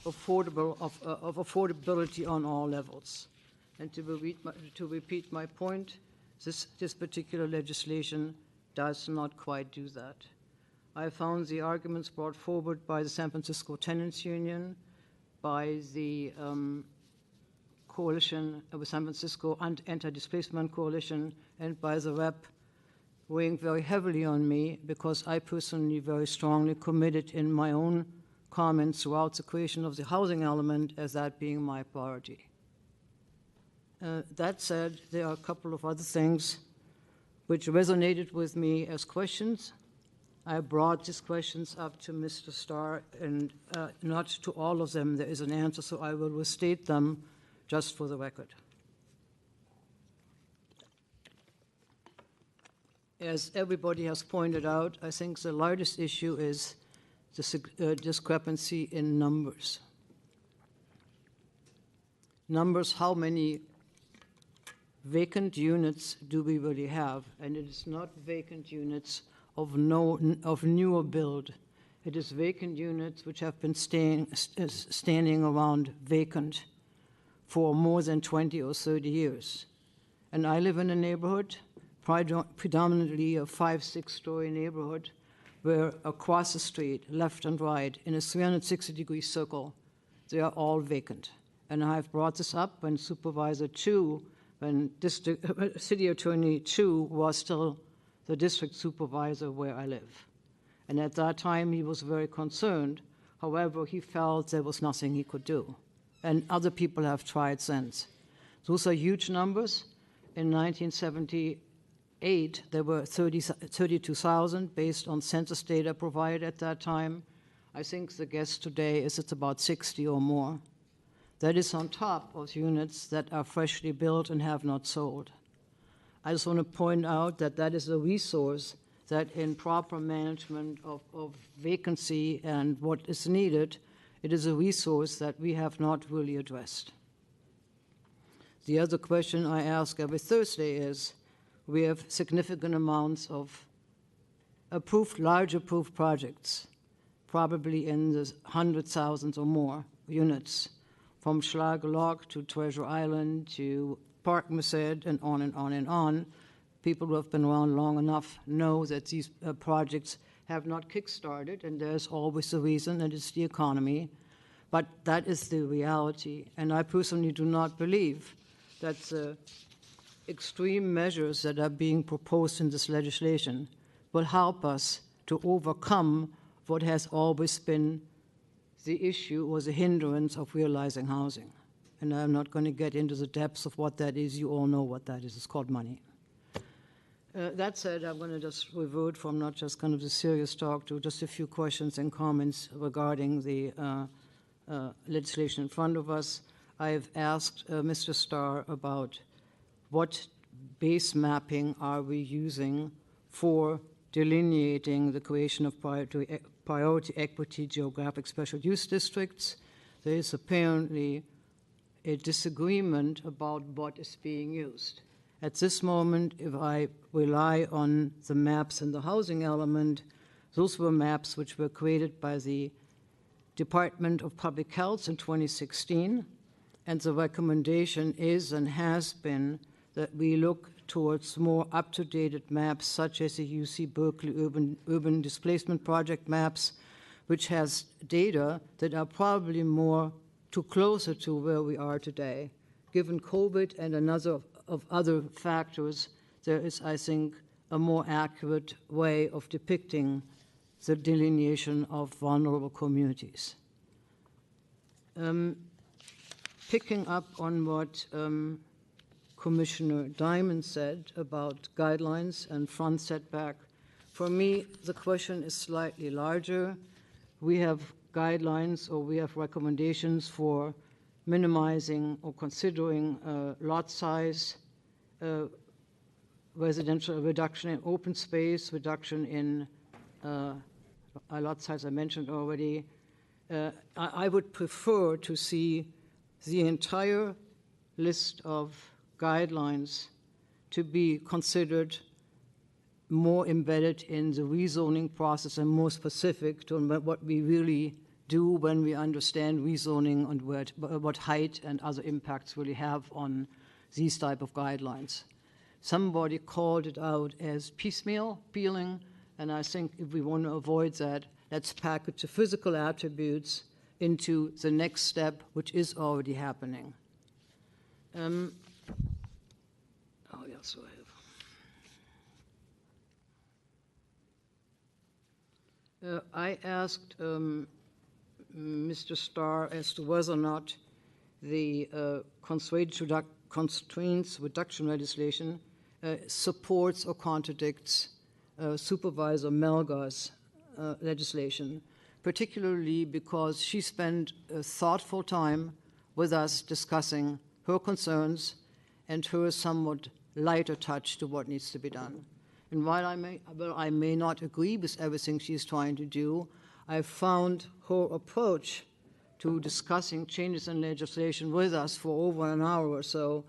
affordability on all levels. And to repeat my point, this particular legislation does not quite do that. I found the arguments brought forward by the San Francisco Tenants Union, by the coalition of the San Francisco Anti-Displacement Coalition, and by the rep weighing very heavily on me, because I personally very strongly committed in my own comments throughout the creation of the housing element as that being my priority. That said, there are a couple of other things which resonated with me as questions. I brought these questions up to Mr. Starr, and not to all of them there is an answer, so I will restate them just for the record. As everybody has pointed out, I think the largest issue is the discrepancy in numbers. Numbers, how many vacant units do we really have? And it is not vacant units of newer build. It is vacant units which have been standing around vacant for more than 20 or 30 years. And I live in a neighborhood, predominantly a 5-6-story neighborhood, where across the street, left and right, in a 360-degree circle, they are all vacant. And I've brought this up when Supervisor Chu, when City Attorney Chu was still the district supervisor where I live. And at that time, he was very concerned. However, he felt there was nothing he could do. And other people have tried since. Those are huge numbers. In 1978, there were 32,000 based on census data provided at that time. I think the guess today is it's about 60 or more. That is on top of units that are freshly built and have not sold. I just want to point out that that is a resource that in proper management of vacancy and what is needed, it is a resource that we have not really addressed. The other question I ask every Thursday is, we have significant amounts of large approved projects, probably in the 100,000 or more units, from Schlagerloch to Treasure Island to Park Merced and on and on and on. People who have been around long enough know that these projects have not kick-started, and there's always a reason, and it's the economy. But that is the reality, and I personally do not believe that the extreme measures that are being proposed in this legislation will help us to overcome what has always been the issue or the hindrance of realizing housing. And I'm not going to get into the depths of what that is. You all know what that is. It's called money. That said, I'm going to just revert from not just kind of the serious talk to just a few questions and comments regarding the legislation in front of us. I've asked Mr. Starr about what base mapping are we using for delineating the creation of priority equity geographic special use districts. There is apparently a disagreement about what is being used. At this moment, if I rely on the maps and the housing element, those were maps which were created by the Department of Public Health in 2016, and the recommendation is and has been that we look towards more up-to-date maps, such as the UC Berkeley Urban Displacement Project maps, which has data that are probably more closer to where we are today. Given COVID and another of other factors, there is, I think, a more accurate way of depicting the delineation of vulnerable communities. Picking up on what Commissioner Diamond said about guidelines and front setback, for me, the question is slightly larger. We have guidelines or we have recommendations for minimizing or considering lot size, residential reduction in open space, reduction in lot size I mentioned already. I would prefer to see the entire list of guidelines to be considered more embedded in the rezoning process and more specific to what we really do when we understand rezoning and what height and other impacts really have on these type of guidelines. Somebody called it out as piecemeal peeling, and I think if we want to avoid that, let's package the physical attributes into the next step, which is already happening. Yes, I asked Mr. Starr as to whether or not the constraints reduction legislation supports or contradicts Supervisor Melgar's legislation, particularly because she spent a thoughtful time with us discussing her concerns and her somewhat lighter touch to what needs to be done. And while I may not agree with everything she's trying to do, I found her approach to discussing changes in legislation with us for over an hour or so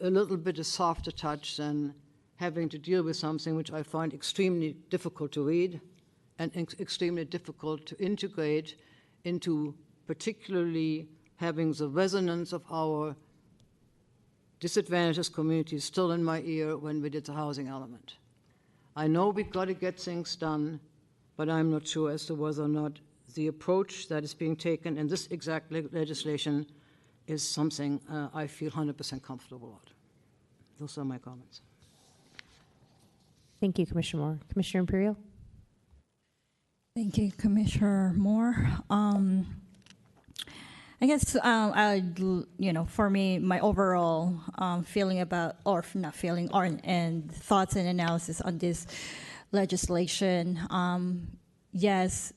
a little bit a softer touch than having to deal with something which I find extremely difficult to read and extremely difficult to integrate into particularly having the resonance of our disadvantaged communities still in my ear when we did the housing element. I know we've got to get things done, but I'm not sure as to whether or not the approach that is being taken in this exact legislation is something I feel 100% comfortable with. Those are my comments. Thank you, Commissioner Moore. Commissioner Imperial? Thank you, Commissioner Moore. I guess, for me, my overall feeling about, or not feeling, and thoughts and analysis on this legislation, yes,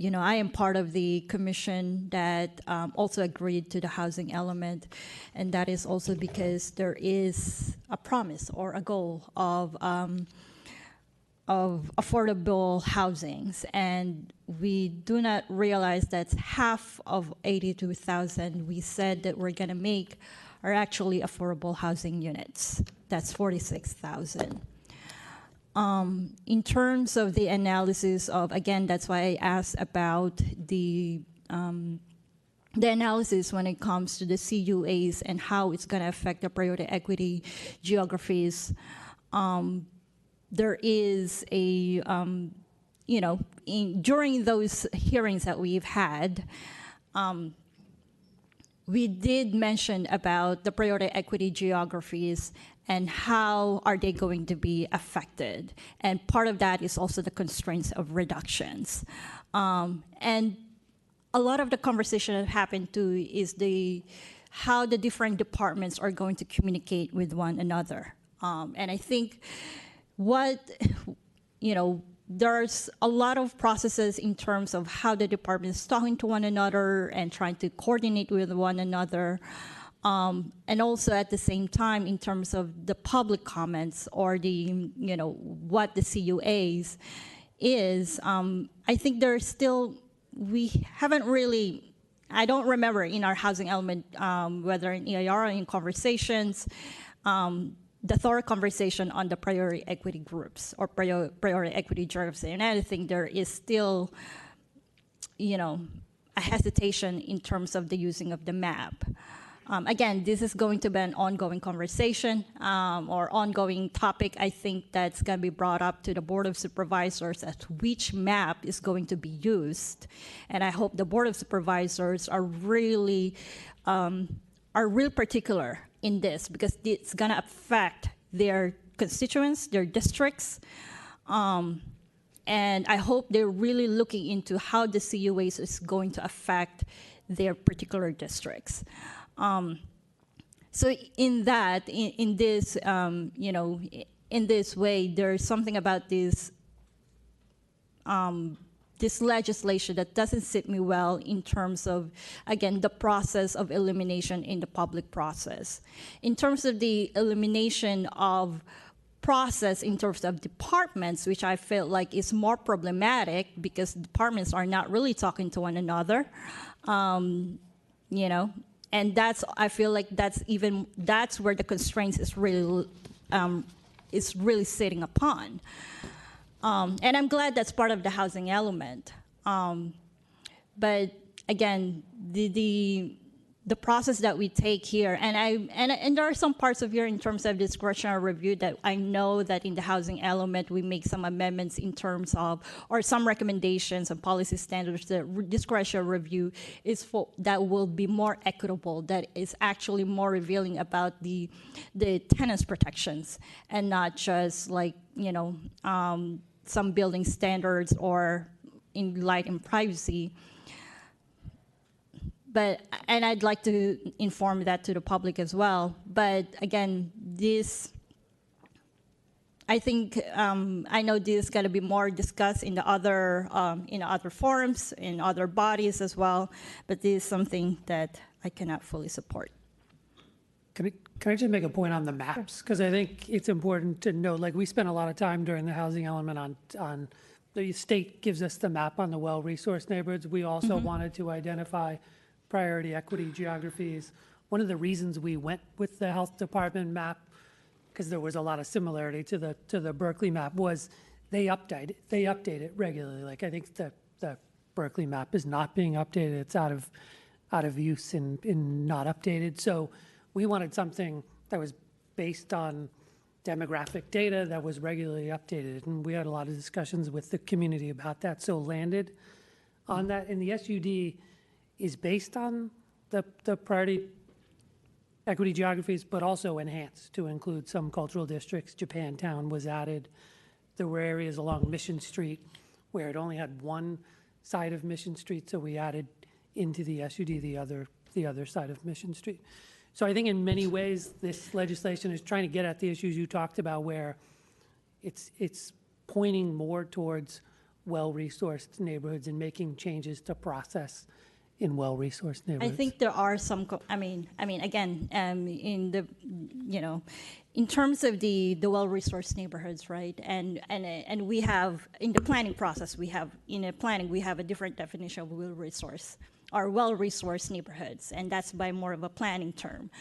I am part of the commission that also agreed to the housing element, and that is also because there is a promise or a goal of affordable housings, and we do not realize that half of 82,000 we said that we're going to make are actually affordable housing units. That's 46,000. In terms of the analysis of, again, that's why I asked about the analysis when it comes to the CUAs and how it's going to affect the priority equity geographies. There is a, during those hearings that we've had, we did mention about the priority equity geographies and how are they going to be affected. And part of that is also the constraints of reductions. And a lot of the conversation that happened too is how the different departments are going to communicate with one another. And I think there's a lot of processes in terms of how the departments talking to one another and trying to coordinate with one another. And also at the same time, in terms of the public comments or what the CUAs is, I think there's still, we haven't really, I don't remember in our housing element, whether in EIR or in conversations, the thorough conversation on the priority equity groups or priority equity geography. And I think there is still, a hesitation in terms of the using of the map. Again, this is going to be an ongoing conversation or ongoing topic. I think that's going to be brought up to the Board of Supervisors as to which map is going to be used. And I hope the Board of Supervisors are real particular in this, because it's going to affect their constituents, their districts. And I hope they're really looking into how the CUAs is going to affect their particular districts. So in that, in this, in this way, there's something about this legislation that doesn't sit me well in terms of, again, the process of elimination in the public process. In terms of the elimination of process in terms of departments, which I feel like is more problematic because departments are not really talking to one another, and I feel like that's where the constraints is really sitting upon. And I'm glad that's part of the housing element. But again, the process that we take here, and there are some parts of here in terms of discretionary review that I know that in the housing element we make some amendments in terms of, or some recommendations and policy standards that discretionary review is that will be more equitable, that is actually more revealing about the tenants' protections and not just like some building standards or in light and privacy. and I'd like to inform that to the public as well. But again, I think I know this is going to be more discussed in the other forums, in other bodies as well. But this is something that I cannot fully support. Can I just make a point on the maps? Because I think it's important to know, like, we spent a lot of time during the housing element on the state gives us the map on the well-resourced neighborhoods. We also wanted to identify priority equity geographies. One of the reasons we went with the health department map, because there was a lot of similarity to the Berkeley map, was they update it regularly. Like, I think the Berkeley map is not being updated. It's out of use and not updated. So we wanted something that was based on demographic data that was regularly updated, and we had a lot of discussions with the community about that, so landed on that. And the SUD is based on the priority equity geographies, but also enhanced to include some cultural districts. Japantown was added. There were areas along Mission Street where it only had one side of Mission Street, so we added into the SUD the other side of Mission Street. So I think in many ways, this legislation is trying to get at the issues you talked about, where it's pointing more towards well-resourced neighborhoods and making changes to process in well-resourced neighborhoods. I think there are some. Again, in terms of the well-resourced neighborhoods, right? And we have in the planning process, we have a different definition of well-resourced. Are well-resourced neighborhoods, and that's by more of a planning term.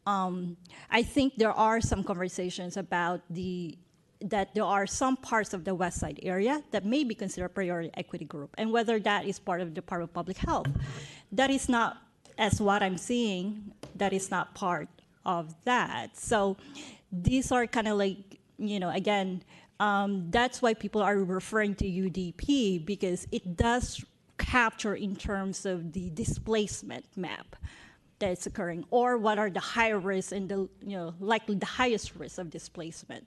I think there are some conversations about that there are some parts of the West Side area that may be considered priority equity group, and whether that is part of the Department of Public Health. That is not, as what I'm seeing, that is not part of that. So these are kind of like, again, that's why people are referring to UDP, because it does capture in terms of the displacement map that's occurring, or what are the high risk and the likely the highest risk of displacement.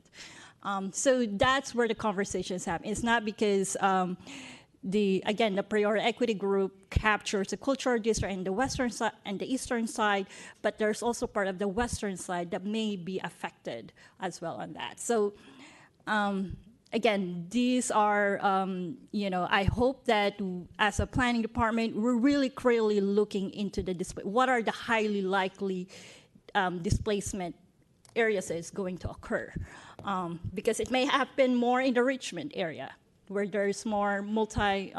So that's where the conversations happen. It's not because the priority equity group captures the cultural district and the western side and the eastern side, but there's also part of the western side that may be affected as well on that. So. Again, these are, I hope that as a planning department, we're really clearly looking into what are the highly likely displacement areas that is going to occur. Because it may happen more in the Richmond area, where there's more multi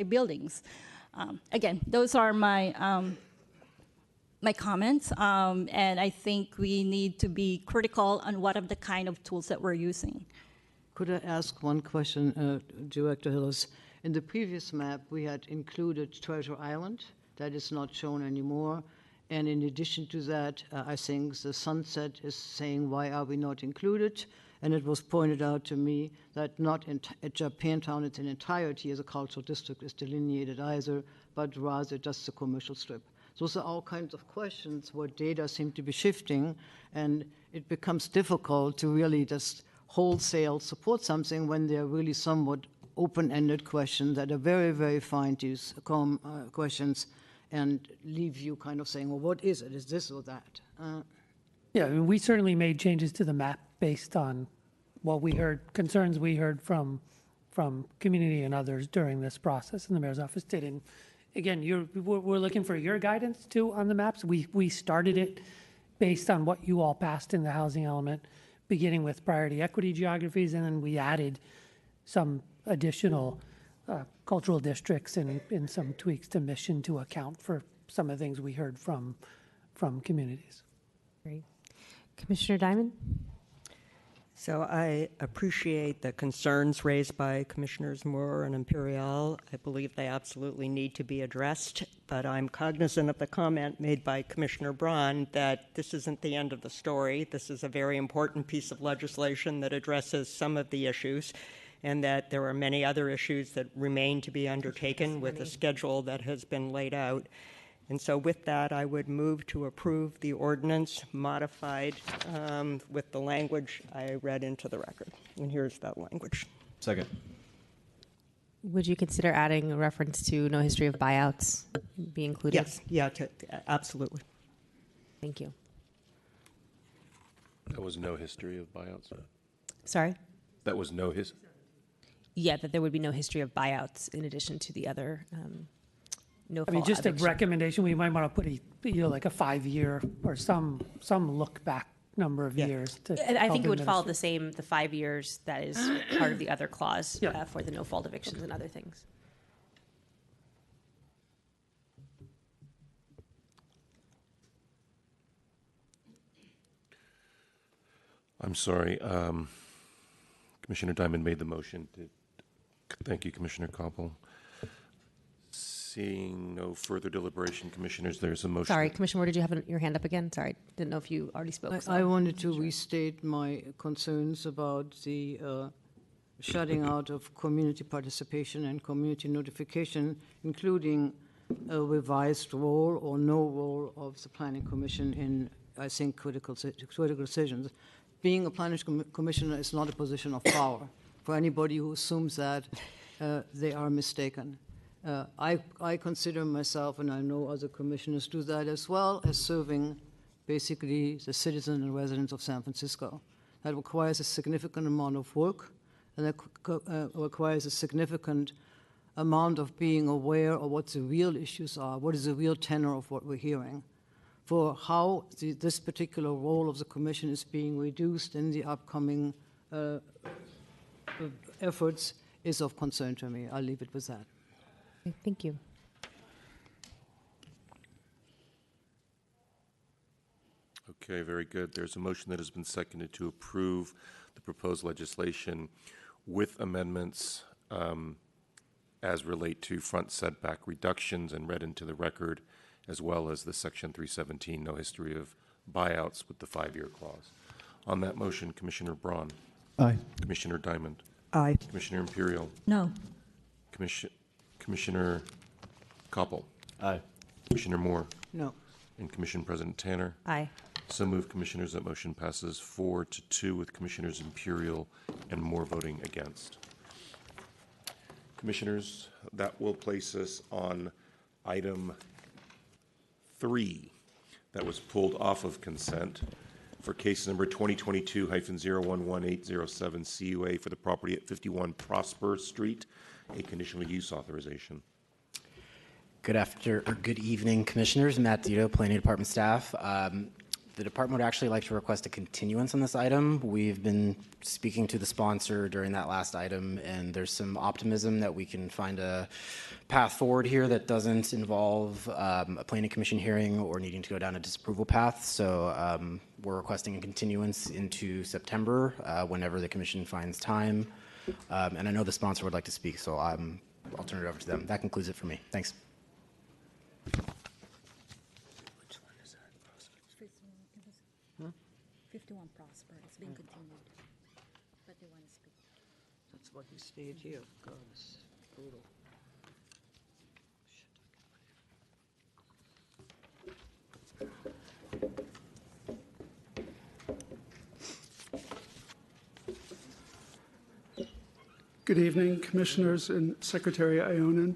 buildings. Again, those are my comments, and I think we need to be critical on what of the kind of tools that we're using. Could I ask one question, Director Hillis? In the previous map, we had included Treasure Island. That is not shown anymore. And in addition to that, I think the sunset is saying, why are we not included? And it was pointed out to me that not at Japantown, its entirety as a cultural district is delineated either, but rather just the commercial strip. Those are all kinds of questions where data seem to be shifting, and it becomes difficult to really just wholesale support something when they're really somewhat open-ended questions that are very, very fine-tooth questions, and leave you kind of saying, well, what is it? Is this or that? Yeah, I mean, we certainly made changes to the map based on what we heard, concerns we heard from community and others during this process, and the mayor's office did. And again, we're looking for your guidance too on the maps. We started it based on what you all passed in the housing element, beginning with priority equity geographies, and then we added some additional cultural districts and some tweaks to mission to account for some of the things we heard from communities. Great. Commissioner Diamond? So I appreciate the concerns raised by Commissioners Moore and Imperial. I believe they absolutely need to be addressed, but I'm cognizant of the comment made by Commissioner Braun that this isn't the end of the story. This is a very important piece of legislation that addresses some of the issues, and that there are many other issues that remain to be undertaken with a schedule that has been laid out. And so with that, I would move to approve the ordinance modified with the language I read into the record. And here's that language. Second. Would you consider adding a reference to no history of buyouts be included? Yes, yeah, absolutely. Thank you. That was no history of buyouts. Sorry? That was no history. Yeah, that there would be no history of buyouts in addition to the other no I mean, fault just eviction. a recommendation, we might want to put like a 5-year or some look back number of years. And I think it would follow administer. the 5 years that is part of the other clause Yeah. for the no fault evictions and other things. I'm sorry. Commissioner Diamond made the motion. Thank you, Commissioner Koppel. Seeing no further deliberation, Commissioners, there's a motion. Sorry, Commissioner Moore, did you have your hand up again? Sorry, didn't know if you already spoke. I wanted to restate my concerns about the shutting out of community participation and community notification, including a revised role or no role of the Planning Commission in, I think, critical decisions. Being a Planning Commissioner is not a position of power. For anybody who assumes that, they are mistaken. I consider myself, and I know other commissioners do that as well, as serving basically the citizens and residents of San Francisco. That requires a significant amount of work, and that requires a significant amount of being aware of what the real issues are, what is the real tenor of what we're hearing. For how this particular role of the Commission is being reduced in the upcoming efforts is of concern to me. I'll leave it with that. Thank you. Okay, very good. There's a motion that has been seconded to approve the proposed legislation with amendments as relate to front setback reductions and read into the record, as well as the Section 317, no history of buyouts with the 5-year clause. On that motion, Commissioner Braun. Aye. Commissioner Diamond. Aye. Commissioner Imperial. No. Commissioner Koppel. Aye. Commissioner Moore. No. And Commission President Tanner. Aye. So moved, Commissioners. That motion passes 4-2 with Commissioners Imperial and Moore voting against. Commissioners, that will place us on item 3 that was pulled off of consent for case number 2022-011807 CUA for the property at 51 Prosper Street, a conditional use authorization. Good evening, Commissioners. Matt Dito, Planning Department staff. The department would actually like to request a continuance on this item. We've been speaking to the sponsor during that last item, and there's some optimism that we can find a path forward here that doesn't involve a planning commission hearing or needing to go down a disapproval path. So we're requesting a continuance into September, whenever the commission finds time. And I know the sponsor would like to speak, so I'll turn it over to them. That concludes it for me. Thanks. 51 Prosper. It's been continued, but they want to speak. That's why he stayed here. God, it's brutal. Good evening, Commissioners and Secretary Ionin.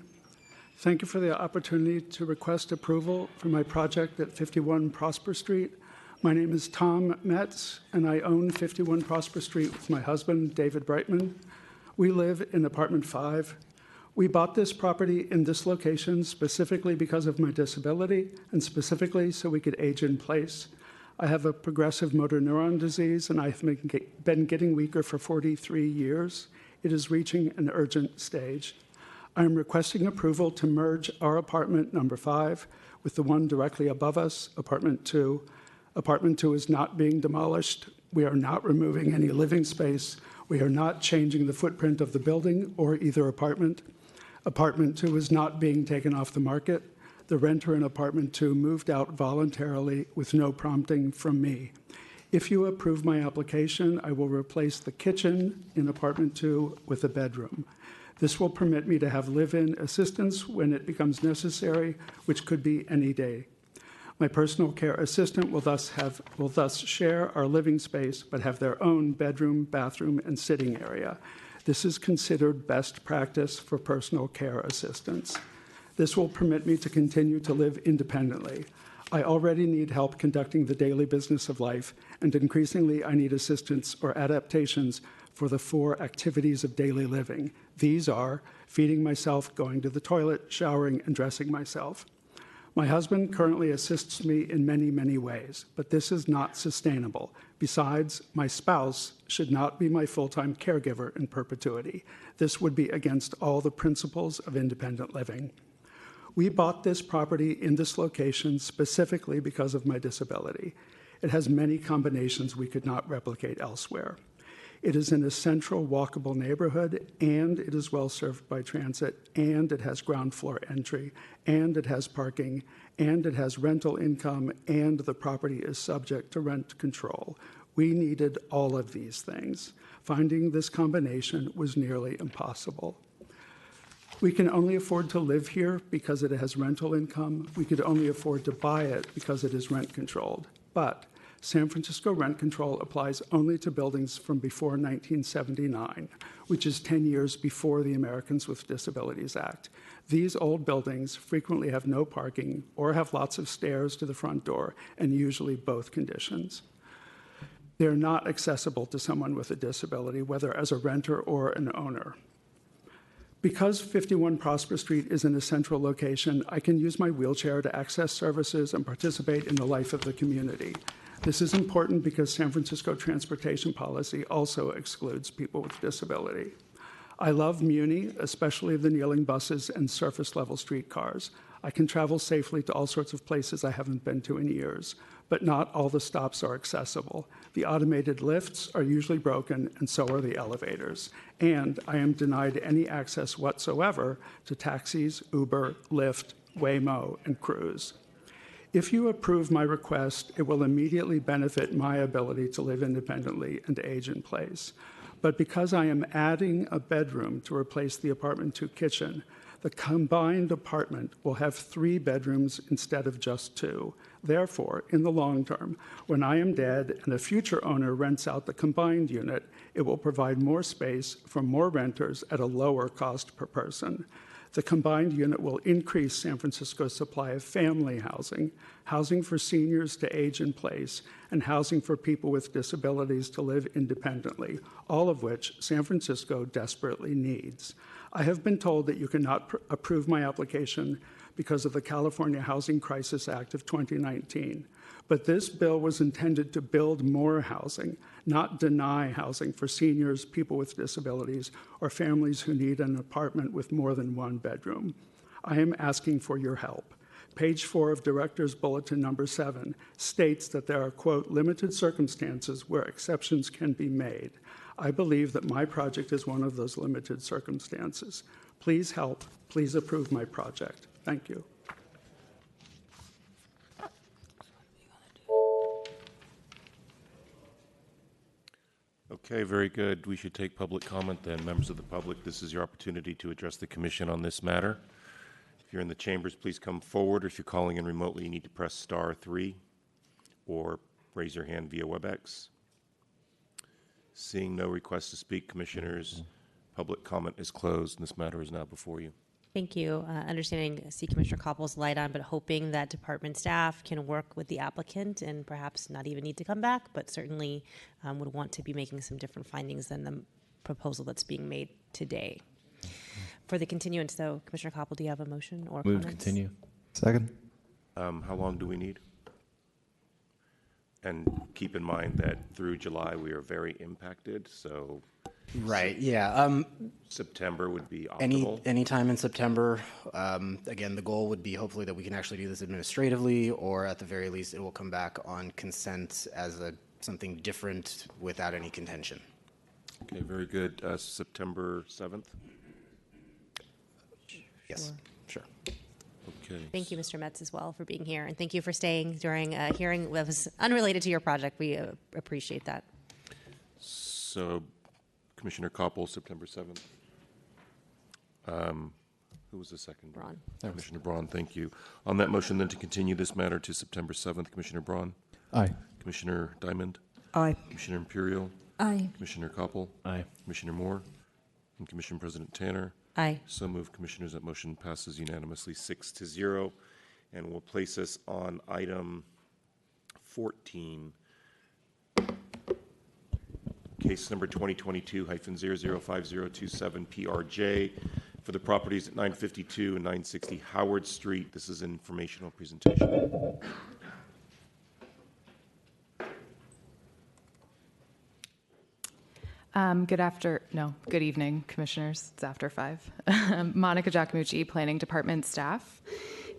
Thank you for the opportunity to request approval for my project at 51 Prosper Street. My name is Tom Metz, and I own 51 Prosper Street with my husband, David Brightman. We live in apartment 5. We bought this property in this location specifically because of my disability and specifically so we could age in place. I have a progressive motor neuron disease, and I've been getting weaker for 43 years. It is reaching an urgent stage. I am requesting approval to merge our apartment number 5 with the one directly above us, apartment 2. Apartment 2 is not being demolished. We are not removing any living space. We are not changing the footprint of the building or either apartment. Apartment 2 is not being taken off the market. The renter in apartment 2 moved out voluntarily with no prompting from me. If you approve my application, I will replace the kitchen in apartment 2 with a bedroom. This will permit me to have live-in assistance when it becomes necessary, which could be any day. My personal care assistant will thus share our living space, but have their own bedroom, bathroom, and sitting area. This is considered best practice for personal care assistance. This will permit me to continue to live independently. I already need help conducting the daily business of life, and increasingly I need assistance or adaptations for the 4 activities of daily living. These are feeding myself, going to the toilet, showering, and dressing myself. My husband currently assists me in many, many ways, but this is not sustainable. Besides, my spouse should not be my full-time caregiver in perpetuity. This would be against all the principles of independent living. We bought this property in this location specifically because of my disability. It has many combinations we could not replicate elsewhere. It is in a central walkable neighborhood, and it is well served by transit, and it has ground floor entry, and it has parking, and it has rental income, and the property is subject to rent control. We needed all of these things. Finding this combination was nearly impossible. We can only afford to live here because it has rental income. We could only afford to buy it because it is rent controlled. But San Francisco rent control applies only to buildings from before 1979, which is 10 years before the Americans with Disabilities Act. These old buildings frequently have no parking or have lots of stairs to the front door, and usually both conditions. They're not accessible to someone with a disability, whether as a renter or an owner. Because 51 Prosper Street is in a central location, I can use my wheelchair to access services and participate in the life of the community. This is important because San Francisco transportation policy also excludes people with disability. I love Muni, especially the kneeling buses and surface-level streetcars. I can travel safely to all sorts of places I haven't been to in years, but not all the stops are accessible. The automated lifts are usually broken, and so are the elevators. And I am denied any access whatsoever to taxis, Uber, Lyft, Waymo, and Cruise. If you approve my request, it will immediately benefit my ability to live independently and age in place. But because I am adding a bedroom to replace the apartment 2 kitchen, the combined apartment will have 3 bedrooms instead of just 2. Therefore, in the long term, when I am dead and a future owner rents out the combined unit, it will provide more space for more renters at a lower cost per person. The combined unit will increase San Francisco's supply of family housing, housing for seniors to age in place, and housing for people with disabilities to live independently, all of which San Francisco desperately needs. I have been told that you cannot approve my application because of the California Housing Crisis Act of 2019. But this bill was intended to build more housing, not deny housing for seniors, people with disabilities, or families who need an apartment with more than 1 bedroom. I am asking for your help. Page 4 of Director's Bulletin number 7 states that there are, quote, limited circumstances where exceptions can be made. I believe that my project is one of those limited circumstances. Please help. Please approve my project. Thank you. Okay, very good. We should take public comment then. Members of the public, this is your opportunity to address the commission on this matter. If you're in the chambers, please come forward. Or if you're calling in remotely, you need to press *3 or raise your hand via WebEx. Seeing no requests to speak, commissioners, public comment is closed, and this matter is now before you. Thank you. Understanding, I see Commissioner Koppel's light on, but hoping that department staff can work with the applicant and perhaps not even need to come back, but certainly would want to be making some different findings than the proposal that's being made today. For the continuance, though, Commissioner Koppel, do you have a motion or Move comments? to continue. Second. How long do we need? And keep in mind that through July, we are very impacted, so Right, yeah. September would be optimal. Any time in September. Again, the goal would be hopefully that we can actually do this administratively, or at the very least, it will come back on consent as something different without any contention. Okay, very good. September 7th? Yes, sure. Okay. Thank you, Mr. Metz, as well, for being here, and thank you for staying during a hearing that was unrelated to your project. We appreciate that. So, Commissioner Koppel, September 7th. Who was the second? Braun. Commissioner Braun, thank you. On that motion, then, to continue this matter to September 7th, Commissioner Braun? Aye. Commissioner Diamond? Aye. Commissioner Imperial? Aye. Commissioner Koppel? Aye. Commissioner Moore? And Commission President Tanner? Aye. So moved, Commissioners. That motion passes unanimously 6-0. And we'll place us on item 14. Case number 2022-005027 PRJ for the properties at 952 and 960 Howard Street. This is an informational presentation. Good evening, Commissioners. It's after 5. Monica Giacomucci, Planning Department staff.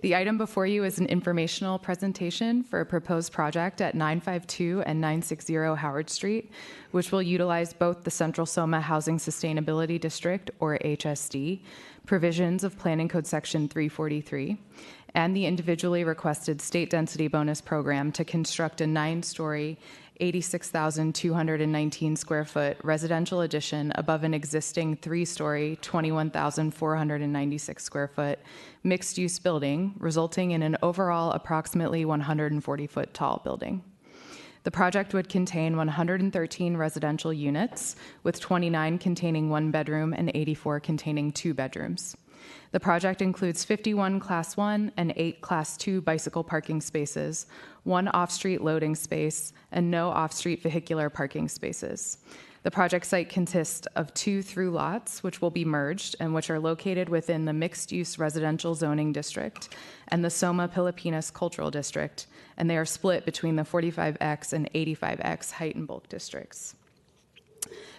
The item before you is an informational presentation for a proposed project at 952 and 960 Howard Street, which will utilize both the Central Soma Housing Sustainability District, or HSD, provisions of Planning Code Section 343, and the individually requested state density bonus program to construct a 9-story, 86,219 square foot residential addition above an existing 3-story, 21,496 square foot mixed use building, resulting in an overall approximately 140 foot tall building. The project would contain 113 residential units, with 29 containing 1 bedroom and 84 containing 2 bedrooms. The project includes 51 Class 1 and 8 Class 2 bicycle parking spaces, 1 off-street loading space, and no off-street vehicular parking spaces. The project site consists of 2 through lots, which will be merged and which are located within the mixed-use residential zoning district and the Soma Pilipinas Cultural District, and they are split between the 45X and 85X height and bulk districts.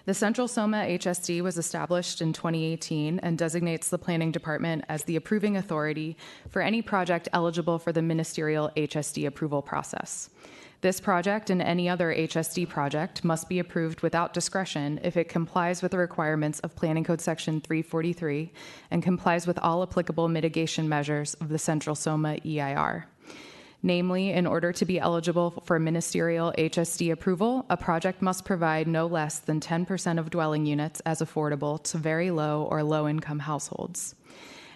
The Central Soma HSD was established in 2018 and designates the Planning Department as the approving authority for any project eligible for the ministerial HSD approval process. This project and any other HSD project must be approved without discretion if it complies with the requirements of Planning Code Section 343 and complies with all applicable mitigation measures of the Central Soma EIR. Namely, in order to be eligible for ministerial HSD approval, a project must provide no less than 10% of dwelling units as affordable to very low or low-income households.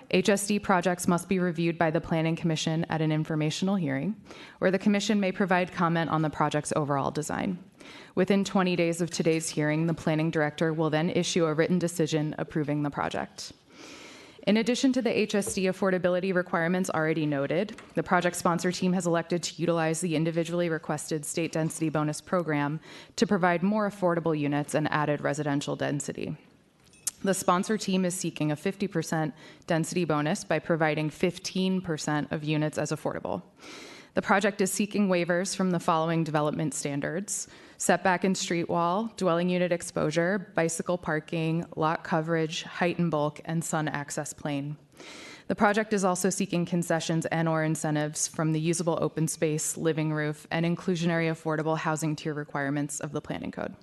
HSD projects must be reviewed by the Planning Commission at an informational hearing, where the Commission may provide comment on the project's overall design. Within 20 days of today's hearing, the Planning Director will then issue a written decision approving the project. In addition to the HSD affordability requirements already noted, the project sponsor team has elected to utilize the individually requested state density bonus program to provide more affordable units and added residential density. The sponsor team is seeking a 50% density bonus by providing 15% of units as affordable. The project is seeking waivers from the following development standards: setback and street wall, dwelling unit exposure, bicycle parking, lot coverage, height and bulk, and sun access plane. The project is also seeking concessions and/or incentives from the usable open space, living roof, and inclusionary affordable housing tier requirements of the Planning Code.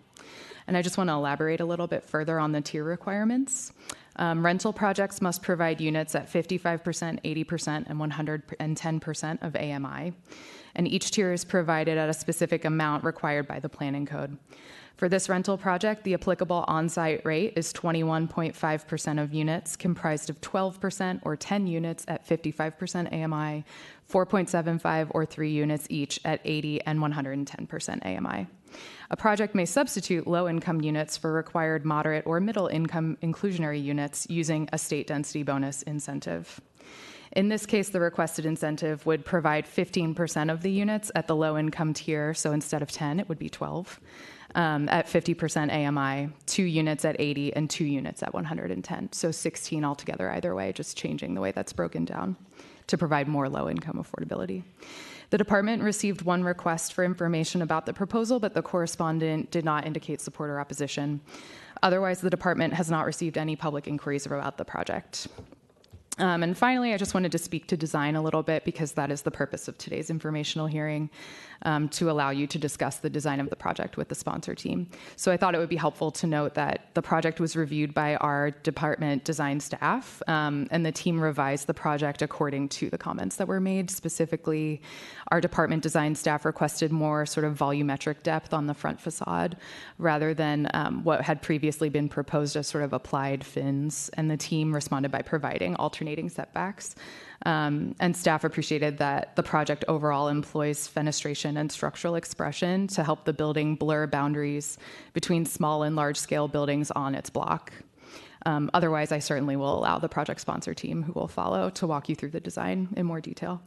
And I just want to elaborate a little bit further on the tier requirements. Rental projects must provide units at 55%, 80%, and 110% of AMI. And each tier is provided at a specific amount required by the Planning Code. For this rental project, the applicable on-site rate is 21.5% of units, comprised of 12% or 10 units at 55% AMI, 4.75 or 3 units each at 80 and 110% AMI. A project may substitute low-income units for required moderate or middle-income inclusionary units using a state density bonus incentive. In this case, the requested incentive would provide 15% of the units at the low-income tier, so instead of 10, it would be 12, at 50% AMI, 2 units at 80, and 2 units at 110, so 16 altogether either way, just changing the way that's broken down to provide more low-income affordability. The department received 1 request for information about the proposal, but the correspondent did not indicate support or opposition. Otherwise, the department has not received any public inquiries about the project. And finally, I just wanted to speak to design a little bit because that is the purpose of today's informational hearing, to allow you to discuss the design of the project with the sponsor team. So I thought it would be helpful to note that the project was reviewed by our department design staff, and the team revised the project according to the comments that were made. Specifically, our department design staff requested more sort of volumetric depth on the front facade rather than what had previously been proposed as sort of applied fins, and the team responded by providing alternating setbacks. And staff appreciated that the project overall employs fenestration and structural expression to help the building blur boundaries between small and large-scale buildings on its block. Otherwise, I certainly will allow the project sponsor team who will follow to walk you through the design in more detail.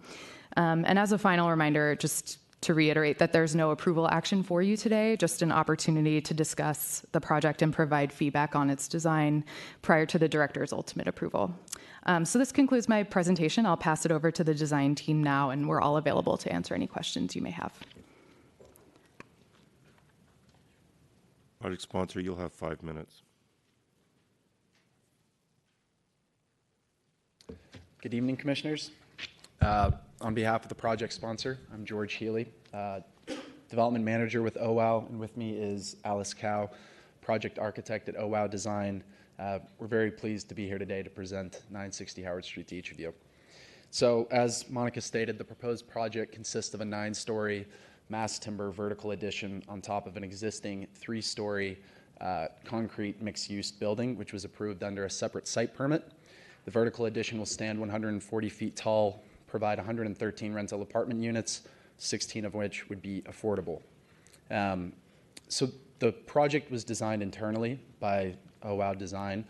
And as a final reminder, just to reiterate that there's no approval action for you today, just an opportunity to discuss the project and provide feedback on its design prior to the director's ultimate approval. So this concludes my presentation. I'll pass it over to the design team now, and we're all available to answer any questions you may have. Project sponsor, you'll have 5 minutes. Good evening, Commissioners. On behalf of the project sponsor, I'm George Healy, Development Manager with OWOW, and with me is Alice Cow, Project Architect at OWOW Design. We're very pleased to be here today to present 960 Howard Street to each of you. So, as Monica stated, the proposed project consists of a 9-story mass timber vertical addition on top of an existing 3-story concrete mixed-use building, which was approved under a separate site permit. The vertical addition will stand 140 feet tall, provide 113 rental apartment units, 16 of which would be affordable. So the project was designed internally by OWOW Design,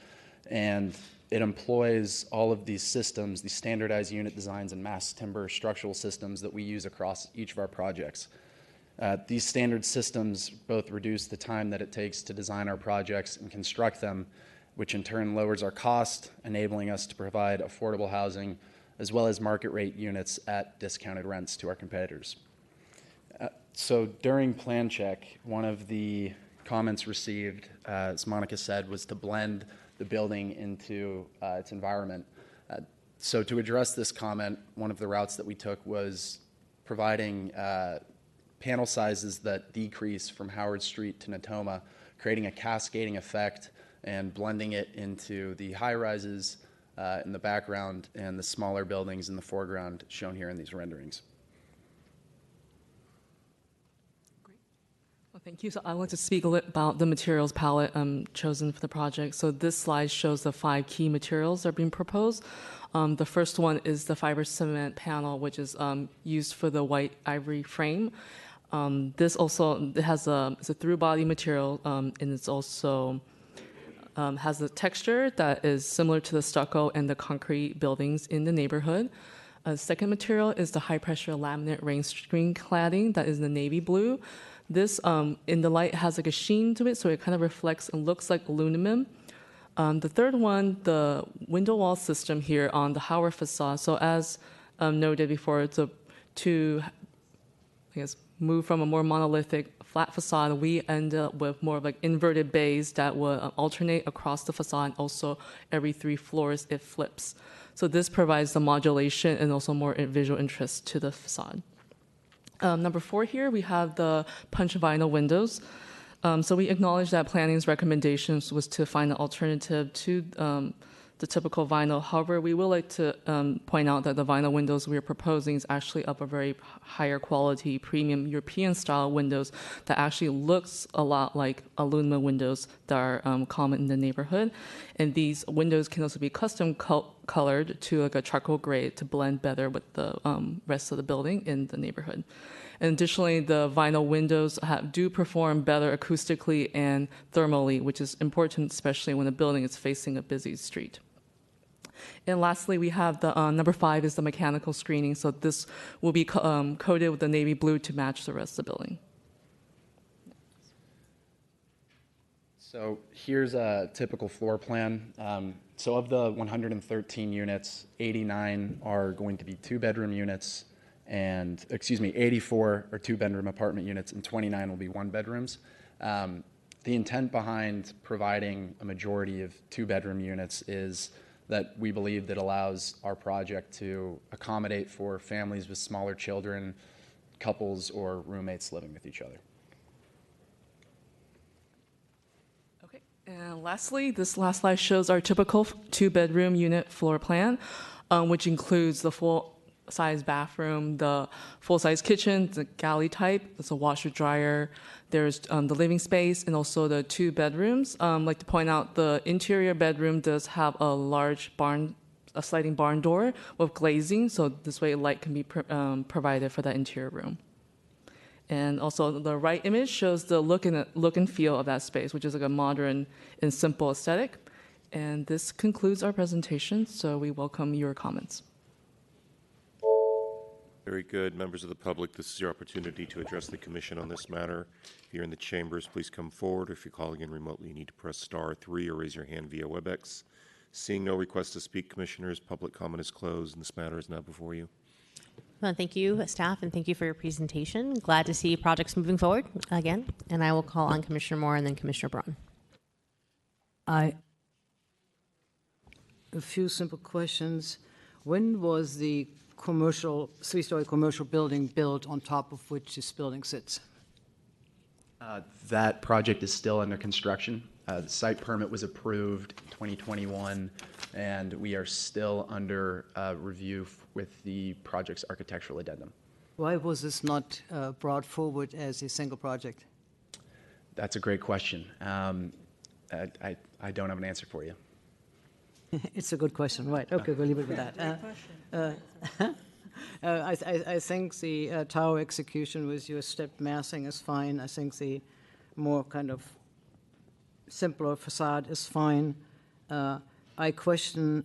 and it employs all of these systems, these standardized unit designs and mass timber structural systems that we use across each of our projects. These standard systems both reduce the time that it takes to design our projects and construct them, which in turn lowers our cost, enabling us to provide affordable housing as well as market rate units at discounted rents to our competitors. So during plan check, one of the comments received, as Monica said, was to blend the building into its environment. So to address this comment, one of the routes that we took was providing panel sizes that decrease from Howard Street to Natoma, creating a cascading effect and blending it into the high-rises in the background and the smaller buildings in the foreground shown here in these renderings. Great. Well, thank you. So I want to speak a little about the materials palette chosen for the project. So this slide shows the 5 key materials that are being proposed. The first one is the fiber cement panel, which is used for the white ivory frame. This also has it's a through-body material, and it's also has a texture that is similar to the stucco and the concrete buildings in the neighborhood. The second material is the high-pressure laminate rain screen cladding that is the navy blue. This, in the light, has like a sheen to it, so it kind of reflects and looks like aluminum. The third one, the window wall system here on the Howard facade. So as noted before, it's to, I guess, move from a more monolithic flat facade, we end up with more of like inverted bays that will alternate across the facade. Also, every 3 floors, it flips. So this provides the modulation and also more visual interest to the facade. Number 4 here, we have the punch vinyl windows. So we acknowledge that planning's recommendations was to find an alternative to the typical vinyl. However, we would like to point out that the vinyl windows we are proposing is actually of a very higher quality, premium European-style windows that actually looks a lot like aluminum windows that are common in the neighborhood. And these windows can also be custom colored to like a charcoal gray to blend better with the rest of the building in the neighborhood. And additionally, the vinyl windows do perform better acoustically and thermally, which is important, especially when the building is facing a busy street. And lastly, we have the number 5 is the mechanical screening. So this will be coated with the navy blue to match the rest of the building. So here's a typical floor plan. So of the 113 units, 89 are going to be 2-bedroom units, and 84 are 2-bedroom apartment units, and 29 will be 1-bedrooms. The intent behind providing a majority of 2-bedroom units is that we believe that allows our project to accommodate for families with smaller children, couples, or roommates living with each other. Okay, and lastly, this last slide shows our typical 2-bedroom unit floor plan, which includes the full-size bathroom, the full-size kitchen, the galley type, there's a washer dryer, there's the living space, and also the 2 bedrooms. I'd like to point out the interior bedroom does have a large a sliding barn door with glazing, so this way light can be provided for that interior room. And also the right image shows the look and feel of that space, which is like a modern and simple aesthetic. And this concludes our presentation, so we welcome your comments. Very good. Members of the public, this is your opportunity to address the commission on this matter. If you're in the chambers, please come forward. If you're calling in remotely, you need to press *3 or raise your hand via WebEx. Seeing no request to speak, commissioners, public comment is closed, and this matter is now before you. Well, thank you, staff, and thank you for your presentation. Glad to see projects moving forward again. And I will call on Commissioner Moore and then Commissioner Braun. A few simple questions. When was the three-story commercial building built on top of which this building sits? That project is still under construction. The site permit was approved in 2021, and we are still under review with the project's architectural addendum. Why was this not brought forward as a single project? That's a great question. I don't have an answer for you. It's a good question, right? Okay, we'll leave it with that. I think the tower execution with your stepped massing is fine. I think the more kind of simpler facade is fine. I question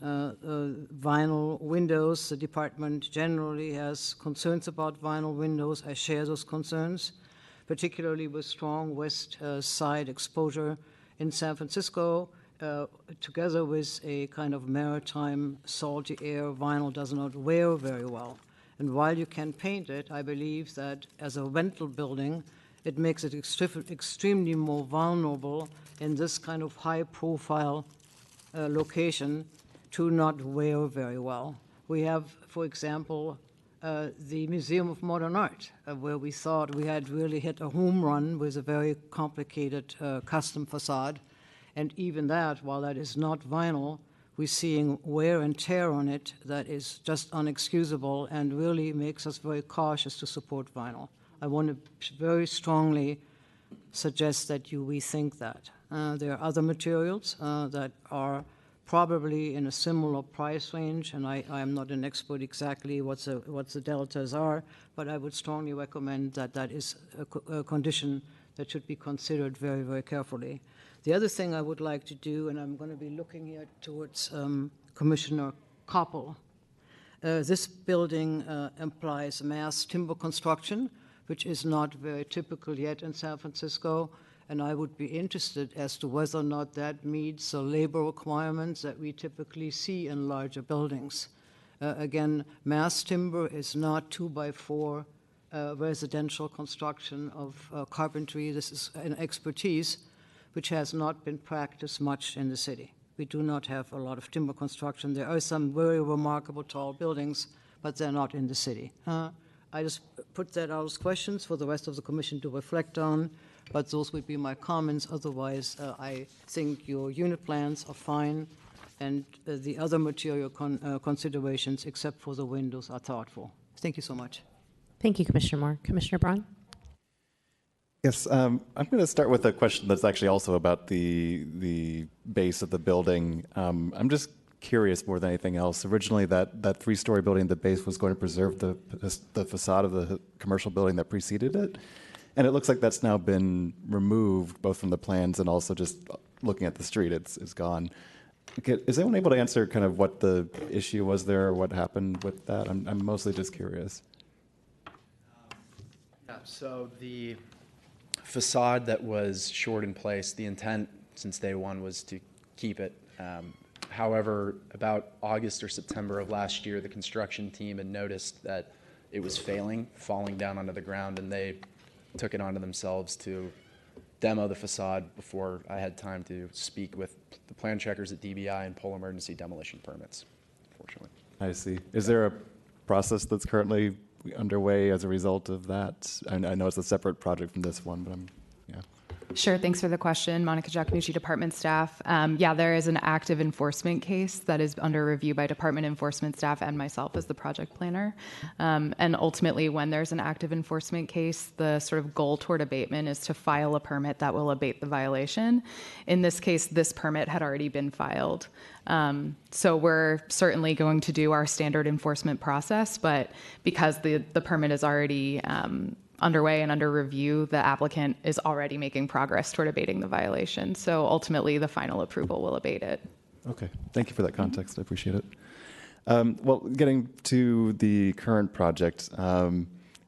vinyl windows. The department generally has concerns about vinyl windows. I share those concerns, particularly with strong west side exposure in San Francisco. Together with a kind of maritime salty air, vinyl does not wear very well. And while you can paint it, I believe that as a rental building, it makes it extremely more vulnerable in this kind of high-profile location to not wear very well. We have, for example, the Museum of Modern Art, where we thought we had really hit a home run with a very complicated custom facade. And even that, while that is not vinyl, we're seeing wear and tear on it that is just unexcusable and really makes us very cautious to support vinyl. I want to very strongly suggest that you rethink that. There are other materials that are probably in a similar price range, and I am not an expert exactly what the deltas are, but I would strongly recommend that that is a condition that should be considered very, very carefully. The other thing I would like to do, and I'm going to be looking here towards Commissioner Koppel, this building implies mass timber construction, which is not very typical yet in San Francisco, and I would be interested as to whether or not that meets the labor requirements that we typically see in larger buildings. Again, mass timber is not 2x4 residential construction of carpentry. This is an expertise which has not been practiced much in the city. We do not have a lot of timber construction. There are some very remarkable tall buildings, but they're not in the city. I just put that out as questions for the rest of the commission to reflect on, but those would be my comments. Otherwise, I think your unit plans are fine, and the other material considerations, except for the windows, are thoughtful. Thank you so much. Thank you, Commissioner Moore. Commissioner Braun? Yes, I'm going to start with a question that's actually also about the base of the building. I'm just curious more than anything else. Originally, that three-story building, the base was going to preserve the facade of the commercial building that preceded it, and it looks like that's now been removed, both from the plans and also just looking at the street, it's gone. Okay, is anyone able to answer kind of what the issue was there, or what happened with that? I'm mostly just curious. Yeah, so the facade that was shored in place, the intent since day one was to keep it. However, about August or September of last year, the construction team had noticed that it was falling down onto the ground, and they took it onto themselves to demo the facade before I had time to speak with the plan checkers at DBI and pull emergency demolition permits, unfortunately. I see. Is there a process that's currently underway as a result of that? I know it's a separate project from this one, but yeah. Sure, thanks for the question. Monica Giacomucci, department staff. Yeah, there is an active enforcement case that is under review by department enforcement staff and myself as the project planner. And ultimately, when there's an active enforcement case, the sort of goal toward abatement is to file a permit that will abate the violation. In this case, this permit had already been filed. So we're certainly going to do our standard enforcement process, but because the permit is already underway and under review, the applicant is already making progress toward abating the violation. So ultimately, the final approval will abate it. Okay, thank you for that context. I appreciate it. Well, getting to the current project, I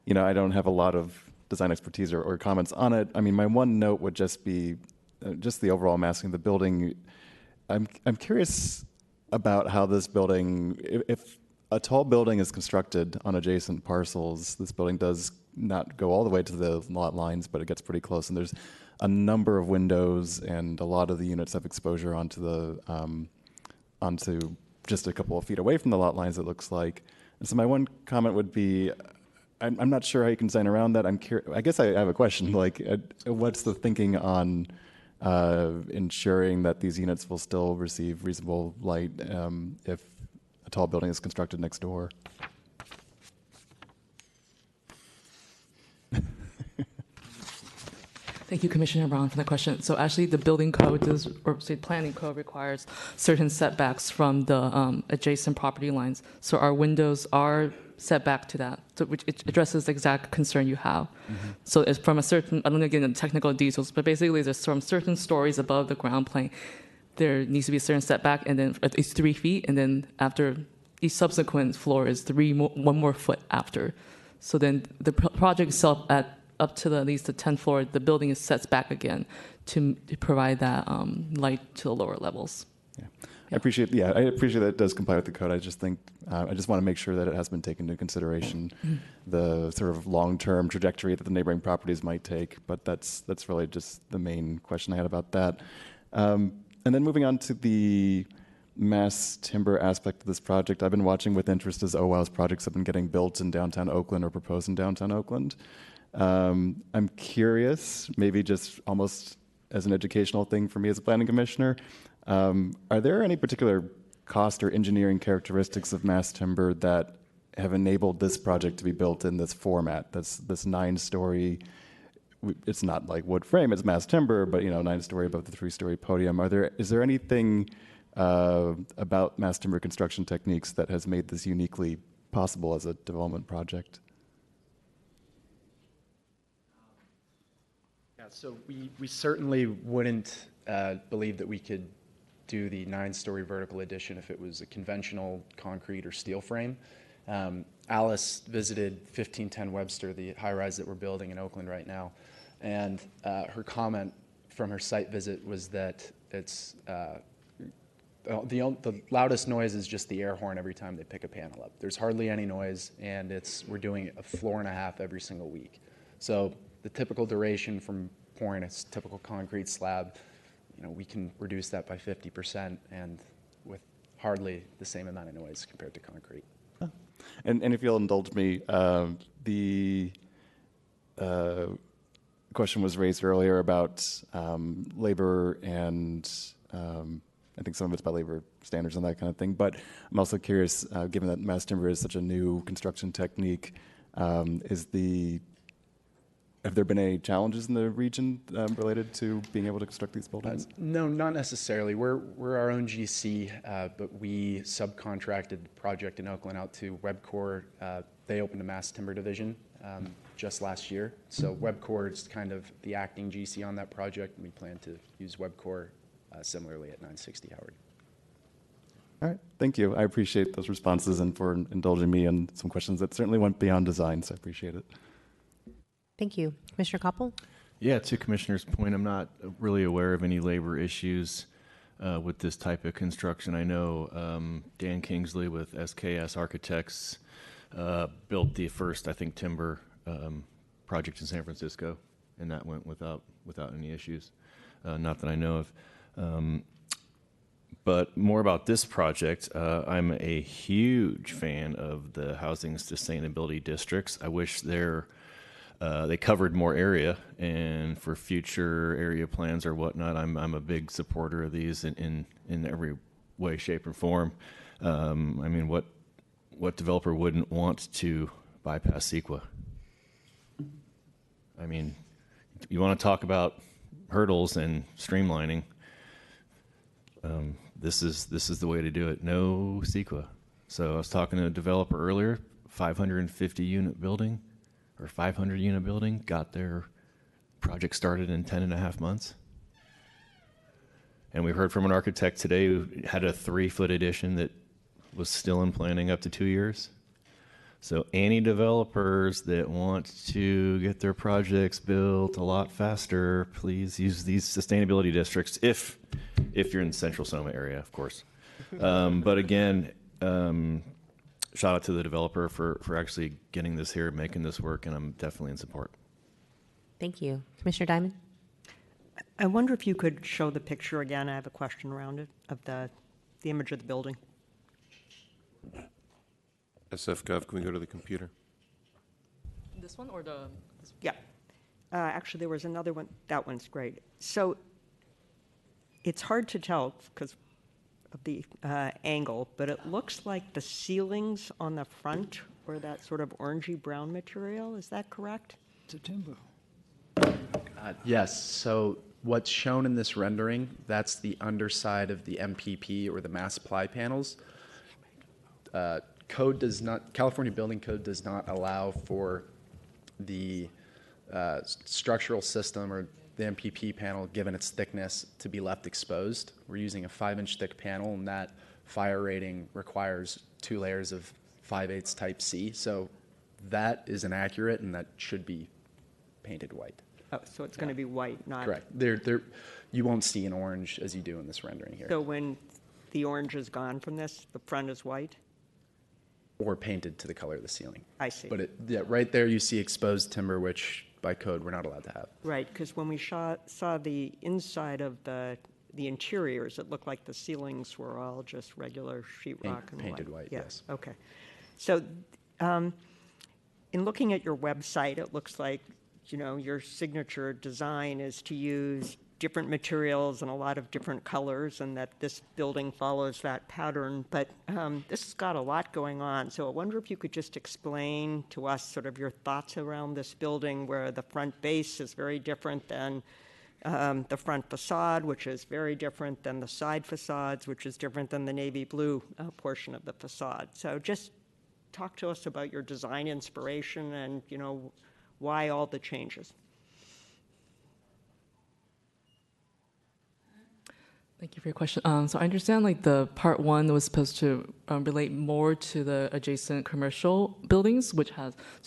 don't have a lot of design expertise or comments on it. I mean, my one note would just be just the overall massing of the building. I'm curious about how this building, if a tall building is constructed on adjacent parcels, this building does not go all the way to the lot lines, but it gets pretty close, and there's a number of windows, and a lot of the units have exposure onto just a couple of feet away from the lot lines, it looks like. And so my one comment would be, I'm not sure how you can design around that. I guess I have a question, like, what's the thinking on ensuring that these units will still receive reasonable light if a tall building is constructed next door? Thank you, Commissioner Brown, for the question. So actually, the building code does, or say planning code requires certain setbacks from the adjacent property lines. So our windows are set back to that, so which it addresses the exact concern you have. Mm-hmm. So it's from a certain, I don't know, again, the technical details, but basically there's from certain stories above the ground plane, there needs to be a certain setback, and then it's 3 feet, and then after each subsequent floor is 1 more foot after. So then the project itself up to at least the 10th floor, the building is set back again to provide that light to the lower levels. Yeah. I appreciate that it does comply with the code. I just think, I just want to make sure that it has been taken into consideration, the sort of long-term trajectory that the neighboring properties might take, but that's really just the main question I had about that. And then moving on to the mass timber aspect of this project, I've been watching with interest as OWOW's projects have been getting built in downtown Oakland or proposed in downtown Oakland. I'm curious, maybe just almost as an educational thing for me as a planning commissioner, are there any particular cost or engineering characteristics of mass timber that have enabled this project to be built in this format? This 9-story, it's not like wood frame, it's mass timber, but 9-story above the 3-story podium. Is there anything about mass timber construction techniques that has made this uniquely possible as a development project? So we certainly wouldn't believe that we could do the 9-story vertical addition if it was a conventional concrete or steel frame. Alice visited 1510 Webster, the high-rise that we're building in Oakland right now, and her comment from her site visit was that it's the loudest noise is just the air horn every time they pick a panel up. There's hardly any noise, and we're doing a floor and a half every single week. So the typical duration from pouring a typical concrete slab, we can reduce that by 50% and with hardly the same amount of noise compared to concrete. Oh. And if you'll indulge me, the question was raised earlier about labor and I think some of it's about labor standards and that kind of thing. But I'm also curious, given that mass timber is such a new construction technique, have there been any challenges in the region related to being able to construct these buildings? No, not necessarily. We're our own GC, but we subcontracted the project in Oakland out to Webcor. They opened a mass timber division just last year. So Webcor is kind of the acting GC on that project, and we plan to use Webcor similarly at 960 Howard. All right, thank you. I appreciate those responses and for indulging me in some questions that certainly went beyond design, so I appreciate it. Thank you. Commissioner Koppel? Yeah, to Commissioner's point, I'm not really aware of any labor issues with this type of construction. I know Dan Kingsley with SKS Architects built the first, I think, timber project in San Francisco, and that went without any issues, not that I know of. But more about this project, I'm a huge fan of the housing sustainability districts. I wish they covered more area, and for future area plans or whatnot, I'm a big supporter of these in every way, shape, or form. I mean, what developer wouldn't want to bypass CEQA? I mean, you want to talk about hurdles and streamlining. This is the way to do it. No CEQA. So I was talking to a developer earlier, 550 unit building. Or 500-unit building, got their project started in 10.5 months. And we heard from an architect today who had a 3-foot addition that was still in planning up to 2 years. So any developers that want to get their projects built a lot faster, please use these sustainability districts if you're in the central Sonoma area, of course. But again, shout out to the developer for actually getting this here, making this work, and I'm definitely in support. Thank you. Commissioner Diamond? I wonder if you could show the picture again. I have a question around it, of the image of the building. SF.gov, can we go to the computer? This one or the? Yeah. Actually, there was another one. That one's great. So it's hard to tell because of the angle, but it looks like the ceilings on the front were that sort of orangey brown material. Is that correct? September. Yes, so what's shown in this rendering, that's the underside of the MPP or the mass ply panels. California Building Code does not allow for the structural system or the MPP panel, given its thickness, to be left exposed. We're using a 5-inch thick panel, and that fire rating requires 2 layers of 5/8 type C. So that is inaccurate, and that should be painted white. Oh, so it's going to be white, not... Correct. You won't see an orange as you do in this rendering here. So when the orange is gone from this, the front is white? Or painted to the color of the ceiling. I see. But right there you see exposed timber, which by code we're not allowed to have. Right, because when we saw the inside of the interiors, it looked like the ceilings were all just regular sheetrock and painted white, yes. Okay. So in looking at your website, it looks like, your signature design is to use different materials and a lot of different colors, and that this building follows that pattern. But this has got a lot going on. So I wonder if you could just explain to us sort of your thoughts around this building, where the front base is very different than the front facade, which is very different than the side facades, which is different than the navy blue portion of the facade. So just talk to us about your design inspiration and, why all the changes. Thank you for your question. So I understand the part 1 was supposed to relate more to the adjacent commercial buildings, so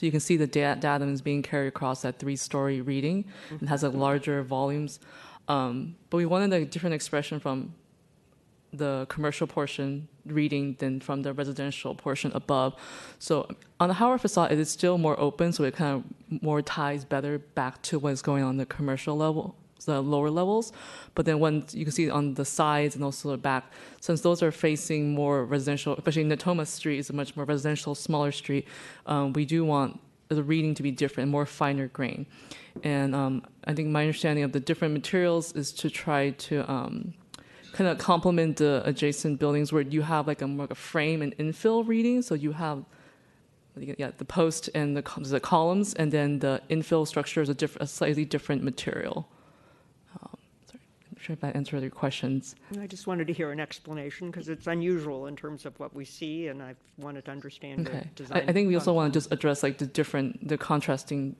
you can see the datum is being carried across that 3-story reading and has larger volumes. But we wanted a different expression from the commercial portion reading than from the residential portion above. So on the Howard facade, it is still more open, so it kind of more ties better back to what's going on the commercial level, the lower levels. But then when you can see on the sides and also the back, since those are facing more residential, especially Natoma Street is a much more residential, smaller street, we do want the reading to be different, more finer grain. And I think my understanding of the different materials is to try to kind of complement the adjacent buildings where you have more of a frame and infill reading. So you have the post and the columns, and then the infill structure is a slightly different material. Sorry, I'm not sure if that answered your questions. I just wanted to hear an explanation because it's unusual in terms of what we see, and I wanted to understand the design. I think we also want to just address the contrasting,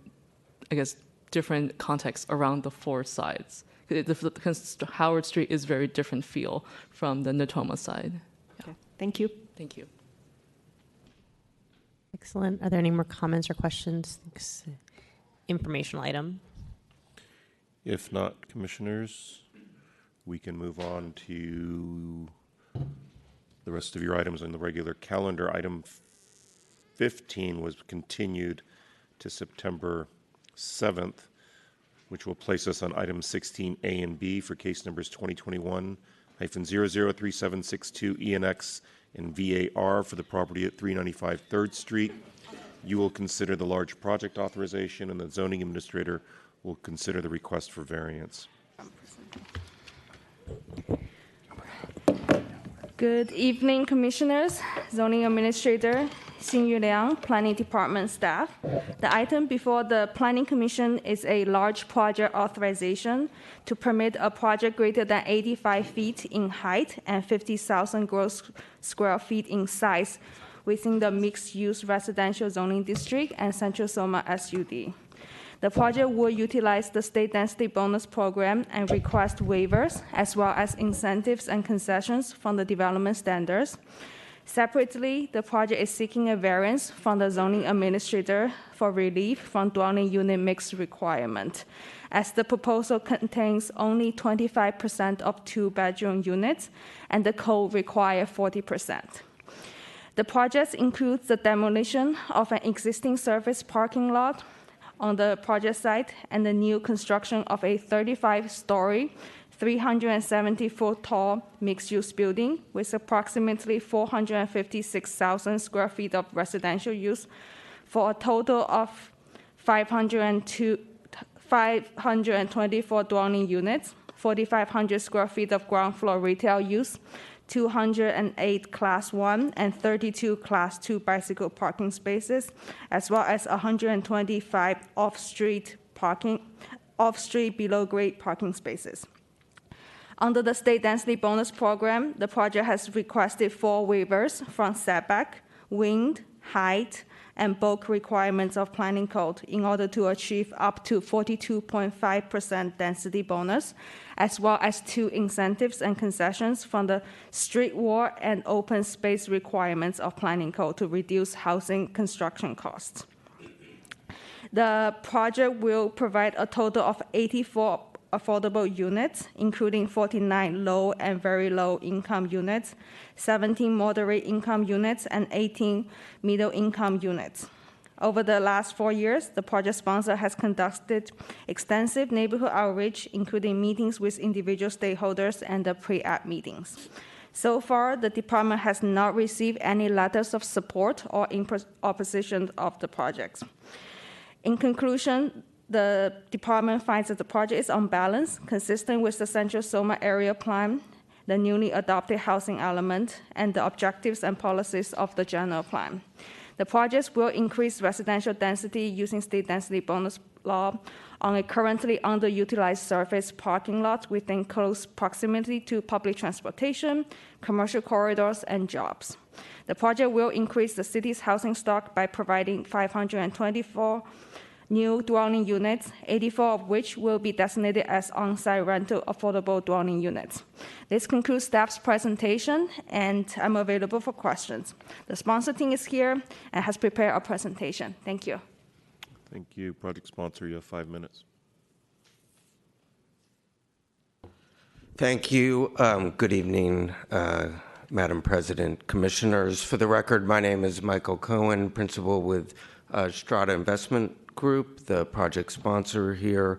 different contexts around the 4 sides. Because Howard Street is very different feel from the Natoma side. Yeah. Okay. Thank you. Thank you. Excellent. Are there any more comments or questions? Informational item. If not, commissioners, we can move on to the rest of your items on the regular calendar. Item 15 was continued to September 7th, which will place us on items 16A and B for case numbers 2021-003762 ENX and VAR for the property at 395 3rd Street. You will consider the large project authorization, and the zoning administrator will consider the request for variance. Good evening, commissioners, zoning administrator, Xinyu Liang, planning department staff. The item before the planning commission is a large project authorization to permit a project greater than 85 feet in height and 50,000 gross square feet in size within the mixed-use residential zoning district and Central Soma SUD. The project will utilize the state density bonus program and request waivers, as well as incentives and concessions from the development standards. Separately, the project is seeking a variance from the zoning administrator for relief from dwelling unit mix requirement, as the proposal contains only 25% of two-bedroom units, and the code requires 40%. The project includes the demolition of an existing surface parking lot on the project site and the new construction of a 35-story, 370-foot tall mixed-use building with approximately 456,000 square feet of residential use for a total of 524 dwelling units, 4,500 square feet of ground floor retail use, 208 Class 1 and 32 Class 2 bicycle parking spaces, as well as 125 off-street below-grade parking spaces. Under the state density bonus program, the project has requested 4 waivers from setback, wind, height, and bulk requirements of planning code in order to achieve up to 42.5% density bonus, as well as 2 incentives and concessions from the street wall and open space requirements of planning code to reduce housing construction costs. The project will provide a total of 84 affordable units, including 49 low and very low income units, 17 moderate income units, and 18 middle income units. Over the last 4 years, the project sponsor has conducted extensive neighborhood outreach, including meetings with individual stakeholders and the pre-app meetings. So far, the department has not received any letters of support or opposition of the project. In conclusion, the department finds that the project is on balance, consistent with the Central Soma Area Plan, the newly adopted housing element, and the objectives and policies of the general plan. The projects will increase residential density using state density bonus law on a currently underutilized surface parking lot within close proximity to public transportation, commercial corridors, and jobs. The project will increase the city's housing stock by providing 524 new dwelling units, 84 of which will be designated as on-site rental affordable dwelling units. This concludes staff's presentation, and I'm available for questions. The sponsor team is here and has prepared a presentation. Thank you. Thank you. Project sponsor, you have 5 minutes. Thank you. Good evening, Madam President, Commissioners. For the record, my name is Michael Cohen, Principal with Strata Investment Group, the project sponsor here.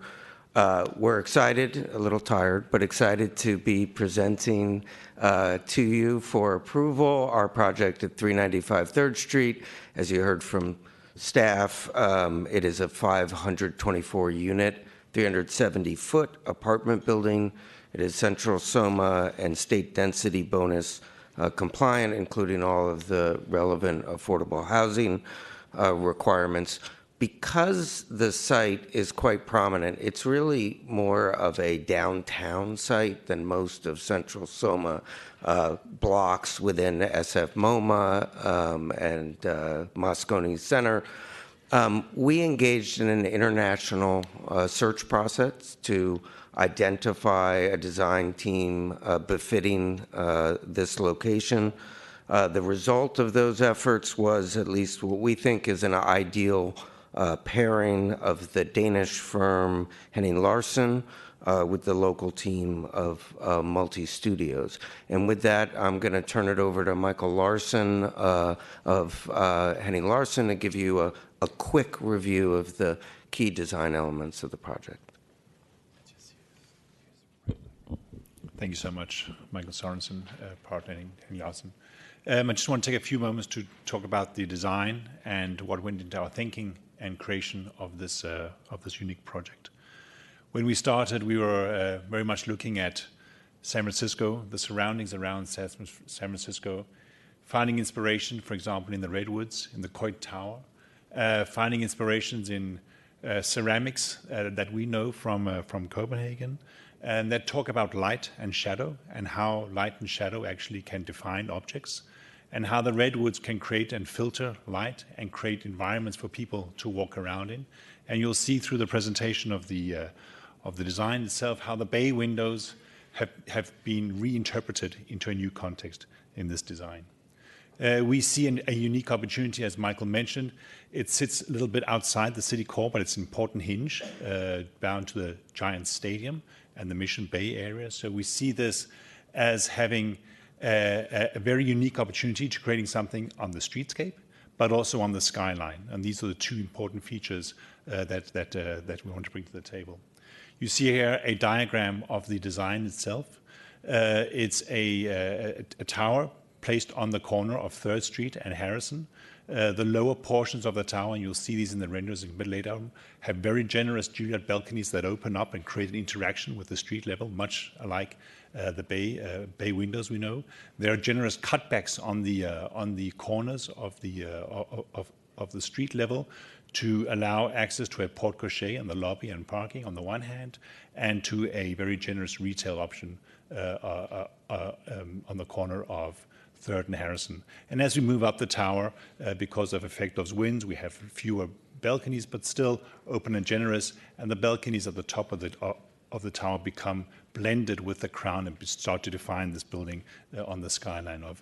We're excited, a little tired, but excited to be presenting to you for approval our project at 395 3rd Street. As you heard from staff, it is a 524-unit, 370-foot apartment building. It is Central Soma and state density bonus compliant, including all of the relevant affordable housing requirements. Because the site is quite prominent, it's really more of a downtown site than most of Central Soma blocks within SF MoMA and Moscone Center. We engaged in an international search process to identify a design team befitting this location. The result of those efforts was at least what we think is an ideal pairing of the Danish firm Henning Larsen with the local team of Multi-Studios. And with that, I'm going to turn it over to Michael Larsen of Henning Larsen to give you a quick review of the key design elements of the project. Thank you so much, Michael Sorensen, partner in Henning Larsen. I just want to take a few moments to talk about the design and what went into our thinking and creation of this unique project. When we started, we were very much looking at San Francisco, the surroundings around San Francisco, finding inspiration, for example, in the Redwoods, in the Coit Tower, finding inspirations in ceramics that we know from Copenhagen, and that talk about light and shadow and how light and shadow actually can define objects. and how the redwoods can create and filter light and create environments for people to walk around in. And you'll see through the presentation of the design itself how the bay windows have been reinterpreted into a new context in this design. We see a unique opportunity, as Michael mentioned. It sits a little bit outside the city core, but it's an important hinge bound to the Giants Stadium and the Mission Bay area. So we see this as having a very unique opportunity to creating something on the streetscape, but also on the skyline. And these are the two important features that we want to bring to the table. You see here a diagram of the design itself. It's a tower placed on the corner of 3rd Street and Harrison. The lower portions of the tower, and you'll see these in the renders a bit later, have very generous Juliet balconies that open up and create an interaction with the street level, much like the bay windows we know. There are generous cutbacks on the corners of the street level to allow access to a porte-cochere in the lobby and parking on the one hand, and to a very generous retail option on the corner of 3rd and Harrison. And as we move up the tower, because of effect of winds, we have fewer balconies, but still open and generous, and the balconies at the top of the tower become blended with the crown and start to define this building on the skyline of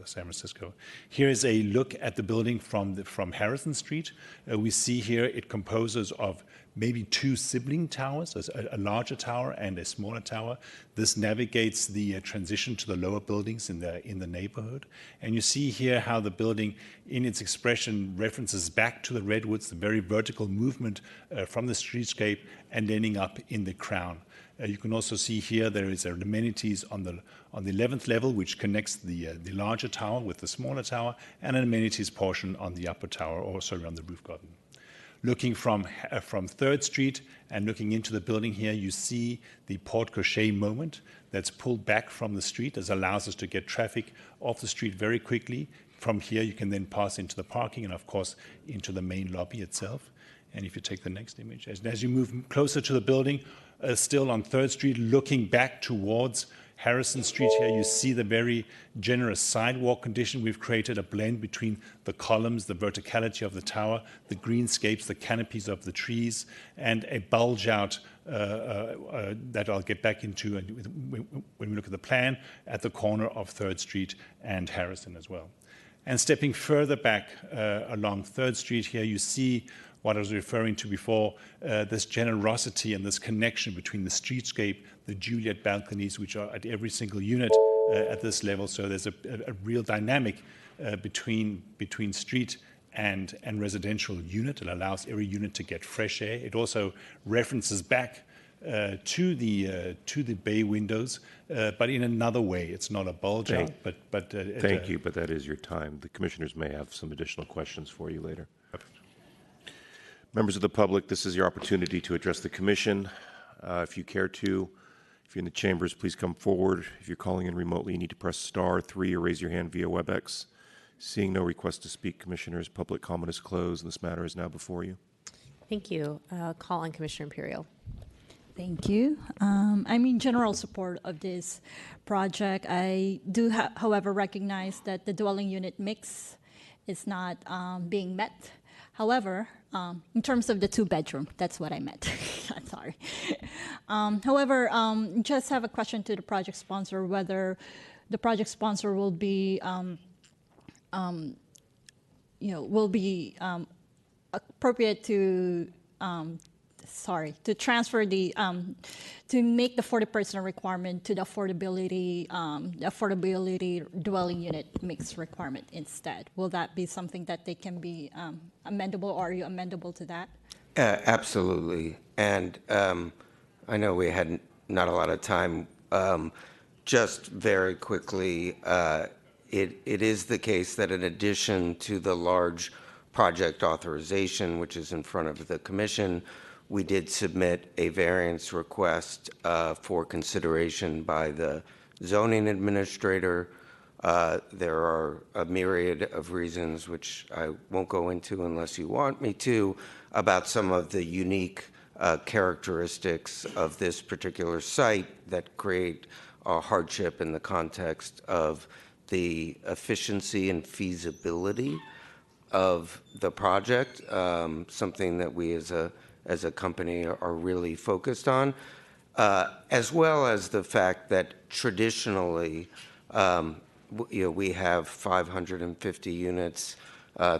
San Francisco. Here is a look at the building from Harrison Street. We see here it composes of maybe 2 sibling towers, a larger tower and a smaller tower. This navigates the transition to the lower buildings in the neighborhood. And you see here how the building, in its expression, references back to the redwoods, the very vertical movement from the streetscape and ending up in the crown. You can also see here there is amenities on the 11th level, which connects the larger tower with the smaller tower, and an amenities portion on the upper tower, or sorry, on the roof garden. Looking from 3rd Street and looking into the building here, you see the porte-cochere moment that's pulled back from the street. This allows us to get traffic off the street very quickly. From here, you can then pass into the parking and, of course, into the main lobby itself. And if you take the next image, as you move closer to the building, still on 3rd Street, looking back towards Harrison Street here, you see the very generous sidewalk condition. We've created a blend between the columns, the verticality of the tower, the greenscapes, the canopies of the trees, and a bulge out that I'll get back into when we look at the plan at the corner of 3rd Street and Harrison as well. And stepping further back along 3rd Street here, you see what I was referring to before, this generosity and this connection between the streetscape, the Juliet balconies, which are at every single unit at this level. So there's a real dynamic between street and residential unit. It allows every unit to get fresh air. It also references back to the bay windows, but in another way. It's not a bulge out, but thank you, but that is your time. The commissioners may have some additional questions for you later. Members of the public, this is your opportunity to address the commission. If you care to, if you're in the chambers, please come forward. If you're calling in remotely, you need to press *3 or raise your hand via WebEx. Seeing no request to speak, commissioners, public comment is closed, and this matter is now before you. Thank you. Call on Commissioner Imperial. Thank you. I'm in general support of this project. I do, however, recognize that the dwelling unit mix is not being met. However, in terms of the 2-bedroom, that's what I meant. I'm sorry. However, just have a question to the project sponsor, whether the project sponsor will be, appropriate to, to transfer the, to make the 40% requirement to the affordability dwelling unit mix requirement instead. Will that be something that they can be amendable, or are you amendable to that? Absolutely. And I know we had not a lot of time. Just very quickly, it is the case that in addition to the large project authorization, which is in front of the commission, we did submit a variance request for consideration by the zoning administrator. There are a myriad of reasons, which I won't go into unless you want me to, about some of the unique characteristics of this particular site that create a hardship in the context of the efficiency and feasibility of the project, something that we as a company are really focused on, as well as the fact that traditionally, we have 550 units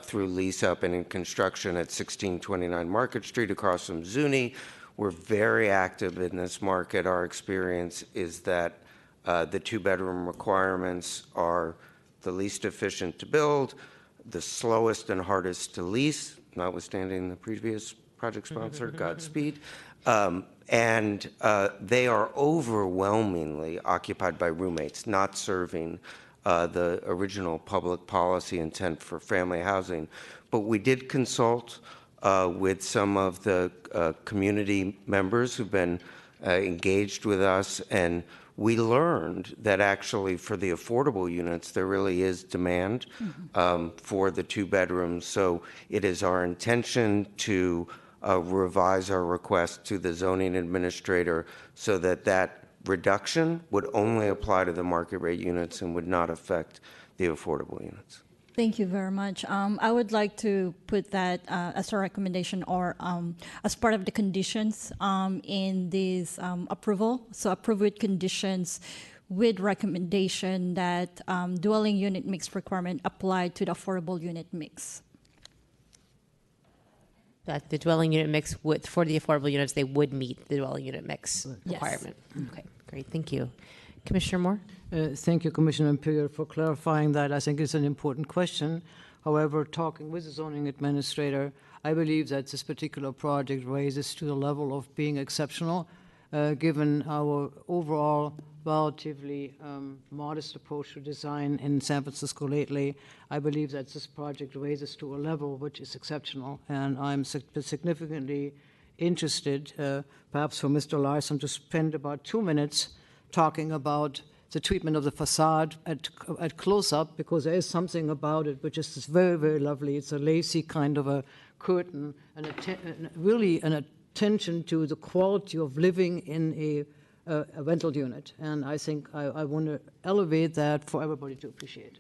through lease up and in construction at 1629 Market Street across from Zuni. We're very active in this market. Our experience is that the two-bedroom requirements are the least efficient to build, the slowest and hardest to lease, notwithstanding the previous project sponsor, Godspeed. And they are overwhelmingly occupied by roommates, not serving the original public policy intent for family housing. But we did consult with some of the community members who've been engaged with us, and we learned that actually for the affordable units, there really is demand for the two bedrooms. So it is our intention to revise our request to the zoning administrator so that that reduction would only apply to the market rate units and would not affect the affordable units. Thank you very much. I would like to put that as a recommendation or as part of the conditions in this approval. So approve with conditions with recommendation that dwelling unit mix requirement applied to the affordable unit mix. That the dwelling unit mix for the affordable units, they would meet the dwelling unit mix requirement. Okay, great. Thank you. Commissioner Moore? Thank you, Commissioner Imperial, for clarifying that. I think it's an important question. However, talking with the zoning administrator, I believe that this particular project raises to the level of being exceptional, given our overall relatively modest approach to design in San Francisco lately. I believe that this project raises to a level which is exceptional, and I'm significantly interested, perhaps for Mr. Larson, to spend about 2 minutes talking about the treatment of the facade at close-up, because there is something about it which is very, very lovely. It's a lacy kind of a curtain, and really an attention to the quality of living in a rental unit. And I think I want to elevate that for everybody to appreciate.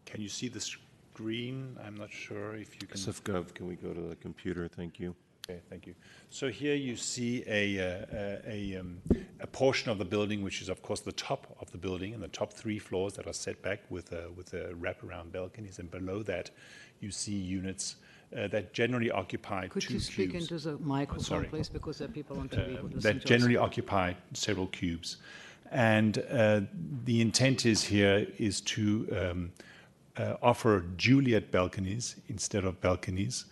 Can you see the screen? I'm not sure if you can. SFGov, can we go to the computer? Thank you. Okay, thank you. So here you see a portion of the building, which is of course the top of the building, and the top 3 floors that are set back with a wraparound balconies, and below that you see units that generally occupy Could 2 you speak cubes. into the microphone, please, because there are people on TV who listen That to generally us. occupy several cubes, and the intent is to offer Juliet balconies instead of balconies.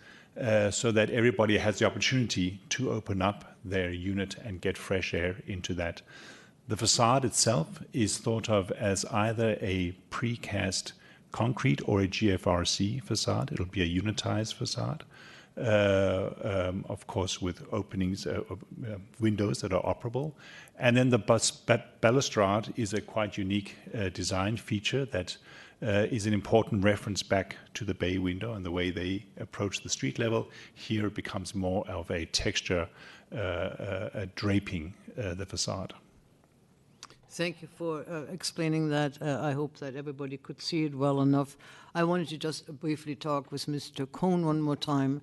So that everybody has the opportunity to open up their unit and get fresh air into that. The facade itself is thought of as either a precast concrete or a GFRC facade. It'll be a unitized facade, of course, with openings, windows that are operable. And then the balustrade is a quite unique design feature that is an important reference back to the bay window and the way they approach the street level. Here it becomes more of a texture draping the facade. Thank you for explaining that. I hope that everybody could see it well enough. I wanted to just briefly talk with Mr. Cohn one more time.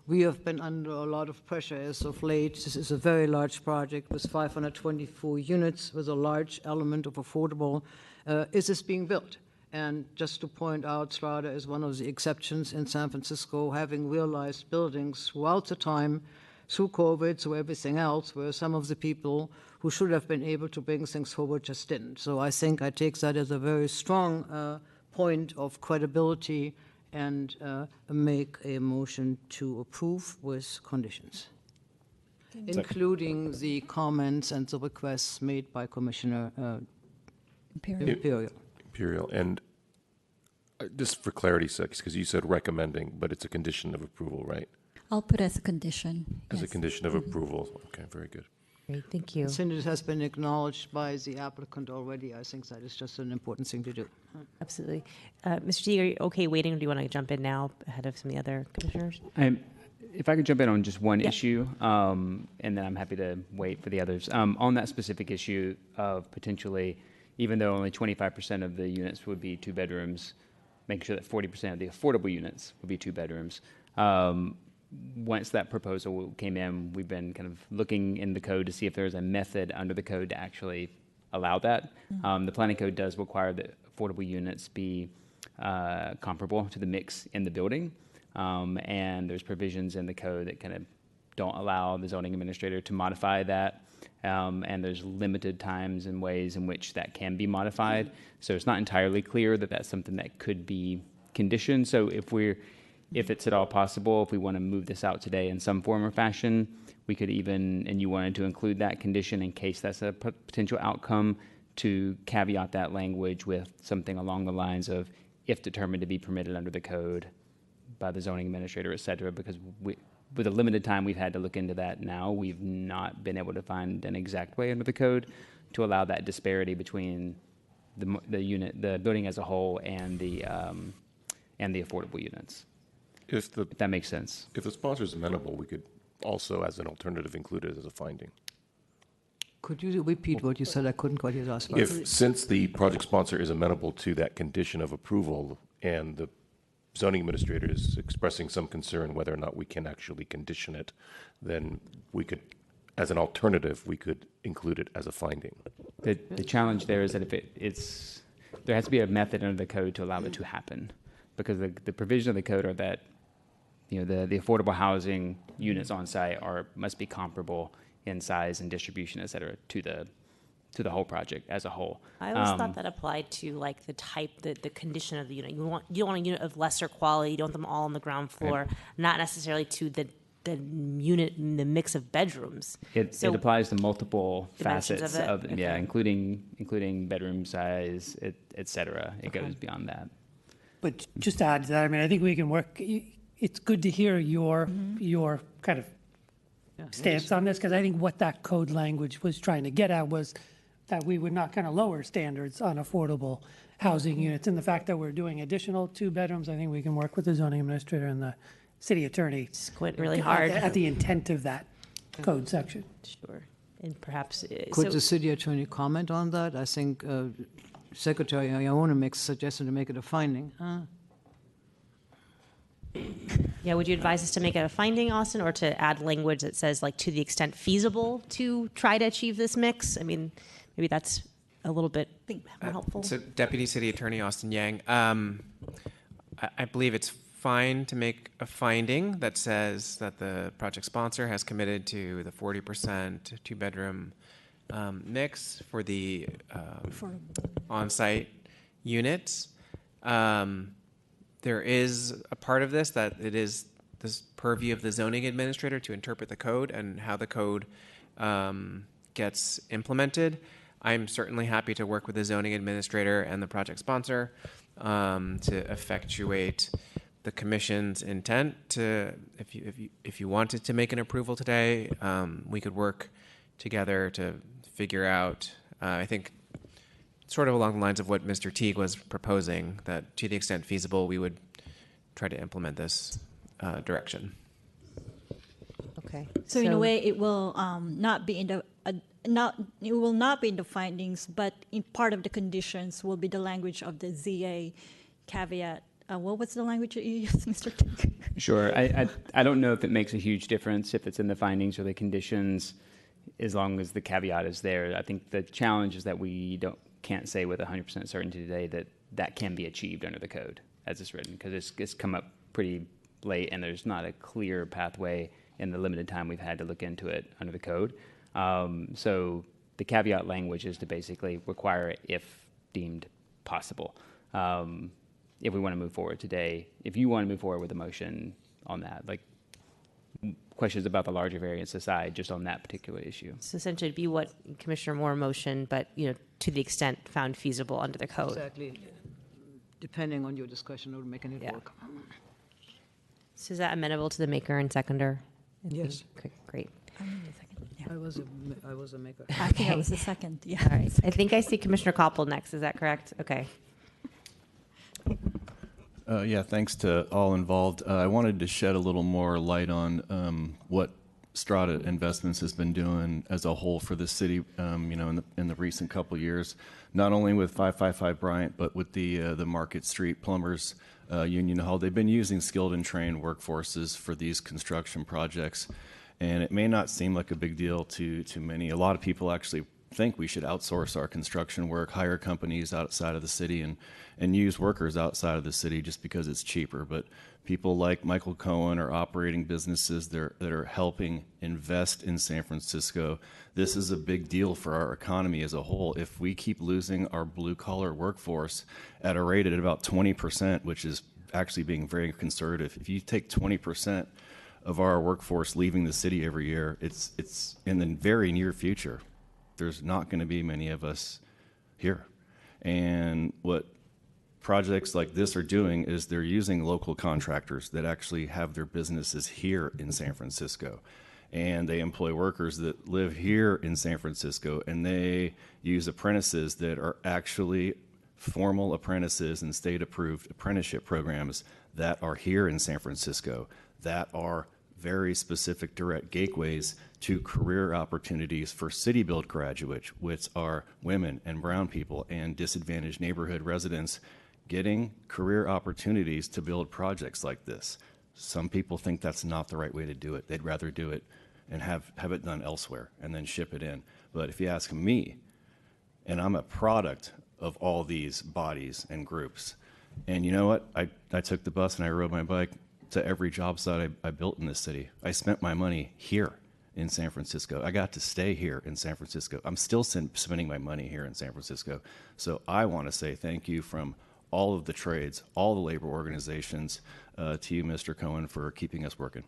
We have been under a lot of pressure as of late. This is a very large project with 524 units with a large element of affordable. Is this being built? And just to point out, Strada is one of the exceptions in San Francisco, having realized buildings throughout the time, through COVID, through everything else, where some of the people who should have been able to bring things forward just didn't. So I think I take that as a very strong point of credibility and make a motion to approve with conditions, including the comments and the requests made by Commissioner Imperial. And just for clarity's sake, because you said recommending, but it's a condition of approval, right? I'll put as a condition. As a condition of approval. Okay, very good. Great, thank you. Since it has been acknowledged by the applicant already, I think that is just an important thing to do. Absolutely. Mr. Teague, are you okay waiting, or do you want to jump in now ahead of some of the other commissioners? If I could jump in on just one issue, and then I'm happy to wait for the others. On that specific issue of potentially, even though only 25% of the units would be 2 bedrooms, making sure that 40% of the affordable units would be 2 bedrooms. Once that proposal came in, we've been kind of looking in the code to see if there's a method under the code to actually allow that. The planning code does require that affordable units be comparable to the mix in the building. And there's provisions in the code that kind of don't allow the zoning administrator to modify that. And there's limited times and ways in which that can be modified. So it's not entirely clear that that's something that could be conditioned. So if it's at all possible, if we want to move this out today in some form or fashion, we could even, and you wanted to include that condition in case that's a potential outcome, to caveat that language with something along the lines of, if determined to be permitted under the code by the zoning administrator, et cetera, because with the limited time we've had to look into that now, we've not been able to find an exact way under the code to allow that disparity between the unit, the building as a whole, and the affordable units. If that makes sense. If the sponsor is amenable, we could also, as an alternative, include it as a finding. Could you repeat what you said? I couldn't quite hear the last part. Since the project sponsor is amenable to that condition of approval, and the zoning administrator is expressing some concern whether or not we can actually condition it, then we could, as an alternative, we could include it as a finding. The challenge there is that if there has to be a method under the code to allow it to happen, because the provisions of the code are that the affordable housing units on site must be comparable in size and distribution, et cetera, to the whole project as a whole. I always thought that applied to like the type, the condition of the unit. You don't want a unit of lesser quality. You don't want them all on the ground floor, not necessarily to the unit, the mix of bedrooms. It applies to multiple facets of okay. Yeah, including bedroom size, et cetera. It goes beyond that. But just to add to that, I mean, I think we can work. It's good to hear your kind of stance on this, because I think what that code language was trying to get at was that we would not kind of lower standards on affordable housing units. And the fact that we're doing additional 2 bedrooms, I think we can work with the zoning administrator and the city attorney. Squint really hard at the intent of that code section. Sure. And perhaps could the city attorney comment on that? I think Secretary Iona makes a suggestion to make it a finding. Yeah, would you advise us to make it a finding, Austin, or to add language that says, like, to the extent feasible to try to achieve this mix? I mean, maybe that's a little bit more helpful. So, Deputy City Attorney Austin Yang, I believe it's fine to make a finding that says that the project sponsor has committed to the 40% 2-bedroom mix for the on-site units. There is a part of this that it is this purview of the zoning administrator to interpret the code and how the code gets implemented. I'm certainly happy to work with the zoning administrator and the project sponsor to effectuate the commission's intent. If you wanted to make an approval today, we could work together to figure out, I think, sort of along the lines of what Mr. Teague was proposing, that to the extent feasible, we would try to implement this direction. Okay. So in a way, it will not be in the it will not be in the findings, but in part of the conditions will be the language of the ZA caveat. What was the language that you used, Mr. Teague? Sure. I don't know if it makes a huge difference if it's in the findings or the conditions, as long as the caveat is there. I think the challenge is that we can't say with 100% certainty today that can be achieved under the code as it's written, because it's come up pretty late and there's not a clear pathway in the limited time we've had to look into it under the code. So the caveat language is to basically require it if deemed possible. If we want to move forward today, if you want to move forward with a motion on that, like questions about the larger variance aside, just on that particular issue. So essentially it'd be what Commissioner Moore motioned, but to the extent found feasible under the code. Exactly. Depending on your discussion, we'll make it work. So is that amenable to the maker and seconder? Yes. Okay, great. I was a maker. I think I was the second. Yeah. All right. I think I see Commissioner Koppel next. Is that correct? Okay. Yeah, thanks to all involved. I wanted to shed a little more light on what Strata Investments has been doing as a whole for the city, in the recent couple of years, not only with 555 Bryant, but with the Market Street Plumbers Union Hall. They've been using skilled and trained workforces for these construction projects, and it may not seem like a big deal to many. A lot of people actually think we should outsource our construction work, hire companies outside of the city, and use workers outside of the city just because it's cheaper. But people like Michael Cohen are operating businesses that are helping invest in San Francisco. This is a big deal for our economy as a whole. If we keep losing our blue-collar workforce at a rate at about 20%, which is actually being very conservative, if you take 20% of our workforce leaving the city every year, it's in the very near future. There's not going to be many of us here. And what projects like this are doing is they're using local contractors that actually have their businesses here in San Francisco. And they employ workers that live here in San Francisco, and they use apprentices that are actually formal apprentices and state-approved apprenticeship programs that are here in San Francisco, that are very specific direct gateways to career opportunities for City Build graduates, which are women and brown people and disadvantaged neighborhood residents getting career opportunities to build projects like this. Some people think that's not the right way to do it. They'd rather do it and have it done elsewhere and then ship it in. But if you ask me, and I'm a product of all these bodies and groups, and you know what? I took the bus and I rode my bike to every job site I built in this city. I spent my money here in San Francisco. I got to stay here in San Francisco. I'm still spending my money here in San Francisco. So I want to say thank you from all of the trades, all the labor organizations, to you, Mr. Cohen, for keeping us working.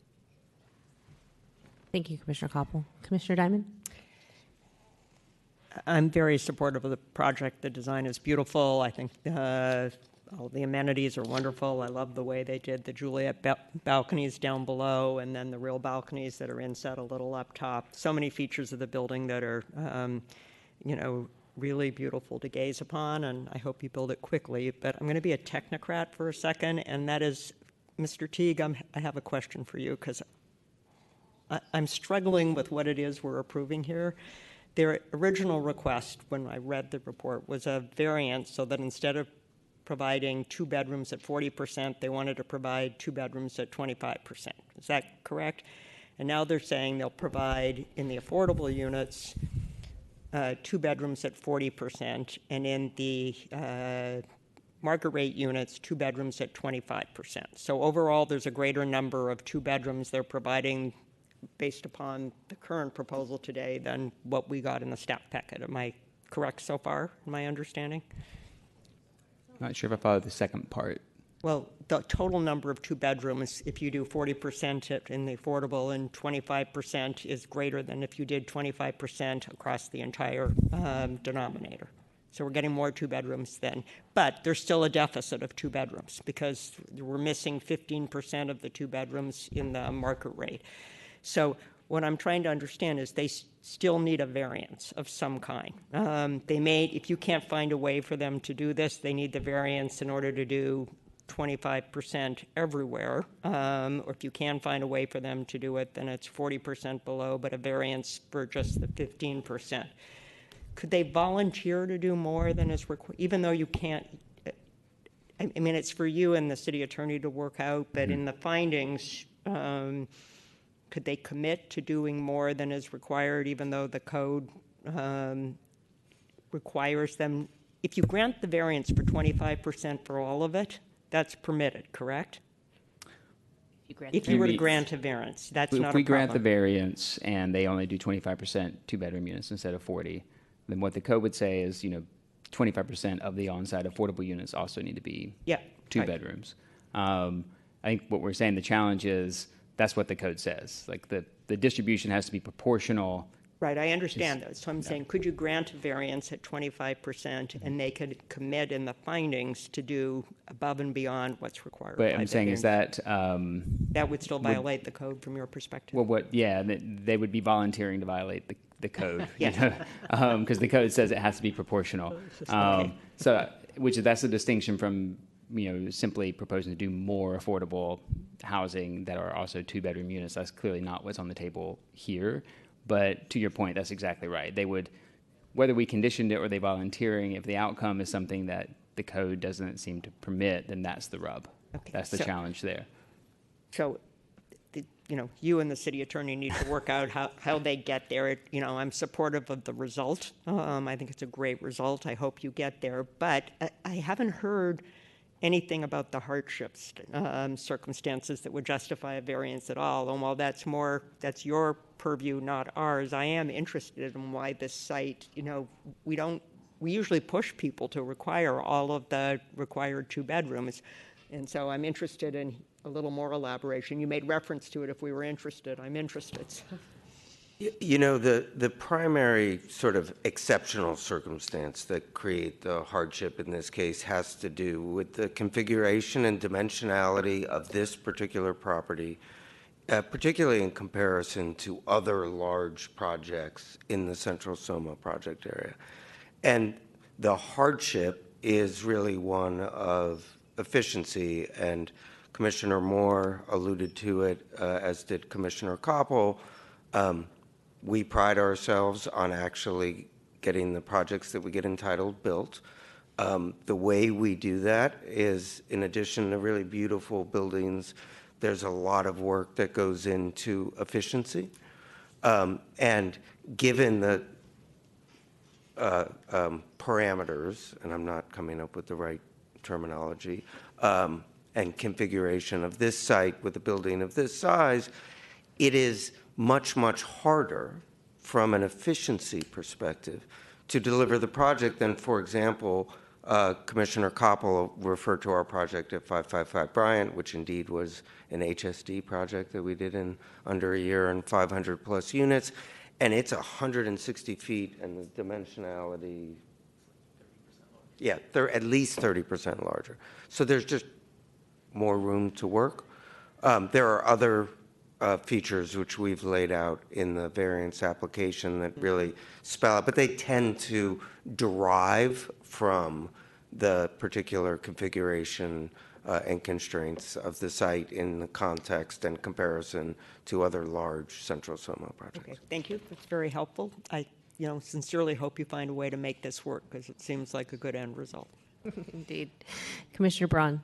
Thank you, Commissioner Koppel. Commissioner Diamond? I'm very supportive of the project. The design is beautiful. I think all the amenities are wonderful. I love the way they did the Juliet balconies down below and then the real balconies that are inset a little up top. So many features of the building that are, really beautiful to gaze upon, and I hope you build it quickly. But I'm going to be a technocrat for a second, and that is, Mr. Teague, I have a question for you because I'm struggling with what it is we're approving here. Their original request, when I read the report, was a variance so that instead of providing 2 bedrooms at 40%, they wanted to provide 2 bedrooms at 25%. Is that correct? And now they're saying they'll provide, in the affordable units, 2 bedrooms at 40%, and in the market rate units, 2 bedrooms at 25%. So overall, there's a greater number of 2 bedrooms they're providing based upon the current proposal today than what we got in the staff packet. Am I correct so far in my understanding? Not sure if I followed the second part. Well, the total number of 2 bedrooms, if you do 40% in the affordable and 25% is greater than if you did 25% across the entire denominator. So we're getting more 2 bedrooms then. But there's still a deficit of 2 bedrooms because we're missing 15% of the 2 bedrooms in the market rate. So what I'm trying to understand is they still need a variance of some kind. If you can't find a way for them to do this, they need the variance in order to do 25% everywhere, or if you can find a way for them to do it, then it's 40% below, but a variance for just the 15%. Could they volunteer to do more than is required, even though you can't? I mean, it's for you and the city attorney to work out, but in the findings, could they commit to doing more than is required, even though the code requires them? If you grant the variance for 25% for all of it, that's permitted, correct? If you were to grant a variance, that's not a problem. If we grant the variance and they only do 25% 2-bedroom units instead of 40, then what the code would say is, 25% of the on-site affordable units also need to be 2 bedrooms. I think what we're saying, the challenge is that's what the code says. Like the distribution has to be proportional. Right, I understand that. So I'm saying, could you grant a variance at 25% and they could commit in the findings to do above and beyond what's required? But I'm saying is that... that would still violate the code from your perspective? Well, they would be volunteering to violate the code. Because the code says it has to be proportional. Okay. That's a distinction from simply proposing to do more affordable housing that are also 2-bedroom units. That's clearly not what's on the table here. But to your point, that's exactly right. They would, whether we conditioned it or they volunteering, if the outcome is something that the code doesn't seem to permit, then that's the rub. Okay, That's the challenge there. So, you and the city attorney need to work out how they get there. I'm supportive of the result. I think it's a great result. I hope you get there. But I haven't heard anything about the hardships, circumstances that would justify a variance at all. And while that's your purview, not ours, I am interested in why this site, we usually push people to require all of the required 2 bedrooms. And so I'm interested in a little more elaboration. You made reference to it. If we were interested, I'm interested. The primary sort of exceptional circumstance that create the hardship in this case has to do with the configuration and dimensionality of this particular property, particularly in comparison to other large projects in the Central Soma project area. And the hardship is really one of efficiency, and Commissioner Moore alluded to it, as did Commissioner Koppel. We pride ourselves on actually getting the projects that we get entitled built. The way we do that is, in addition to really beautiful buildings, there's a lot of work that goes into efficiency. And given the parameters, and I'm not coming up with the right terminology, and configuration of this site with a building of this size, it is much, much harder from an efficiency perspective to deliver the project than, for example, Commissioner Koppel referred to our project at 555 Bryant, which indeed was an HSD project that we did in under a year and 500 plus units. And it's 160 feet, and the dimensionality, yeah, they're at least 30% larger. So there's just more room to work. There are other features which we've laid out in the variance application that really spell out, but they tend to derive from the particular configuration and constraints of the site in the context and comparison to other large Central Soma projects. Okay, thank you. That's very helpful. I sincerely hope you find a way to make this work, because it seems like a good end result. Indeed. Commissioner Braun.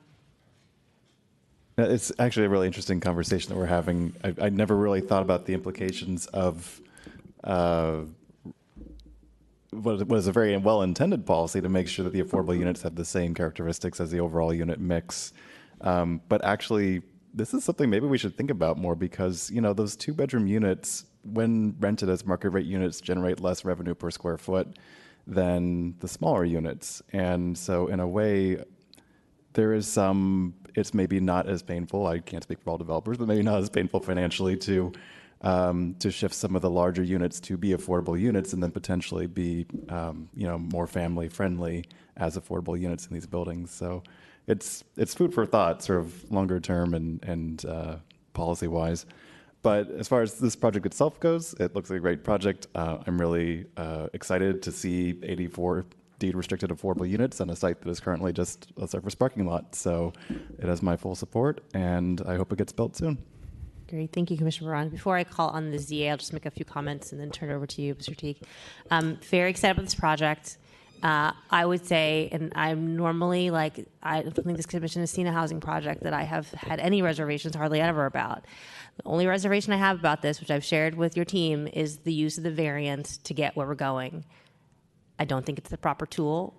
It's actually a really interesting conversation that we're having. I never really thought about the implications of what was a very well-intended policy to make sure that the affordable units have the same characteristics as the overall unit mix. But actually, this is something maybe we should think about more, because those 2-bedroom units, when rented as market rate units, generate less revenue per square foot than the smaller units. And so in a way, there is it's maybe not as painful, I can't speak for all developers, but maybe not as painful financially to shift some of the larger units to be affordable units, and then potentially be more family friendly as affordable units in these buildings. So it's food for thought, sort of longer term and policy wise. But as far as this project itself goes, it looks like a great project. I'm really excited to see 84 deed restricted affordable units on a site that is currently just a surface parking lot. So it has my full support, and I hope it gets built soon. Great. Thank you, Commissioner Moran. Before I call on the ZA, I'll just make a few comments and then turn it over to you, Mr. Teague. Very excited about this project. I would say, and I'm normally I don't think this commission has seen a housing project that I have had any reservations hardly ever about. The only reservation I have about this, which I've shared with your team, is the use of the variance to get where we're going. I don't think it's the proper tool.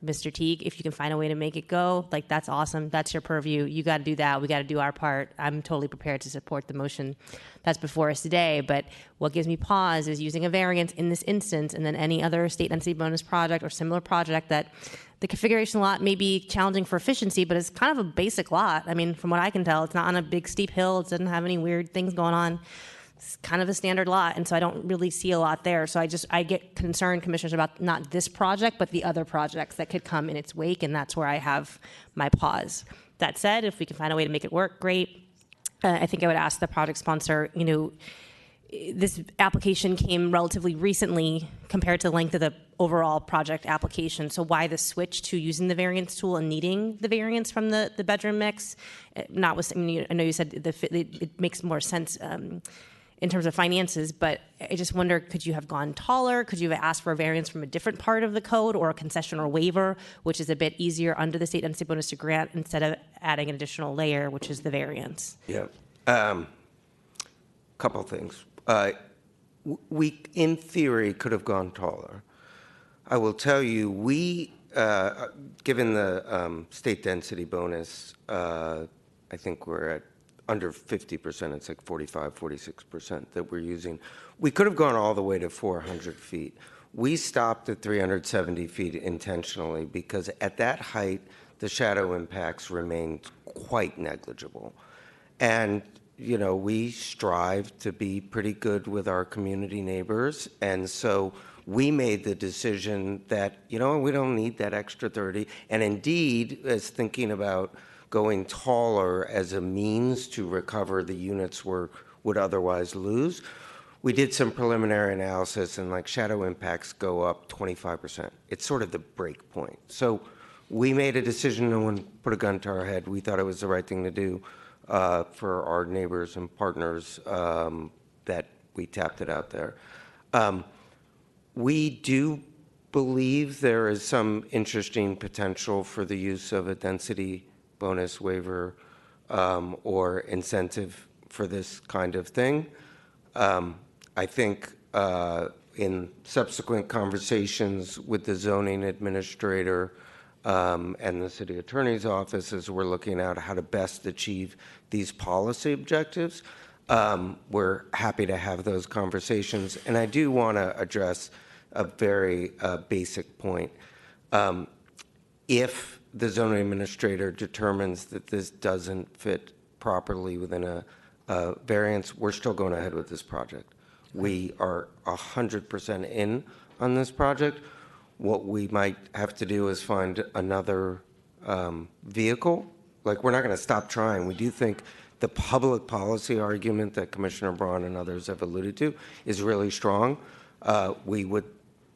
Mr. Teague, if you can find a way to make it go, that's awesome. That's your purview. You got to do that. We got to do our part. I'm totally prepared to support the motion that's before us today. But what gives me pause is using a variance in this instance, and then any other state density bonus project or similar project that the configuration lot may be challenging for efficiency, but it's kind of a basic lot. I mean, from what I can tell, it's not on a big steep hill. It doesn't have any weird things going on. It's kind of a standard lot, and so I don't really see a lot there. So I get concerned, commissioners, about not this project, but the other projects that could come in its wake, and that's where I have my pause. That said, if we can find a way to make it work, great. I think I would ask the project sponsor, this application came relatively recently compared to the length of the overall project application. So why the switch to using the variance tool and needing the variance from the bedroom mix? I know you said it makes more sense in terms of finances, but I just wonder, could you have gone taller? Could you have asked for a variance from a different part of the code or a concession or waiver, which is a bit easier under the state density bonus to grant instead of adding an additional layer, which is the variance? Yeah. Couple things. We, in theory, could have gone taller. I will tell you, given the state density bonus, I think we're at under 50%. It's like 45, 46% that we're using. We could have gone all the way to 400 feet. We stopped at 370 feet intentionally because at that height, the shadow impacts remained quite negligible. And we strive to be pretty good with our community neighbors. And so we made the decision that, we don't need that extra 30. And indeed, as thinking about going taller as a means to recover the units would otherwise lose, we did some preliminary analysis, and shadow impacts go up 25%. It's sort of the break point. So we made a decision. No one put a gun to our head. We thought it was the right thing to do. For our neighbors and partners that we tapped it out there. We do believe there is some interesting potential for the use of a density bonus waiver or incentive for this kind of thing. I think in subsequent conversations with the zoning administrator and the city attorney's office, as we're looking at how to best achieve these policy objectives, we're happy to have those conversations. And I do want to address a very basic point. If the zoning administrator determines that this doesn't fit properly within a variance, we're still going ahead with this project. We are 100% in on this project. What we might have to do is find another vehicle. We're not going to stop trying. We do think the public policy argument that Commissioner Braun and others have alluded to is really strong. We would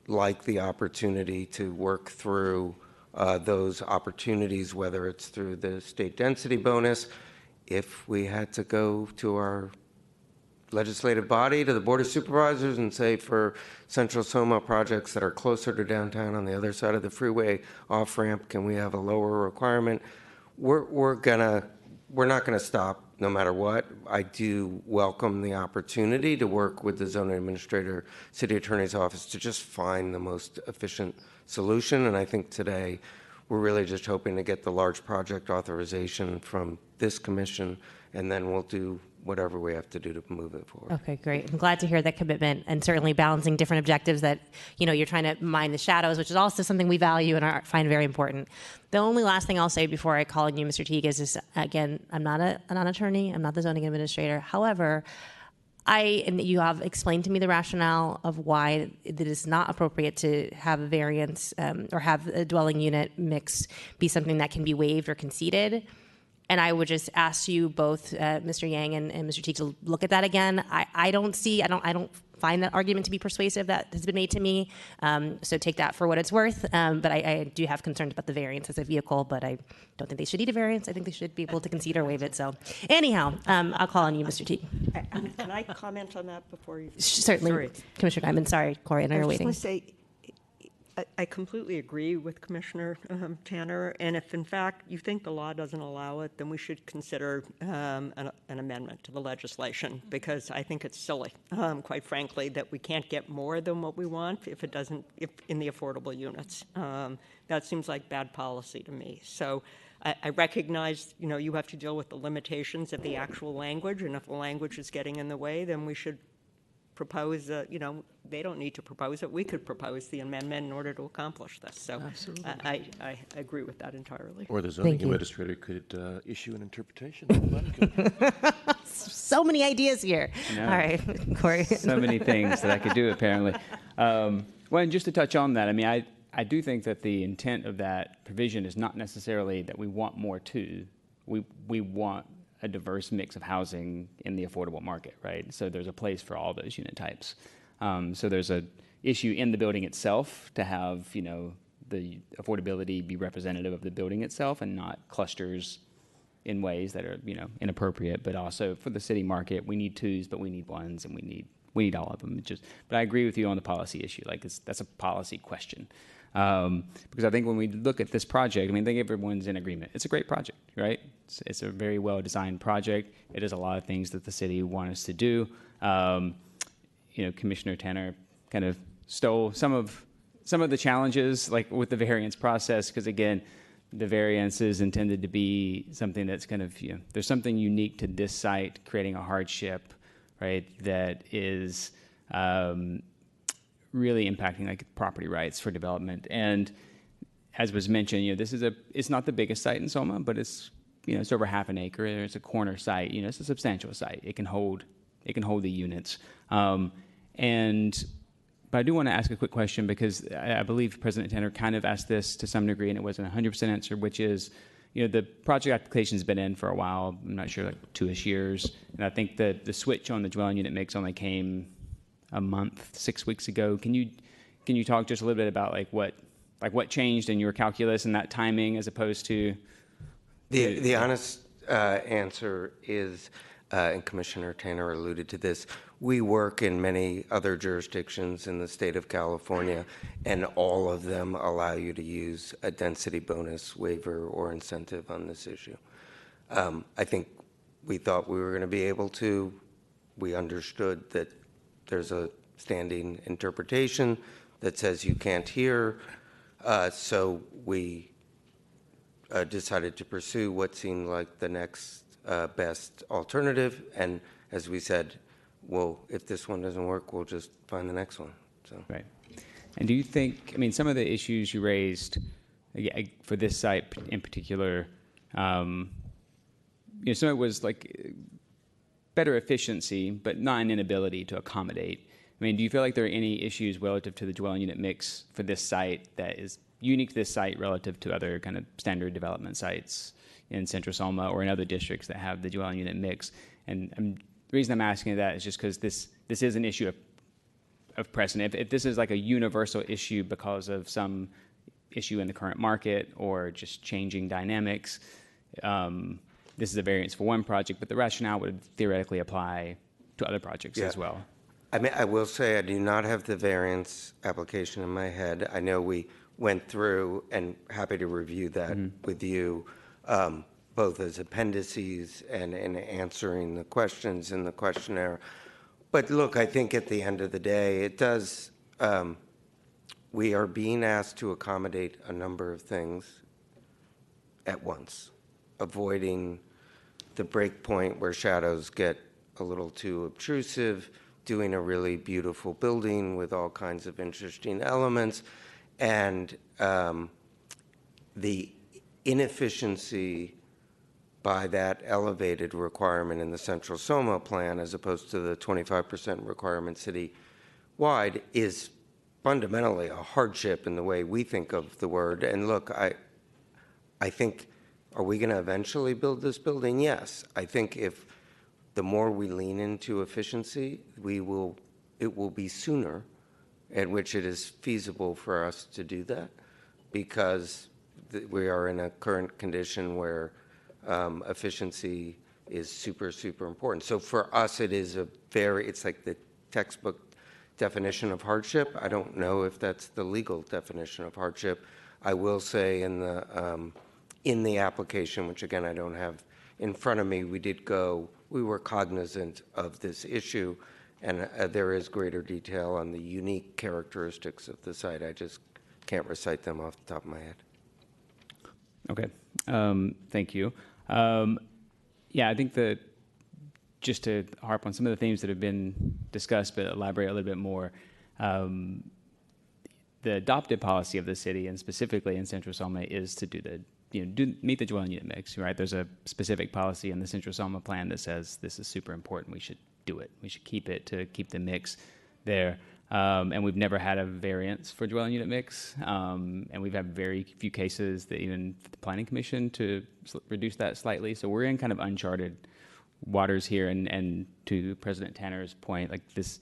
like the opportunity to work through those opportunities, whether it's through the state density bonus. If we had to go to our legislative body, to the Board of Supervisors, and say for Central Soma projects that are closer to downtown on the other side of the freeway off-ramp, can we have a lower requirement? We're not gonna stop no matter what. I do welcome the opportunity to work with the zoning administrator, city attorney's office to just find the most efficient solution. And I think today we're really just hoping to get the large project authorization from this commission, and then we'll do whatever we have to do to move it forward. Okay, great. I'm glad to hear that commitment, and certainly balancing different objectives that, you're trying to mind the shadows, which is also something we value and find very important. The only last thing I'll say before I call on you, Mr. Teague, is again, I'm not an attorney, I'm not the zoning administrator. However, and you have explained to me the rationale of why it is not appropriate to have a variance or have a dwelling unit mix be something that can be waived or conceded. And I would just ask you both, Mr. Yang and Mr. Teague, to look at that again. I don't find that argument to be persuasive that has been made to me. So take that for what it's worth. But I do have concerns about the variance as a vehicle, but I don't think they should need a variance. I think they should be able to concede or waive it. So anyhow, I'll call on you, Mr. Teague. Can I comment on that before you? Certainly, Sorry. Commissioner Diamond. Sorry, Corey, I know you're waiting. I just want to say, I completely agree with Commissioner Tanner, and if in fact you think the law doesn't allow it, then we should consider an amendment to the legislation, because I think it's silly, quite frankly, that we can't get more than what we want if in the affordable units. That seems like bad policy to me. So I recognize, you have to deal with the limitations of the actual language, and if the language is getting in the way, then we should propose, they don't need to propose it. We could propose the amendment in order to accomplish this. So I agree with that entirely. Or the zoning administrator could issue an interpretation. So many ideas here. No. All right, Corey. So many things that I could do, apparently. Well, and just to touch on that, I do think that the intent of that provision is not necessarily that we want more to. We want a diverse mix of housing in the affordable market, right? So there's a place for all those unit types. So there's a issue in the building itself to have, you know, the affordability be representative of the building itself and not clusters in ways that are, you know, inappropriate. But also for the city market, we need twos, but we need ones, and we need all of them. But I agree with you on the policy issue. Like that's a policy question. Because I think when we look at this project, I mean, I think everyone's in agreement. It's a great project, right? It's a very well-designed project. It does a lot of things that the city wants us to do. You know, Commissioner Tanner kind of stole some of the challenges, like with the variance process, because again, the variance is intended to be something that's kind of, you know, there's something unique to this site creating a hardship, right, that is really impacting like property rights for development. And as was mentioned, you know, it's not the biggest site in Soma, but it's, you know, it's over half an acre. It's a corner site. You know, it's a substantial site. It can hold the units. But I do want to ask a quick question, because I believe President Tanner kind of asked this to some degree, and it wasn't 100% answered, which is, you know, the project application's been in for a while. I'm not sure, like 2-ish years. And I think the switch on the dwelling unit mix only came a month, 6 weeks ago. Can you talk just a little bit about what changed in your calculus and that timing as opposed to the honest answer is, and Commissioner Tanner alluded to this, we work in many other jurisdictions in the state of California, and all of them allow you to use a density bonus waiver or incentive on this issue. I think we thought we were going to be able to. We understood that there's a standing interpretation that says you can't hear, so we decided to pursue what seemed like the next best alternative. And as we said, well, if this one doesn't work, we'll just find the next one. So. Right. And do you think, I mean, some of the issues you raised for this site in particular, you know, some of it was like better efficiency, but not an inability to accommodate. I mean, do you feel like there are any issues relative to the dwelling unit mix for this site that is unique to this site relative to other kind of standard development sites in Central Soma or in other districts that have the dwelling unit mix? And the reason I'm asking that is just because this is an issue of precedent. If this is like a universal issue because of some issue in the current market or just changing dynamics, this is a variance for one project, but the rationale would theoretically apply to other projects as well. I mean, I will say I do not have the variance application in my head. I know we went through, and happy to review that with you, both as appendices and in answering the questions in the questionnaire. But look, I think at the end of the day, it does, we are being asked to accommodate a number of things at once, avoiding the break point where shadows get a little too obtrusive, doing a really beautiful building with all kinds of interesting elements, and the inefficiency by that elevated requirement in the Central Soma plan as opposed to the 25% requirement city-wide is fundamentally a hardship in the way we think of the word. And look, I think, are we going to eventually build this building? Yes. I think if the more we lean into efficiency, it will be sooner at which it is feasible for us to do that, because we are in a current condition where efficiency is super, super important. So for us, it is it's like the textbook definition of hardship. I don't know if that's the legal definition of hardship. I will say in the application, which again I don't have in front of me, we were cognizant of this issue, and there is greater detail on the unique characteristics of the site. I just can't recite them off the top of my head. Okay, thank you. Yeah, I think that just to harp on some of the themes that have been discussed, but elaborate a little bit more, the adopted policy of the city, and specifically in Central Soma, is to meet the dwelling unit mix, right? There's a specific policy in the Central Soma plan that says this is super important. We should do it. We should keep it to keep the mix there. And we've never had a variance for dwelling unit mix. And we've had very few cases that even the Planning Commission to reduce that slightly. So we're in kind of uncharted waters here. And to President Tanner's point, like this,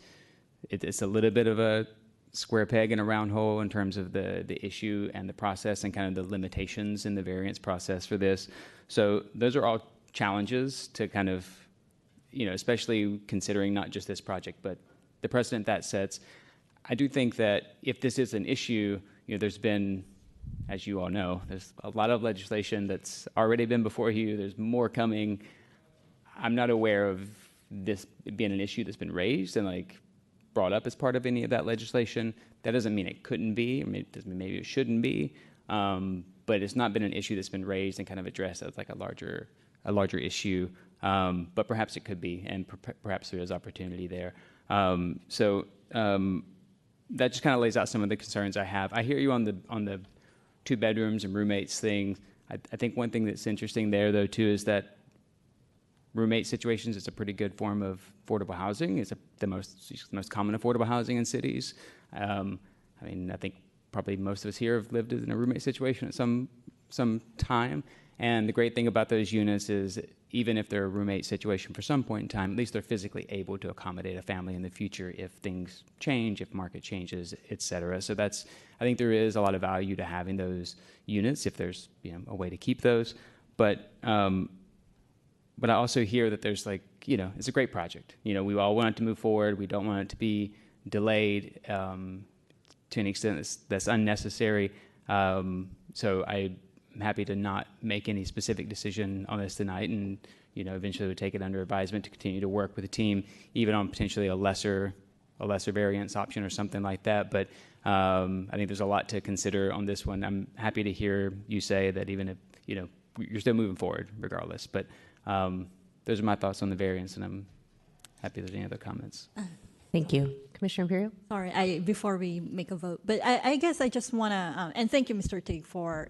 it's a little bit of a square peg in a round hole in terms of the issue and the process and kind of the limitations in the variance process for this. So those are all challenges to kind of, especially considering not just this project, but the precedent that sets. I do think that if this is an issue, there's been, as you all know, there's a lot of legislation that's already been before you. There's more coming. I'm not aware of this being an issue that's been raised and brought up as part of any of that legislation. That doesn't mean it couldn't be, or maybe it shouldn't be, but it's not been an issue that's been raised and kind of addressed as a larger issue. But perhaps it could be, and perhaps there is opportunity there. So that just kind of lays out some of the concerns I have. I hear you on the 2 bedrooms and roommates thing. I think one thing that's interesting there, though, too, is that roommate situations is a pretty good form of affordable housing. It's the most common affordable housing in cities. I think probably most of us here have lived in a roommate situation at some time. And the great thing about those units is even if they're a roommate situation for some point in time, at least they're physically able to accommodate a family in the future if things change, if market changes, et cetera. So I think there is a lot of value to having those units if there's a way to keep those. But I also hear that there's it's a great project. We all want it to move forward. We don't want it to be delayed to an extent that's unnecessary. So I'm happy to not make any specific decision on this tonight, and eventually would take it under advisement to continue to work with the team, even on potentially a lesser variance option or something like that. But I think there's a lot to consider on this one. I'm happy to hear you say that even if you're still moving forward regardless. But those are my thoughts on the variance, and I'm happy there's any other comments. Thank you. Commissioner Imperial? Sorry, before we make a vote, but I guess I just want to, and thank you, Mr. Tig, for,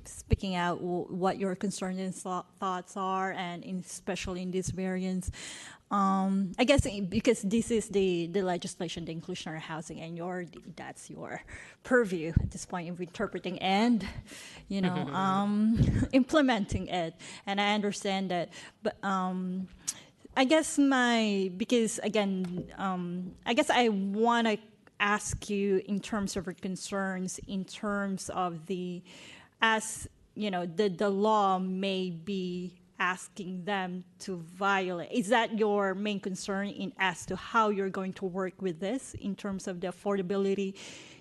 speaking out what your concerns and thoughts are, and especially in this variance. I guess because this is the legislation, the inclusionary housing, and that's your purview at this point of interpreting and, implementing it. And I understand that, but I guess because again, I guess I want to ask you in terms of your concerns, in terms of the law may be asking them to violate. Is that your main concern as to how you're going to work with this in terms of the affordability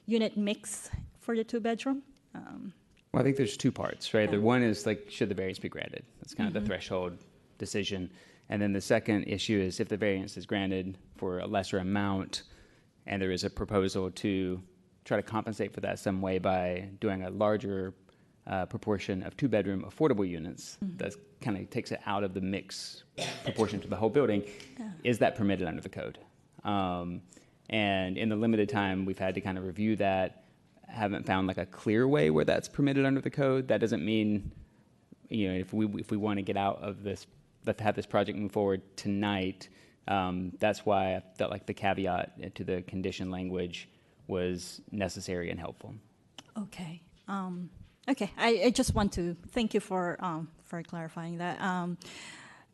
unit mix for the 2-bedroom? Well, I think there's 2 parts, right? The one is should the variance be granted? That's kind of the threshold decision. And then the second issue is if the variance is granted for a lesser amount and there is a proposal to try to compensate for that some way by doing a larger proportion of 2-bedroom affordable units, that kind of takes it out of the mix proportion to the whole building, is that permitted under the code? And in the limited time we've had to kind of review that, haven't found a clear way where that's permitted under the code. That doesn't mean, if we want to get out of this, let's have this project move forward tonight. That's why I felt like the caveat to the condition language was necessary and helpful. Okay. Okay. I just want to thank you for clarifying that.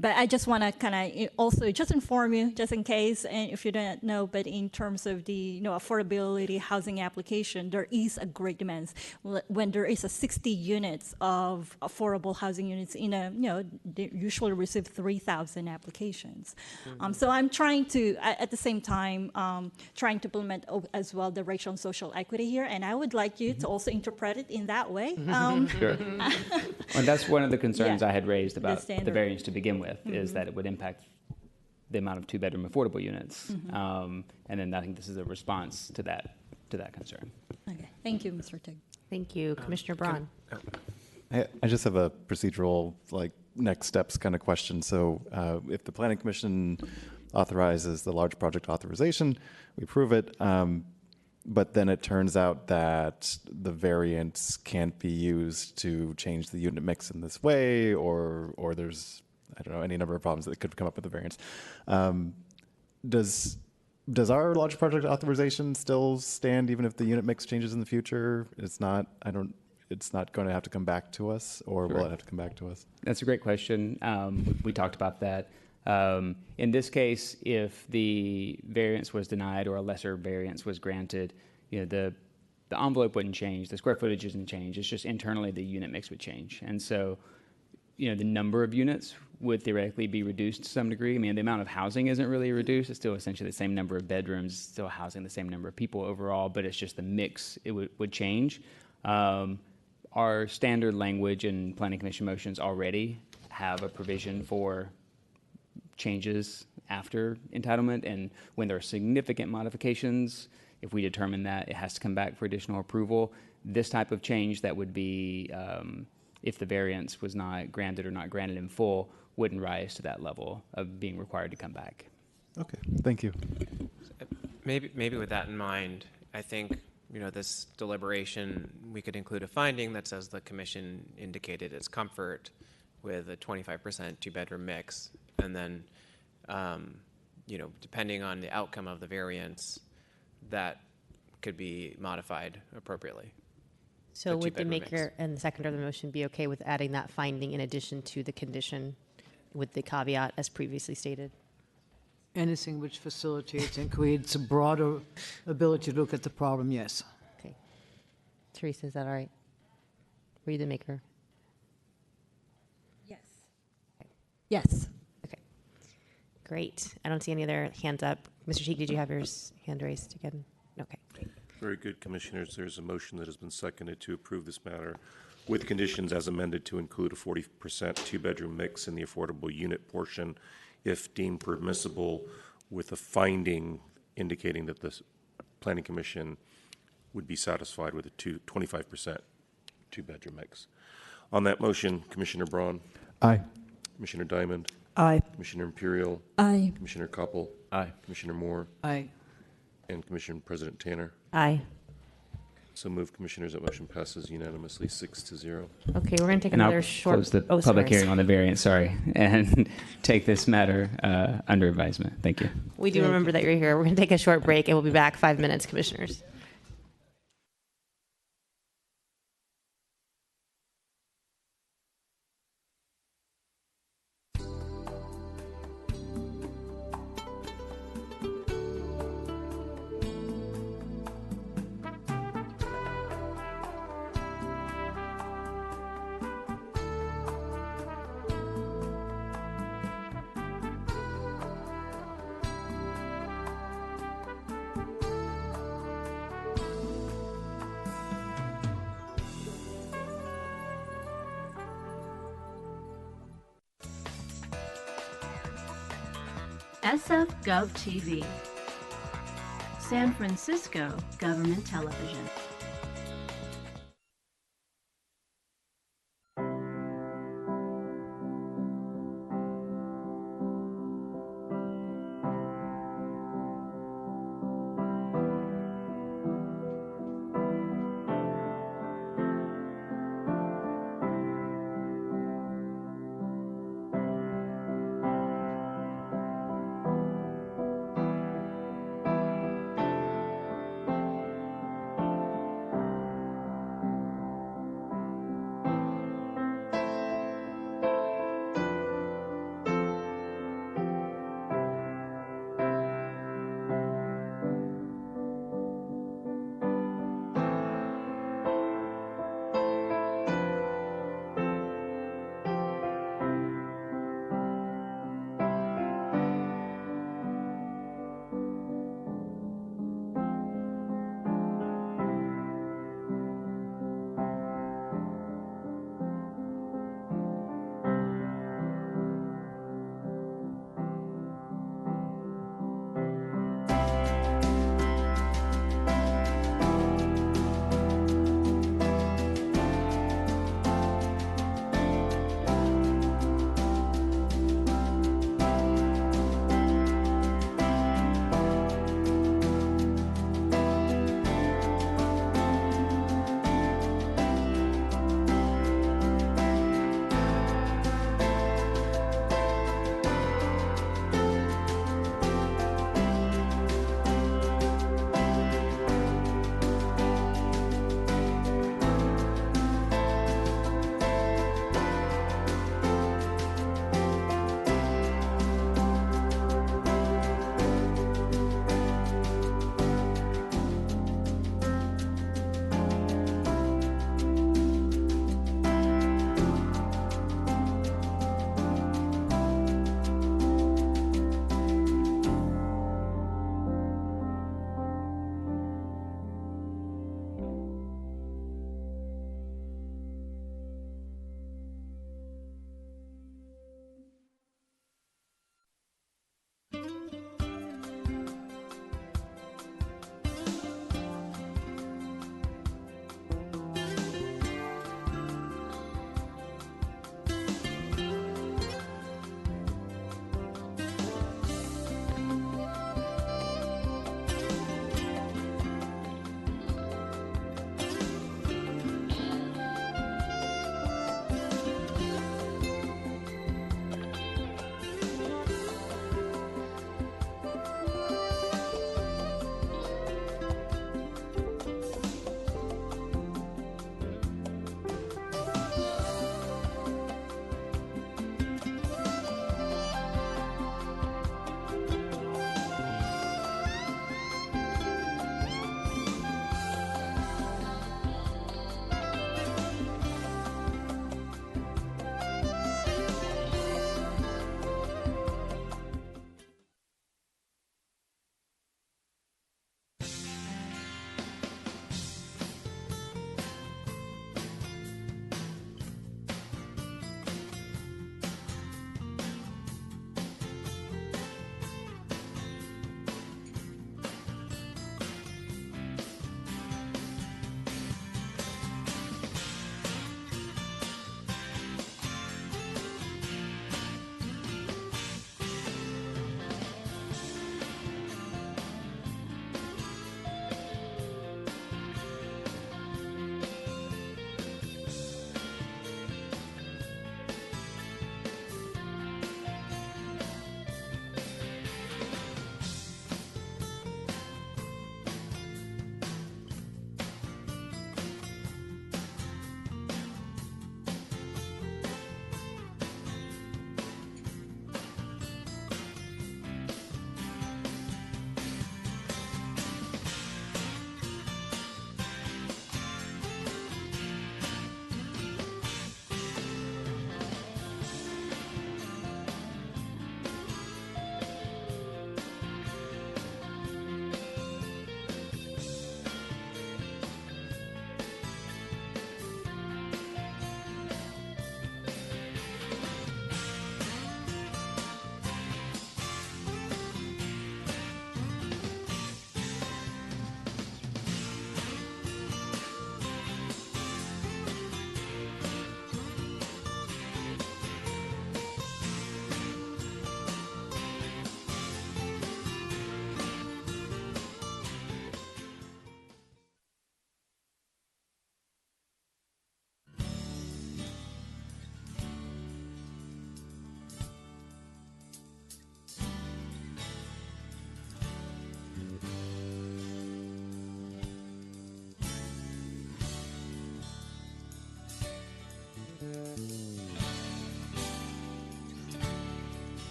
But I just want to kind of also just inform you, just in case, and if you don't know, but in terms of the affordability housing application, there is a great demand. When there is a 60 units of affordable housing units in they usually receive 3,000 applications. So I'm trying to, at the same time, trying to implement as well the racial and social equity here, and I would like you to also interpret it in that way. Sure. And that's one of the concerns I had raised about the variance to begin with. Is that it would impact the amount of 2-bedroom affordable units, and then I think this is a response to that concern. Okay, thank you, Mr. Tig. Thank you, Commissioner Braun. I just have a procedural, next steps kind of question. So if the Planning Commission authorizes the large project authorization, we approve it, but then it turns out that the variance can't be used to change the unit mix in this way, or there's, I don't know, any number of problems that could come up with the variance. Does does our large project authorization still stand even if the unit mix changes in the future? It's not, it's not going to have to come back to us, or will it have to come back to us? That's a great question. We talked about that. In this case, if the variance was denied or a lesser variance was granted, the envelope wouldn't change, the square footage doesn't change. It's just internally the unit mix would change, and so the number of units would theoretically be reduced to some degree. I mean, the amount of housing isn't really reduced. It's still essentially the same number of bedrooms, still housing the same number of people overall, but it's just the mix, it would change. Our standard language in Planning Commission motions already have a provision for changes after entitlement, and when there are significant modifications, if we determine that it has to come back for additional approval, this type of change that would be if the variance was not granted or not granted in full, wouldn't rise to that level of being required to come back. Okay, thank you. Maybe with that in mind, I think, this deliberation, we could include a finding that says the commission indicated its comfort with a 25% two-bedroom mix, and then, depending on the outcome of the variance, that could be modified appropriately. So would the maker and the seconder of the motion be okay with adding that finding in addition to the condition with the caveat as previously stated? Anything which facilitates and creates a broader ability to look at the problem, yes. Okay. Teresa, is that all right? Were you the maker? Yes. Yes. Okay. Great. I don't see any other hands up. Mr. Cheek, did you have your hand raised again? Okay. Very good, Commissioners. There's a motion that has been seconded to approve this matter with conditions as amended to include a 40% two-bedroom mix in the affordable unit portion if deemed permissible, with a finding indicating that the Planning Commission would be satisfied with a 25% two-bedroom mix. On that motion, Commissioner Braun? Aye. Commissioner Diamond? Aye. Commissioner Imperial? Aye. Commissioner Koppel? Aye. Commissioner Moore? Aye. And Commission President Tanner? Aye. So moved, Commissioners. That motion passes unanimously 6-0. Okay, we're going to take And another I'll short... close the oh, public sorry. hearing on the variance, and take this matter under advisement. Thank you. We do remember that you're here. We're going to take a short break, and we'll be back 5 minutes, Commissioners. SF Gov TV, San Francisco Government Television.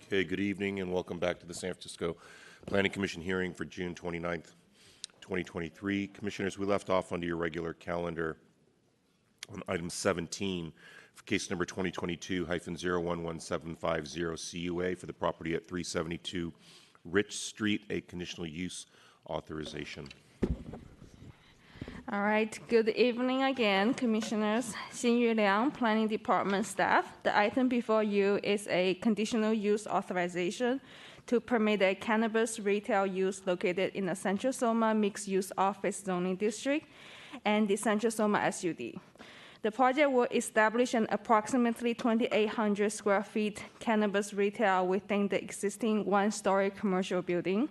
Okay, good evening and welcome back to the San Francisco Planning Commission hearing for June 29th, 2023. Commissioners, we left off under your regular calendar on item 17 for case number 2022-011750 CUA for the property at 372 Rich Street, a conditional use authorization. All right, good evening again, Commissioners. Xinyu Liang, Planning Department staff. The item before you is a conditional use authorization to permit a cannabis retail use located in the Central Soma Mixed-Use Office Zoning District and the Central Soma SUD. The project will establish an approximately 2,800 square feet cannabis retail within the existing one-story commercial building.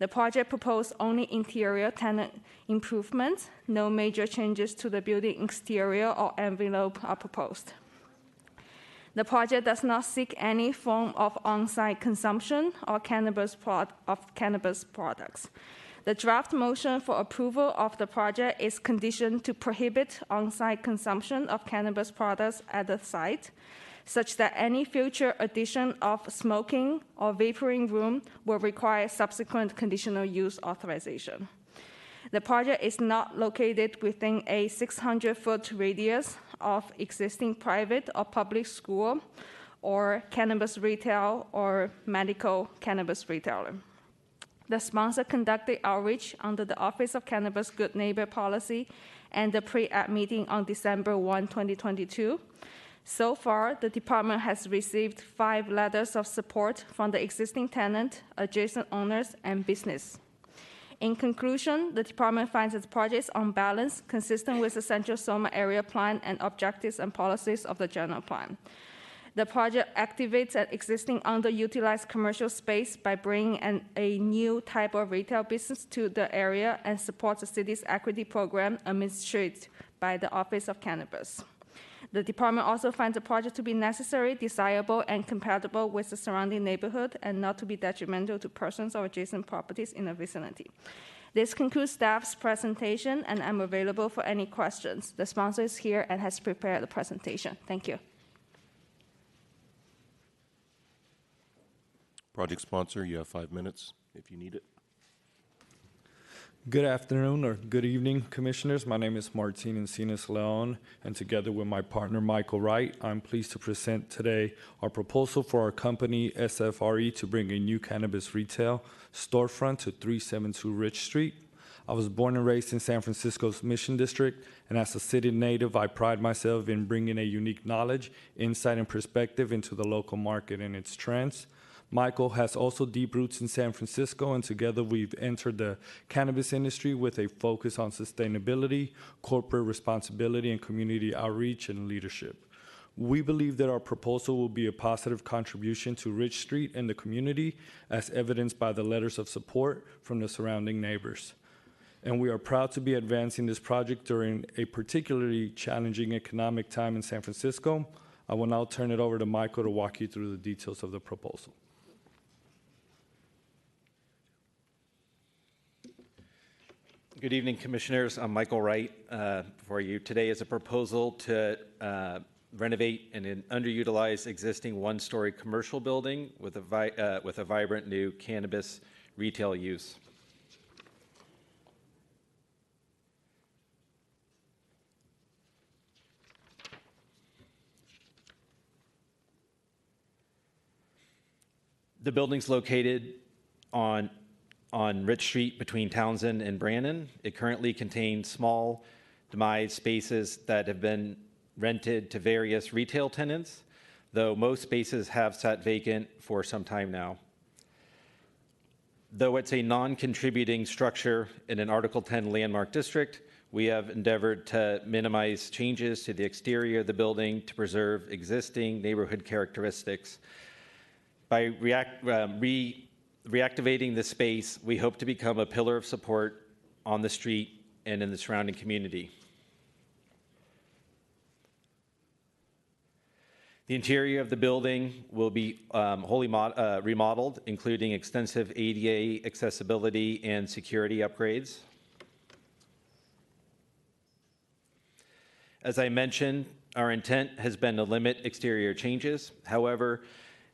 The project proposed only interior tenant improvements. No major changes to the building exterior or envelope are proposed. The project does not seek any form of on-site consumption or cannabis products. The draft motion for approval of the project is conditioned to prohibit on-site consumption of cannabis products at the site, such that any future addition of smoking or vaporing room will require subsequent conditional use authorization. The project is not located within a 600-foot radius of existing private or public school or cannabis retail or medical cannabis retailer. The sponsor conducted outreach under the Office of Cannabis Good Neighbor Policy and the pre-app meeting on December 1, 2022. So far, the department has received 5 letters of support from the existing tenant, adjacent owners, and business. In conclusion, the department finds that the project is on balance, consistent with the Central Soma Area Plan and objectives and policies of the general plan. The project activates an existing underutilized commercial space by bringing a new type of retail business to the area and supports the city's equity program administered by the Office of Cannabis. The department also finds the project to be necessary, desirable, and compatible with the surrounding neighborhood and not to be detrimental to persons or adjacent properties in the vicinity. This concludes staff's presentation, and I'm available for any questions. The sponsor is here and has prepared the presentation. Thank you. Project sponsor, you have 5 minutes if you need it. Good afternoon or good evening, Commissioners. My name is Martin Encinas Leon, and together with my partner, Michael Wright, I'm pleased to present today our proposal for our company, SFRE, to bring a new cannabis retail storefront to 372 Rich Street. I was born and raised in San Francisco's Mission District, and as a city native, I pride myself in bringing a unique knowledge, insight, and perspective into the local market and its trends. Michael has also deep roots in San Francisco, and together we've entered the cannabis industry with a focus on sustainability, corporate responsibility, and community outreach and leadership. We believe that our proposal will be a positive contribution to Rich Street and the community, as evidenced by the letters of support from the surrounding neighbors. And we are proud to be advancing this project during a particularly challenging economic time in San Francisco. I will now turn it over to Michael to walk you through the details of the proposal. Good evening, Commissioners. I'm Michael Wright for you. Today is a proposal to renovate an underutilized existing one-story commercial building with a vibrant new cannabis retail use. The building's located on Rich Street between Townsend and Brannan. It currently contains small demised spaces that have been rented to various retail tenants, though most spaces have sat vacant for some time now. Though it's a non-contributing structure in an Article 10 landmark district, we have endeavored to minimize changes to the exterior of the building to preserve existing neighborhood characteristics. By reactivating the space, we hope to become a pillar of support on the street and in the surrounding community. The interior of the building will be wholly remodeled, including extensive ADA accessibility and security upgrades. As I mentioned, our intent has been to limit exterior changes. However,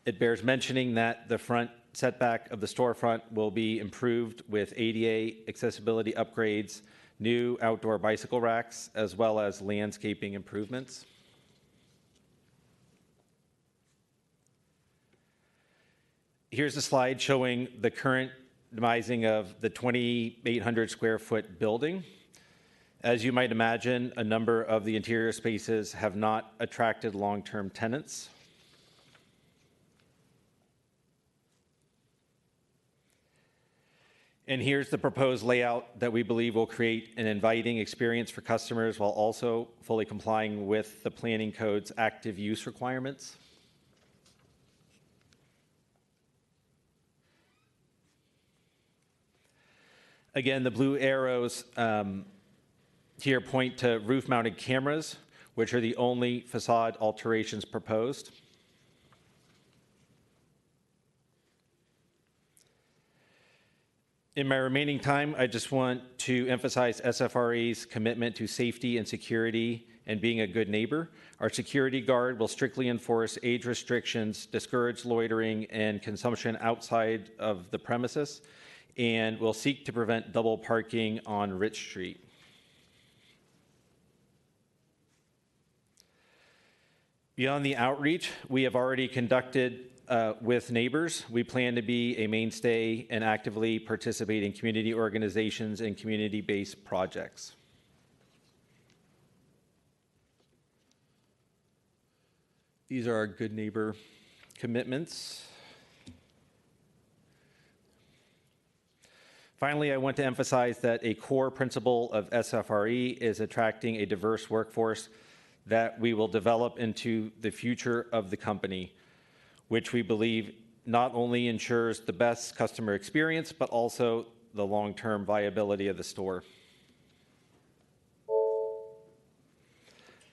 it bears mentioning that the front setback of the storefront will be improved with ADA accessibility upgrades, new outdoor bicycle racks, as well as landscaping improvements. Here's a slide showing the current demising of the 2,800 square foot building. As you might imagine, a number of the interior spaces have not attracted long-term tenants. And here's the proposed layout that we believe will create an inviting experience for customers while also fully complying with the planning code's active use requirements. Again, the blue arrows here point to roof-mounted cameras, which are the only facade alterations proposed. In my remaining time, I just want to emphasize SFRE's commitment to safety and security and being a good neighbor. Our security guard will strictly enforce age restrictions, discourage loitering and consumption outside of the premises, and will seek to prevent double parking on Rich Street. Beyond the outreach we have already conducted with neighbors, we plan to be a mainstay and actively participate in community organizations and community-based projects. These are our good neighbor commitments. Finally, I want to emphasize that a core principle of SFRE is attracting a diverse workforce that we will develop into the future of the company, which we believe not only ensures the best customer experience, but also the long-term viability of the store.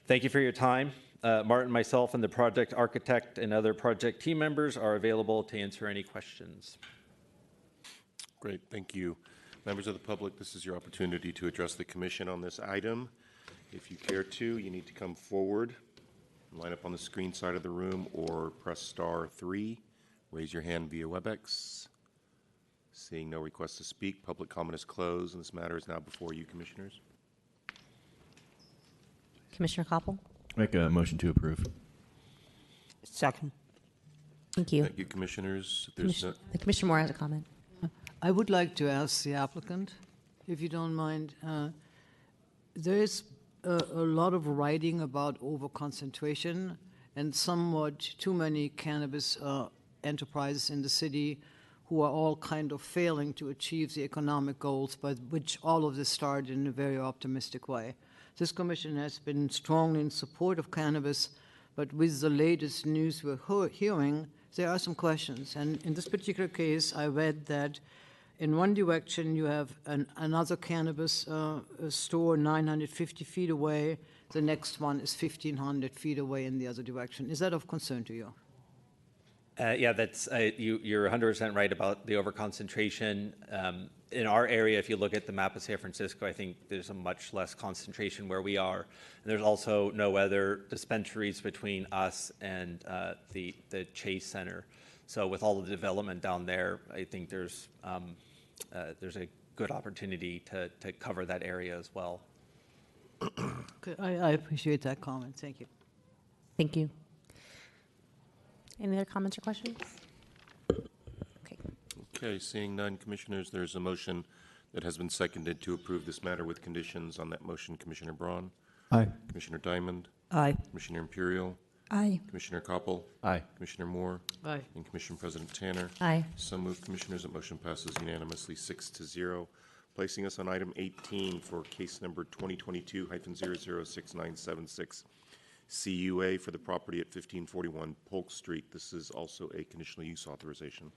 Thank you for your time. Martin, myself, and the project architect and other project team members are available to answer any questions. Great, thank you. Members of the public, this is your opportunity to address the commission on this item. If you care to, you need to come forward, line up on the screen side of the room, or press *3. Raise your hand via WebEx. Seeing no requests to speak, public comment is closed, and this matter is now before you, commissioners. Commissioner Koppel. Make a motion to approve. Second. Thank you. Thank you, commissioners. There's Commissioner Moore has a comment. I would like to ask the applicant, if you don't mind, there is a lot of writing about overconcentration and somewhat too many cannabis enterprises in the city who are all kind of failing to achieve the economic goals, but which all of this started in a very optimistic way. This commission has been strongly in support of cannabis, but with the latest news we're hearing, there are some questions. And in this particular case, I read that in one direction, you have another cannabis store 950 feet away. The next one is 1,500 feet away in the other direction. Is that of concern to you? Yeah, that's you're 100% right about the overconcentration. In our area, if you look at the map of San Francisco, I think there's a much less concentration where we are. And there's also no other dispensaries between us and the Chase Center. So with all the development down there, I think there's a good opportunity to cover that area as well. Okay, I appreciate that comment. Thank you. Thank you. Any other comments or questions? Okay, seeing none, commissioners, there's a motion that has been seconded to approve this matter with conditions. On that motion, Commissioner Braun. Aye. Commissioner Diamond, Aye. Commissioner Imperial, Aye. Commissioner Koppel, Aye. Commissioner Moore, Aye. and Commission President Tanner. Aye. So moved, Commissioners. That motion passes unanimously 6-0. Placing us on item 18 for case number 2022-006976, CUA for the property at 1541 Polk Street. This is also a conditional use authorization.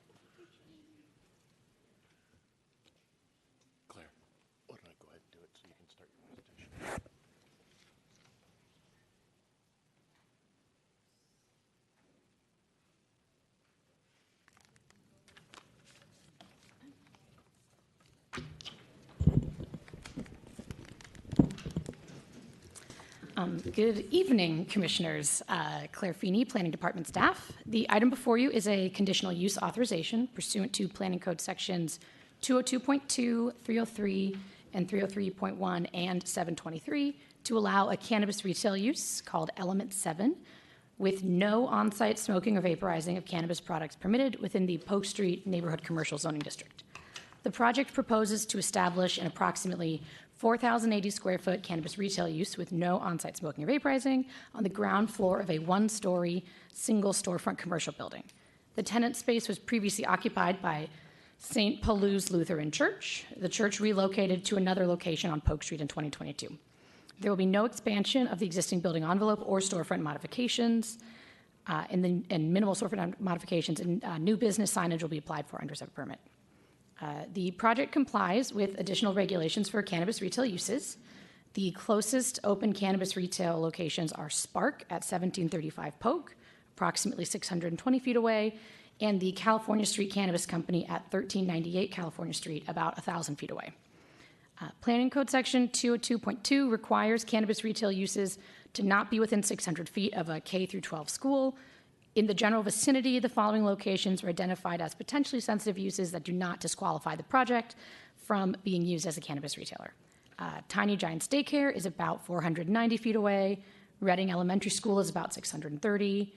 Claire, why don't I go ahead and do it so you can start your presentation? Good evening, Commissioners. Claire Feeney, Planning Department staff. The item before you is a conditional use authorization pursuant to Planning Code Sections 202.2, 303, and 303.1 and 723 to allow a cannabis retail use called Element 7 with no on-site smoking or vaporizing of cannabis products permitted within the Polk Street Neighborhood Commercial Zoning District. The project proposes to establish an approximately 4,080 square foot cannabis retail use with no on-site smoking or vaporizing on the ground floor of a one-story single storefront commercial building. The tenant space was previously occupied by St. Paul's Lutheran Church. The church relocated to another location on Polk Street in 2022. There will be no expansion of the existing building envelope or storefront modifications, and minimal storefront modifications and new business signage will be applied for under separate permit. The project complies with additional regulations for cannabis retail uses. The closest open cannabis retail locations are Spark at 1735 Polk, approximately 620 feet away, and the California Street Cannabis Company at 1398 California Street, about 1,000 feet away. Planning Code Section 202.2 requires cannabis retail uses to not be within 600 feet of a K through 12 school. In the general vicinity, the following locations were identified as potentially sensitive uses that do not disqualify the project from being used as a cannabis retailer. Tiny Giants Daycare is about 490 feet away. Reading Elementary School is about 630.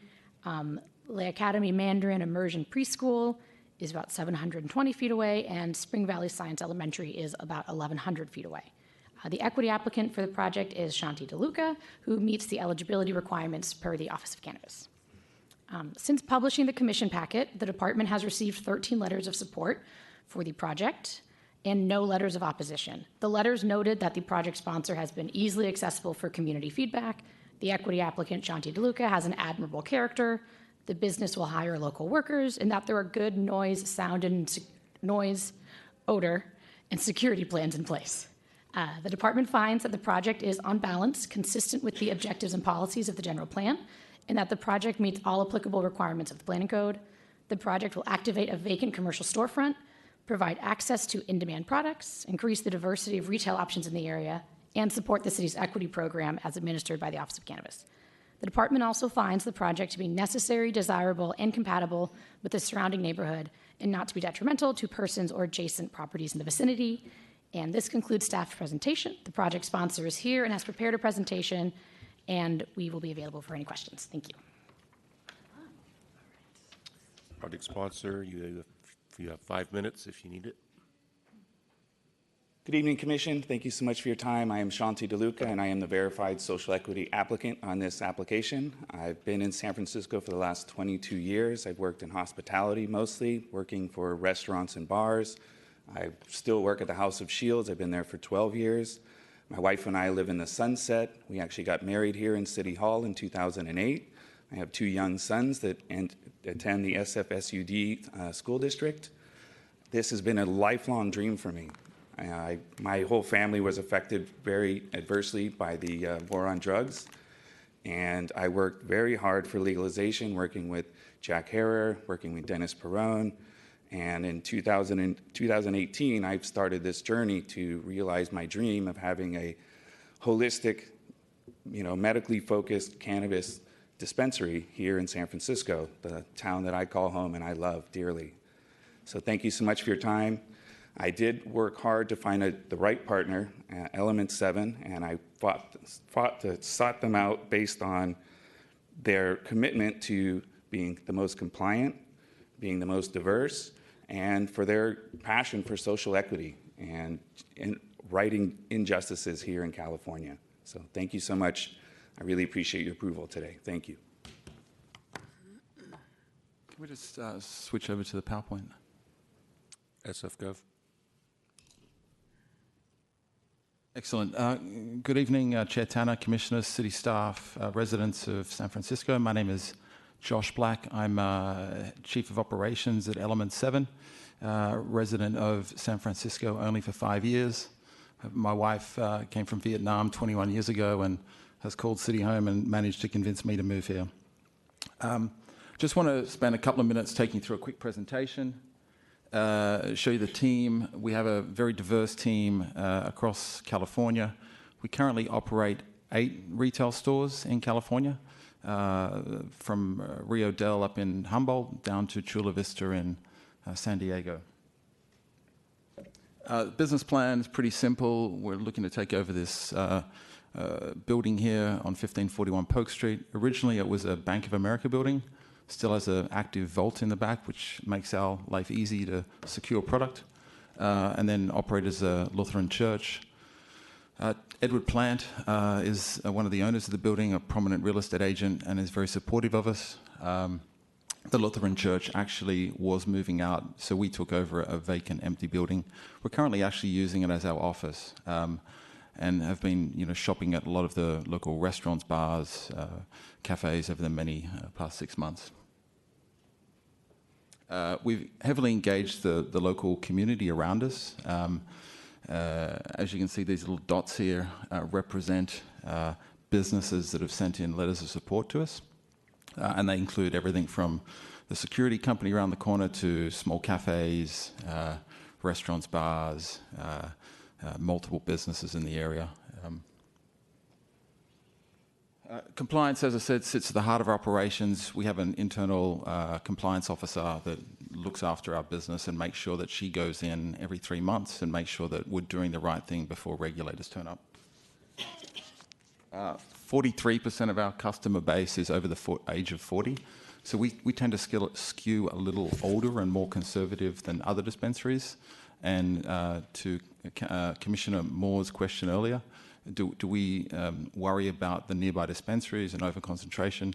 Lay Academy Mandarin Immersion Preschool is about 720 feet away, and Spring Valley Science Elementary is about 1,100 feet away. The equity applicant for the project is Shanti DeLuca, who meets the eligibility requirements per the Office of Cannabis. Since publishing the commission packet, the department has received 13 letters of support for the project and no letters of opposition. The letters noted that the project sponsor has been easily accessible for community feedback. The equity applicant, Shanti DeLuca, has an admirable character. The business will hire local workers, and that there are good noise, sound, and noise, odor, and security plans in place. The department finds that the project is, on balance, consistent with the objectives and policies of the general plan, and that the project meets all applicable requirements of the planning code. The project will activate a vacant commercial storefront, provide access to in-demand products, increase the diversity of retail options in the area, and support the city's equity program as administered by the Office of Cannabis. The department also finds the project to be necessary, desirable, and compatible with the surrounding neighborhood and not to be detrimental to persons or adjacent properties in the vicinity. And this concludes staff's presentation. The project sponsor is here and has prepared a presentation, and we will be available for any questions. Thank you. Project sponsor, you have 5 minutes if you need it. Good evening, Commission. Thank you so much for your time. I am Shanti DeLuca, and I am the verified social equity applicant on this application. I've been in San Francisco for the last 22 years. I've worked in hospitality mostly, working for restaurants and bars. I still work at the House of Shields. I've been there for 12 years. My wife and I live in the Sunset. We actually got married here in City Hall in 2008. I have 2 young sons that attend the SFSUD school district. This has been a lifelong dream for me. My whole family was affected very adversely by the war on drugs, and I worked very hard for legalization, working with Jack Herer, working with Dennis Perrone, and in 2018, I've started this journey to realize my dream of having a holistic, medically focused cannabis dispensary here in San Francisco, the town that I call home and I love dearly. So thank you so much for your time. I did work hard to find the right partner, Element 7, and I sought them out based on their commitment to being the most compliant, being the most diverse, and for their passion for social equity and righting injustices here in California. So thank you so much. I really appreciate your approval today. Thank you. Can we just switch over to the PowerPoint? SFGov. Excellent. Good evening, Chair Tanner, Commissioners, City staff, residents of San Francisco. My name is Josh Black. I'm Chief of Operations at Element 7, resident of San Francisco only for 5 years. My wife came from Vietnam 21 years ago and has called City home and managed to convince me to move here. Just want to spend a couple of minutes taking you through a quick presentation, show you the team. We have a very diverse team across California. We currently operate 8 retail stores in California, from Rio Del up in Humboldt down to Chula Vista in San Diego. Business plan is pretty simple. We're looking to take over this building here on 1541 Polk Street. Originally, it was a Bank of America building. Still has an active vault in the back, which makes our life easy to secure product, and then operate as a Lutheran church. Edward Plant is one of the owners of the building, a prominent real estate agent, and is very supportive of us. The Lutheran church actually was moving out, so we took over a vacant, empty building. We're currently actually using it as our office, and have been, shopping at a lot of the local restaurants, bars, cafes over the many past 6 months. We've heavily engaged the local community around us. As you can see, these little dots here represent businesses that have sent in letters of support to us. And they include everything from the security company around the corner to small cafes, restaurants, bars, multiple businesses in the area. Compliance, as I said, sits at the heart of our operations. We have an internal compliance officer that looks after our business and makes sure that she goes in every 3 months and makes sure that we're doing the right thing before regulators turn up. 43% of our customer base is over the age of 40. So we tend to skew a little older and more conservative than other dispensaries. And to Commissioner Moore's question earlier, do we worry about the nearby dispensaries and overconcentration?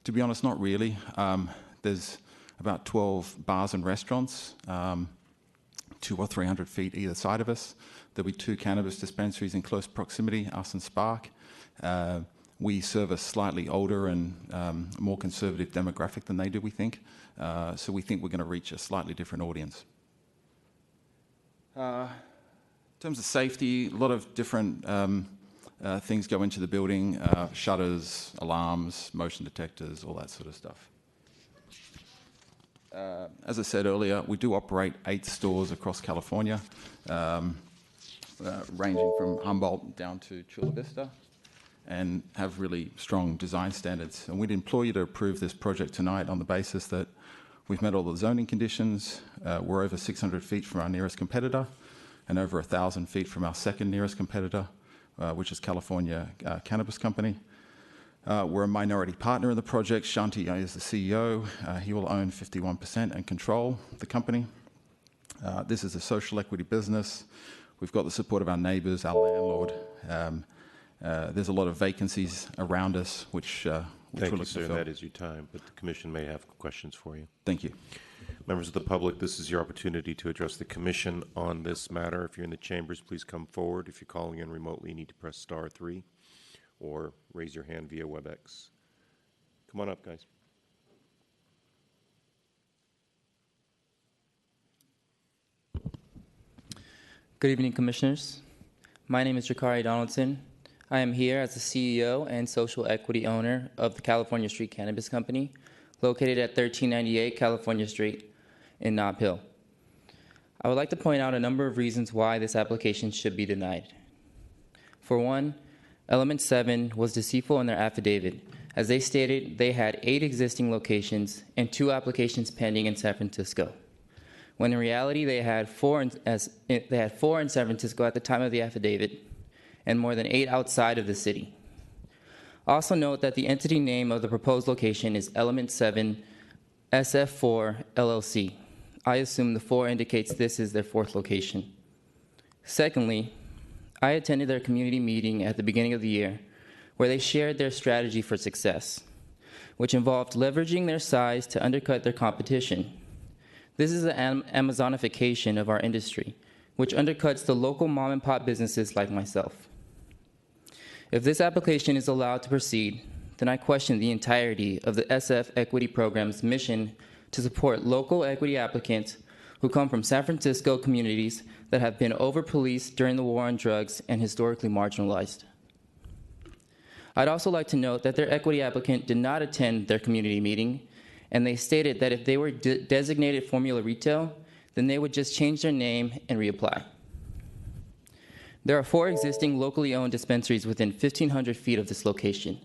To be honest, not really. There's about 12 bars and restaurants, 200 or 300 feet either side of us. There'll be 2 cannabis dispensaries in close proximity, us and Spark. We serve a slightly older and more conservative demographic than they do, we think. So we think we're going to reach a slightly different audience. In terms of safety, a lot of different things go into the building, shutters, alarms, motion detectors, all that sort of stuff. As I said earlier, we do operate 8 stores across California, ranging from Humboldt down to Chula Vista, and have really strong design standards. And we'd implore you to approve this project tonight on the basis that we've met all the zoning conditions, we're over 600 feet from our nearest competitor, and over 1,000 feet from our second nearest competitor, which is California Cannabis Company. We're a minority partner in the project. Shanti is the CEO. He will own 51% and control the company. This is a social equity business. We've got the support of our neighbors, our landlord. There's a lot of vacancies around us, which Thank we're you, looking sir. to fill. That is your time, but the commission may have questions for you. Thank you. Members of the public, this is your opportunity to address the commission on this matter. If you're in the chambers, please come forward. If you're calling in remotely, you need to press *3 or raise your hand via WebEx. Come on up, guys. Good evening, Commissioners. My name is Jakari Donaldson. I am here as the CEO and social equity owner of the California Street Cannabis Company, located at 1398 California Street in Nob Hill. I would like to point out a number of reasons why this application should be denied. For one, Element 7 was deceitful in their affidavit, as they stated they had 8 existing locations and 2 applications pending in San Francisco, when in reality they had 4 in San Francisco at the time of the affidavit, and more than 8 outside of the city. Also note that the entity name of the proposed location is Element 7 SF4 LLC. I assume the 4 indicates this is their 4th location. Secondly, I attended their community meeting at the beginning of the year, where they shared their strategy for success, which involved leveraging their size to undercut their competition. This is an Amazonification of our industry, which undercuts the local mom-and-pop businesses like myself. If this application is allowed to proceed, then I question the entirety of the SF Equity Program's mission to support local equity applicants who come from San Francisco communities that have been over-policed during the war on drugs and historically marginalized. I'd also like to note that their equity applicant did not attend their community meeting, and they stated that if they were designated Formula Retail, then they would just change their name and reapply. There are 4 existing locally owned dispensaries within 1,500 feet of this location.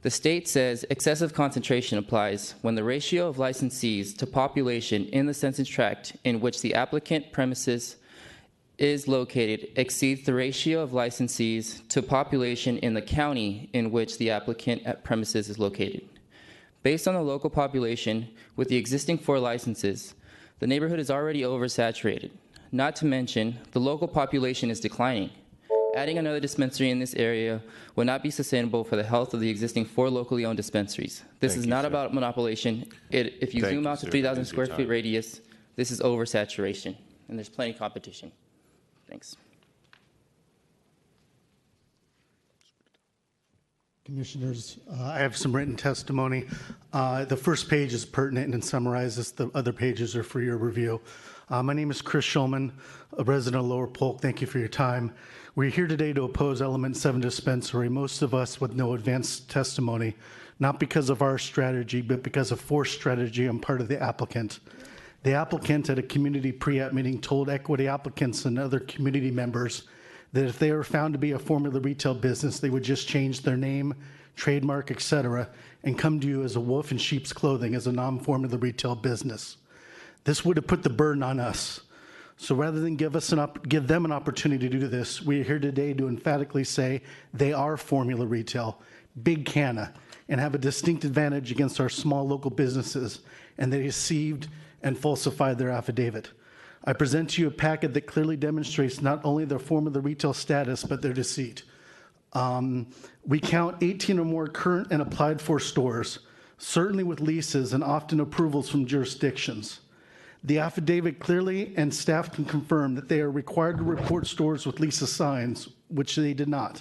The state says excessive concentration applies when the ratio of licensees to population in the census tract in which the applicant premises is located exceeds the ratio of licensees to population in the county in which the applicant premises is located. Based on the local population, with the existing 4 licenses, the neighborhood is already oversaturated. Not to mention, the local population is declining. Adding another dispensary in this area would not be sustainable for the health of the existing 4 locally owned dispensaries. This is not about monopolization. If you zoom out to 3,000 square feet radius, this is oversaturation, and there's plenty of competition. Thanks. Commissioners, I have some written testimony. The first page is pertinent and summarizes. The other pages are for your review. My name is Chris Schulman, a resident of Lower Polk. Thank you for your time. We're here today to oppose Element 7 dispensary, most of us with no advanced testimony, not because of our strategy, but because of forced strategy on part of the applicant. The applicant at a community pre-app meeting told equity applicants and other community members that if they were found to be a Formula Retail business, they would just change their name, trademark, etc., and come to you as a wolf in sheep's clothing as a non-Formula Retail business. This would have put the burden on us. So rather than give them an opportunity to do this, we are here today to emphatically say they are Formula Retail, big canna, and have a distinct advantage against our small local businesses, and they deceived and falsified their affidavit. I present to you a packet that clearly demonstrates not only their Formula Retail status, but their deceit. We count 18 or more current and applied for stores, certainly with leases and often approvals from jurisdictions. The affidavit clearly, and staff can confirm, that they are required to report stores with lease signs, which they did not.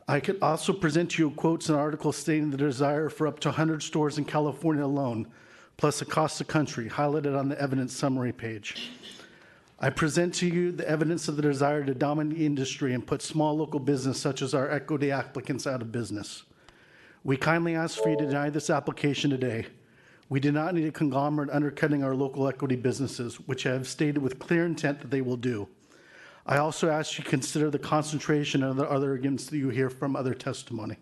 I could also present to you quotes and articles stating the desire for up to 100 stores in California alone, plus across the country, highlighted on the evidence summary page. I present to you the evidence of the desire to dominate the industry and put small local business such as our equity applicants out of business. We kindly ask for you to deny this application today. We do not need a conglomerate undercutting our local equity businesses, which I have stated with clear intent that they will do. I also ask you to consider the concentration of the other arguments that you hear from other testimony.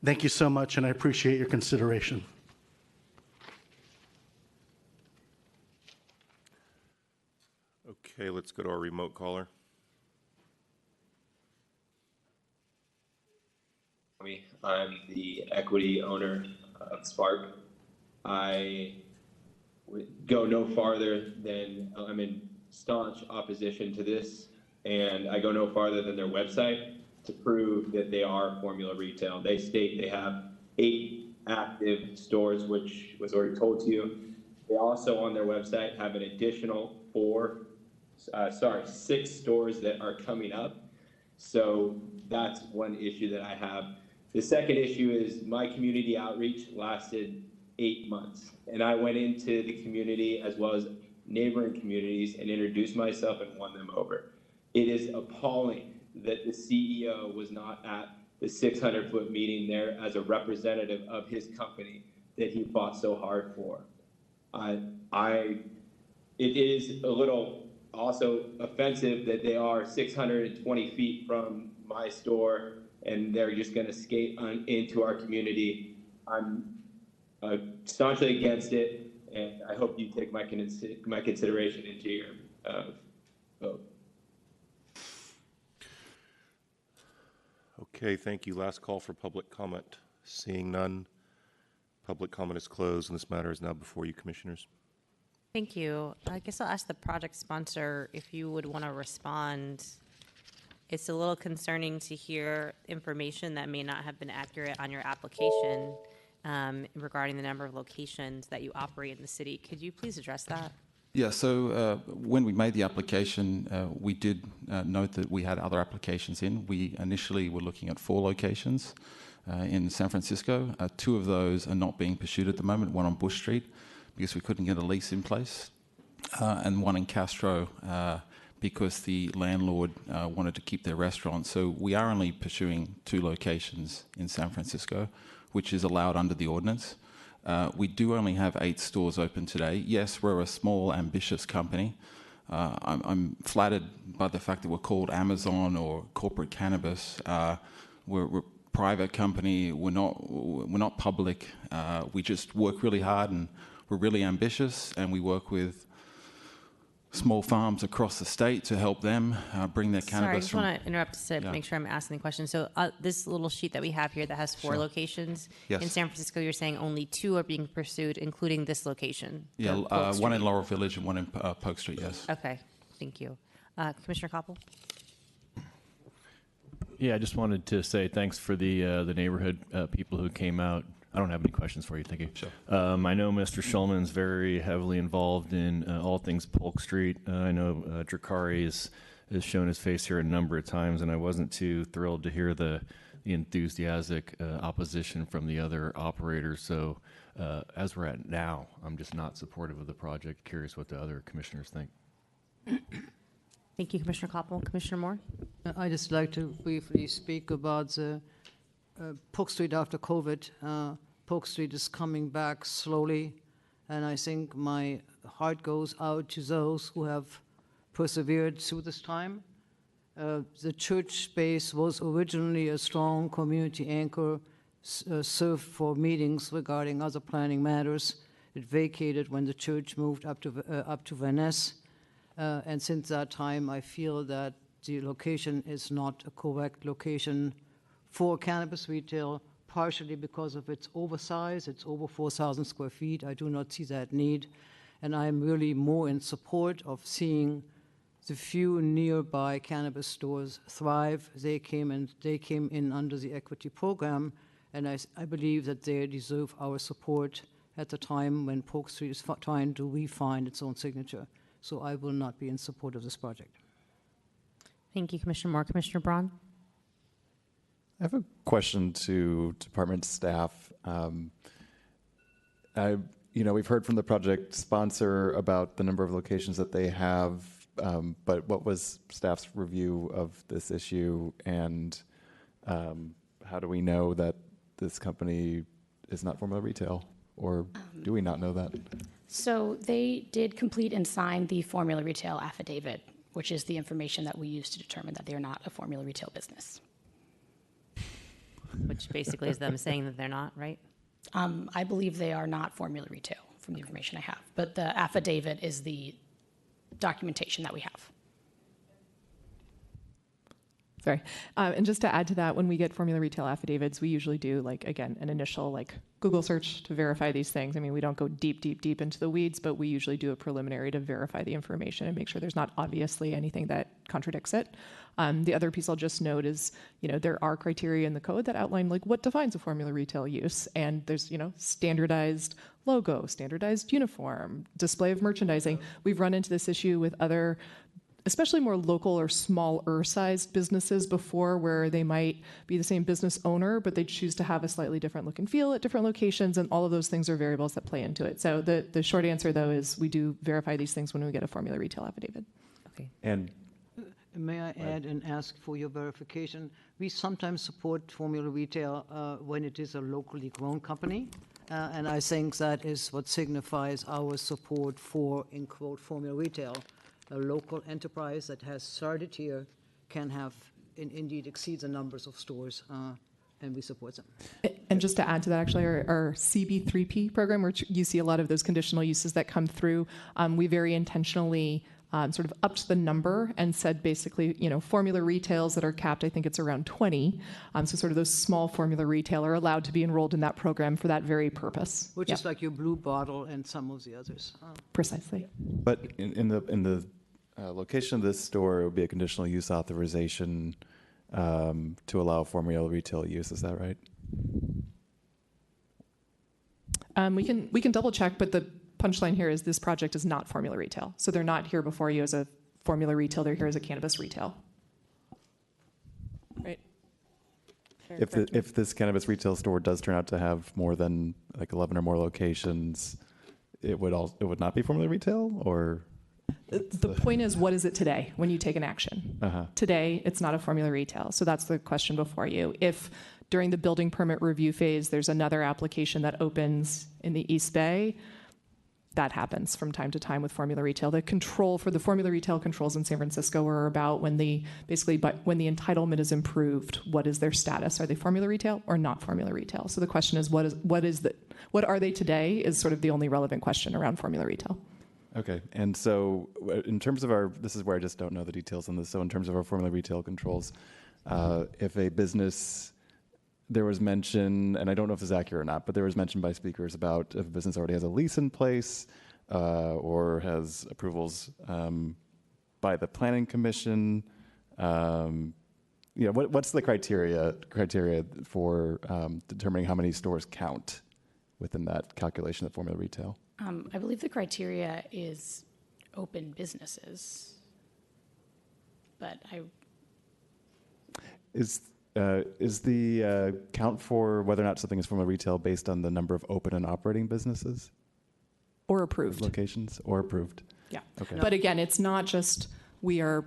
Thank you so much, and I appreciate your consideration. Okay, let's go to our remote caller. I'm the equity owner of Spark. I would go no farther than I'm in staunch opposition to this, and I go no farther than their website to prove that they are Formula Retail. They state they have 8 active stores, which was already told to you. They also on their website have an additional 6 stores that are coming up. So that's one issue that I have. The second issue is my community outreach lasted 8 months, and I went into the community as well as neighboring communities and introduced myself and won them over. It is appalling that the CEO was not at the 600-foot meeting there as a representative of his company that he fought so hard for. It is a little also offensive that they are 620 feet from my store and they're just going to skate into our community. I'm staunchly against it, and I hope you take my consideration into your vote. Okay, thank you. Last call for public comment. Seeing none, public comment is closed, and this matter is now before you, Commissioners. Thank you. I guess I'll ask the project sponsor if you would want to respond it's a little concerning to hear information that may not have been accurate on your application regarding the number of locations that you operate in the city. Could you please address that? Yeah, so when we made the application, we did note that we had other applications in. We initially were looking at 4 locations in San Francisco. 2 of those are not being pursued at the moment, one on Bush Street because we couldn't get a lease in place, and one in Castro because the landlord wanted to keep their restaurant. So we are only pursuing 2 locations in San Francisco, which is allowed under the ordinance. We do only have 8 stores open today. Yes, we're a small, ambitious company. I'm flattered by the fact that we're called Amazon or corporate cannabis. We're a private company. We're not public. We just work really hard, and we're really ambitious, and we work with small farms across the state to help them bring their cannabis. Sorry, I just want to interrupt to make sure I'm asking the question. So this little sheet that we have here that has 4 Sure. locations Yes. in San Francisco, you're saying only 2 are being pursued, including this location? Yeah, Polk one in Street. Laurel Village and one in Polk Street, yes. Okay, thank you. Commissioner Koppel? Yeah, I just wanted to say thanks for the neighborhood people who came out. I don't have any questions for you. Thank you. Sure. I know Mr. Shulman's very heavily involved in all things Polk Street. I know Drakari has shown his face here a number of times, and I wasn't too thrilled to hear the enthusiastic opposition from the other operators. So as we're at now, I'm just not supportive of the project. Curious what the other commissioners think. Thank you, Commissioner Koppel. Commissioner Moore? I'd just like to briefly speak about the Polk Street after COVID. Polk Street is coming back slowly, and I think my heart goes out to those who have persevered through this time. The church space was originally a strong community anchor served for meetings regarding other planning matters. It vacated when the church moved up to Van Ness. And since that time, I feel that the location is not a correct location for cannabis retail, partially because of its oversize. It's over 4,000 square feet. I do not see that need. And I'm really more in support of seeing the few nearby cannabis stores thrive. They came in under the equity program, and I believe that they deserve our support at the time when Polk Street is trying to refine its own signature. So I will not be in support of this project. Thank you, Commissioner Moore. Commissioner Braun? I have a question to department staff. We've heard from the project sponsor about the number of locations that they have, but what was staff's review of this issue, and how do we know that this company is not formula retail, or do we not know that? So they did complete and sign the formula retail affidavit, which is the information that we use to determine that they are not a formula retail business. Which basically is them saying that they're not, right? I believe they are not formula retail from the information I have, but the affidavit is the documentation that we have. Sorry. And just to add to that, when we get formula retail affidavits, we usually do, an initial, Google search to verify these things. I mean, we don't go deep into the weeds, but we usually do a preliminary to verify the information and make sure there's not obviously anything that contradicts it. The other piece I'll just note is, there are criteria in the code that outline, what defines a formula retail use. And there's, standardized logo, standardized uniform, display of merchandising. We've run into this issue with other, especially more local or smaller sized businesses before, where they might be the same business owner, but they choose to have a slightly different look and feel at different locations, and all of those things are variables that play into it. So the short answer, though, is we do verify these things when we get a formula retail affidavit. Okay. And may I add and ask for your verification? We sometimes support formula retail when it is a locally grown company, and I think that is what signifies our support for, in quote, formula retail. A local enterprise that has started here can have, indeed, exceed the numbers of stores, and we support them. And just to add to that, actually, our CB3P program, where you see a lot of those conditional uses that come through, we very intentionally sort of upped the number and said basically, formula retails that are capped, I think it's around 20. So sort of those small formula retail are allowed to be enrolled in that program for that very purpose. Which is like your Blue Bottle and some of the others. Precisely. But in the location of this store, it would be a conditional use authorization to allow formula retail use. Is that right? We can double check, but the punchline here is this project is not formula retail. So they're not here before you as a formula retail, they're here as a cannabis retail. Right? If this cannabis retail store does turn out to have more than like 11 or more locations, it would not be formula retail, or? The point is, what is it today when you take an action? Today, it's not a formula retail. So that's the question before you. If during the building permit review phase, there's another application that opens in the East Bay, that happens from time to time with formula retail. The control for the formula retail controls in San Francisco are about when the entitlement is improved, what is their status? Are they formula retail or not formula retail? So the question is, what are they today is sort of the only relevant question around formula retail. Okay, and so in terms of this is where I just don't know the details on this. So in terms of our formula retail controls, if a business, there was mention, and I don't know if it's accurate or not, but there was mention by speakers about if a business already has a lease in place or has approvals by the planning commission. What's the criteria for determining how many stores count within that calculation of formula retail? I believe the criteria is open businesses, but Is the count for whether or not something is formula retail based on the number of open and operating businesses? Or approved. Locations, or approved? Yeah. Okay. But again, it's not just we are,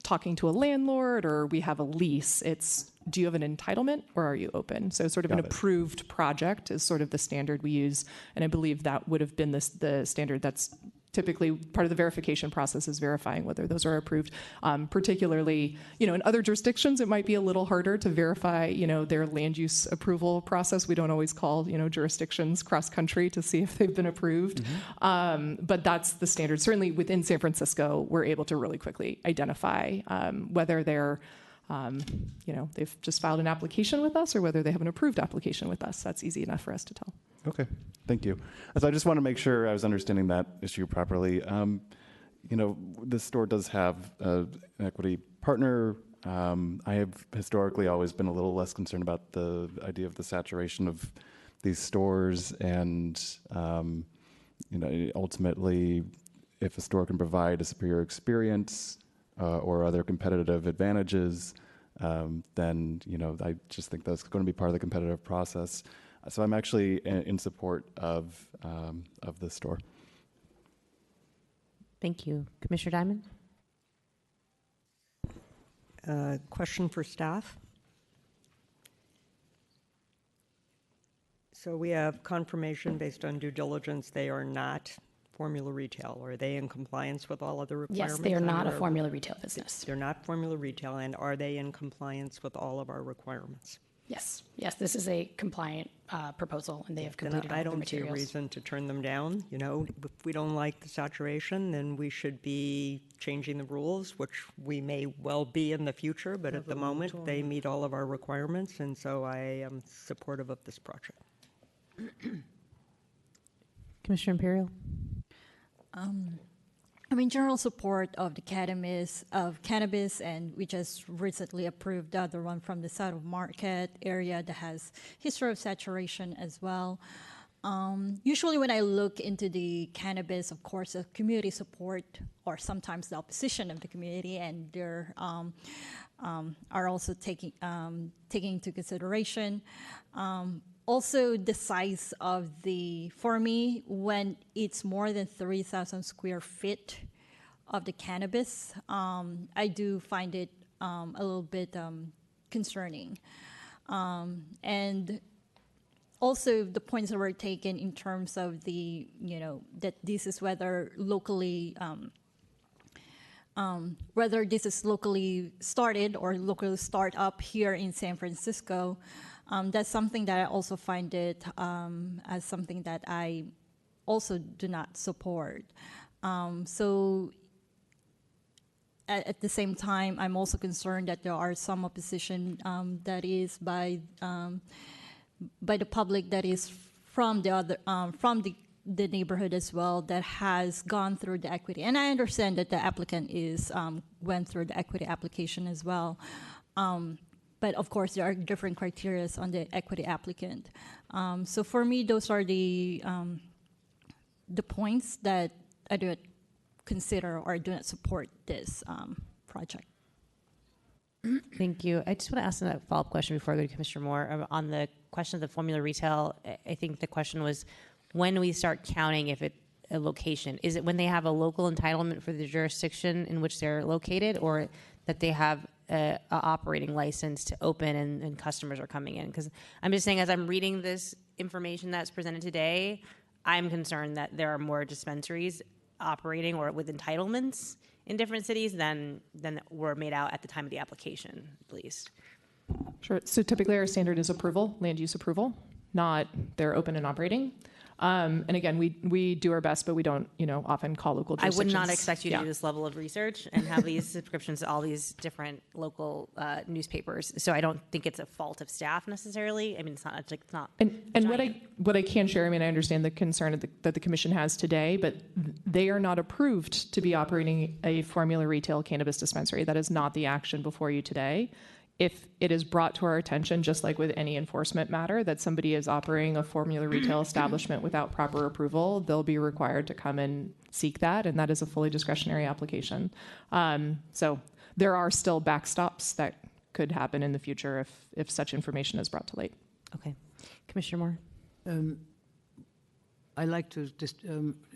talking to a landlord or we have a lease. It's, do you have an entitlement or are you open? So sort of an approved project is sort of the standard we use. And I believe that would have been the standard that's typically part of the verification process is verifying whether those are approved. Particularly, in other jurisdictions, it might be a little harder to verify, their land use approval process. We don't always call, jurisdictions cross-country to see if they've been approved. But that's the standard. Certainly within San Francisco, we're able to really quickly identify whether they're they've just filed an application with us or whether they have an approved application with us. That's easy enough for us to tell. Okay, thank you. So I just want to make sure I was understanding that issue properly. This store does have an equity partner. I have historically always been a little less concerned about the idea of the saturation of these stores, and ultimately, if a store can provide a superior experience or other competitive advantages, then I just think that's going to be part of the competitive process. So I'm actually in support of this store. Thank you. Commissioner Diamond? Question for staff. So we have confirmation based on due diligence they are not formula retail. Are they in compliance with all other requirements? yes, they are not a formula retail business. They're not formula retail, and are they in compliance with all of our requirements? Yes, this is a compliant proposal, and they have completed all I of the don't see a materials. reason to turn them down. If we don't like the saturation, then we should be changing the rules, which we may well be in the future, but at the moment, they meet all of our requirements, and so I am supportive of this project. Commissioner Imperial? I'm in general support of the cannabis, and we just recently approved the other one from the South of Market area that has history of saturation as well. Usually when I look into the cannabis, of course, the community support or sometimes the opposition of the community, and they're are also taking into consideration. Also, the size of for me, when it's more than 3,000 square feet of the cannabis, I do find it a little bit concerning. And also the points that were taken in terms of that this is whether this is locally started or locally start up here in San Francisco. That's something that I also find it as something that I also do not support. So at the same time, I'm also concerned that there are some opposition that is by the public that is from the the neighborhood as well that has gone through the equity. And I understand that the applicant is went through the equity application as well. But of course, there are different criteria on the equity applicant. So for me, those are the points that I do not consider or do not support this project. Thank you. I just want to ask a follow-up question before I go to Commissioner Moore. On the question of the formula retail, I think the question was when do we start counting if a location? Is it when they have a local entitlement for the jurisdiction in which they're located, or that they have a operating license to open and customers are coming in? Because I'm just saying, as I'm reading this information that's presented today, I'm concerned that there are more dispensaries operating or with entitlements in different cities than were made out at the time of the application, at least. Sure. So typically our standard is approval, land use approval, not they're open and operating. And again, we do our best, but we don't, often call local jurisdictions. I would not expect you to do this level of research and have these subscriptions to all these different local newspapers. So I don't think it's a fault of staff necessarily. I mean, it's not. And what I can share, I mean, I understand the concern that the commission has today, but they are not approved to be operating a formula retail cannabis dispensary. That is not the action before you today. If it is brought to our attention, just like with any enforcement matter, that somebody is operating a formula retail establishment without proper approval, they'll be required to come and seek that, and that is a fully discretionary application. So there are still backstops that could happen in the future if such information is brought to light. Okay. Commissioner Moore? I like to,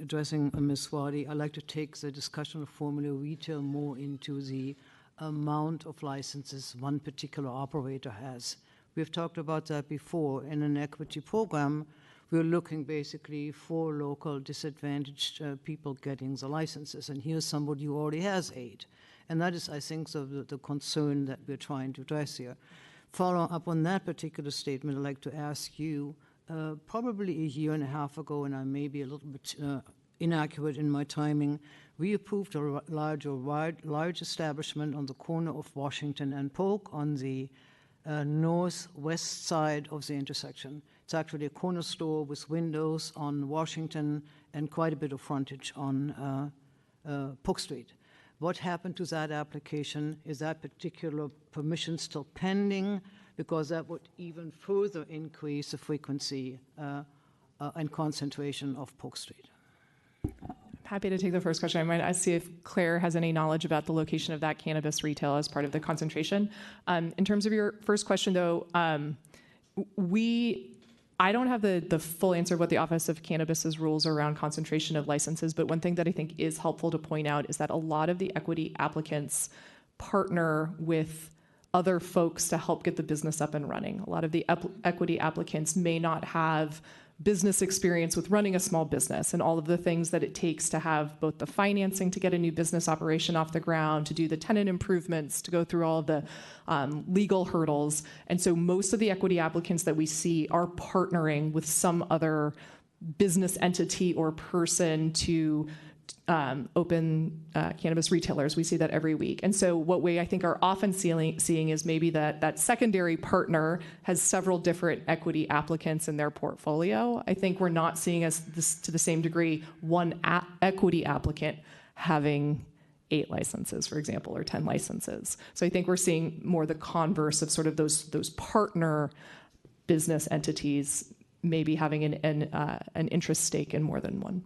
addressing Ms. Swati, I like to take the discussion of formula retail more into the amount of licenses one particular operator has. We've talked about that before. In an equity program, we're looking basically for local disadvantaged people getting the licenses. And here's somebody who already has 8. And that is, I think, the concern that we're trying to address here. Follow up on that particular statement, I'd like to ask you, probably a year and a half ago, and I may be a little bit inaccurate in my timing, we approved a large establishment on the corner of Washington and Polk on the northwest side of the intersection. It's actually a corner store with windows on Washington and quite a bit of frontage on Polk Street. What happened to that application? Is that particular permission still pending? Because that would even further increase the frequency and concentration of Polk Street. Happy to take the first question. I might see if Claire has any knowledge about the location of that cannabis retail as part of the concentration. In terms of your first question, though, I don't have the full answer of what the Office of Cannabis's rules around concentration of licenses, but one thing that I think is helpful to point out is that a lot of the equity applicants partner with other folks to help get the business up and running. A lot of the equity applicants may not have business experience with running a small business and all of the things that it takes to have both the financing to get a new business operation off the ground, to do the tenant improvements, to go through all of the legal hurdles. And so most of the equity applicants that we see are partnering with some other business entity or person to open cannabis retailers. We see that every week. And so what we, I think, are often seeing is maybe that secondary partner has several different equity applicants in their portfolio. I think we're not seeing to the same degree one equity applicant having 8 licenses, for example, or 10 licenses. So I think we're seeing more the converse of sort of those partner business entities maybe having an interest stake in more than one.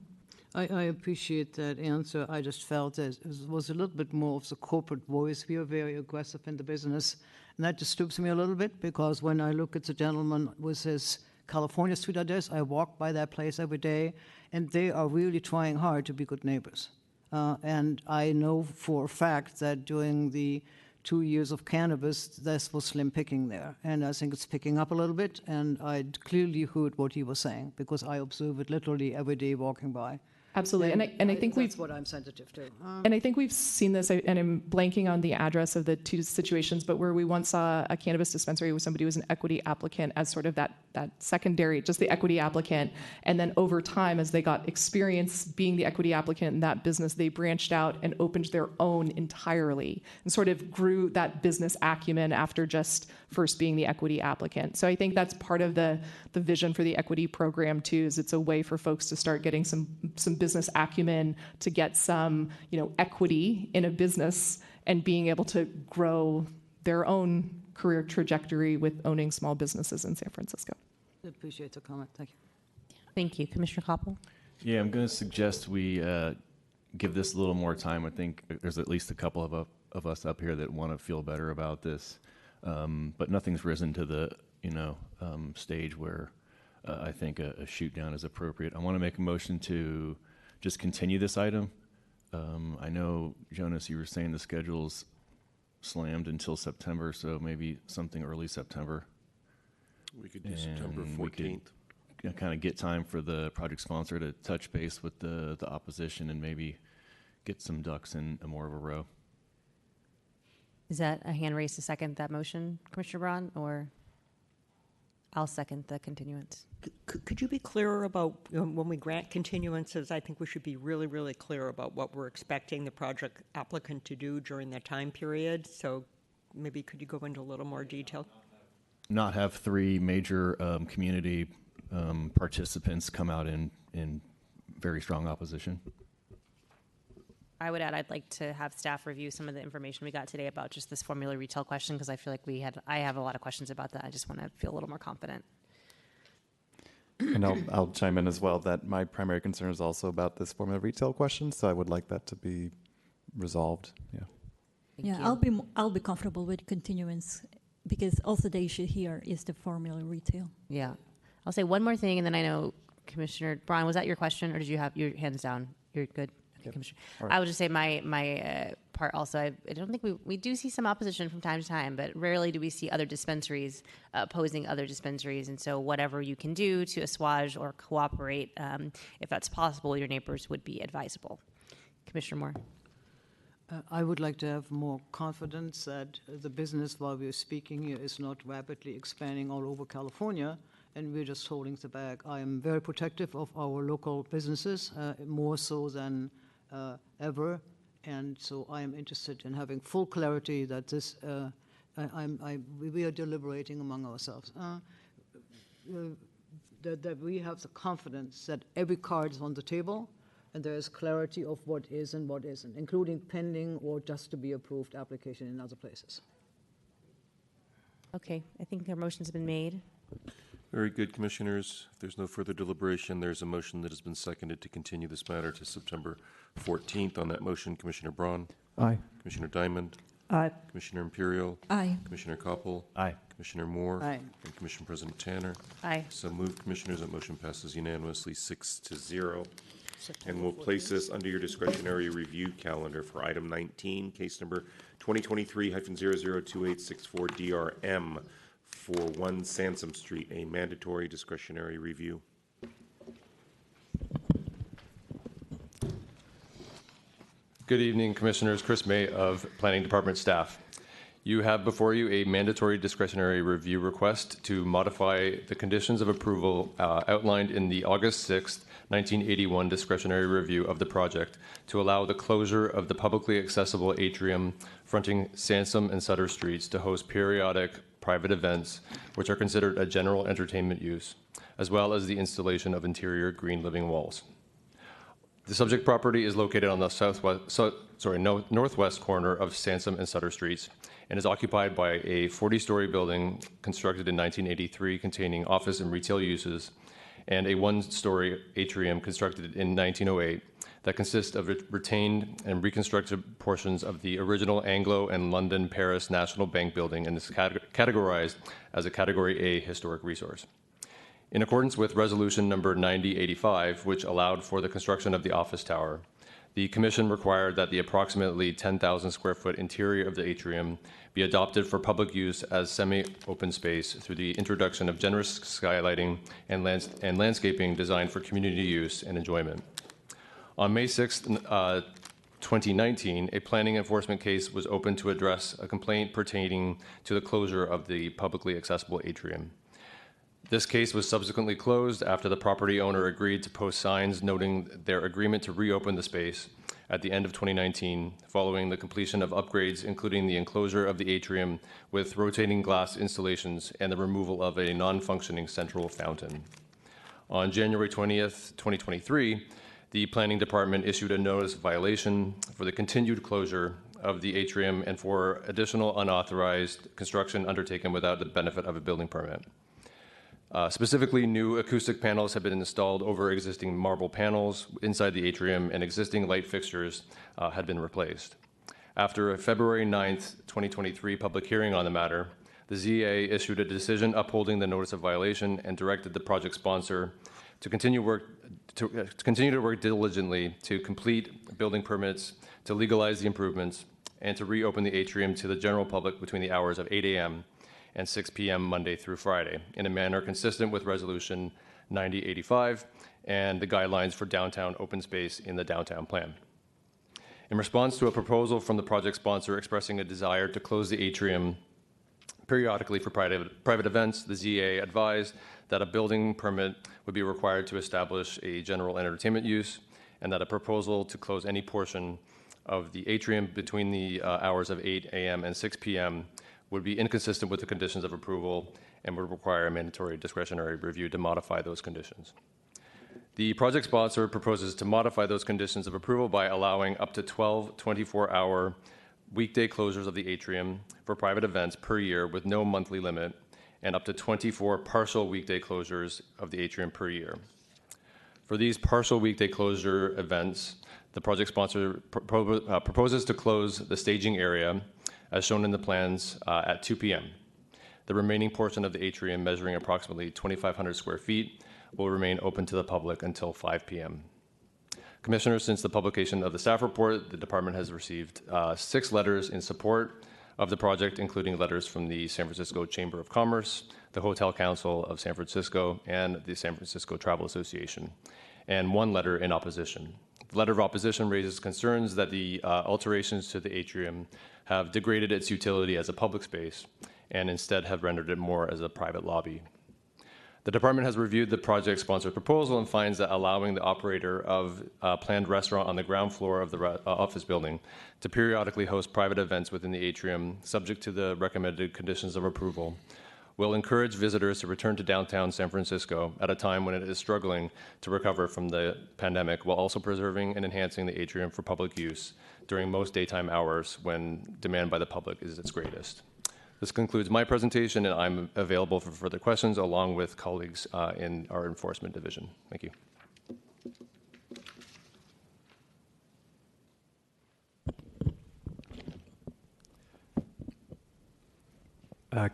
I appreciate that answer. I just felt that it was a little bit more of the corporate voice. We are very aggressive in the business, and that disturbs me a little bit because when I look at the gentleman with his California street address, I walk by that place every day, and they are really trying hard to be good neighbors. And I know for a fact that during the 2 years of cannabis, this was slim picking there. And I think it's picking up a little bit, and I clearly heard what he was saying because I observe it literally every day walking by. Absolutely, and I think that's what I'm sensitive to. And I think we've seen this, and I'm blanking on the address of the two situations, but where we once saw a cannabis dispensary where somebody was an equity applicant as sort of that secondary, just the equity applicant. And then over time, as they got experience being the equity applicant in that business, they branched out and opened their own entirely and sort of grew that business acumen after just first being the equity applicant. So I think that's part of the vision for the equity program too, is it's a way for folks to start getting some business acumen, to get some, equity in a business and being able to grow their own career trajectory with owning small businesses in San Francisco. I appreciate the comment. Thank you. Thank you. Commissioner Koppel? Yeah, I'm going to suggest we give this a little more time. I think there's at least a couple of us up here that want to feel better about this, but nothing's risen to the stage where I think a shoot down is appropriate. I want to make a motion to just continue this item. I know, Jonas, you were saying the schedule's slammed until September, so maybe something early September. We could do September 14th. Kind of get time for the project sponsor to touch base with the opposition and maybe get some ducks in more of a row. Is that a hand raised to second that motion, Commissioner Braun, or I'll second the continuance? Could you be clearer about when we grant continuances? I think we should be really, really clear about what we're expecting the project applicant to do during that time period. So maybe could you go into a little more detail? Not have three major community participants come out in very strong opposition. I would add, I'd like to have staff review some of the information we got today about just this formula retail question, because I feel like I have a lot of questions about that. I just want to feel a little more confident. And I'll chime in as well that my primary concern is also about this formula retail question, so I would like that to be resolved. Yeah. I'll be comfortable with continuance, because also the issue here is the formula retail. Yeah. I'll say one more thing, and then I know Commissioner Braun, was that your question, or did you have your hands down? You're good. Okay, Commissioner. Right. I would just say my part also, I don't think we do see some opposition from time to time, but rarely do we see other dispensaries opposing other dispensaries. And so whatever you can do to assuage or cooperate, if that's possible, your neighbors would be advisable. Commissioner Moore. I would like to have more confidence that the business, while we're speaking here, is not rapidly expanding all over California, and we're just holding the bag. I am very protective of our local businesses, more so than ever, and so I am interested in having full clarity that this, we are deliberating among ourselves, that we have the confidence that every card is on the table, and there is clarity of what is and what isn't, including pending or just to be approved application in other places. Okay, I think our motion's been made. Very good, Commissioners. If there's no further deliberation, there's a motion that has been seconded to continue this matter to September 14th. On that motion, Commissioner Braun? Aye. Commissioner Diamond? Aye. Commissioner Imperial? Aye. Commissioner Koppel? Aye. Commissioner Moore? Aye. And Commissioner President Tanner? Aye. So moved, Commissioners. That motion passes unanimously 6-0. And we'll place this under your discretionary review calendar for item 19, case number 2023-002864 DRM for 1 Sansom Street, a mandatory discretionary review. Good evening, Commissioners. Chris May of Planning Department staff. You have before you a mandatory discretionary review request to modify the conditions of approval outlined in the August 6th, 1981 discretionary review of the project to allow the closure of the publicly accessible atrium fronting Sansom and Sutter Streets to host periodic private events which are considered a general entertainment use, as well as the installation of interior green living walls. The subject property is located on the northwest corner of Sansom and Sutter Streets and is occupied by a 40-story building constructed in 1983 containing office and retail uses, and a 1-story atrium constructed in 1908 that consists of retained and reconstructed portions of the original Anglo and London Paris National Bank building and is categorized as a Category A historic resource. In accordance with Resolution Number 9085, which allowed for the construction of the office tower, the Commission required that the approximately 10,000 square foot interior of the atrium be adopted for public use as semi-open space through the introduction of generous skylighting and landscaping designed for community use and enjoyment. On May 6th, 2019, a planning enforcement case was opened to address a complaint pertaining to the closure of the publicly accessible atrium. This case was subsequently closed after the property owner agreed to post signs noting their agreement to reopen the space at the end of 2019, following the completion of upgrades, including the enclosure of the atrium with rotating glass installations and the removal of a non-functioning central fountain. On January 20th, 2023, the Planning Department issued a notice of violation for the continued closure of the atrium and for additional unauthorized construction undertaken without the benefit of a building permit. Specifically, new acoustic panels have been installed over existing marble panels inside the atrium, and existing light fixtures had been replaced. After a February 9th, 2023 public hearing on the matter, the ZA issued a decision upholding the notice of violation and directed the project sponsor to continue to work diligently to complete building permits, to legalize the improvements, and to reopen the atrium to the general public between the hours of 8 a.m. and 6 p.m. Monday through Friday, in a manner consistent with Resolution 9085 and the guidelines for downtown open space in the downtown plan. In response to a proposal from the project sponsor expressing a desire to close the atrium periodically for private events, the ZA advised that a building permit would be required to establish a general entertainment use, and that a proposal to close any portion of the atrium between the hours of 8 a.m. and 6 p.m. would be inconsistent with the conditions of approval and would require a mandatory discretionary review to modify those conditions. The project sponsor proposes to modify those conditions of approval by allowing up to 12 24-hour weekday closures of the atrium for private events per year with no monthly limit, and up to 24 partial weekday closures of the atrium per year. For these partial weekday closure events, the project sponsor proposes to close the staging area as shown in the plans at 2 p.m. The remaining portion of the atrium, measuring approximately 2,500 square feet, will remain open to the public until 5 p.m. Commissioners, since the publication of the staff report, the department has received 6 letters in support of the project, including letters from the San Francisco Chamber of Commerce, the Hotel Council of San Francisco, and the San Francisco Travel Association, and 1 letter in opposition. The letter of opposition raises concerns that the alterations to the atrium have degraded its utility as a public space and instead have rendered it more as a private lobby. The department has reviewed the project sponsor's proposal and finds that allowing the operator of a planned restaurant on the ground floor of the office building to periodically host private events within the atrium, subject to the recommended conditions of approval, will encourage visitors to return to downtown San Francisco at a time when it is struggling to recover from the pandemic, while also preserving and enhancing the atrium for public use during most daytime hours when demand by the public is its greatest. This concludes my presentation, and I'm available for further questions along with colleagues in our enforcement division. Thank you.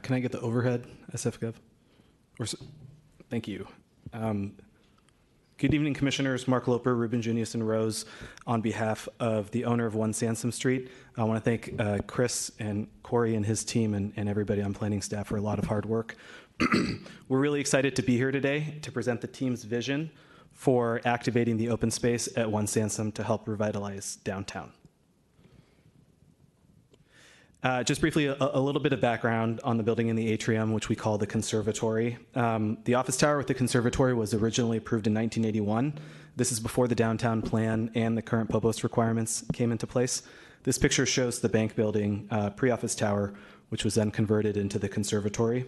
Can I get the overhead, SFGov? Thank you. Good evening, Commissioners. Mark Loper, Ruben Junius, and Rose. On behalf of the owner of 1 Sansom Street, I want to thank Chris and Corey and his team and everybody on planning staff for a lot of hard work. We're really excited to be here today to present the team's vision for activating the open space at 1 Sansom to help revitalize downtown. Just briefly, a little bit of background on the building in the atrium, which we call the conservatory. The office tower with the conservatory was originally approved in 1981. This is before the downtown plan and the current POBOS requirements came into place. This picture shows the bank building, pre-office tower, which was then converted into the conservatory.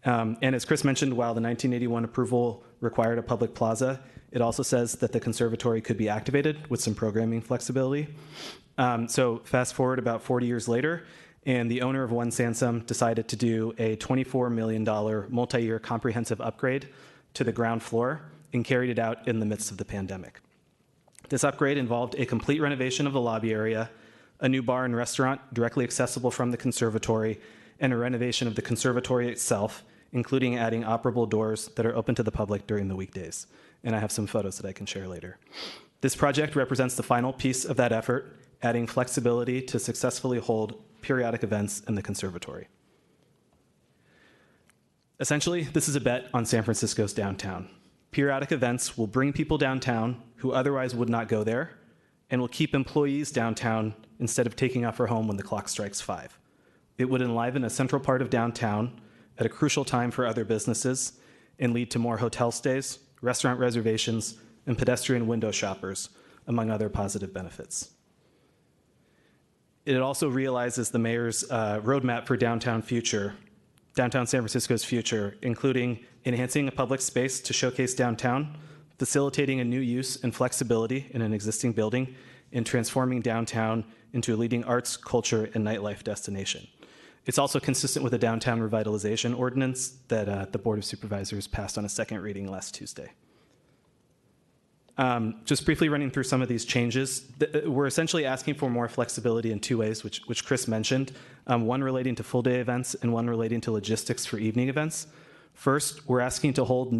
And as Chris mentioned, while the 1981 approval required a public plaza, it also says that the conservatory could be activated with some programming flexibility. So fast forward about 40 years later, and the owner of 1 Sansom decided to do a $24 million multi-year comprehensive upgrade to the ground floor and carried it out in the midst of the pandemic. This upgrade involved a complete renovation of the lobby area, a new bar and restaurant directly accessible from the conservatory, and a renovation of the conservatory itself, including adding operable doors that are open to the public during the weekdays. And I have some photos that I can share later. This project represents the final piece of that effort, adding flexibility to successfully hold periodic events in the conservatory. Essentially, this is a bet on San Francisco's downtown. Periodic events will bring people downtown who otherwise would not go there, and will keep employees downtown instead of taking off for home when the clock strikes 5. It would enliven a central part of downtown at a crucial time for other businesses and lead to more hotel stays, restaurant reservations, and pedestrian window shoppers, among other positive benefits. It also realizes the mayor's roadmap for downtown San Francisco's future, including enhancing a public space to showcase downtown, facilitating a new use and flexibility in an existing building, and transforming downtown into a leading arts, culture, and nightlife destination. It's also consistent with the downtown revitalization ordinance that the Board of Supervisors passed on a second reading last Tuesday. Just briefly running through some of these changes, we're essentially asking for more flexibility in 2 ways, which Chris mentioned, one relating to full-day events and one relating to logistics for evening events. First, we're asking to hold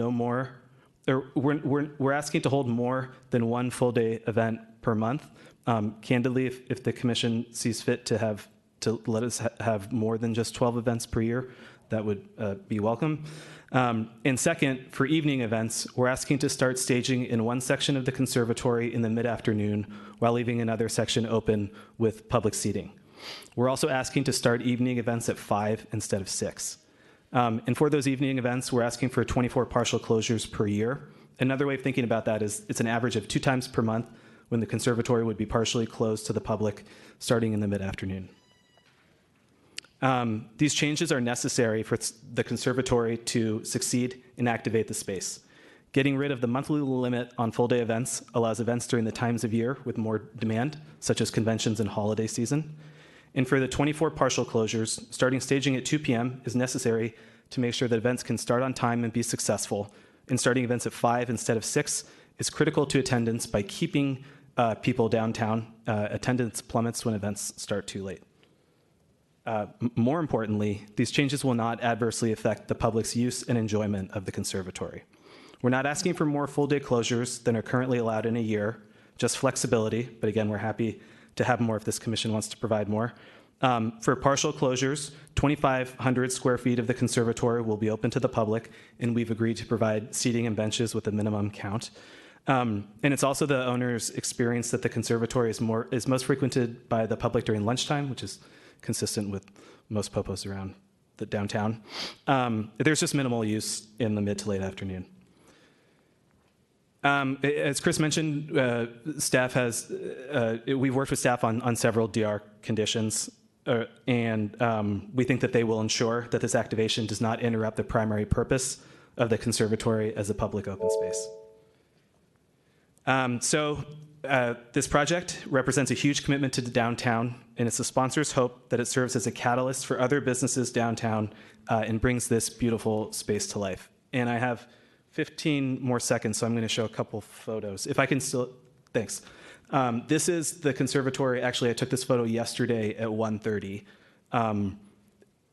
we're asking to hold more than one full-day event per month. Candidly, if the commission sees fit to let us have more than just 12 events per year, that would be welcome. And second, for evening events, we're asking to start staging in one section of the conservatory in the mid-afternoon while leaving another section open with public seating. We're also asking to start evening events at 5 instead of 6. And for those evening events, we're asking for 24 partial closures per year. Another way of thinking about that is it's an average of 2 times per month when the conservatory would be partially closed to the public starting in the mid-afternoon. These changes are necessary for the conservatory to succeed and activate the space. Getting rid of the monthly limit on full-day events allows events during the times of year with more demand, such as conventions and holiday season. And for the 24 partial closures, starting staging at 2 p.m. is necessary to make sure that events can start on time and be successful. And starting events at 5 instead of 6 is critical to attendance by keeping people downtown. Attendance plummets when events start too late. More importantly, these changes will not adversely affect the public's use and enjoyment of the conservatory. We're not asking for more full-day closures than are currently allowed in a year, just flexibility, but again, we're happy to have more if this commission wants to provide more. For partial closures, 2,500 square feet of the conservatory will be open to the public, and we've agreed to provide seating and benches with a minimum count. And it's also the owner's experience that the conservatory is most frequented by the public during lunchtime, which is consistent with most popos around the downtown. There's just minimal use in the mid to late afternoon. As Chris mentioned, we've worked with staff on several DR conditions, and we think that they will ensure that this activation does not interrupt the primary purpose of the conservatory as a public open space. This project represents a huge commitment to the downtown, and it's the sponsor's hope that it serves as a catalyst for other businesses downtown and brings this beautiful space to life. And I have 15 more seconds, so I'm going to show a couple photos. If I can still, thanks. This is the conservatory. Actually, I took this photo yesterday at 1:30. And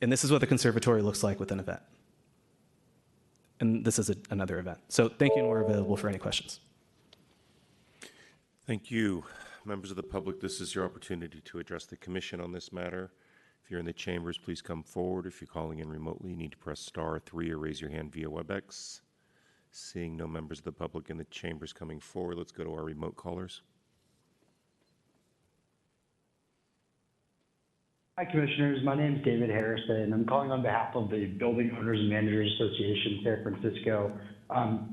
this is what the conservatory looks like with an event. And this is another event. So thank you, and we're available for any questions. Thank you. Members of the public, this is your opportunity to address the commission on this matter. If you're in the chambers, please come forward. If you're calling in remotely, you need to press *3 or raise your hand via WebEx. Seeing no members of the public in the chambers coming forward, let's go to our remote callers. Hi, Commissioners. My name is David Harrison. I'm calling on behalf of the Building Owners and Managers Association, San Francisco.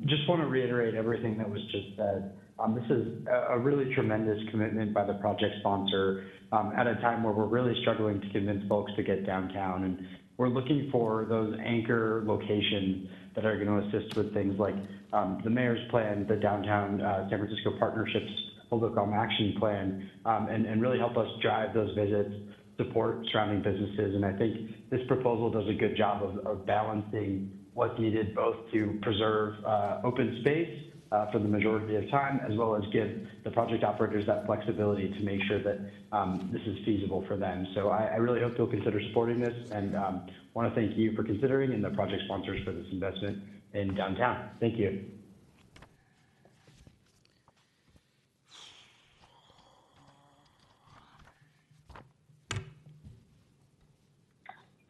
Just want to reiterate everything that was just said. This is a really tremendous commitment by the project sponsor at a time where we're really struggling to convince folks to get downtown. And we're looking for those anchor locations that are going to assist with things like the mayor's plan, the Downtown San Francisco Partnerships Public Action Plan, and really help us drive those visits, support surrounding businesses. And I think this proposal does a good job of balancing what's needed both to preserve open space for the majority of time, as well as give the project operators that flexibility to make sure that this is feasible for them. So I really hope you'll consider supporting this, and want to thank you for considering and the project sponsors for this investment in downtown. Thank you.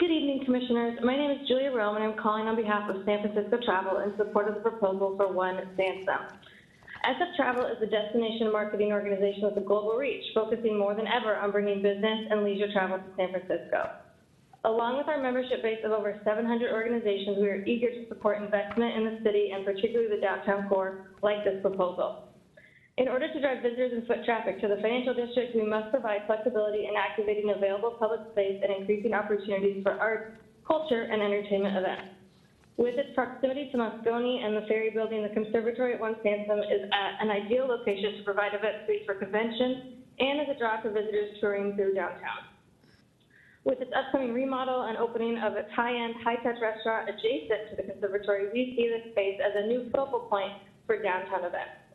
Good evening, Commissioners. My name is Julia Rome, and I'm calling on behalf of San Francisco Travel in support of the proposal for One Sansom. SF Travel is a destination marketing organization with a global reach, focusing more than ever on bringing business and leisure travel to San Francisco. Along with our membership base of over 700 organizations, we are eager to support investment in the city and particularly the downtown core like this proposal. In order to drive visitors and foot traffic to the financial district, we must provide flexibility in activating available public space and increasing opportunities for art, culture, and entertainment events. With its proximity to Moscone and the Ferry Building, the Conservatory at One Sansom is at an ideal location to provide event space for conventions and as a draw for visitors touring through downtown. With its upcoming remodel and opening of its high-end, high-touch restaurant adjacent to the Conservatory, we see this space as a new focal point for downtown events.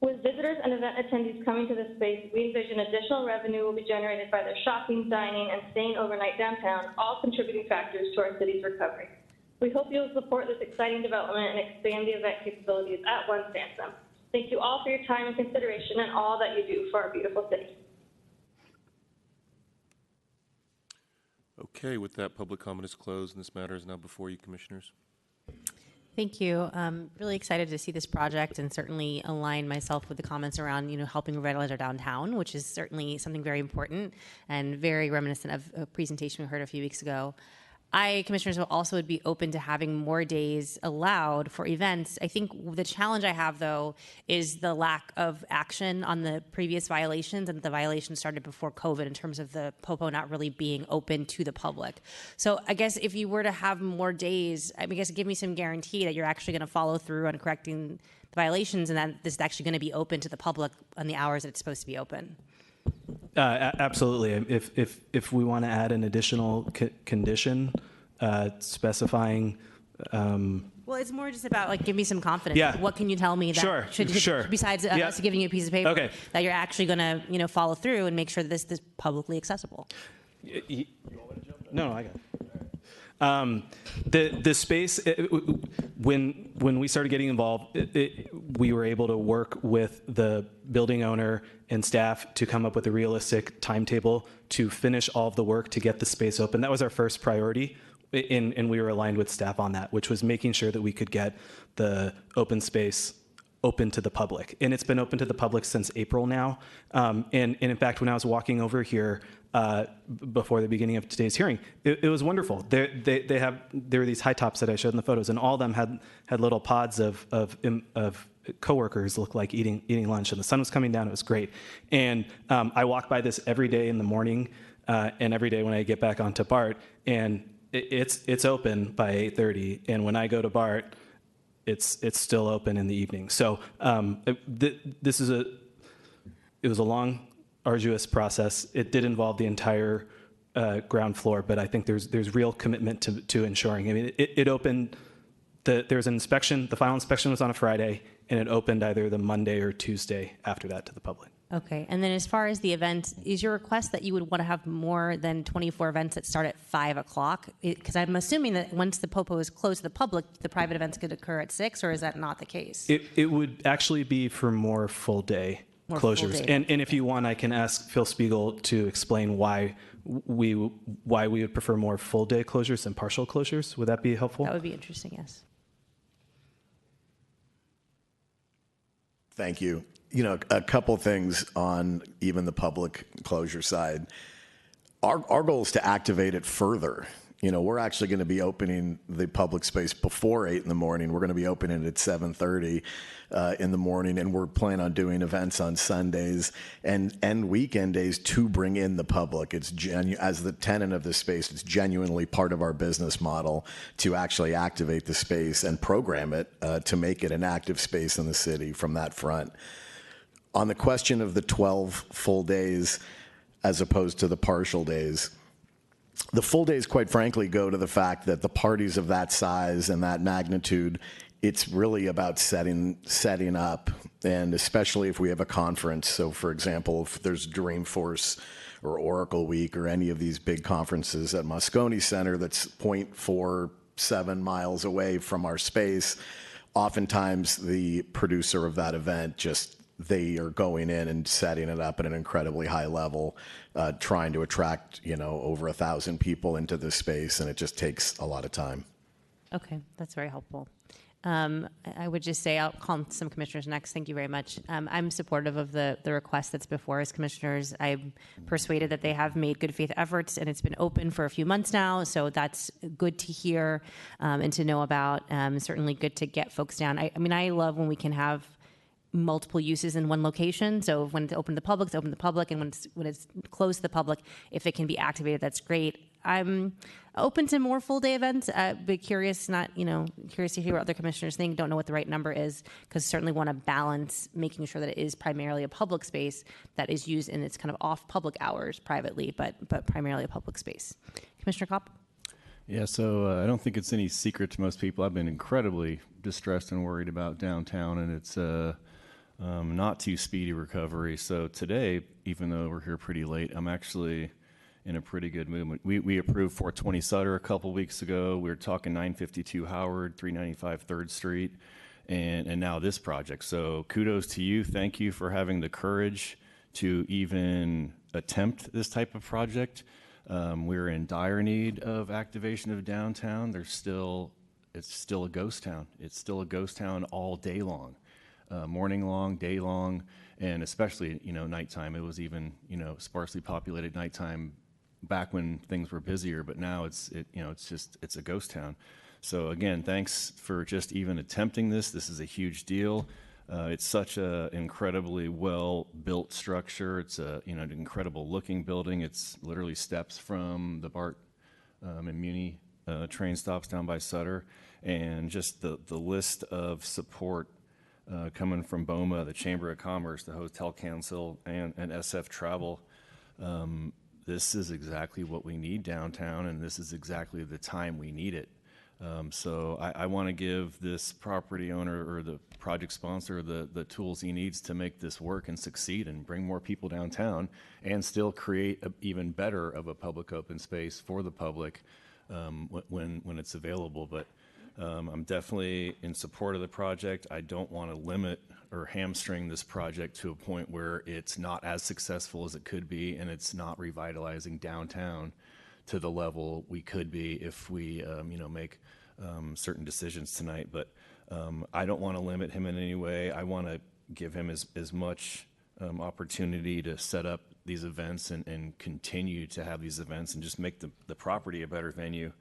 With visitors and event attendees coming to this space, we envision additional revenue will be generated by their shopping, dining, and staying overnight downtown, all contributing factors to our city's recovery. We hope you will support this exciting development and expand the event capabilities at One Sansom. Thank you all for your time and consideration and all that you do for our beautiful city. Okay, with that, public comment is closed, and this matter is now before you, Commissioners. Thank you. I'm really excited to see this project and certainly align myself with the comments around, helping revitalize our downtown, which is certainly something very important and very reminiscent of a presentation we heard a few weeks ago. Commissioners, also would be open to having more days allowed for events. I think the challenge I have, though, is the lack of action on the previous violations, and the violations started before COVID in terms of the Popo not really being open to the public. So I guess if you were to have more days, I guess give me some guarantee that you're actually going to follow through on correcting the violations and that this is actually going to be open to the public on the hours that it's supposed to be open. Absolutely. If we want to add an additional condition specifying. Well, it's more just about give me some confidence. Yeah. What can you tell me that sure. besides us giving you a piece of paper that you're actually going to follow through and make sure this is publicly accessible? No, I got it. The space, when we started getting involved, we were able to work with the building owner and staff to come up with a realistic timetable to finish all of the work to get the space open. That was our first priority, and we were aligned with staff on that, which was making sure that we could get the open space open to the public. And it's been open to the public since April now. And in fact, when I was walking over here before the beginning of today's hearing, it was wonderful. There were these high tops that I showed in the photos, and all of them had little pods of coworkers look like eating lunch, and the sun was coming down. It was great. And I walk by this every day in the morning and every day when I get back onto BART, and it's open by 8:30. And when I go to BART, it's still open in the evening. So it was a long, arduous process. It did involve the entire ground floor, but I think there's real commitment to ensuring. I mean, it opened. There's an inspection. The final inspection was on a Friday, and it opened either the Monday or Tuesday after that to the public. Okay. And then as far as the events, is your request that you would want to have more than 24 events that start at 5 o'clock? Because I'm assuming that once the Popo is closed to the public, the private events could occur at 6, or is that not the case? It would actually be for more full day closures. Full day. And if you want, I can ask Phil Spiegel to explain why we would prefer more full day closures than partial closures. Would that be helpful? That would be interesting, yes. Thank you. A couple things on even the public closure side. Our goal is to activate it further. We're actually going to be opening the public space before 8 in the morning. We're going to be opening it at 7:30 in the morning, and we're planning on doing events on Sundays and weekend days to bring in the public. It's as the tenant of this space, it's genuinely part of our business model to actually activate the space and program it to make it an active space in the city from that front. On the question of the 12 full days as opposed to the partial days, the full days, quite frankly, go to the fact that the parties of that size and that magnitude, it's really about setting up, and especially if we have a conference. So, for example, if there's Dreamforce or Oracle Week or any of these big conferences at Moscone Center that's 0.47 miles away from our space, oftentimes the producer of that event just they are going in and setting it up at an incredibly high level, trying to attract, over 1,000 people into this space, and it just takes a lot of time. Okay, that's very helpful. I would just say I'll call some commissioners next. Thank you very much. I'm supportive of the request that's before us, commissioners. I'm persuaded that they have made good faith efforts, and it's been open for a few months now, so that's good to hear and to know about. Certainly good to get folks down. I mean, I love when we can have multiple uses in one location. So when it's open to the public, it's open to the public, and when it's closed to the public, if it can be activated, that's great. I'm open to more full day events, but curious to hear what other commissioners think. Don't know what the right number is, because certainly want to balance making sure that it is primarily a public space that is used in its kind of off public hours privately, but primarily a public space. Commissioner Kopp? Yeah, so I don't think it's any secret to most people. I've been incredibly distressed and worried about downtown, and it's not too speedy recovery. So today, even though we're here pretty late, I'm actually in a pretty good mood. We approved 420 Sutter a couple weeks ago. We were talking 952 Howard, 395 3rd Street, and now this project. So kudos to you. Thank you for having the courage to even attempt this type of project. We're in dire need of activation of downtown. It's still a ghost town. It's still a ghost town all day long, morning long, day long, and especially, nighttime. It was even, sparsely populated nighttime back when things were busier, but now it's a ghost town. So again, thanks for just even attempting this. This is a huge deal. It's such an incredibly well-built structure. It's an incredible looking building. It's literally steps from the BART and Muni train stops down by Sutter, and just the list of support coming from BOMA, the Chamber of Commerce, the Hotel Council, and SF Travel. This is exactly what we need downtown, and this is exactly the time we need it. So I want to give this property owner or the project sponsor the tools he needs to make this work and succeed and bring more people downtown and still create even better of a public open space for the public when it's available. But I'm definitely in support of the project. I don't want to limit or hamstring this project to a point where it's not as successful as it could be, and it's not revitalizing downtown to the level we could be if we, make certain decisions tonight. But I don't want to limit him in any way. I want to give him as much opportunity to set up these events and continue to have these events and just make the property a better venue.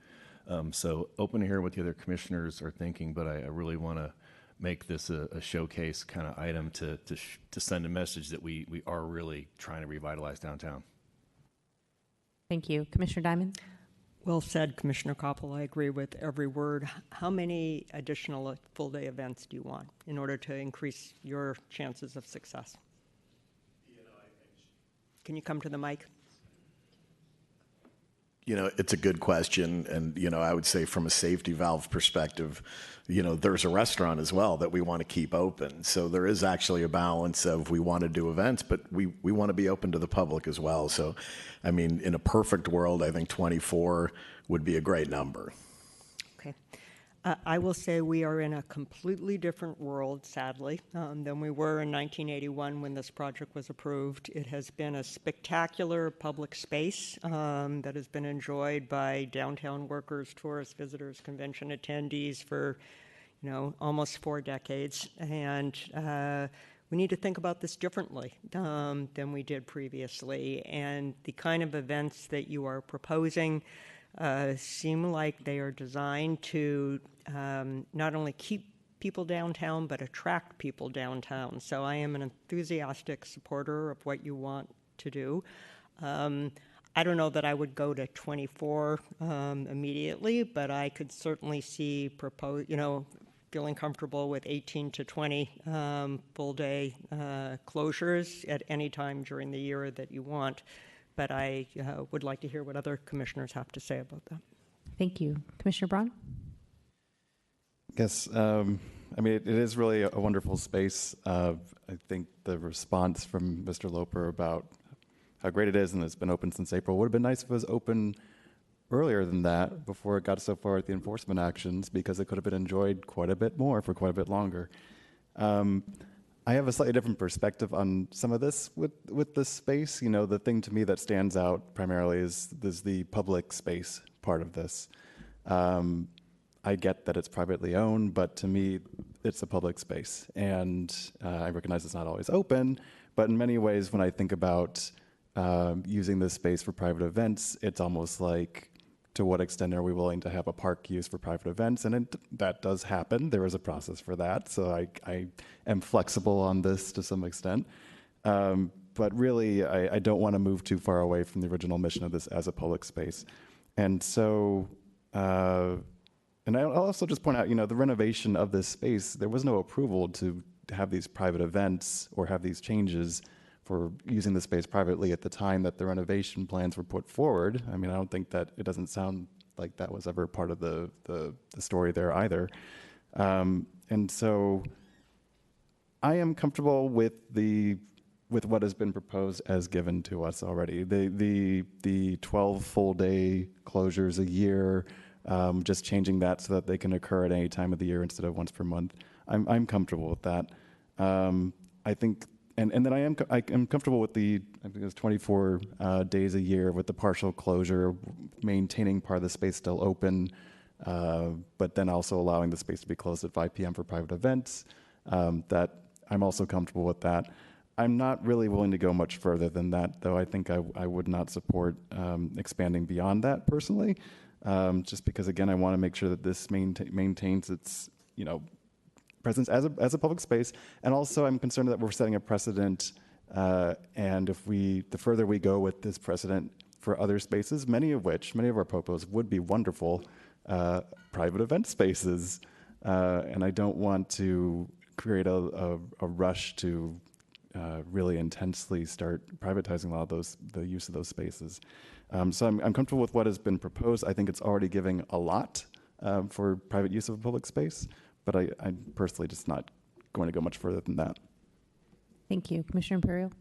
So open to hear what the other commissioners are thinking, but I really want to make this a showcase kind of item to send a message that we are really trying to revitalize downtown. Thank you. Commissioner Diamond? Well said, Commissioner Koppel. I agree with every word. How many additional full-day events do you want in order to increase your chances of success? Can you come to the mic? It's a good question. And, I would say from a safety valve perspective, there's a restaurant as well that we want to keep open. So there is actually a balance of we want to do events, but we want to be open to the public as well. So, in a perfect world, I think 24 would be a great number. Okay. I will say we are in a completely different world, sadly, than we were in 1981 when this project was approved. It has been a spectacular public space that has been enjoyed by downtown workers, tourists, visitors, convention attendees for, almost 4 decades. And we need to think about this differently than we did previously. And the kind of events that you are proposing seem like they are designed to not only keep people downtown, but attract people downtown. So I am an enthusiastic supporter of what you want to do. I don't know that I would go to 24 immediately, but I could certainly see feeling comfortable with 18 to 20 full-day closures at any time during the year that you want. But I would like to hear what other commissioners have to say about that. Thank you. Commissioner Braun? Yes, it is really a wonderful space. I think the response from Mr. Loper about how great it is and it's been open since April would have been nice if it was open earlier than that, before it got so far with the enforcement actions, because it could have been enjoyed quite a bit more for quite a bit longer. I have a slightly different perspective on some of this with this space. You know, the thing to me that stands out primarily is the public space part of this. I get that it's privately owned, but to me, it's a public space. And I recognize it's not always open, but in many ways, when I think about using this space for private events, it's almost like, to what extent are we willing to have a park used for private events? And that does happen. There is a process for that. So I am flexible on this to some extent. But really, I don't want to move too far away from the original mission of this as a public space. And so, and I'll also just point out, you know, the renovation of this space, there was no approval to have these private events or have these changes for using the space privately at the time that the renovation plans were put forward. I mean, I don't think that, it doesn't sound like that was ever part of the story there either. And so I am comfortable with what has been proposed as given to us already. The 12 full day closures a year, just changing that so that they can occur at any time of the year instead of once per month. I'm comfortable with that. I think, and then I am comfortable with I think it's 24 days a year with the partial closure, maintaining part of the space still open, but then also allowing the space to be closed at 5 p.m. for private events. That I'm also comfortable with that. I'm not really willing to go much further than that, though. I think I would not support expanding beyond that personally, just because, again, I want to make sure that this maintains its, you know, presence as a public space. And also, I'm concerned that we're setting a precedent, and if the further we go with this precedent for other spaces, many of our popos would be wonderful private event spaces, and I don't want to create a rush to really intensely start privatizing a lot of the use of those spaces. So I'm comfortable with what has been proposed. I think it's already giving a lot for private use of a public space, but I'm personally just not going to go much further than that. Thank you. Commissioner Imperial.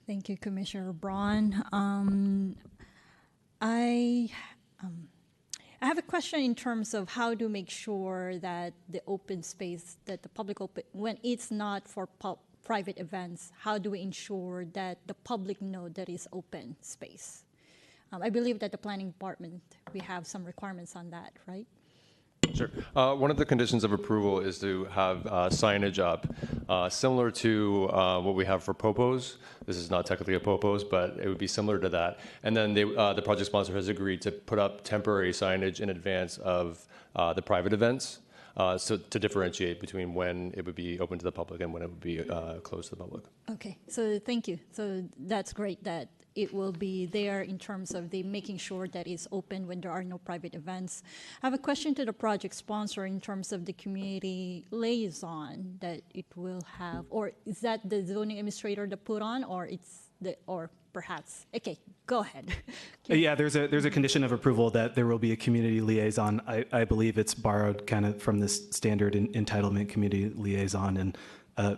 Thank you, Commissioner Braun. I have a question in terms of how to make sure that the open space, that the public open, when it's not for private events, how do we ensure that the public know that it's open space? I believe that the planning department, we have some requirements on that, right? Sure. One of the conditions of approval is to have signage up, similar to what we have for popos. This is not technically a popos, but it would be similar to that. And then the project sponsor has agreed to put up temporary signage in advance of the private events, so to differentiate between when it would be open to the public and when it would be closed to the public. Okay, so thank you. So that's great that it will be there in terms of the making sure that it's open when there are no private events. I have a question to the project sponsor in terms of the community liaison that it will have, or is that the zoning administrator to put on, or perhaps, okay, go ahead. Yeah, there's a condition of approval that there will be a community liaison. I believe it's borrowed kind of from this standard entitlement community liaison, and I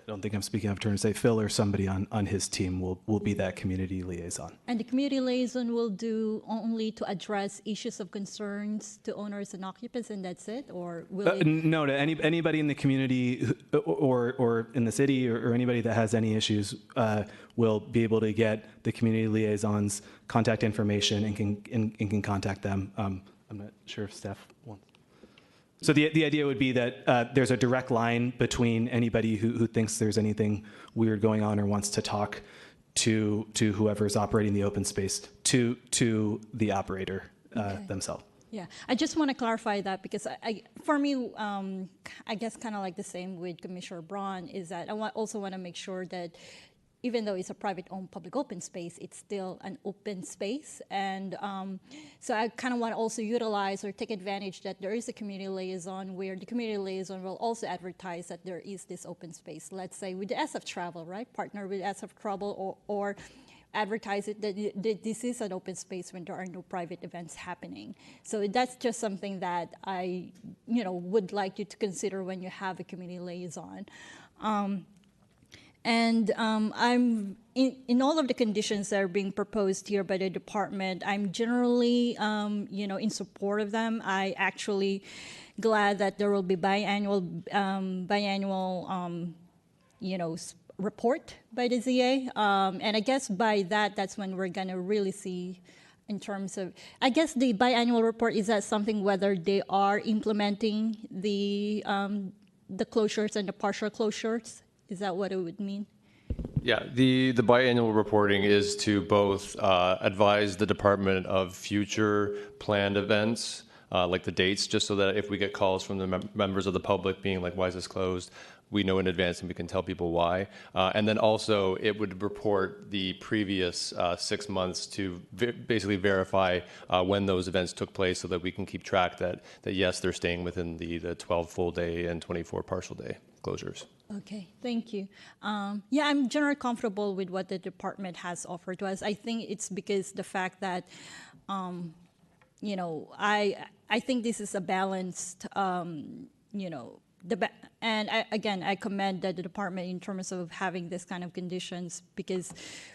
don't think I'm speaking out of turn to say Phil or somebody on his team will be that community liaison. And the community liaison will do only to address issues of concerns to owners and occupants, and that's it? Or will it? No, to anybody in the community or in the city or anybody that has any issues will be able to get the community liaison's contact information and can contact them. I'm not sure if staff wants. So the idea would be that there's a direct line between anybody who thinks there's anything weird going on or wants to talk to whoever's operating the open space to the operator themselves. Yeah, I just want to clarify that because for me, I guess kind of like the same with Commissioner Braun is that I also want to make sure that even though it's a private-owned public open space, it's still an open space. And so I kind of want to also utilize or take advantage that there is a community liaison where the community liaison will also advertise that there is this open space. Let's say with the SF Travel, right? Partner with SF Travel or advertise it that this is an open space when there are no private events happening. So that's just something that I would like you to consider when you have a community liaison. And I'm in all of the conditions that are being proposed here by the department, I'm generally, in support of them. I actually glad that there will be biannual, report by the ZA. And I guess by that, that's when we're going to really see in terms of, I guess the biannual report, is that something whether they are implementing the closures and the partial closures? Is that what it would mean? Yeah, the biannual reporting is to both advise the department of future planned events, like the dates, just so that if we get calls from the members of the public being like, why is this closed? We know in advance and we can tell people why. And then also it would report the previous 6 months to basically verify when those events took place so that we can keep track that yes, they're staying within the 12 full day and 24 partial day closures. Okay, thank you. Yeah, I'm generally comfortable with what the department has offered to us. I think it's because the fact that, I think this is a balanced, and I commend the department in terms of having this kind of conditions, because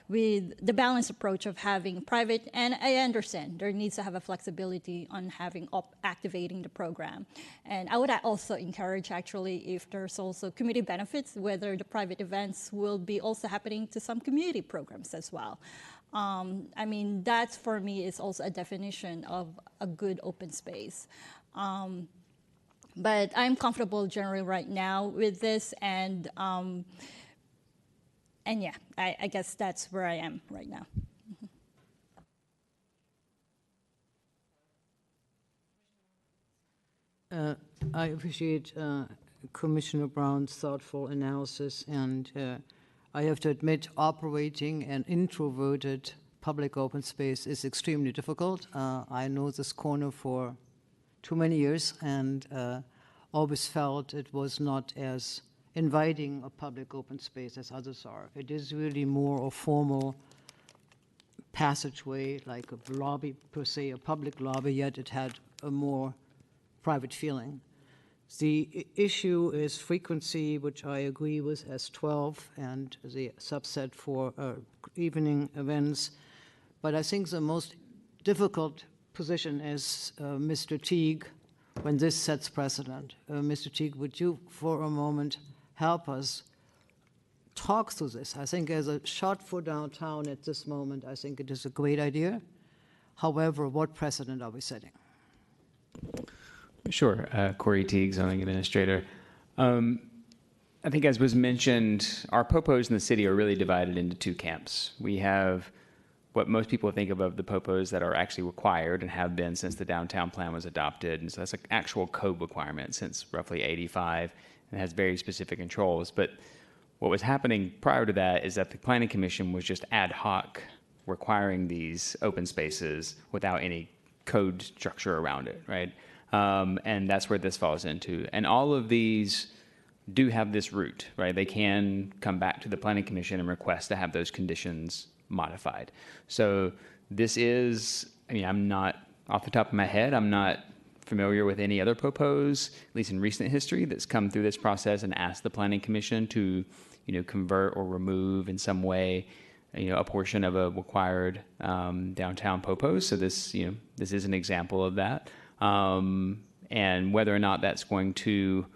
with the balanced approach of having private, and I understand there needs to have a flexibility on having activating the program. And I would also encourage actually if there's also community benefits, whether the private events will be also happening to some community programs as well. I mean, that for me is also a definition of a good open space. But I'm comfortable generally right now with this, and yeah, I guess that's where I am right now. I appreciate Commissioner Brown's thoughtful analysis, and I have to admit, operating an introverted public open space is extremely difficult. I know this corner for too many years, and always felt it was not as inviting a public open space as others are. It is really more a formal passageway, like a lobby per se, a public lobby, yet it had a more private feeling. The issue is frequency, which I agree with as 12, and the subset for evening events. But I think the most difficult position is Mr. Teague, when this sets precedent. Mr. Teague, would you for a moment help us talk through this? I think as a shot for downtown at this moment, I think it is a great idea. However, what precedent are we setting? Sure. Corey Teague, zoning administrator. I think as was mentioned, our popos in the city are really divided into two camps. We have what most people think of the popos that are actually required and have been since the downtown plan was adopted. And so that's an actual code requirement since roughly 85 and has very specific controls. But what was happening prior to that is that the Planning Commission was just ad hoc requiring these open spaces without any code structure around it, right? And that's where this falls into. And all of these do have this route, right? They can come back to the Planning Commission and request to have those conditions modified. So this is, I mean, I'm not, off the top of my head, I'm not familiar with any other popos, at least in recent history, that's come through this process and asked the Planning Commission to, convert or remove in some way, a portion of a required downtown popos. So this, this is an example of that. And whether or not that's going to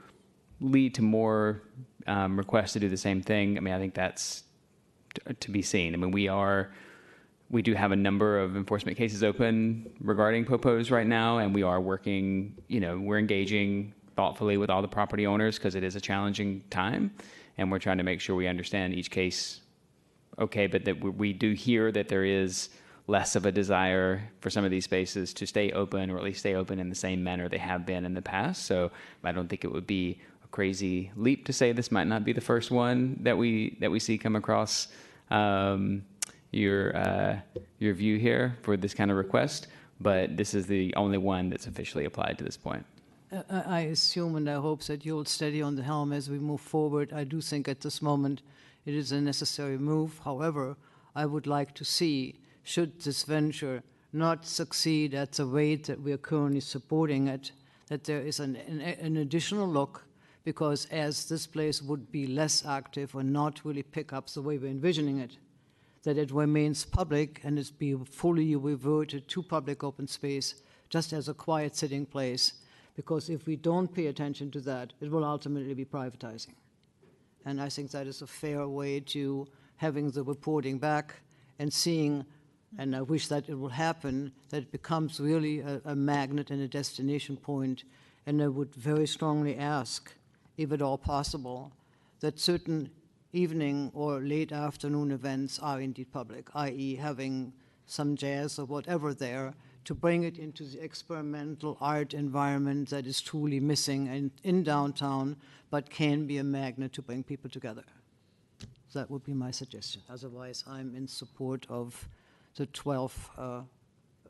lead to more requests to do the same thing, I mean, I think that's to be seen. I mean, we do have a number of enforcement cases open regarding popos right now, and we are working, we're engaging thoughtfully with all the property owners because it is a challenging time, and we're trying to make sure we understand each case okay, but that we do hear that there is less of a desire for some of these spaces to stay open, or at least stay open in the same manner they have been in the past. So I don't think it would be a crazy leap to say this might not be the first one that we see come across your view here for this kind of request, but this is the only one that's officially applied to this point. I assume and I hope that you'll steady on the helm as we move forward. I do think at this moment it is a necessary move. However, I would like to see, should this venture not succeed at the rate that we are currently supporting it, that there is an additional look, because as this place would be less active or not really pick up the way we're envisioning it, that it remains public and it's be fully reverted to public open space just as a quiet sitting place. because if we don't pay attention to that, it will ultimately be privatizing. And I think that is a fair way to having the reporting back and seeing, and I wish that it will happen, that it becomes really a magnet and a destination point. And I would very strongly ask, if at all possible, that certain evening or late afternoon events are indeed public, i.e. having some jazz or whatever there, to bring it into the experimental art environment that is truly missing in downtown, but can be a magnet to bring people together. That would be my suggestion. Otherwise, I'm in support of the 12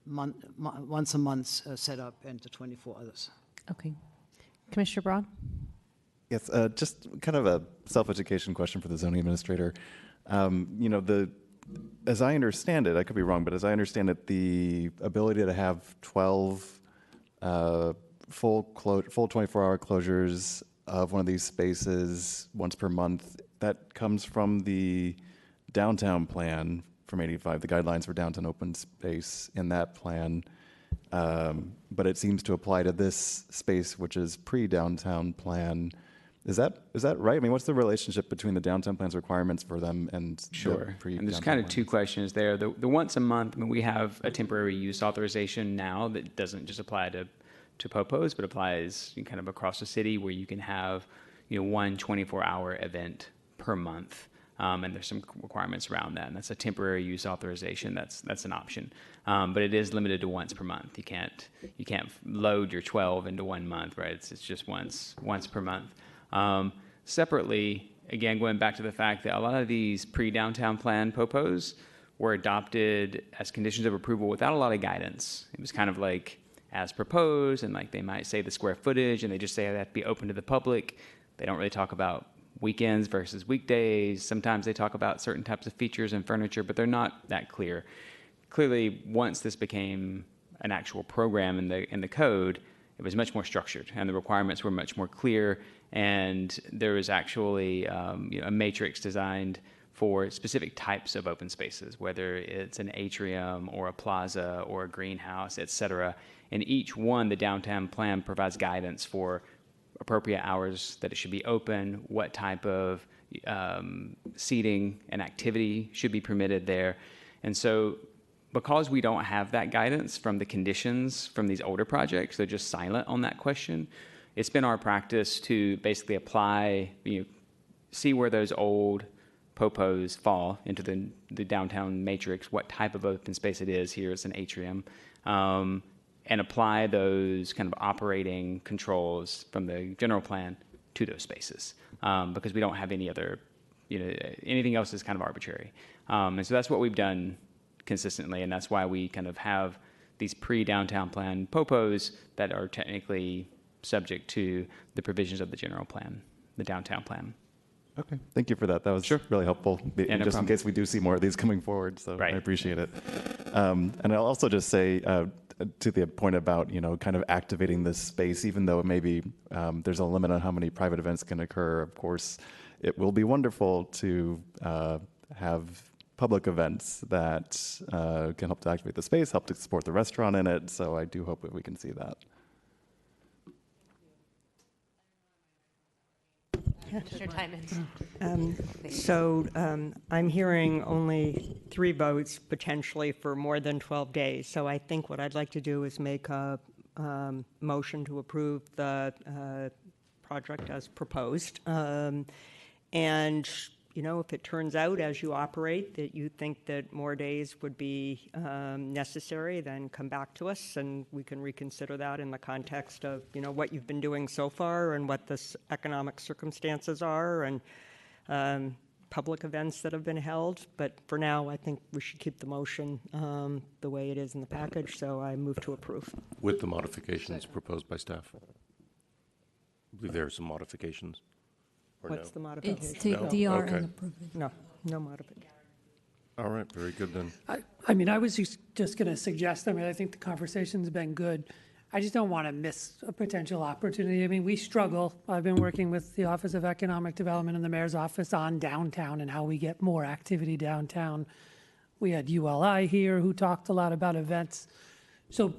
once a month setup and the 24 others. Okay. Commissioner Braun? Yes, just kind of a self-education question for the zoning administrator. You know, as I understand it, I could be wrong, but as I understand it, the ability to have 12 full 24-hour closures of one of these spaces once per month, that comes from the downtown plan from '85, the guidelines for downtown open space in that plan. But it seems to apply to this space, which is pre-downtown plan. Is that right? I mean, what's the relationship between the downtown plan's requirements for them and Sure. the And there's kind of two questions there. The once a month, I mean, we have a temporary use authorization now that doesn't just apply to popos, but applies kind of across the city, where you can have, you know, one 24-hour event per month. And there's some requirements around that, and that's a temporary use authorization. That's an option, but it is limited to once per month. You can't load your 12 into 1 month, right? It's just once per month. Separately, again, going back to the fact that a lot of these pre-downtown plan popos were adopted as conditions of approval without a lot of guidance. It was kind of like as proposed, and like they might say the square footage, and they just say they have to be open to the public. They don't really talk about weekends versus weekdays. Sometimes they talk about certain types of features and furniture, but they're not that clear. Clearly, once this became an actual program in the code, it was much more structured, and the requirements were much more clear. And there was actually a matrix designed for specific types of open spaces, whether it's an atrium or a plaza or a greenhouse, et cetera. And each one, the downtown plan provides guidance for appropriate hours that it should be open, what type of seating and activity should be permitted there. And so because we don't have that guidance from the conditions from these older projects, they're just silent on that question. It's been our practice to basically apply, see where those old popos fall into the downtown matrix, what type of open space it is. Here it's an atrium, and apply those kind of operating controls from the general plan to those spaces, because we don't have any other, anything else is kind of arbitrary. And so that's what we've done consistently, and that's why we kind of have these pre-downtown plan popos that are technically subject to the provisions of the general plan, the downtown plan. Okay, thank you for that. That was really helpful, just in case we do see more of these coming forward, so I appreciate it. And I'll also just say, to the point about, kind of activating this space, even though maybe there's a limit on how many private events can occur, of course, it will be wonderful to have public events that can help to activate the space, help to support the restaurant in it, so I do hope that we can see that. Your time ends. I'm hearing only 3 votes potentially for more than 12 days. So I think what I'd like to do is make a motion to approve the project as proposed. And, if it turns out as you operate that you think that more days would be necessary, then come back to us and we can reconsider that in the context of, what you've been doing so far and what the economic circumstances are and public events that have been held. But for now, I think we should keep the motion the way it is in the package, so I move to approve. With the modifications proposed by staff. I believe there are some modifications. What's the modification? It's take DR and approve it. No modification. All right, very good then. I was just going to suggest, I think the conversation's been good. I just don't want to miss a potential opportunity. We struggle. I've been working with the Office of Economic Development and the Mayor's Office on downtown and how we get more activity downtown. We had ULI here who talked a lot about events. So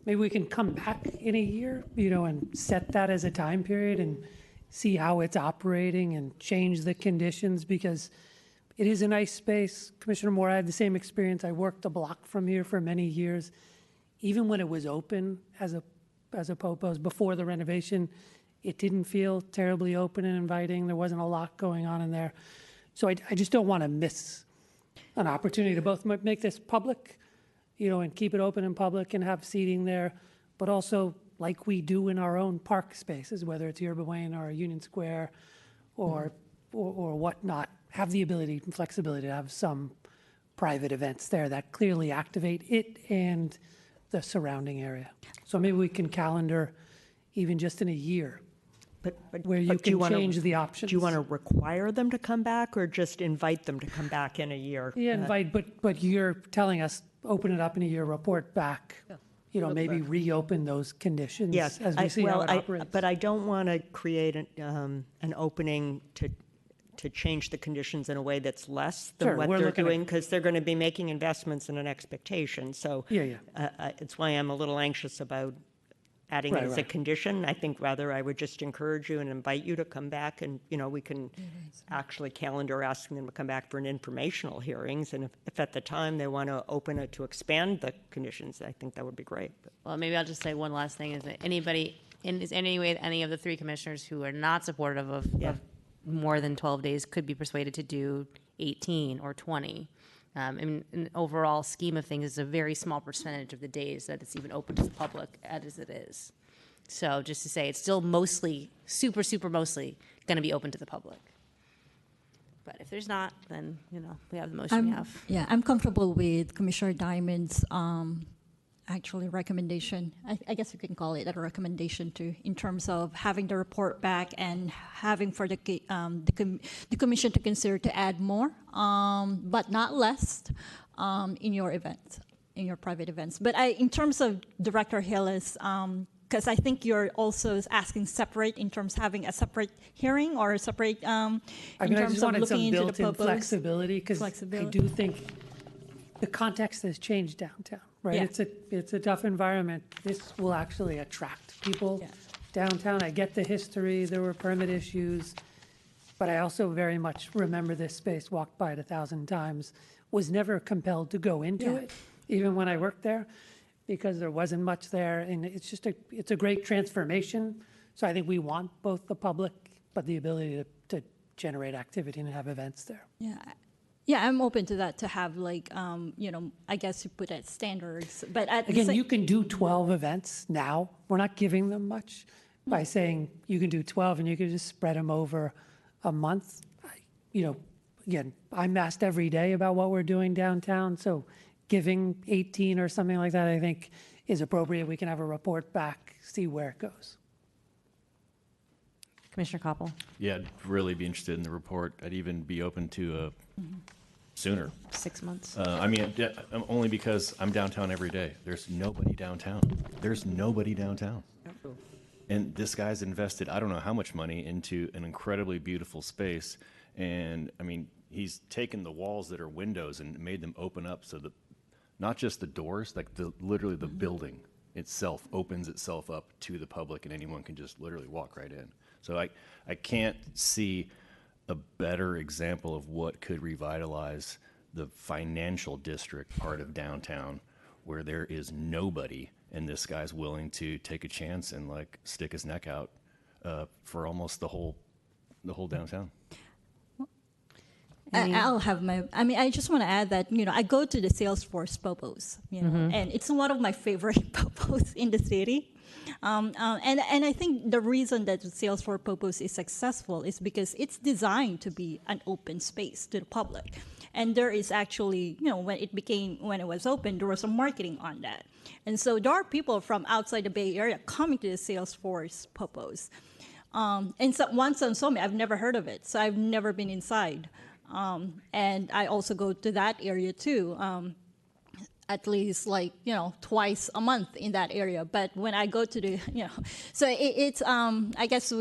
maybe we can come back in a year, and set that as a time period and see how it's operating and change the conditions, because it is a nice space. Commissioner Moore, I had the same experience. I worked a block from here for many years. Even when it was open as a Popo's before the renovation, it didn't feel terribly open and inviting. There wasn't a lot going on in there. So I just don't want to miss an opportunity to both make this public, and keep it open and public and have seating there, but also like we do in our own park spaces, whether it's Yerba Buena or Union Square or whatnot, have the ability and flexibility to have some private events there that clearly activate it and the surrounding area. So maybe we can calendar even just in a year, where you can change the options. Do you want to require them to come back or just invite them to come back in a year? Yeah, invite, but you're telling us, open it up in a year, report back, maybe reopen those conditions Yes, as we see how it operates. but I don't want to create an opening to change the conditions in a way that's less than Sure, what we're they're looking at- doing, because they're going to be making investments and an expectation. So Yeah. it's why I'm a little anxious about adding it as a condition. I think rather I would just encourage you and invite you to come back, and we can actually calendar asking them to come back for an informational hearings, and if at the time they want to open it to expand the conditions, I think that would be great. Well, maybe I'll just say one last thing, is that any of the three commissioners who are not supportive of more than 12 days could be persuaded to do 18 or 20. In the overall scheme of things, it's a very small percentage of the days that it's even open to the public as it is. So just to say, it's still mostly, super mostly, going to be open to the public. But if there's not, then, we have the motion we have. Yeah, I'm comfortable with Commissioner Diamond's actually recommendation. I guess you can call it a recommendation too, in terms of having the report back and having for the commission to consider to add more, but not less, in your events, in your private events. But in terms of Director Hillis, because I think you're also asking separate in terms of having a separate hearing or a separate in I terms just of wanted some looking into the built-in proposed flexibility, because I do think the context has changed downtown, right? Yeah. It's a tough environment. This will actually attract people downtown. I get the history, there were permit issues, but I also very much remember this space, walked by it 1,000 times, was never compelled to go into it, even when I worked there, because there wasn't much there, and it's a great transformation. So I think we want both the public, but the ability to generate activity and have events there. Yeah, I'm open to that, to have I guess you put at standards, but Again, you can do 12 events now. We're not giving them much by saying you can do 12 and you can just spread them over a month. Again, I'm asked every day about what we're doing downtown, so giving 18 or something like that, I think, is appropriate. We can have a report back, see where it goes. Commissioner Koppel. Yeah, I'd really be interested in the report. I'd even be open to sooner. 6 months. Only because I'm downtown every day. There's nobody downtown. And this guy's invested, I don't know how much money, into an incredibly beautiful space. And he's taken the walls that are windows and made them open up so that not just the doors, like literally the building itself opens itself up to the public, and anyone can just literally walk right in. So I can't see a better example of what could revitalize the financial district part of downtown, where there is nobody, and this guy's willing to take a chance and stick his neck out for almost the whole downtown. I'll have I just want to add that, I go to the Salesforce Popos, and it's one of my favorite Popos in the city. And I think the reason that Salesforce Popos is successful is because it's designed to be an open space to the public. And there is actually, when it was open, there was some marketing on that. And so there are people from outside the Bay Area coming to the Salesforce Popos. And so once on Some, I've never heard of it, so I've never been inside. And I also go to that area too, at least twice a month in that area. But when I go to the, so it's I guess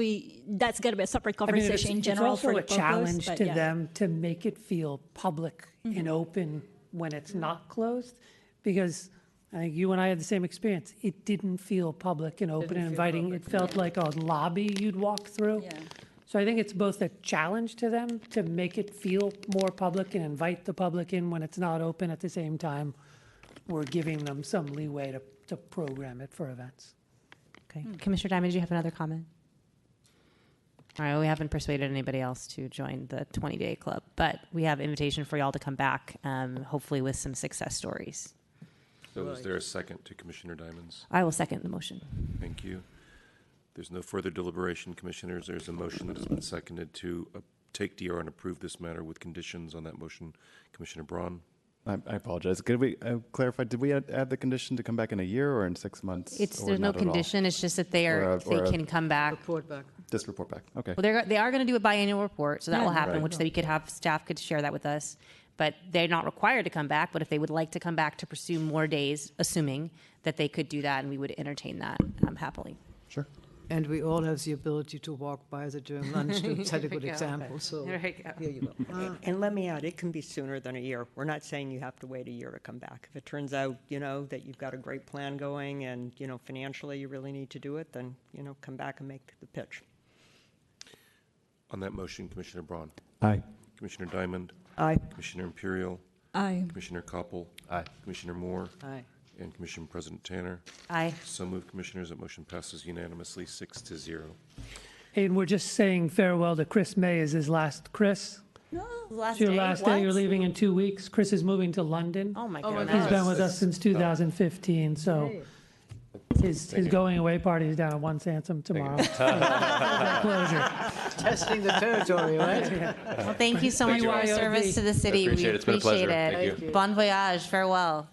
that's got to be a separate conversation in general. It's also for a the challenge purpose, to them to make it feel public Mm-hmm. and open when it's not closed, because I think you and I had the same experience. It didn't feel public and open and inviting. It felt like a lobby you'd walk through. Yeah. So I think it's both a challenge to them to make it feel more public and invite the public in when it's not open. At the same time, we're giving them some leeway to program it for events. Okay. Commissioner Diamond, did you have another comment? All right, we haven't persuaded anybody else to join the 20-day club, but we have invitation for y'all to come back, hopefully with some success stories. So is there a second to Commissioner Diamond's? I will second the motion. Thank you. There's no further deliberation, Commissioners. There's a motion that has been seconded to take DR and approve this matter with conditions on that motion. Commissioner Braun? I apologize. Could we clarify, did we add the condition to come back in a year or in 6 months? There's no condition, it's just that they can come back. Report back. Just report back, okay. Well, they are going to do a biannual report, so that will happen, which they could have, staff could share that with us. But they're not required to come back, but if they would like to come back to pursue more days, assuming that they could do that, and we would entertain that happily. Sure. And we all have the ability to walk by the during lunch to set a good There we go. example. So There we go. here you go. And let me add, it can be sooner than a year. We're not saying you have to wait a year to come back. If it turns out, that you've got a great plan going and, financially you really need to do it, then, come back and make the pitch. On that motion, Commissioner Braun? Aye. Commissioner Diamond? Aye. Commissioner Imperial? Aye. Commissioner Koppel? Aye. Commissioner Moore? Aye. And Commission President Tanner? Aye. So moved, Commissioners. That motion passes unanimously, 6-0. And we're just saying farewell to Chris May as his last. Chris, Last it's your day? last day. What? You're leaving in 2 weeks. Chris is moving to London. Oh my Oh my goodness. He's been with us since 2015, so his going away party is down at One Sansom tomorrow. Closure. Testing the territory, right? Well, thank you so much for your service to the city. Appreciate We it. It's been a pleasure. appreciate Thank it. you. Bon voyage. Farewell.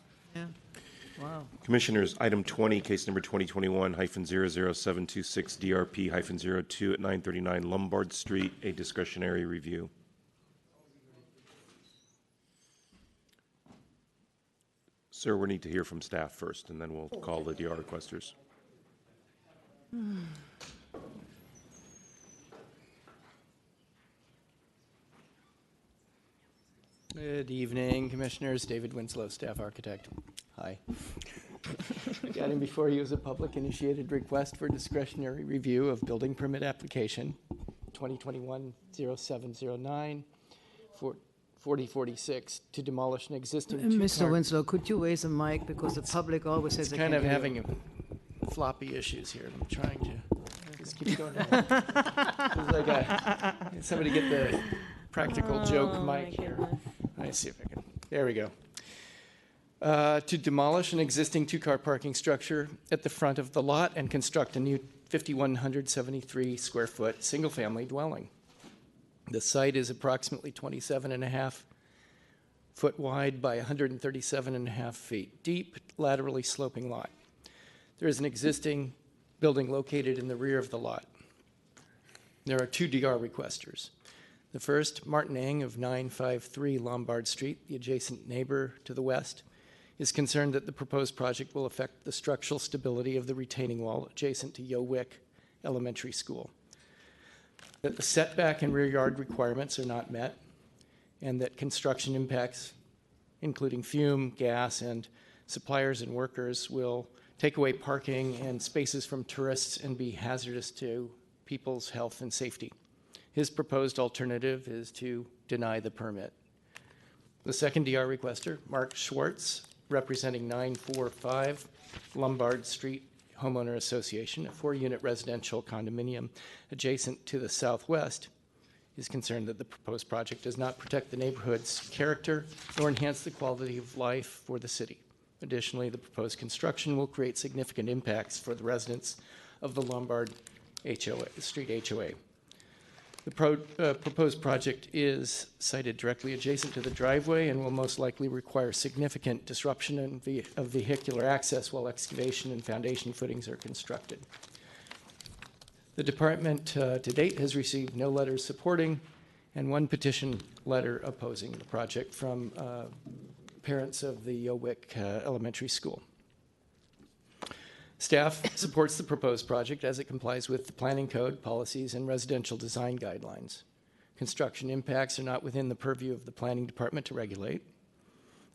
Wow. Commissioners, item 20, case number 2021-00726 DRP-02 at 939 Lombard Street, a discretionary review. Sir, we need to hear from staff first, and then we'll call the DR requesters. Good evening, Commissioners. David Winslow, Staff Architect. Hi. The item before you is a public-initiated request for discretionary review of building permit application 2021-0709 for 4046 to demolish an existing Mr. two-car... Winslow, could you raise a mic because the public always says It's they kind can't of hear having you. floppy issues here. I'm trying to just keep going. It's like somebody get the practical joke mic here. Let me see if I can. There we go. To demolish an existing two-car parking structure at the front of the lot and construct a new 5,173 square foot single-family dwelling. The site is approximately 27.5 foot wide by 137.5 feet deep, laterally sloping lot. There is an existing building located in the rear of the lot. There are two DR requesters. The first, Martin Eng of 953 Lombard Street, the adjacent neighbor to the west, is concerned that the proposed project will affect the structural stability of the retaining wall adjacent to Yowick Elementary School, that the setback and rear yard requirements are not met, and that construction impacts, including fume, gas, and suppliers and workers, will take away parking and spaces from tourists and be hazardous to people's health and safety. His proposed alternative is to deny the permit. The second DR requester, Mark Schwartz, representing 945 Lombard Street Homeowner Association, a 4-unit residential condominium adjacent to the southwest, is concerned that the proposed project does not protect the neighborhood's character nor enhance the quality of life for the city. Additionally, the proposed construction will create significant impacts for the residents of the Lombard Street HOA. The proposed project is sited directly adjacent to the driveway and will most likely require significant disruption of vehicular access while excavation and foundation footings are constructed. The department to date has received no letters supporting and one petition letter opposing the project from parents of the Yowick Elementary School. Staff supports the proposed project as it complies with the planning code, policies, and residential design guidelines. Construction impacts are not within the purview of the planning department to regulate.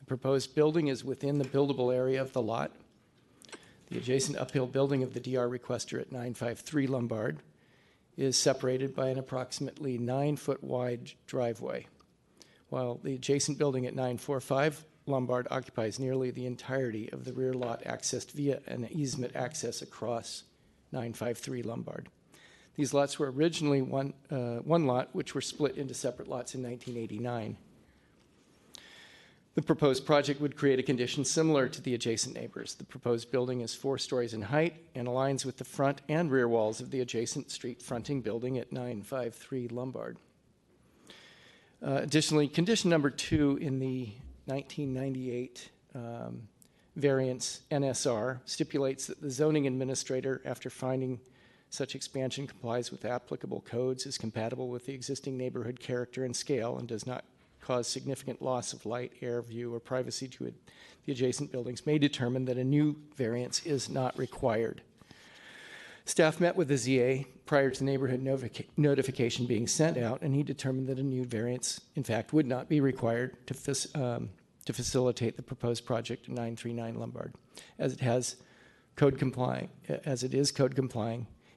The proposed building is within the buildable area of the lot. The adjacent uphill building of the DR requester at 953 Lombard is separated by an approximately 9-foot wide driveway, while the adjacent building at 945 Lombard occupies nearly the entirety of the rear lot accessed via an easement access across 953 Lombard. These lots were originally one lot, which were split into separate lots in 1989. The proposed project would create a condition similar to the adjacent neighbors. The proposed building is 4 stories in height and aligns with the front and rear walls of the adjacent street fronting building at 953 Lombard. Additionally, condition number 2 in the 1998 variance NSR stipulates that the zoning administrator, after finding such expansion complies with applicable codes, is compatible with the existing neighborhood character and scale, and does not cause significant loss of light, air, view, or privacy to the adjacent buildings, may determine that a new variance is not required. Staff met with the ZA prior to the neighborhood notification being sent out, and he determined that a new variance, in fact, would not be required to facilitate the proposed project at 939 Lombard, as it is code complying,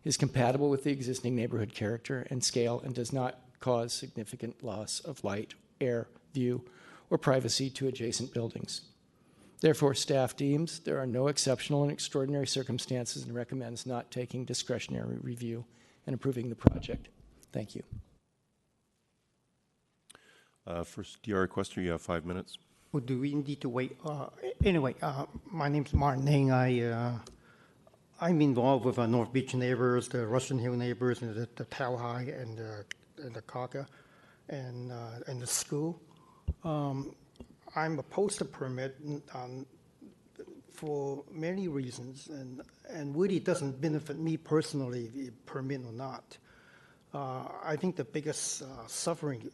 is compatible with the existing neighborhood character and scale, and does not cause significant loss of light, air, view, or privacy to adjacent buildings. Therefore, staff deems there are no exceptional and extraordinary circumstances and recommends not taking discretionary review and approving the project. Thank you. First DR requester, you have 5 minutes. Well, do we need to wait? Anyway, my name's Martin Ning. I'm involved with North Beach neighbors, the Russian Hill neighbors, and the Talhi and the Kaka, and the school. I'm opposed to permit for many reasons, and really doesn't benefit me personally, the permit or not. I think the biggest suffering,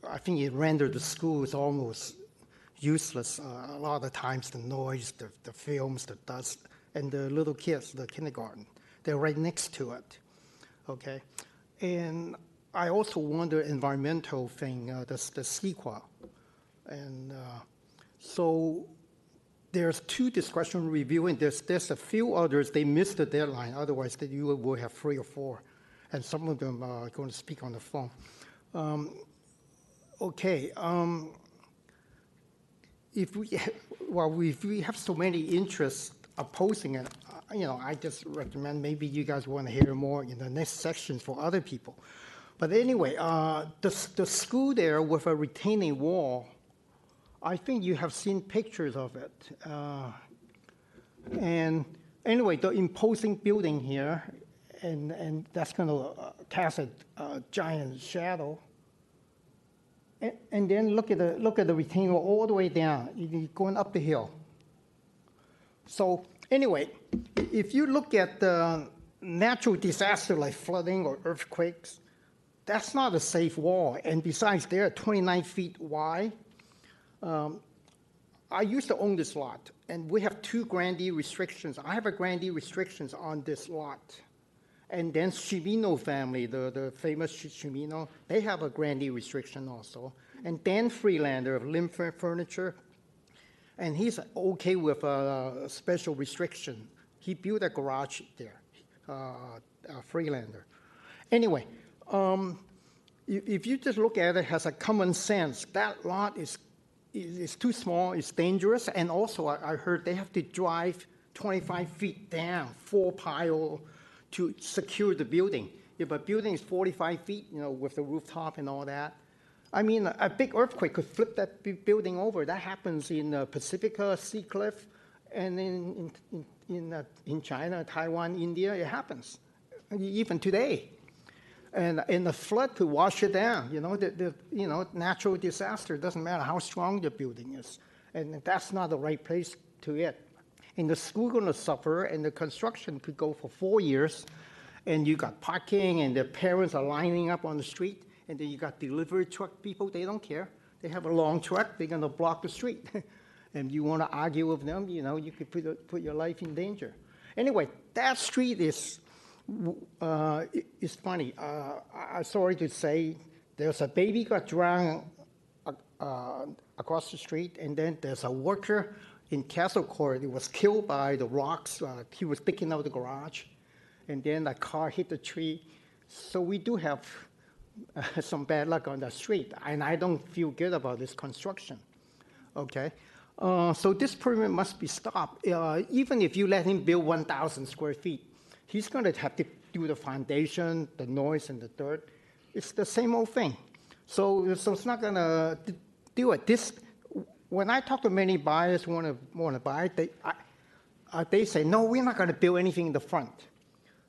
I think it rendered the schools almost useless. A lot of the times the noise, the films, the dust, and the little kids, the kindergarten, they're right next to it, okay? And I also wonder environmental thing, the CEQA. And so there's 2 discretionary review, and there's a few others, they missed the deadline, otherwise you will have 3 or 4, and some of them are going to speak on the phone. Okay, if we have so many interests opposing it, I just recommend maybe you guys want to hear more in the next section for other people. But anyway, the school there with a retaining wall, I think you have seen pictures of it. And anyway, the imposing building here, and that's going to cast a giant shadow. And then look at the retaining wall all the way down, you're going up the hill. So anyway, if you look at the natural disaster like flooding or earthquakes, that's not a safe wall. And besides, they're 29 feet wide. I used to own this lot, and we have 2 grandee restrictions. I have a grandee restrictions on this lot. And then Cimino family, the famous Cimino, they have a grandee restriction also. And Dan Freelander of Lim Furniture, and he's okay with a special restriction. He built a garage there, Freelander. Anyway, if you just look at it as a common sense, that lot is too small, it's dangerous, and also I heard they have to drive 25 feet down, 4 pile, to secure the building. If a building is 45 feet, with the rooftop and all that, I mean, a big earthquake could flip that building over. That happens in Pacifica, Sea Cliff, and in China, Taiwan, India, it happens, even today. And the flood could wash it down. Natural disaster, doesn't matter how strong the building is. And that's not the right place to it. And the school going to suffer, and the construction could go for 4 years, and you got parking, and the parents are lining up on the street, and then you got delivery truck people, they don't care. They have a long truck, they're going to block the street. And you want to argue with them, you could put your life in danger. Anyway, that street is funny. I'm sorry to say, there's a baby got drowned across the street, and then there's a worker in Castle Court. He was killed by the rocks. He was digging out the garage, and then a car hit the tree. So we do have some bad luck on the street, and I don't feel good about this construction. Okay, so this permit must be stopped. Even if you let him build 1,000 square feet, he's going to have to do the foundation, the noise, and the dirt. It's the same old thing. So it's not going to do it. When I talk to many buyers who want to buy it, they say, no, we're not going to build anything in the front.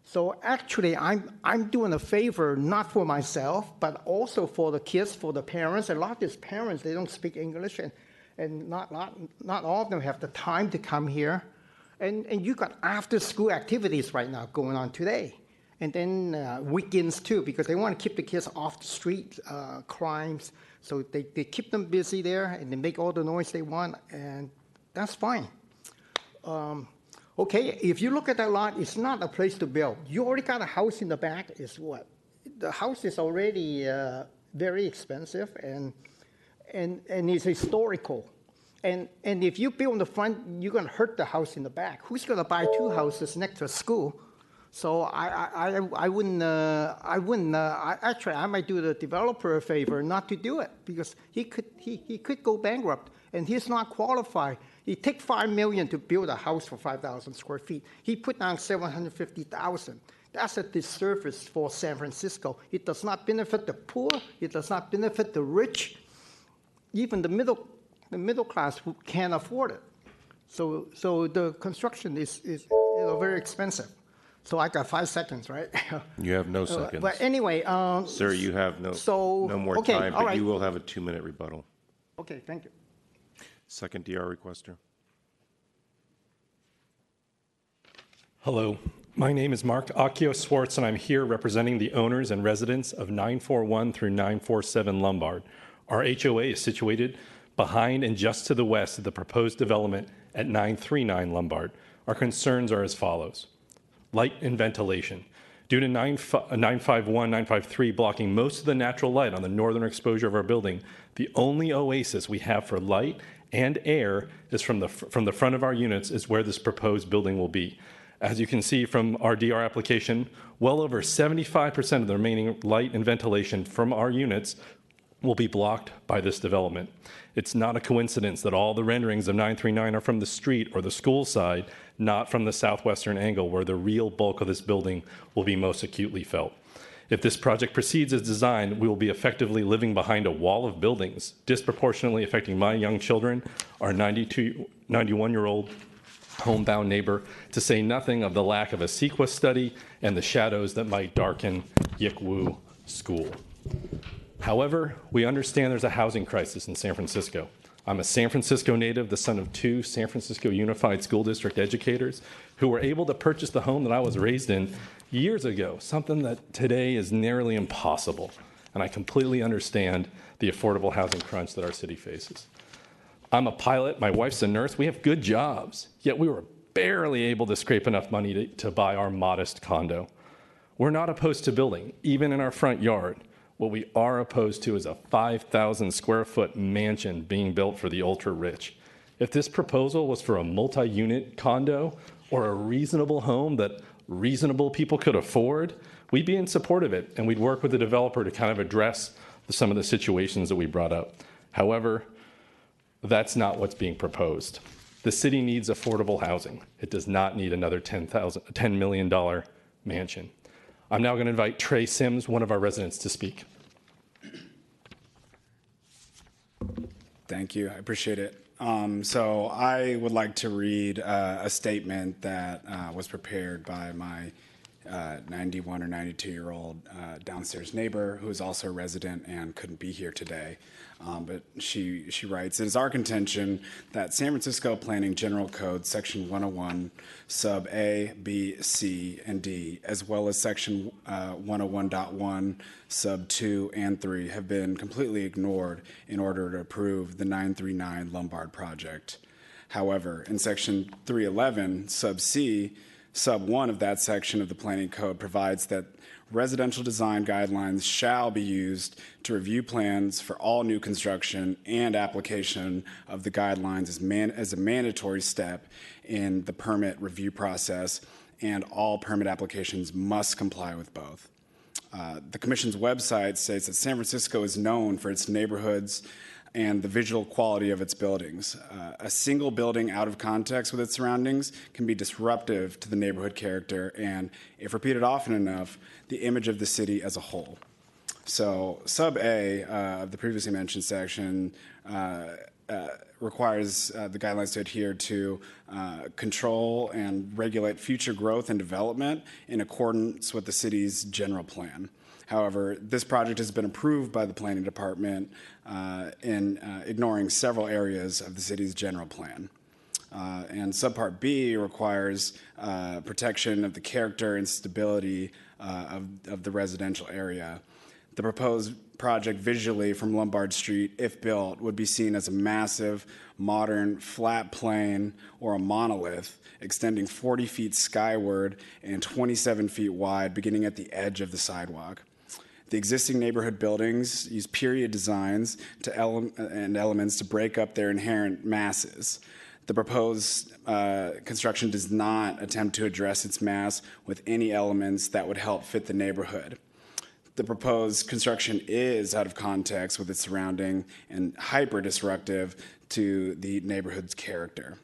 So actually, I'm doing a favor not for myself, but also for the kids, for the parents. A lot of these parents, they don't speak English, and not all of them have the time to come here. And you got after-school activities right now going on today. And then weekends too, because they want to keep the kids off the street, crimes. So they keep them busy there, and they make all the noise they want, and that's fine. Okay, if you look at that lot, it's not a place to build. You already got a house in the back, is what? The house is already very expensive, and it's historical. And if you build in the front, you're going to hurt the house in the back. Who's going to buy two houses next to a school? So I wouldn't. Actually, I might do the developer a favor not to do it, because he could go bankrupt, and he's not qualified. It takes $5 million to build a house for 5,000 square feet. He put down $750,000. That's a disservice for San Francisco. It does not benefit the poor. It does not benefit the rich. Even the middle class who can't afford it. So the construction is very expensive. So I got 5 seconds, right? You have no seconds. But anyway, sir, you have no more okay, time, but right. you will have a 2-minute rebuttal. Okay, thank you. Second DR requester. Hello, my name is Mark Akio Swartz, and I'm here representing the owners and residents of 941 through 947 Lombard. Our HOA is situated behind and just to the west of the proposed development at 939 Lombard. Our concerns are as follows. Light and ventilation. Due to 951, 953 blocking most of the natural light on the northern exposure of our building, the only oasis we have for light and air is from the front of our units is where this proposed building will be. As you can see from our DR application, well over 75% of the remaining light and ventilation from our units will be blocked by this development. It's not a coincidence that all the renderings of 939 are from the street or the school side, not from the southwestern angle where the real bulk of this building will be most acutely felt. If this project proceeds as designed, we will be effectively living behind a wall of buildings, disproportionately affecting my young children, our 91-year-old homebound neighbor, to say nothing of the lack of a CEQA study and the shadows that might darken Yikwoo School. However, we understand there's a housing crisis in San Francisco. I'm a San Francisco native, the son of 2 San Francisco Unified School District educators who were able to purchase the home that I was raised in years ago, something that today is nearly impossible. And I completely understand the affordable housing crunch that our city faces. I'm a pilot, my wife's a nurse, we have good jobs, yet we were barely able to scrape enough money to buy our modest condo. We're not opposed to building, even in our front yard. What we are opposed to is a 5,000 square foot mansion being built for the ultra rich. If this proposal was for a multi-unit condo or a reasonable home that reasonable people could afford, we'd be in support of it, and we'd work with the developer to kind of address some of the situations that we brought up. However, that's not what's being proposed. The city needs affordable housing. It does not need another $10 million mansion. I'm now going to invite Trey Sims, one of our residents, to speak. Thank you. I appreciate it. So I would like to read a statement that was prepared by my 91 or 92-year-old downstairs neighbor, who is also a resident and couldn't be here today. But she writes, "It is our contention that San Francisco Planning General Code, Section 101, Sub A, B, C, and D, as well as Section 101.1, Sub 2 and 3, have been completely ignored in order to approve the 939 Lombard project. However, in Section 311, Sub C, Sub 1 of that section of the Planning Code provides that residential design guidelines shall be used to review plans for all new construction, and application of the guidelines as a mandatory step in the permit review process, and all permit applications must comply with both. The Commission's website states that San Francisco is known for its neighborhoods and the visual quality of its buildings. A single building out of context with its surroundings can be disruptive to the neighborhood character and, if repeated often enough, the image of the city as a whole. So sub A of the previously mentioned section requires the guidelines to adhere to control and regulate future growth and development in accordance with the city's general plan. However, this project has been approved by the Planning Department in ignoring several areas of the city's general plan. And subpart B requires protection of the character and stability of the residential area. The proposed project visually from Lombard Street, if built, would be seen as a massive, modern, flat plane or a monolith extending 40 feet skyward and 27 feet wide, beginning at the edge of the sidewalk. The existing neighborhood buildings use period designs and elements to break up their inherent masses. The proposed construction does not attempt to address its mass with any elements that would help fit the neighborhood. The proposed construction is out of context with its surrounding and hyper-disruptive to the neighborhood's character.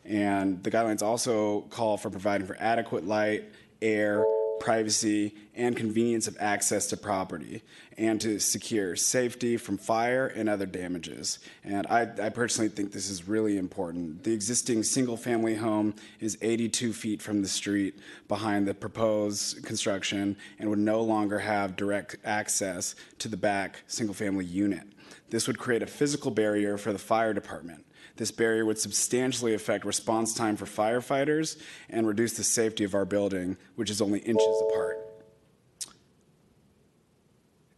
And the guidelines also call for providing for adequate light, air, privacy, and convenience of access to property, and to secure safety from fire and other damages. And I personally think this is really important. The existing single-family home is 82 feet from the street behind the proposed construction and would no longer have direct access to the back single-family unit. This would create a physical barrier for the fire department. This barrier would substantially affect response time for firefighters and reduce the safety of our building, which is only inches apart.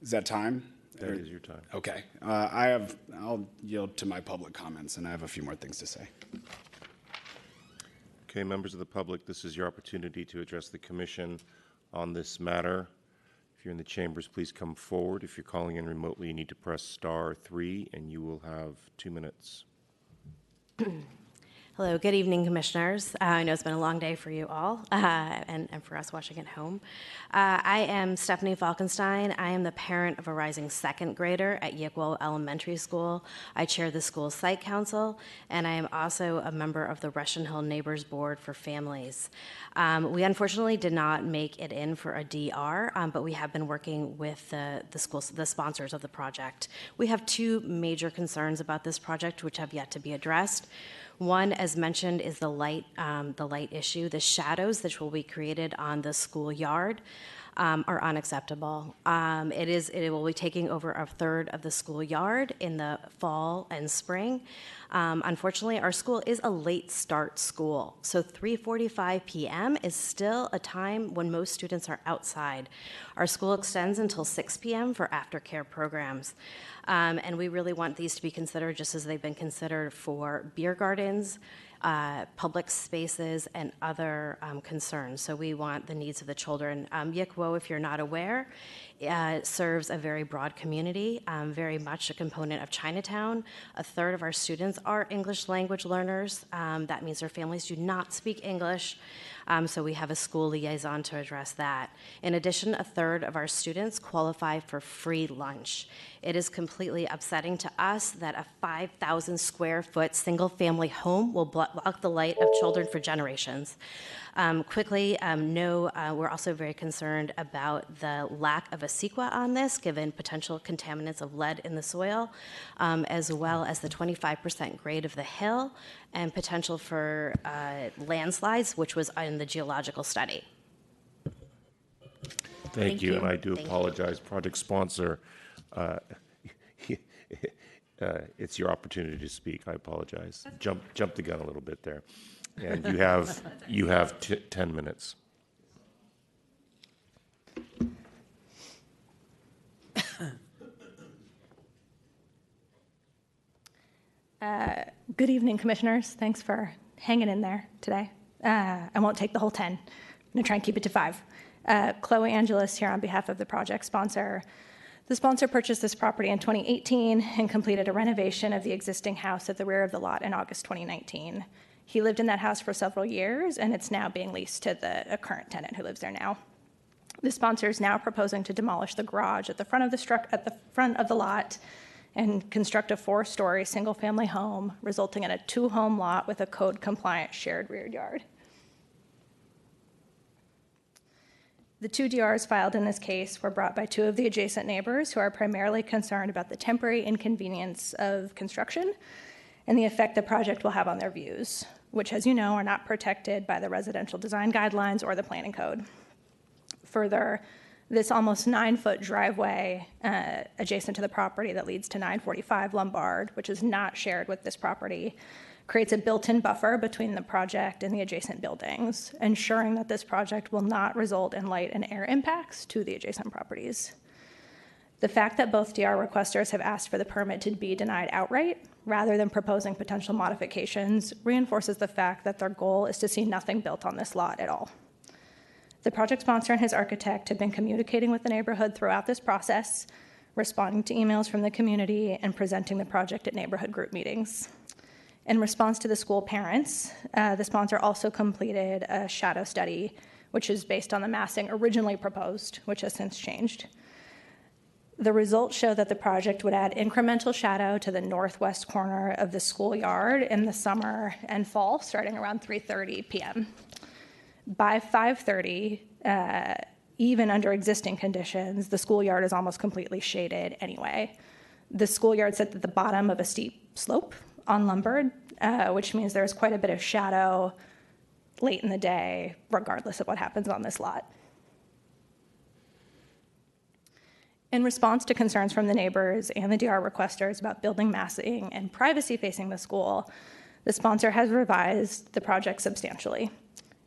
Is that time? That is your time. Okay. I'll yield to my public comments, and I have a few more things to say. Okay, members of the public, this is your opportunity to address the commission on this matter. If you're in the chambers, please come forward. If you're calling in remotely, you need to press *3, and you will have 2 minutes. Hello, good evening, commissioners. I know it's been a long day for you all and for us watching at home. I am Stephanie Falkenstein. I am the parent of a rising second grader at Yickwo Elementary School. I chair the school site council, and I am also a member of the Russian Hill Neighbors Board for Families. We unfortunately did not make it in for a DR, but we have been working with the sponsors of the project. We have two major concerns about this project which have yet to be addressed. One, as mentioned, is the light issue. The shadows that will be created on the schoolyard are unacceptable. It will be taking over a third of the schoolyard in the fall and spring. Unfortunately, our school is a late start school, so 3:45 p.m. is still a time when most students are outside. Our school extends until 6 p.m. for aftercare programs. And we really want these to be considered just as they've been considered for beer gardens, public spaces, and other concerns. So we want the needs of the children. Yickwo, if you're not aware, serves a very broad community, very much a component of Chinatown. A third of our students are English language learners. That means their families do not speak English. So we have a school liaison to address that. In addition, a third of our students qualify for free lunch. It is completely upsetting to us that a 5,000 square foot single family home will block the light of children for generations. We're also very concerned about the lack of a CEQA on this, given potential contaminants of lead in the soil, as well as the 25% grade of the hill and potential for landslides, which was in the geological study. Thank you, and I do apologize, project sponsor. It's your opportunity to speak. I apologize. Jump the gun a little bit there. And you have 10 minutes. Good evening, commissioners. Thanks for hanging in there today. I won't take the whole 10. I'm going to try and keep it to 5. Chloe Angelis here on behalf of the project sponsor. The sponsor purchased this property in 2018 and completed a renovation of the existing house at the rear of the lot in August 2019. He lived in that house for several years, and it's now being leased to a current tenant who lives there now. The sponsor is now proposing to demolish the garage at the front of the lot and construct a 4-story single-family home, resulting in a 2-home lot with a code-compliant shared rear yard. The 2 DRs filed in this case were brought by 2 of the adjacent neighbors who are primarily concerned about the temporary inconvenience of construction and the effect the project will have on their views, which, as you know, are not protected by the residential design guidelines or the planning code. Further, this almost 9-foot driveway adjacent to the property that leads to 945 Lombard, which is not shared with this property, creates a built-in buffer between the project and the adjacent buildings, ensuring that this project will not result in light and air impacts to the adjacent properties. The fact that both DR requesters have asked for the permit to be denied outright, rather than proposing potential modifications, reinforces the fact that their goal is to see nothing built on this lot at all. The project sponsor and his architect have been communicating with the neighborhood throughout this process, responding to emails from the community, and presenting the project at neighborhood group meetings. In response to the school parents, the sponsor also completed a shadow study, which is based on the massing originally proposed, which has since changed. The results show that the project would add incremental shadow to the northwest corner of the schoolyard in the summer and fall, starting around 3:30 p.m. By 5:30, even under existing conditions, the schoolyard is almost completely shaded anyway. The schoolyard sits at the bottom of a steep slope on Lombard, which means there's quite a bit of shadow late in the day, regardless of what happens on this lot. In response to concerns from the neighbors and the DR requesters about building massing and privacy facing the school, the sponsor has revised the project substantially.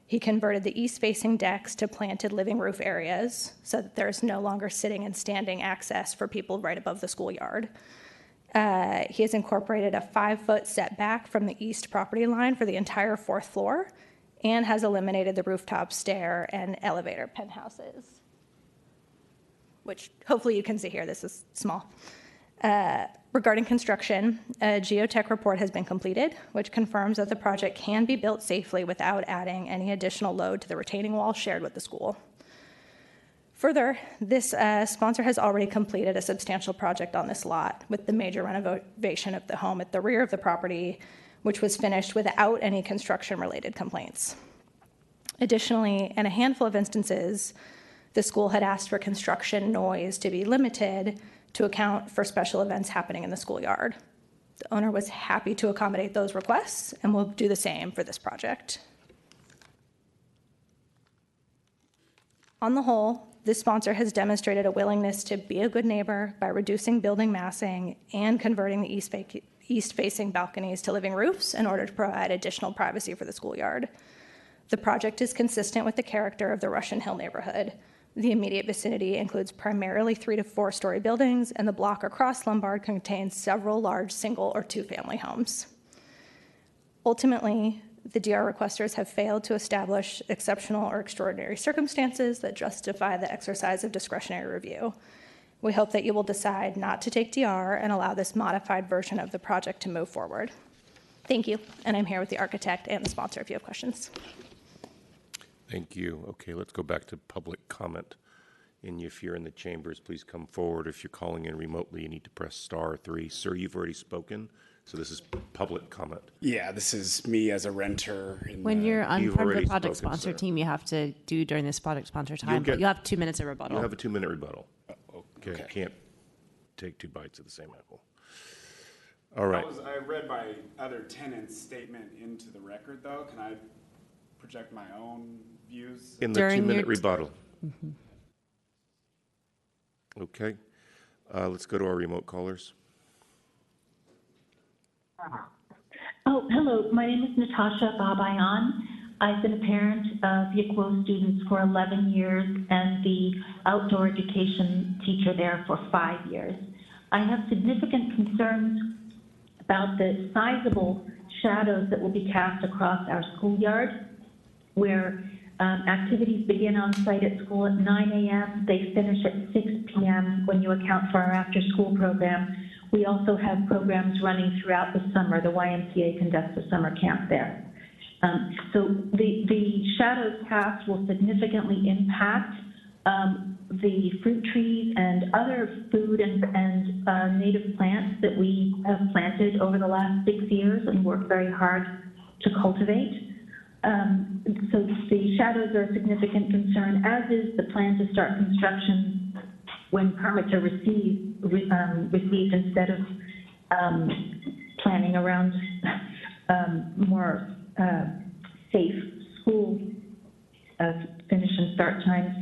He converted the east-facing decks to planted living roof areas so that there's no longer sitting and standing access for people right above the schoolyard. He has incorporated a 5-foot setback from the east property line for the entire 4th floor and has eliminated the rooftop stair and elevator penthouses, which hopefully you can see here. This is small. Regarding construction, a geotech report has been completed, which confirms that the project can be built safely without adding any additional load to the retaining wall shared with the school. Further, this sponsor has already completed a substantial project on this lot with the major renovation of the home at the rear of the property, which was finished without any construction-related complaints. Additionally, in a handful of instances, the school had asked for construction noise to be limited to account for special events happening in the schoolyard. The owner was happy to accommodate those requests and will do the same for this project. On the whole, this sponsor has demonstrated a willingness to be a good neighbor by reducing building massing and converting the east-facing balconies to living roofs in order to provide additional privacy for the schoolyard. The project is consistent with the character of the Russian Hill neighborhood. The immediate vicinity includes primarily 3- to 4-story buildings, and the block across Lombard contains several large single or 2-family homes. Ultimately, the DR requesters have failed to establish exceptional or extraordinary circumstances that justify the exercise of discretionary review. We hope that you will decide not to take DR and allow this modified version of the project to move forward. Thank you, and I'm here with the architect and the sponsor if you have questions. Thank you. Okay, let's go back to public comment. And if you're in the chambers, please come forward. If you're calling in remotely, you need to press *3. Sir, you've already spoken, so this is public comment. Yeah, this is me as a renter. When you're on You've part of the already project spoken, sponsor sir. team, you have to do during this project sponsor time, You'll but you have 2 minutes of rebuttal. You'll have a 2-minute rebuttal. Okay. Can't take 2 bites of the same apple. All right. I read my other tenant's statement into the record, though. Can I project my own views? In the During 2-minute your rebuttal. Okay. Let's go to our remote callers. Oh, hello. My name is Natasha Babayan. I've been a parent of YICWO students for 11 years and the outdoor education teacher there for 5 years. I have significant concerns about the sizable shadows that will be cast across our schoolyard, where Activities begin on site at school at 9 a.m. They finish at 6 p.m. when you account for our after-school program. We also have programs running throughout the summer. The YMCA conducts a summer camp there. So the shadows cast will significantly impact the fruit trees and other food and native plants that we have planted over the last 6 years and worked very hard to cultivate. So the shadows are a significant concern, as is the plan to start construction when permits are received instead of planning around more safe school finish and start times.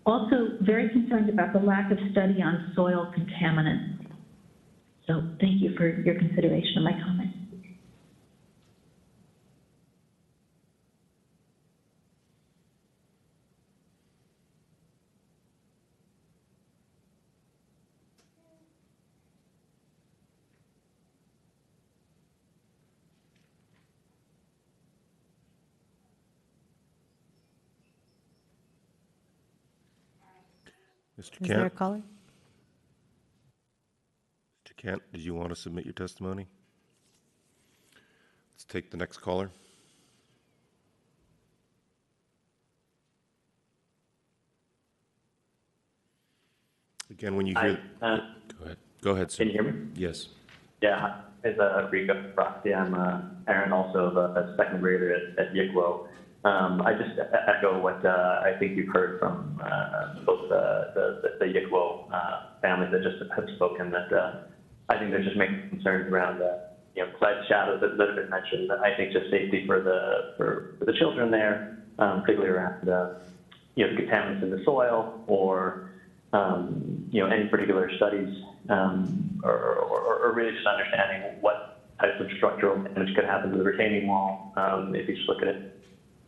Also very concerned about the lack of study on soil contaminants. So thank you for your consideration of my comments. Mr. Kent? Is there a caller? Mr. Kent, did you want to submit your testimony? Let's take the next caller. Again, when you hear... Go ahead. Go ahead, sir. Can you hear me? Yes. Yeah, it's Rico Frosty. I'm a parent also of a second grader at Yickwo. I just echo what I think you've heard from both the Yickwo families that just have spoken, that I think they're just making concerns around besides shadows that have been mentioned. I think just safety for the children there, particularly around the contaminants in the soil or any particular studies or really just understanding what types of structural damage could happen to the retaining wall if you just look at it.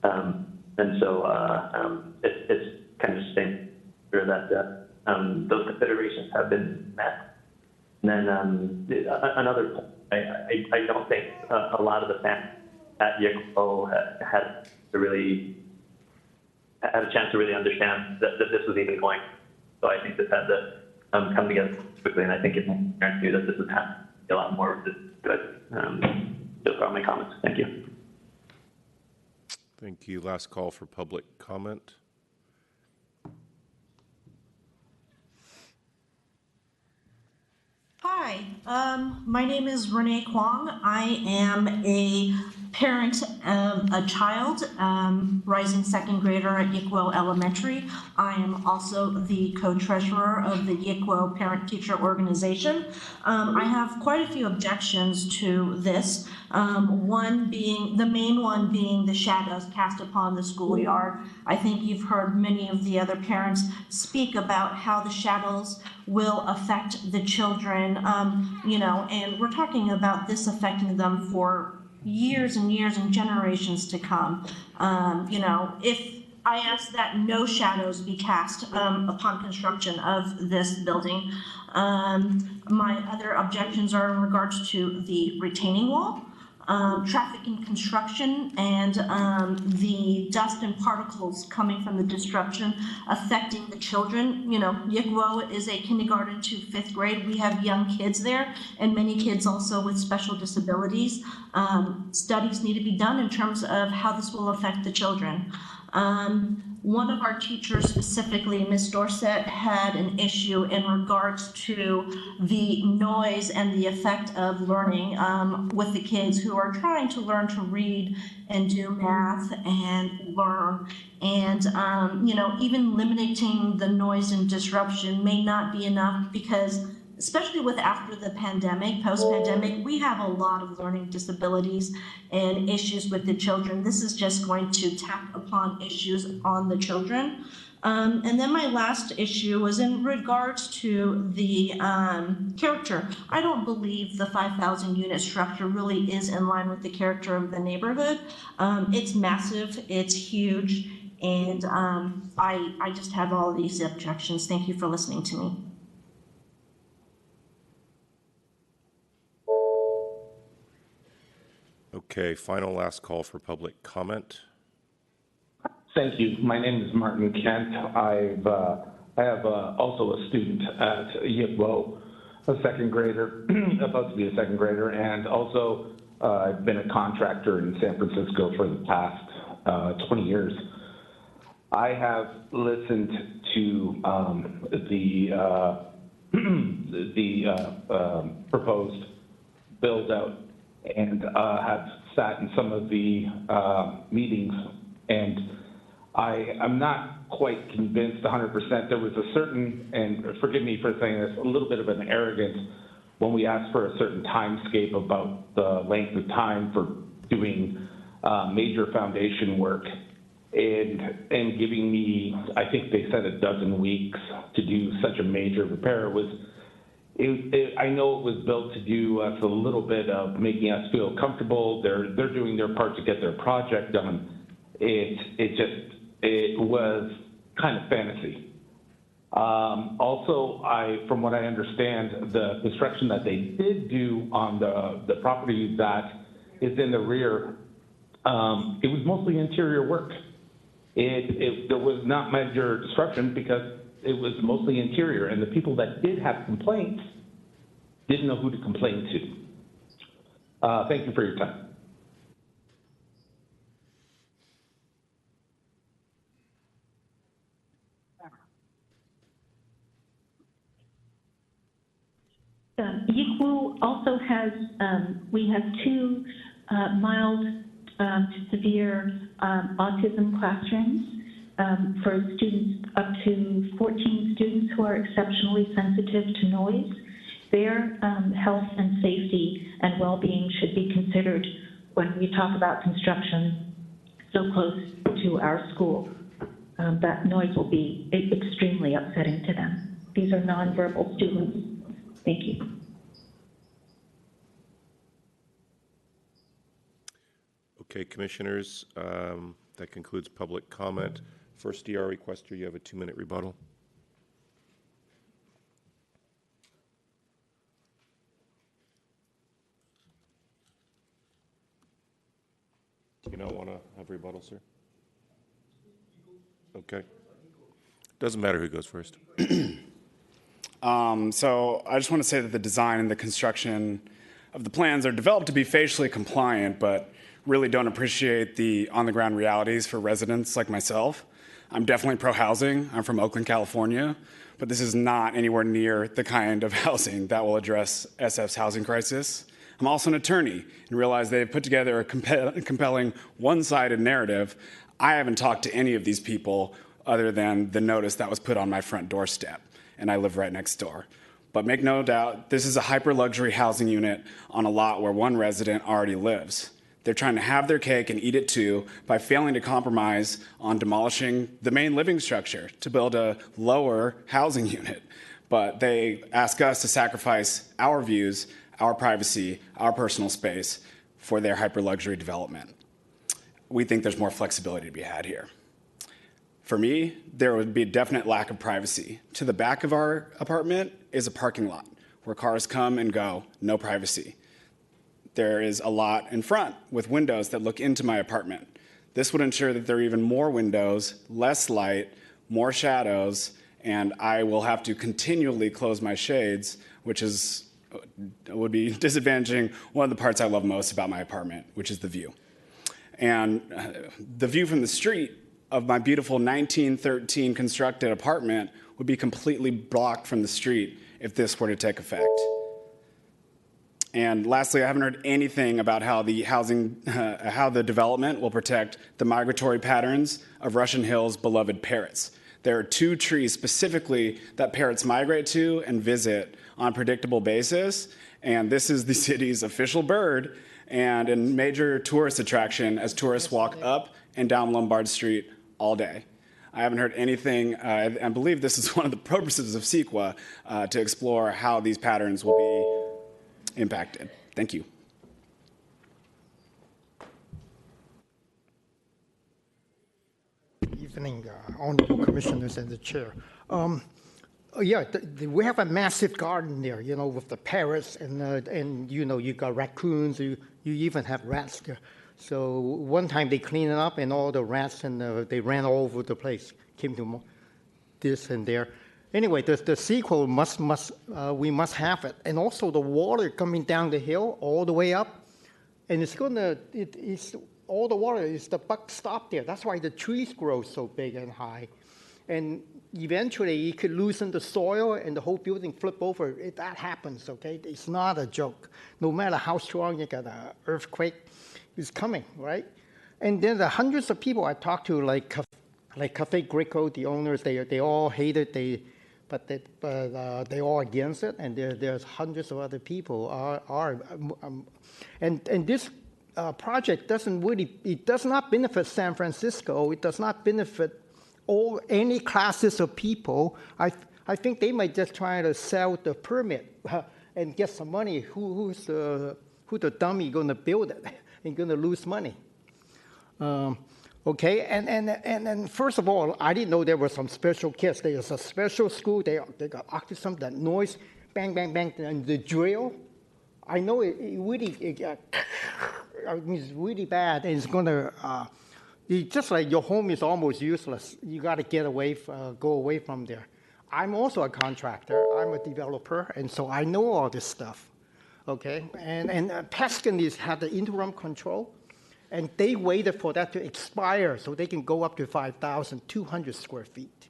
And so it's kind of staying sure that those considerations have been met. And then another point, I don't think a lot of the families at Yickwo had a chance to really understand that this was even going. So I think this had to come together quickly, and I think it's parents knew that this would have a lot more good. Those are all my comments. Thank you. Thank you. Last call for public comment. Hi, my name is Renee Kwong. I am a parent of a child, rising second grader at Yickwo Elementary. I am also the co-treasurer of the Yickwo Parent-Teacher Organization. I have quite a few objections to this. The main one being the shadows cast upon the schoolyard. I think you've heard many of the other parents speak about how the shadows will affect the children, and we're talking about this affecting them for years and years and generations to come. If I ask that no shadows be cast upon construction of this building. My other objections are in regards to the retaining wall, traffic and construction, and the dust and particles coming from the disruption affecting the children. Yickwo is a kindergarten to 5th grade. We have young kids there and many kids also with special disabilities. Studies need to be done in terms of how this will affect the children. One of our teachers, specifically Ms. Dorset, had an issue in regards to the noise and the effect of learning with the kids who are trying to learn to read and do math and learn. And, even limiting the noise and disruption may not be enough, because especially with after the pandemic, post-pandemic, we have a lot of learning disabilities and issues with the children. This is just going to tap upon issues on the children. And then my last issue was in regards to the character. I don't believe the 5,000 unit structure really is in line with the character of the neighborhood. It's massive, it's huge, and I just have all of these objections. Thank you for listening to me. Okay, final last call for public comment. Thank you. My name is Martin Kent. I have also a student at Yickwo, a second grader, about to be a second grader, and also I've been a contractor in San Francisco for the past 20 years. I have listened to the proposed build out and have sat in some of the meetings, and I'm not quite convinced 100%. There was a certain, and forgive me for saying this, a little bit of an arrogance when we asked for a certain timescape about the length of time for doing major foundation work, and giving me, I think they said 12 weeks to do such a major repair. I know it was built to do us a little bit of making us feel comfortable. They're doing their part to get their project done. It was kind of fantasy. Also, from what I understand, the construction that they did do on the property that is in the rear, it was mostly interior work. There was not major disruption because it was mostly interior, and the people that did have complaints didn't know who to complain to. Thank you for your time. Yickwo also has, we have 2 mild to severe autism classrooms for students, up to 14 students who are exceptionally sensitive to noise. Their health and safety and well-being should be considered when we talk about construction so close to our school. That noise will be extremely upsetting to them. These are nonverbal students. Thank you. Okay, commissioners, that concludes public comment. First DR requester, you have a 2-minute rebuttal. You don't want to have rebuttal, sir? Okay. Doesn't matter who goes first. So I just want to say that the design and the construction of the plans are developed to be facially compliant, but really don't appreciate the on-the-ground realities for residents like myself. I'm definitely pro-housing. I'm from Oakland, California, but this is not anywhere near the kind of housing that will address SF's housing crisis. I'm also an attorney and realize they've put together a compelling one-sided narrative. I haven't talked to any of these people other than the notice that was put on my front doorstep, and I live right next door. But make no doubt, this is a hyper-luxury housing unit on a lot where one resident already lives. They're trying to have their cake and eat it too by failing to compromise on demolishing the main living structure to build a lower housing unit. But they ask us to sacrifice our views, our privacy, our personal space for their hyper-luxury development. We think there's more flexibility to be had here. For me, there would be a definite lack of privacy. To the back of our apartment is a parking lot where cars come and go, no privacy. There is a lot in front with windows that look into my apartment. This would ensure that there are even more windows, less light, more shadows, and I will have to continually close my shades, which would be disadvantaging one of the parts I love most about my apartment, which is the view. And the view from the street of my beautiful 1913 constructed apartment would be completely blocked from the street if this were to take effect. And lastly, I haven't heard anything about how the development will protect the migratory patterns of Russian Hill's beloved parrots. There are 2 trees specifically that parrots migrate to and visit on a predictable basis, and this is the city's official bird and a major tourist attraction as tourists walk up and down Lombard Street all day. I haven't heard anything. I believe this is one of the purposes of CEQA to explore how these patterns will be impacted. Thank you. Good evening, honorable commissioners and the chair. Yeah, we have a massive garden there, you know, with the parrots and you know, you got raccoons, you even have rats there. So one time they cleaned it up, and all the rats and they ran all over the place, came to this and there. Anyway, the sequel we must have it, and also the water coming down the hill all the way up, and it's all the water is the buck stop there. That's why the trees grow so big and high, and eventually it could loosen the soil and the whole building flip over. That happens, okay? It's not a joke. No matter how strong you got an earthquake, it's coming, right? And then the hundreds of people I talked to, like Cafe Greco, the owners, they all hate it. But they all against it, and there's hundreds of other people and this project does not benefit San Francisco. It does not benefit any classes of people. I think they might just try to sell the permit and get some money. Who the dummy going to build it and going to lose money? Okay, and first of all, I didn't know there were some special kids. There's a special school. They got autism, that noise, bang, bang, bang, and the drill. I know it's really bad, and it's going to, just like your home is almost useless. You got to go away from there. I'm also a contractor. I'm a developer, and so I know all this stuff, okay? And Peskin had the interim control. And they waited for that to expire so they can go up to 5,200 square feet.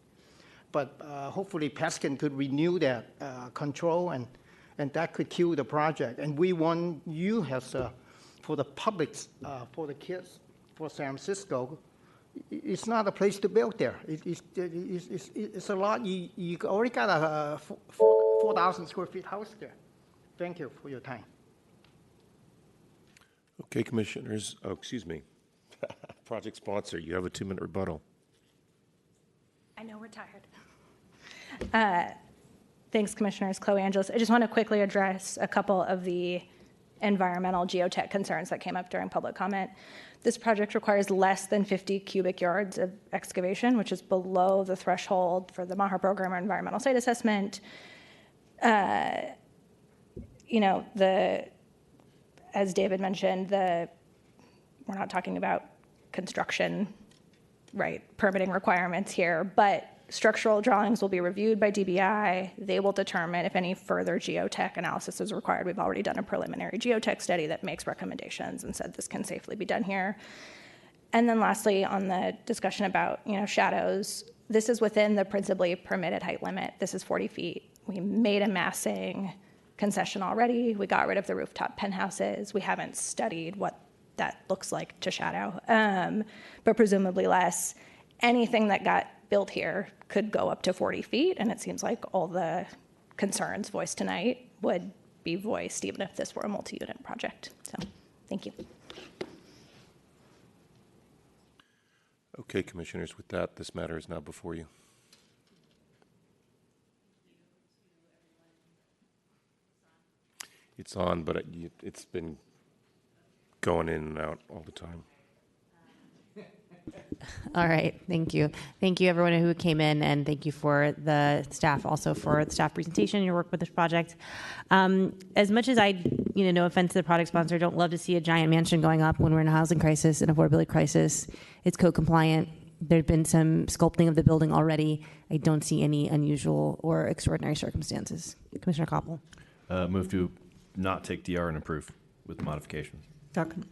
But hopefully Peskin could renew that control, and that could kill the project. And we want you as for the public, for the kids, for San Francisco, it's not a place to build there. It's a lot. You already got a 4,000 square feet house there. Thank you for your time. Okay, commissioners. Oh, excuse me. Project sponsor, you have a 2-minute rebuttal. I know we're tired. Thanks, Commissioners. Chloe Angeles. I just want to quickly address a couple of the environmental geotech concerns that came up during public comment. This project requires less than 50 cubic yards of excavation, which is below the threshold for the MAHA program or environmental site assessment. As David mentioned, we're not talking about construction, right, permitting requirements here, but structural drawings will be reviewed by DBI. They will determine if any further geotech analysis is required. We've already done a preliminary geotech study that makes recommendations and said this can safely be done here. And then lastly, on the discussion about, shadows, this is within the principally permitted height limit. This is 40 feet. We made a massing concession already. We got rid of the rooftop penthouses. We haven't studied what that looks like to shadow, but presumably less. Anything that got built here could go up to 40 feet, and it seems like all the concerns voiced tonight would be voiced even if this were a multi-unit project. So, thank you. Okay, commissioners, with that, this matter is now before you. It's on, but it's been going in and out all the time. All right, thank you. Thank you everyone who came in, and thank you for the staff also for the staff presentation and your work with this project. As much as I, no offense to the project sponsor, don't love to see a giant mansion going up when we're in a housing crisis, an affordability crisis. It's code compliant. There's been some sculpting of the building already. I don't see any unusual or extraordinary circumstances. Commissioner Koppel. Move to not take DR and approve with modifications. Second.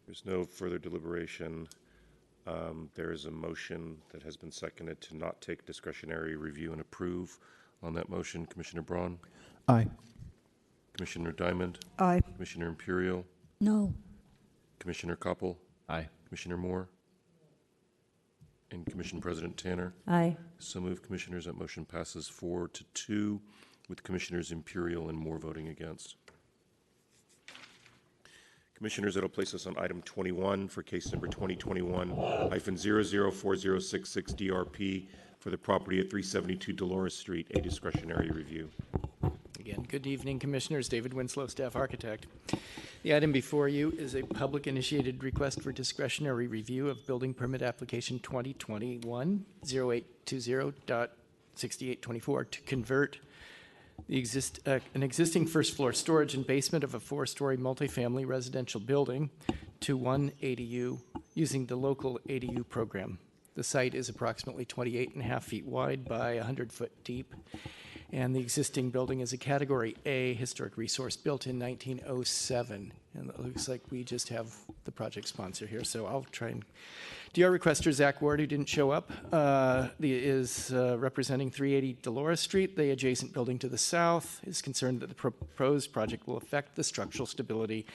There's no further deliberation. There is a motion that has been seconded to not take discretionary review and approve. On that motion, Commissioner Braun? Aye. Commissioner Diamond? Aye. Commissioner Imperial? No. Commissioner Koppel? Aye. Commissioner Moore? And Commission President Tanner? Aye. So moved, Commissioners. That motion passes 4-2 with Commissioners Imperial and Moore voting against. Commissioners, that'll place us on item 21 for case number 2021-004066 DRP for the property at 372 Dolores Street, a discretionary review. Again, good evening, Commissioners. David Winslow, Staff Architect. The item before you is a public-initiated request for discretionary review of building permit application 2021-0820.6824 to convert an existing first-floor storage and basement of a 4-story multifamily residential building to one ADU using the local ADU program. The site is approximately 28.5 feet wide by 100 foot deep, and the existing building is a Category A historic resource built in 1907. And it looks like we just have the project sponsor here, so I'll try and... DR requester Zach Ward, who didn't show up, is representing 380 Dolores Street. The adjacent building to the south is concerned that the proposed project will affect the structural stability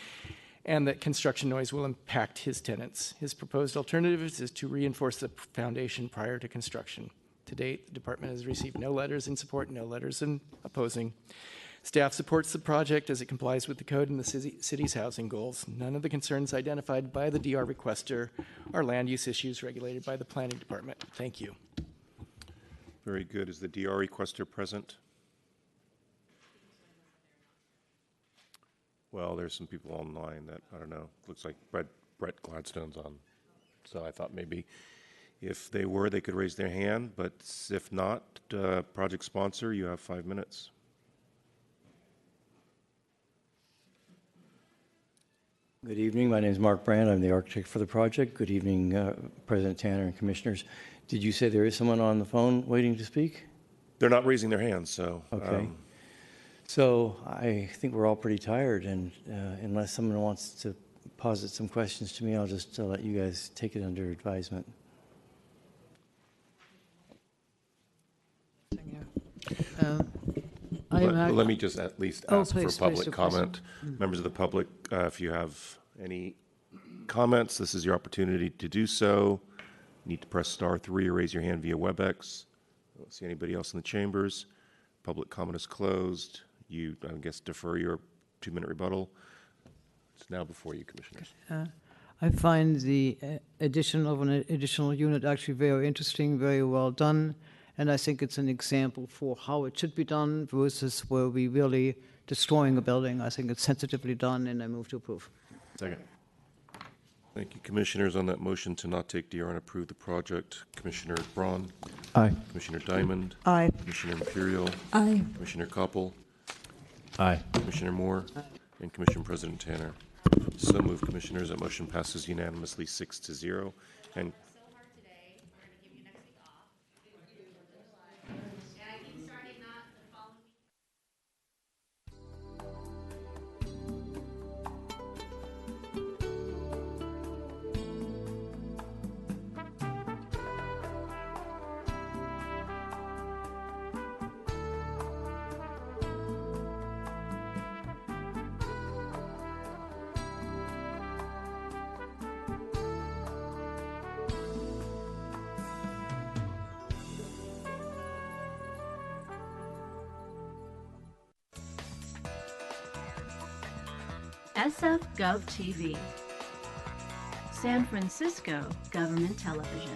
and that construction noise will impact his tenants. His proposed alternative is to reinforce the foundation prior to construction. To date, the department has received no letters in support, no letters in opposing. Staff supports the project as it complies with the code and the city's housing goals. None of the concerns identified by the DR requester are land use issues regulated by the planning department. Thank you. Very good. Is the DR requester present? Well, there's some people online that, I don't know, looks like Brett Gladstone's on. So I thought maybe if they were, they could raise their hand, but if not, project sponsor, you have 5 minutes. Good evening. My name is Mark Brand. I'm the architect for the project. Good evening, President Tanner and commissioners. Did you say there is someone on the phone waiting to speak? They're not raising their hands, so. Okay. So I think we're all pretty tired, and unless someone wants to posit some questions to me, I'll just let you guys take it under advisement. Let me just at least ask please, for public comment. Members of the public, if you have any comments, this is your opportunity to do so. You need to press *3 or raise your hand via WebEx. I don't see anybody else in the chambers. Public comment is closed. You, I guess, defer your 2-minute rebuttal. It's now before you, commissioners. I find the addition of an additional unit actually very interesting, very well done, and I think it's an example for how it should be done versus where we really destroying a building. I think it's sensitively done, and I move to approve. Second. Thank you, commissioners. On that motion to not take DR and approve the project, Commissioner Braun. Aye. Commissioner Diamond. Aye. Commissioner Imperial. Aye. Commissioner Koppel. Aye. Commissioner Moore. And Commission President Tanner. So moved, commissioners. That motion passes unanimously 6-0. And SF Gov TV, San Francisco Government Television.